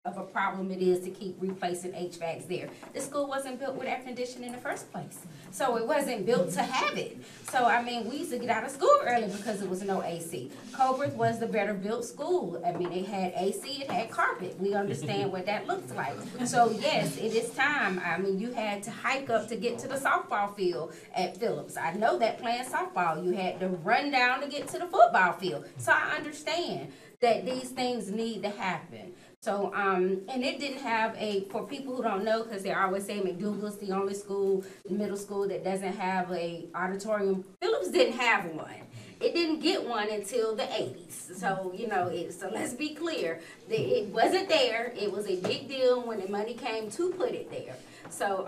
of a problem it is to keep replacing HVACs there. The school wasn't built with air conditioning in the first place. So it wasn't built to have it. So, I mean, we used to get out of school early because there was no AC. Colbert was the better built school. I mean, it had AC, it had carpet. We understand what that looks like. So, yes, it is time. I mean, you had to hike up to get to the softball field at Phillips. I know that playing softball, you had to run down to get to the football field. So I understand that these things need to happen. So, and it didn't have for people who don't know, because they're always saying McDougal's the only school, middle school that doesn't have a auditorium. Phillips didn't have one. It didn't get one until the 80s. So, you know, so let's be clear. It wasn't there. It was a big deal when the money came to put it there. So,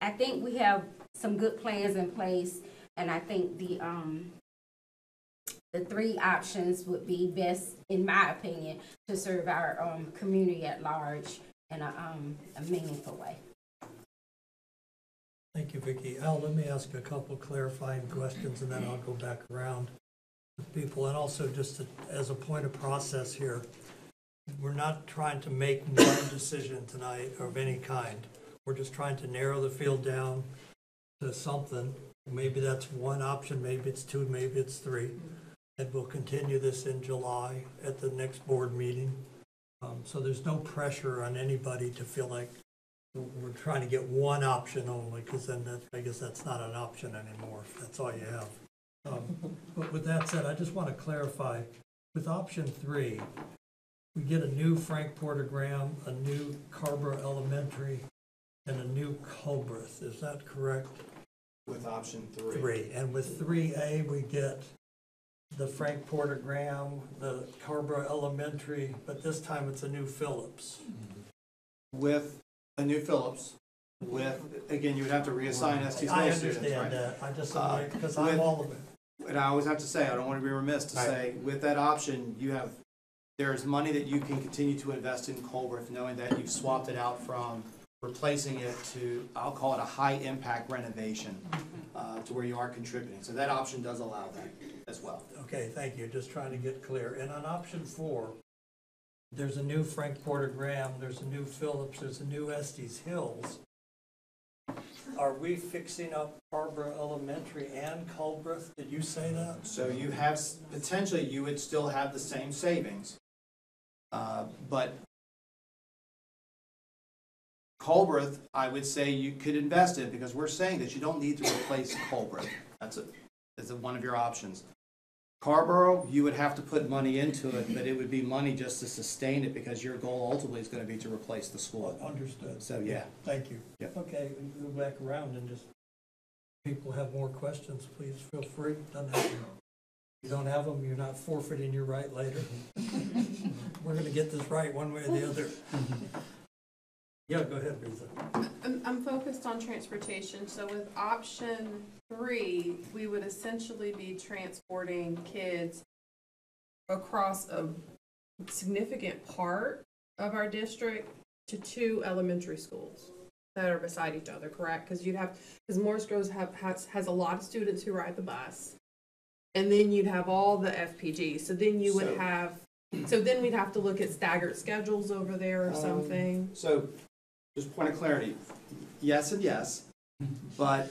I think we have some good plans in place, and I think the 3 options would be best, in my opinion, to serve our community at large in a meaningful way. Thank you, Vicki. Al, let me ask a couple clarifying questions, and then I'll go back around with people. And also, just as a point of process here, we're not trying to make one decision tonight of any kind. We're just trying to narrow the field down to something. Maybe that's one option, maybe it's 2, maybe it's 3. And we'll continue this in July at the next board meeting. So there's no pressure on anybody to feel like we're trying to get one option only, because then I guess that's not an option anymore, if that's all you have. But with that said, I just want to clarify, with option 3, we get a new Frank Porter Graham, a new Carborough Elementary, and a new Culbreth. Is that correct? With option 3. 3. And with 3A, we get the Frank Porter Graham, the Carborough Elementary, but this time it's a new Phillips. With a new Phillips, again, you would have to reassign ST students, I understand that. I just, because I'm all of it. And I always have to say, I don't want to be remiss to say, with that option, there is money that you can continue to invest in Culbreth, knowing that you've swapped it out from replacing it to, I'll call it a high-impact renovation, to where you are contributing. So that option does allow that as well. Okay, thank you. Just trying to get clear. And on option 4, there's a new Frank Porter Graham, there's a new Phillips, there's a new Estes Hills. Are we fixing up Carborough Elementary and Culbreth? Did you say that? So you have, potentially, you would still have the same savings, but Culbreth, I would say you could invest in, because we're saying that you don't need to replace Culbreth. That's one of your options. Carborough, you would have to put money into it, but it would be money just to sustain it, because your goal ultimately is going to be to replace the school. Understood. So, yeah. Thank you. Yep. Okay, we can go back around and just, people have more questions, please feel free. Doesn't have to. You don't have them, you're not forfeiting your right later. We're going to get this right one way or the other. Yeah, go ahead, Risa. I'm focused on transportation. So with option 3, we would essentially be transporting kids across a significant part of our district to 2 elementary schools that are beside each other, correct? Because Morris Groves has a lot of students who ride the bus, and then you'd have all the FPGs. So then you would then we'd have to look at staggered schedules over there or something. So, just point of clarity, yes and yes, but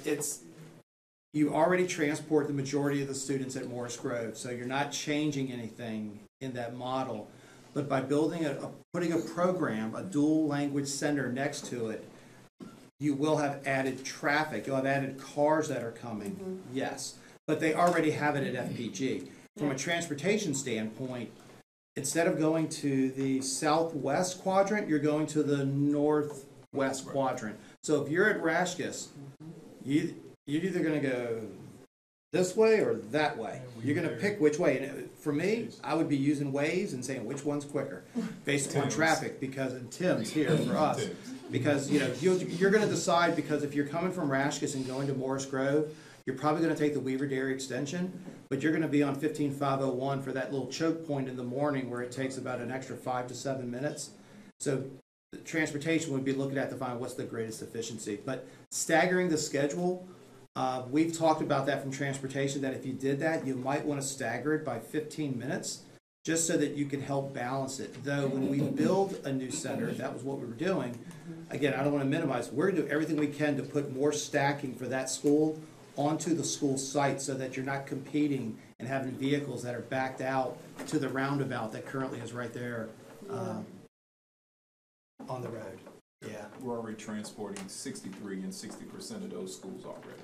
you already transport the majority of the students at Morris Grove, so you're not changing anything in that model. But by putting a program, a dual language center next to it, you will have added traffic, you'll have added cars that are coming, yes. But they already have it at FPG. From a transportation standpoint, instead of going to the southwest quadrant, you're going to the northwest quadrant. So if you're at Rashkus, you're either going to go this way or that way. You're going to pick which way. And for me, I would be using Waze and saying which one's quicker based on traffic, because Tim's here for us. Because you're going to decide, because if you're coming from Rashkus and going to Morris Grove, you're probably going to take the Weaver Dairy extension, but you're going to be on 15501 for that little choke point in the morning where it takes about an extra 5 to 7 minutes. So the transportation would be looking at to find what's the greatest efficiency. But staggering the schedule, we've talked about that from transportation, that if you did that, you might want to stagger it by 15 minutes, just so that you can help balance it. Though when we build a new center, that was what we were doing. Again, I don't want to minimize, we're going to do everything we can to put more stacking for that school onto the school site so that you're not competing and having vehicles that are backed out to the roundabout that currently is right there on the road. Yeah. We're already transporting 63 and 60% of those schools already.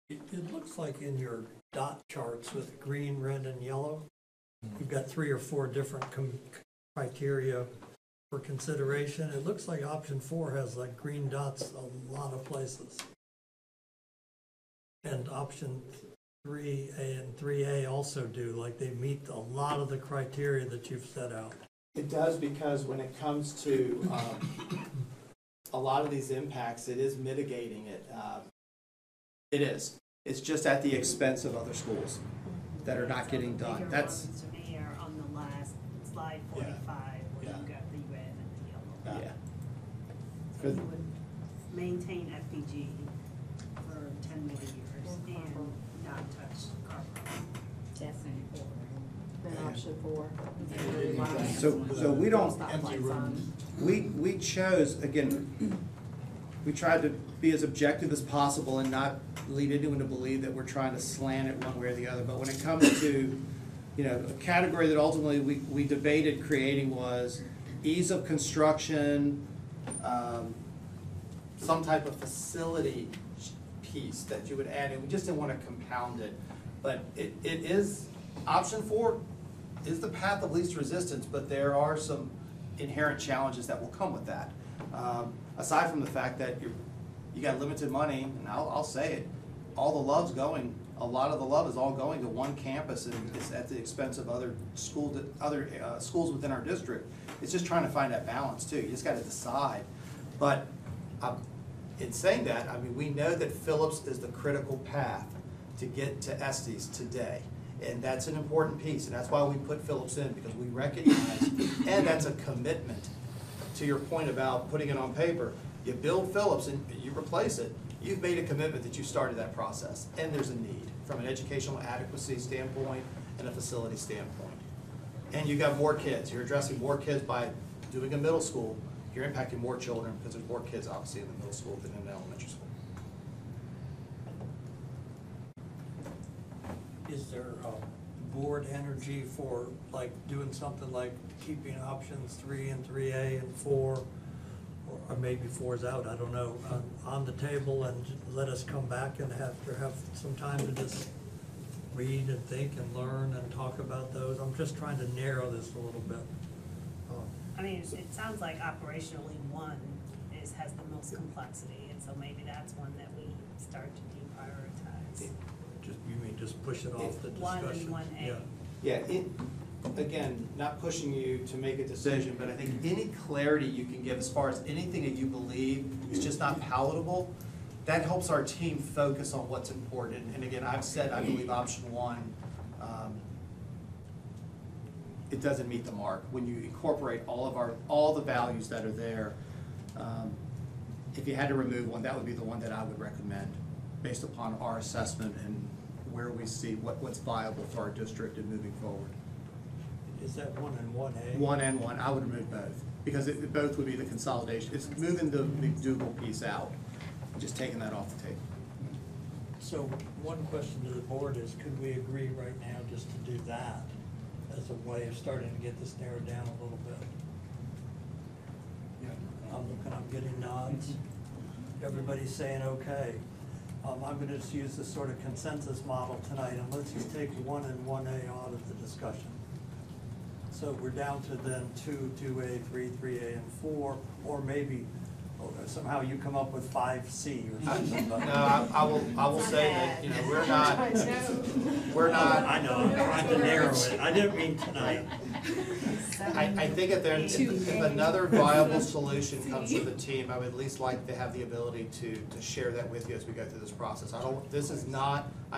It looks like in your dot charts with green, red, and yellow, you've got 3 or 4 different criteria for consideration. It looks like option 4 has like green dots a lot of places. And option 3A and 3A also do, like they meet a lot of the criteria that you've set out. It does, because when it comes to a lot of these impacts, it is mitigating it. It is. It's just at the expense of other schools that are not getting done. That's To me are on the last slide 45, where you got the red and the yellow. yeah. So you would maintain FPG for 10 more years and not touch carbon. That's important. Then option 4. So we don't, we chose, again, we tried to be as objective as possible and not lead anyone to believe that we're trying to slant it one way or the other. But when it comes to, a category that ultimately we debated creating was ease of construction, some type of facility piece that you would add in. We just didn't want to compound it. But it is, option 4 is the path of least resistance, but there are some inherent challenges that will come with that. Aside from the fact that you got limited money, and I'll say it, all the love's going, a lot of the love is all going to one campus, and it's at the expense of other schools within our district. It's just trying to find that balance too. You just got to decide. But in saying that, I mean, we know that Phillips is the critical path to get to Estes today. And that's an important piece, and that's why we put Phillips in, because we recognize, and that's a commitment. To your point about putting it on paper, you build Phillips and you replace it, you've made a commitment that you started that process, and there's a need from an educational adequacy standpoint and a facility standpoint. And you got more kids. You're addressing more kids by doing a middle school. You're impacting more children because there's more kids obviously in the middle school than in the elementary school. Is there board energy for like doing something like keeping options 3 and 3A and 4, or maybe 4 is out, I don't know, on the table, and let us come back and have some time to just read and think and learn and talk about those? I'm just trying to narrow this a little bit. I mean, it sounds like operationally 1 has the most complexity, and so maybe that's one that we start to deprioritize. You mean just push it off the discussion? 1 and 1A. Yeah, again, not pushing you to make a decision, but I think any clarity you can give as far as anything that you believe is just not palatable, that helps our team focus on what's important. And again, I've said I believe option 1, it doesn't meet the mark. When you incorporate all the values that are there, if you had to remove one, that would be the one that I would recommend based upon our assessment and where we see what's viable for our district and moving forward. Is that 1 and 1A? 1 and 1, I would remove both, because both would be the consolidation. It's moving the McDougal piece out, just taking that off the table. So one question to the board is, could we agree right now just to do that as a way of starting to get this narrowed down a little bit? I'm getting nods. Everybody's saying okay. I'm going to just use this sort of consensus model tonight, and let's just take 1 and 1A out of the discussion. So we're down to then 2, 2A, 3, 3A, and 4, or maybe somehow you come up with 5C or something. No, I will say that, we're not. I know, I'm trying to narrow it. I didn't mean tonight. I think if another viable solution comes with the team, I would at least like to have the ability to share that with you as we go through this process. I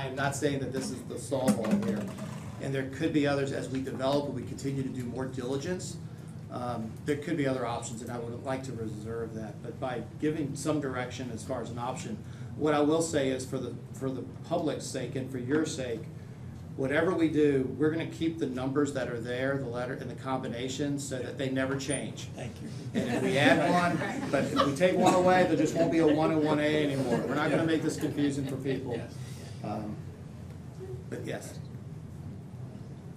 am not saying that this is the solve all here. And there could be others as we develop and we continue to do more diligence. There could be other options, and I would like to reserve that. But by giving some direction as far as an option, what I will say is for the public's sake and for your sake, whatever we do, we're gonna keep the numbers that are there, the letter and the combinations, so that they never change. Thank you. And if we add one, but if we take one away, there just won't be a 1 and 1A anymore. We're not gonna make this confusing for people. But yes.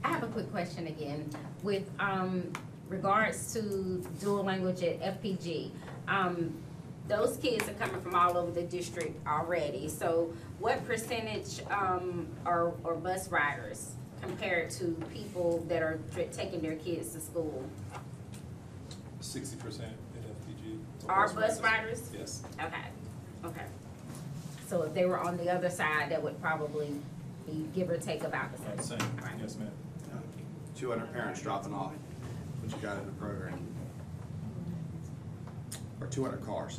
I have a quick question again with regards to dual language at FPG. Those kids are coming from all over the district already. So what percentage are bus riders compared to people that are taking their kids to school? 60% at FPG. Are bus riders? Yes. Okay. So if they were on the other side, that would probably be give or take about the same. Same. All right. Yes, ma'am. 200 parents dropping off, what you got in the program. Or 200 cars.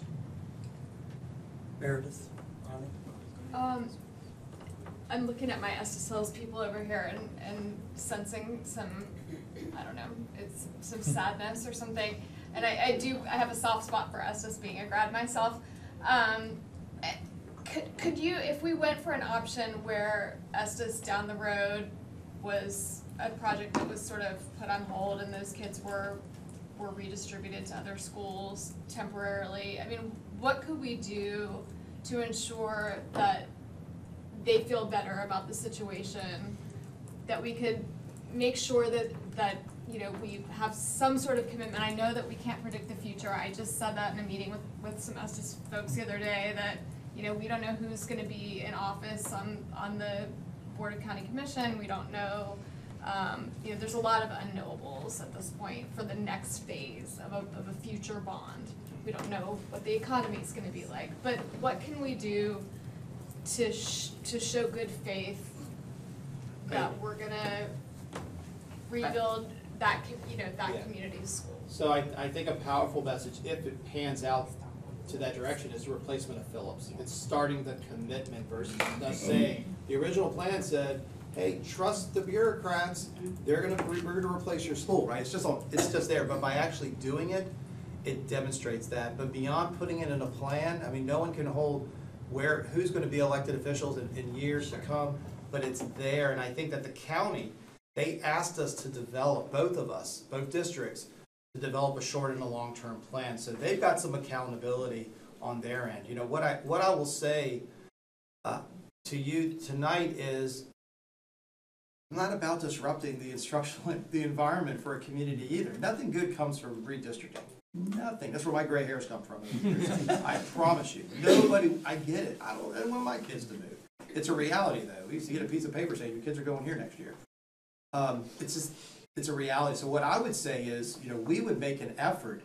Meredith? I'm looking at my Estes Hills people over here and sensing some, I don't know, it's some sadness or something. And I have a soft spot for Estes being a grad myself. Could you, if we went for an option where Estes down the road was a project that was sort of put on hold and those kids were redistributed to other schools temporarily, I mean, what could we do to ensure that they feel better about the situation, that we could make sure that you know, we have some sort of commitment? I know that we can't predict the future. I just said that in a meeting with some Estes folks the other day, that, you know, we don't know who's gonna be in office on the Board of County Commission. We don't know, you know, there's a lot of unknowables at this point for the next phase of a future bond. We don't know what the economy is gonna be like, but what can we do to show good faith that we're gonna rebuild that, you know, that community's school? So I think a powerful message, if it pans out to that direction, is the replacement of Phillips. It's starting the commitment versus us saying, the original plan said, hey, trust the bureaucrats, we're gonna replace your school, right? It's just there, but by actually doing it, it demonstrates that. But beyond putting it in a plan, I mean, no one can hold who's gonna be elected officials in years to come, but it's there. And I think that the county, they asked us to develop, both of us, both districts, to develop a short and a long-term plan. So they've got some accountability on their end. You know, what I will say to you tonight is, I'm not about disrupting the environment for a community either. Nothing good comes from redistricting. Nothing. That's where my gray hairs come from. I promise you. Nobody, I get it. I don't want my kids to move. It's a reality though. We used to get a piece of paper saying your kids are going here next year. It's a reality. So what I would say is, you know, we would make an effort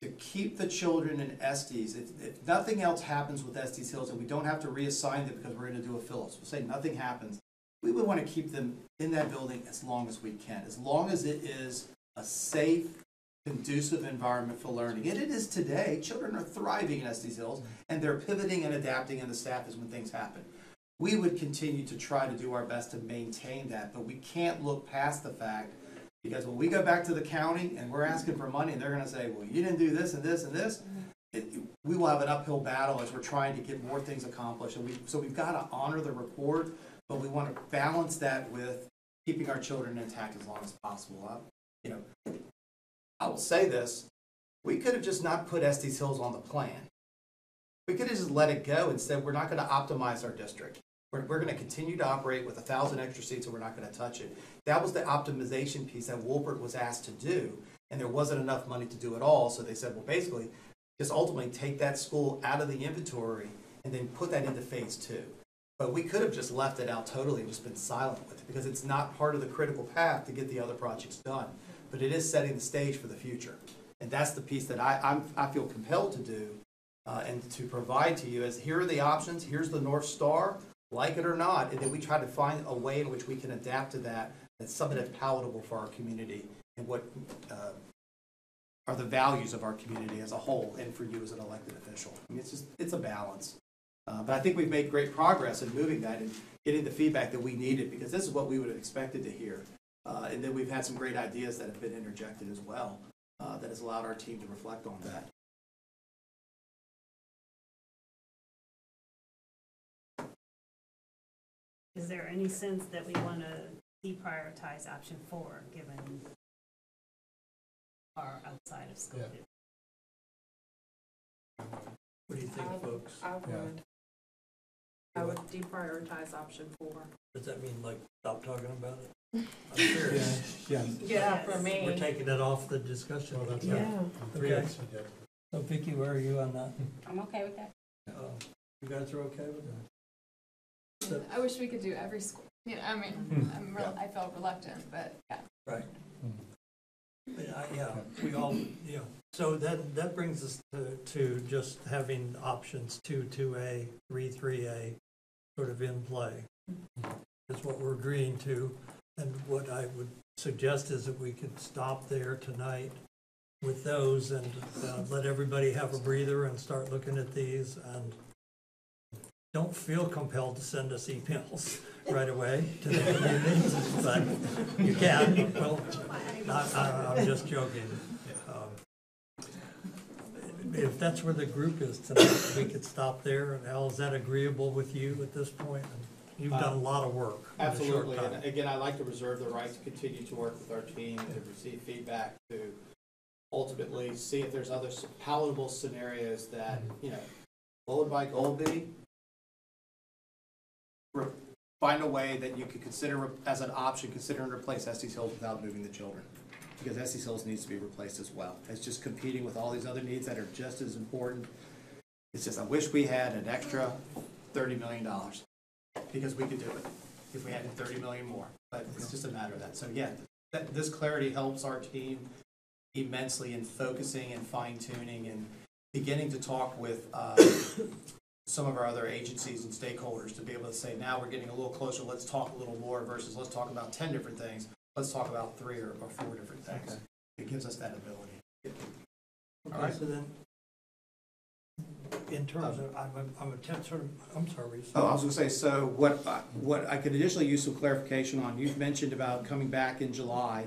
to keep the children in Estes. If nothing else happens with Estes Hills and we don't have to reassign them because we're going to do a Phillips, we'll say nothing happens, we would want to keep them in that building as long as we can, as long as it is a safe, conducive environment for learning. And it is today. Children are thriving in Estes Hills, and they're pivoting and adapting, and the staff is when things happen. We would continue to try to do our best to maintain that, but we can't look past the fact, because when we go back to the county and we're asking for money and they're going to say, well, you didn't do this and this and this, we will have an uphill battle as we're trying to get more things accomplished. And so we've got to honor the report, but we want to balance that with keeping our children intact as long as possible. You know, I will say this, we could have just not put Estes Hills on the plan. We could have just let it go and said, we're not going to optimize our district. We're going to continue to operate with 1,000 extra seats and we're not going to touch it. That was the optimization piece that Wolpert was asked to do, and there wasn't enough money to do it all. So they said, well, basically, just ultimately take that school out of the inventory and then put that into phase 2. But we could have just left it out totally and just been silent with it, because it's not part of the critical path to get the other projects done. But it is setting the stage for the future. And that's the piece that I feel compelled to do and to provide to you, as here are the options, here's the North Star, like it or not, and then we try to find a way in which we can adapt to that, that's something that's palatable for our community and what are the values of our community as a whole and for you as an elected official. I mean, it's a balance. But I think we've made great progress in moving that and getting the feedback that we needed, because this is what we would have expected to hear. And then we've had some great ideas that have been interjected as well that has allowed our team to reflect on that. Is there any sense that we want to deprioritize option 4, given our outside of school. Yeah. What do you think, folks? I would deprioritize option 4. Does that mean like stop talking about it? I'm serious. Yeah, for me. We're taking it off the discussion. Well, that's Yeah. Okay. So Vicki, where are you on that? I'm okay with that. You guys are okay with that? I wish we could do every school. You know, I mean, I felt reluctant, but yeah. Right. Yeah, we all, yeah. So that brings us to just having options 2A, 3A sort of in play. Is what we're agreeing to. And what I would suggest is that we could stop there tonight with those and let everybody have a breather and start looking at these, and don't feel compelled to send us emails right away to the community, but you can. Well, I'm just joking. If that's where the group is tonight, we could stop there. And Al, is that agreeable with you at this point? You've done a lot of work. Absolutely, and again, I like to reserve the right to continue to work with our team and receive feedback to ultimately see if there's other palatable scenarios that, what would my goal be? Find a way that you could consider as an option, consider and replace Estes Hills without moving the children. Because Estes Hills needs to be replaced as well. It's just competing with all these other needs that are just as important. It's just, I wish we had an extra $30 million. Because we could do it if we had 30 million more, but it's just a matter of that. So again, this clarity helps our team immensely in focusing and fine tuning and beginning to talk with some of our other agencies and stakeholders to be able to say, now we're getting a little closer, let's talk a little more versus let's talk about 10 different things, let's talk about 3 or 4 different things. Okay. It gives us that ability. Okay, all right. so then, in terms of, I'm sorry. Oh, I was going to say, so what I could additionally use some clarification on, you've mentioned about coming back in July,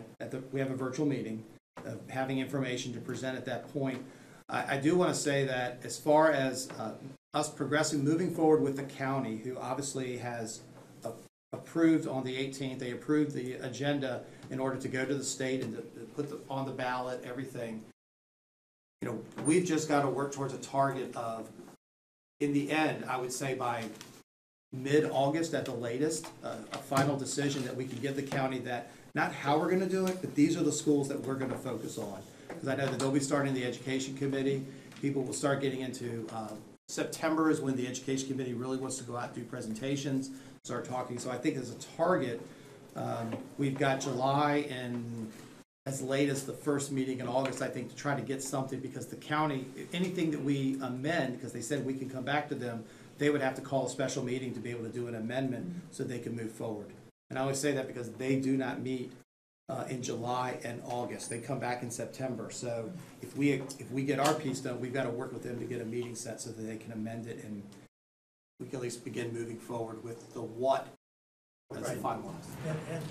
we have a virtual meeting, having information to present at that point. I do want to say that as far as us progressing, moving forward with the county, who obviously has approved on the 18th, they approved the agenda in order to go to the state and to put on the ballot, everything. We've just got to work towards a target of, in the end, I would say by mid-August at the latest, a final decision that we can give the county that, not how we're going to do it, but these are the schools that we're going to focus on. Because I know that they'll be starting the education committee. People will start getting into, September is when the education committee really wants to go out and do presentations, start talking. So I think as a target, we've got July and as late as the first meeting in August, I think, to try to get something, because the county, anything that we amend, because they said we can come back to them, they would have to call a special meeting to be able to do an amendment so they can move forward. And I always say that because they do not meet in July and August. They come back in September. So if we get our piece done, we've got to work with them to get a meeting set so that they can amend it and we can at least begin moving forward with the what as finalized. And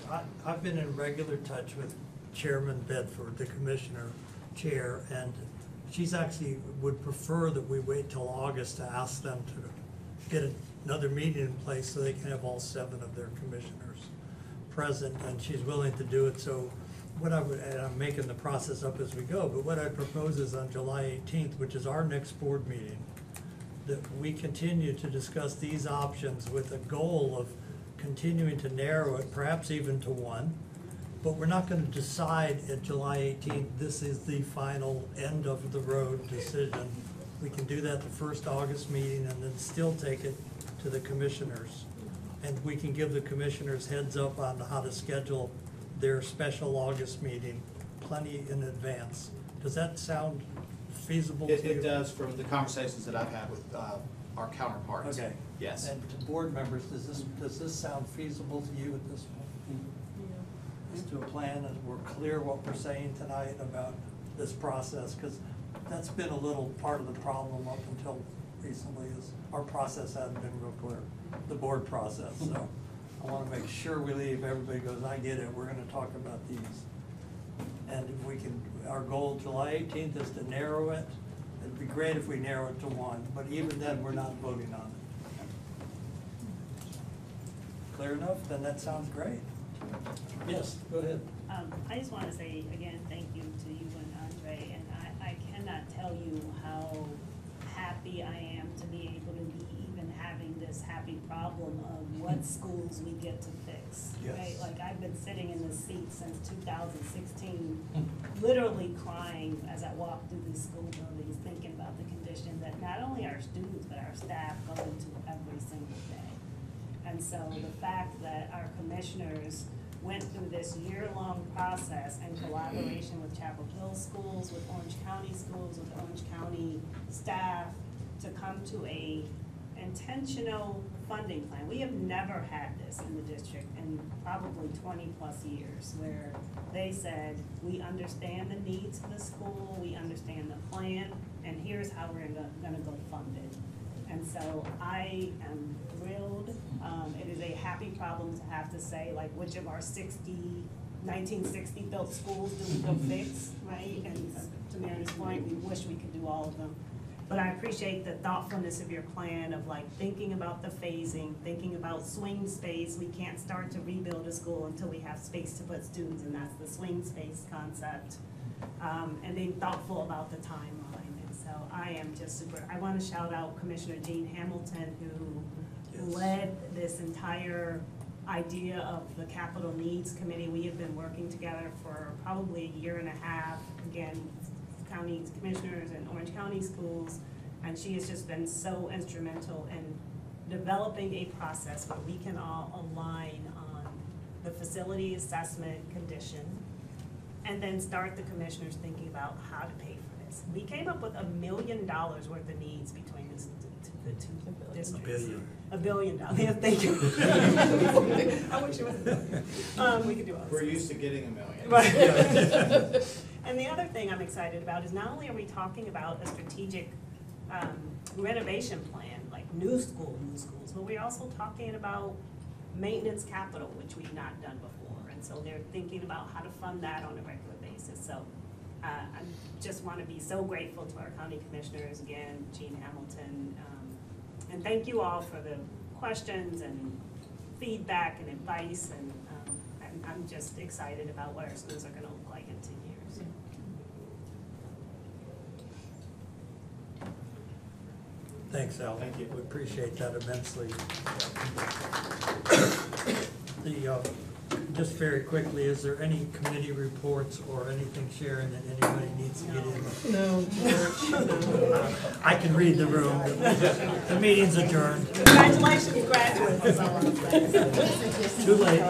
I've been in regular touch with Chairman Bedford, the commissioner chair, and she's actually would prefer that we wait till August to ask them to get another meeting in place so they can have all 7 of their commissioners present, and she's willing to do it. So what and I'm making the process up as we go, but what I propose is on July 18th, which is our next board meeting, that we continue to discuss these options with a goal of continuing to narrow it, perhaps even to 1. But we're not going to decide at July 18th, this is the final end of the road decision. We can do that the first August meeting and then still take it to the commissioners. And we can give the commissioners heads up on how to schedule their special August meeting plenty in advance. Does that sound feasible to you? It does, from the conversations that I've had with our counterparts. Okay. Yes. And to board members, does this sound feasible to you at this point? Let's do a plan and we're clear what we're saying tonight about this process, because that's been a little part of the problem up until recently, is our process hasn't been real clear, the board process. So I want to make sure we leave, everybody goes, I get it, we're going to talk about these. And if we can, our goal July 18th is to narrow it. It'd be great if we narrow it to 1, but even then we're not voting on it. Clear enough? Then that sounds great. Yes, go ahead. I just want to say again, thank you to you and Andre, and I cannot tell you how happy I am to be able to be even having this happy problem of what schools we get to fix. Yes. Right? Like I've been sitting in this seat since 2016, literally crying as I walk through these school buildings, thinking about the condition that not only our students but our staff go into every single day. And so the fact that our commissioners went through this year-long process in collaboration with Chapel Hill schools, with Orange County schools, with Orange County staff, to come to a intentional funding plan. We have never had this in the district in probably 20-plus years, where they said, we understand the needs of the school, we understand the plan, and here's how we're gonna go fund it. And so I am thrilled. It is a happy problem to have to say, like, which of our 1960 built schools do we go fix, right? And to Mary's point, we wish we could do all of them. But I appreciate the thoughtfulness of your plan of like thinking about the phasing, thinking about swing space. We can't start to rebuild a school until we have space to put students, and that's the swing space concept. And being thoughtful about the timeline. And so I am just super, I want to shout out Commissioner Jean Hamilton, who led this entire idea of the Capital Needs Committee. We have been working together for probably a year and a half, again, county commissioners and Orange County schools, and she has just been so instrumental in developing a process where we can all align on the facility assessment condition, and then start the commissioners thinking about how to pay for this. We came up with $1 million worth of needs between the two districts. $1 billion. Yeah, thank you. I wish it was $1 billion. We could do all this. We're used to getting $1 million. Right. And the other thing I'm excited about is not only are we talking about a strategic renovation plan, like new schools, but we're also talking about maintenance capital, which we've not done before. And so they're thinking about how to fund that on a regular basis. So I just want to be so grateful to our county commissioners, again, Jean Hamilton, and thank you all for the questions and feedback and advice. And I'm just excited about what our schools are going to look like in 10 years. Thanks, Al. Thank you. We appreciate that immensely. Just very quickly, is there any committee reports or anything, Sharon, that anybody needs to get in? No, George. I can read the room. The meeting's adjourned. Congratulations, graduates. That's all I'm saying. Too late.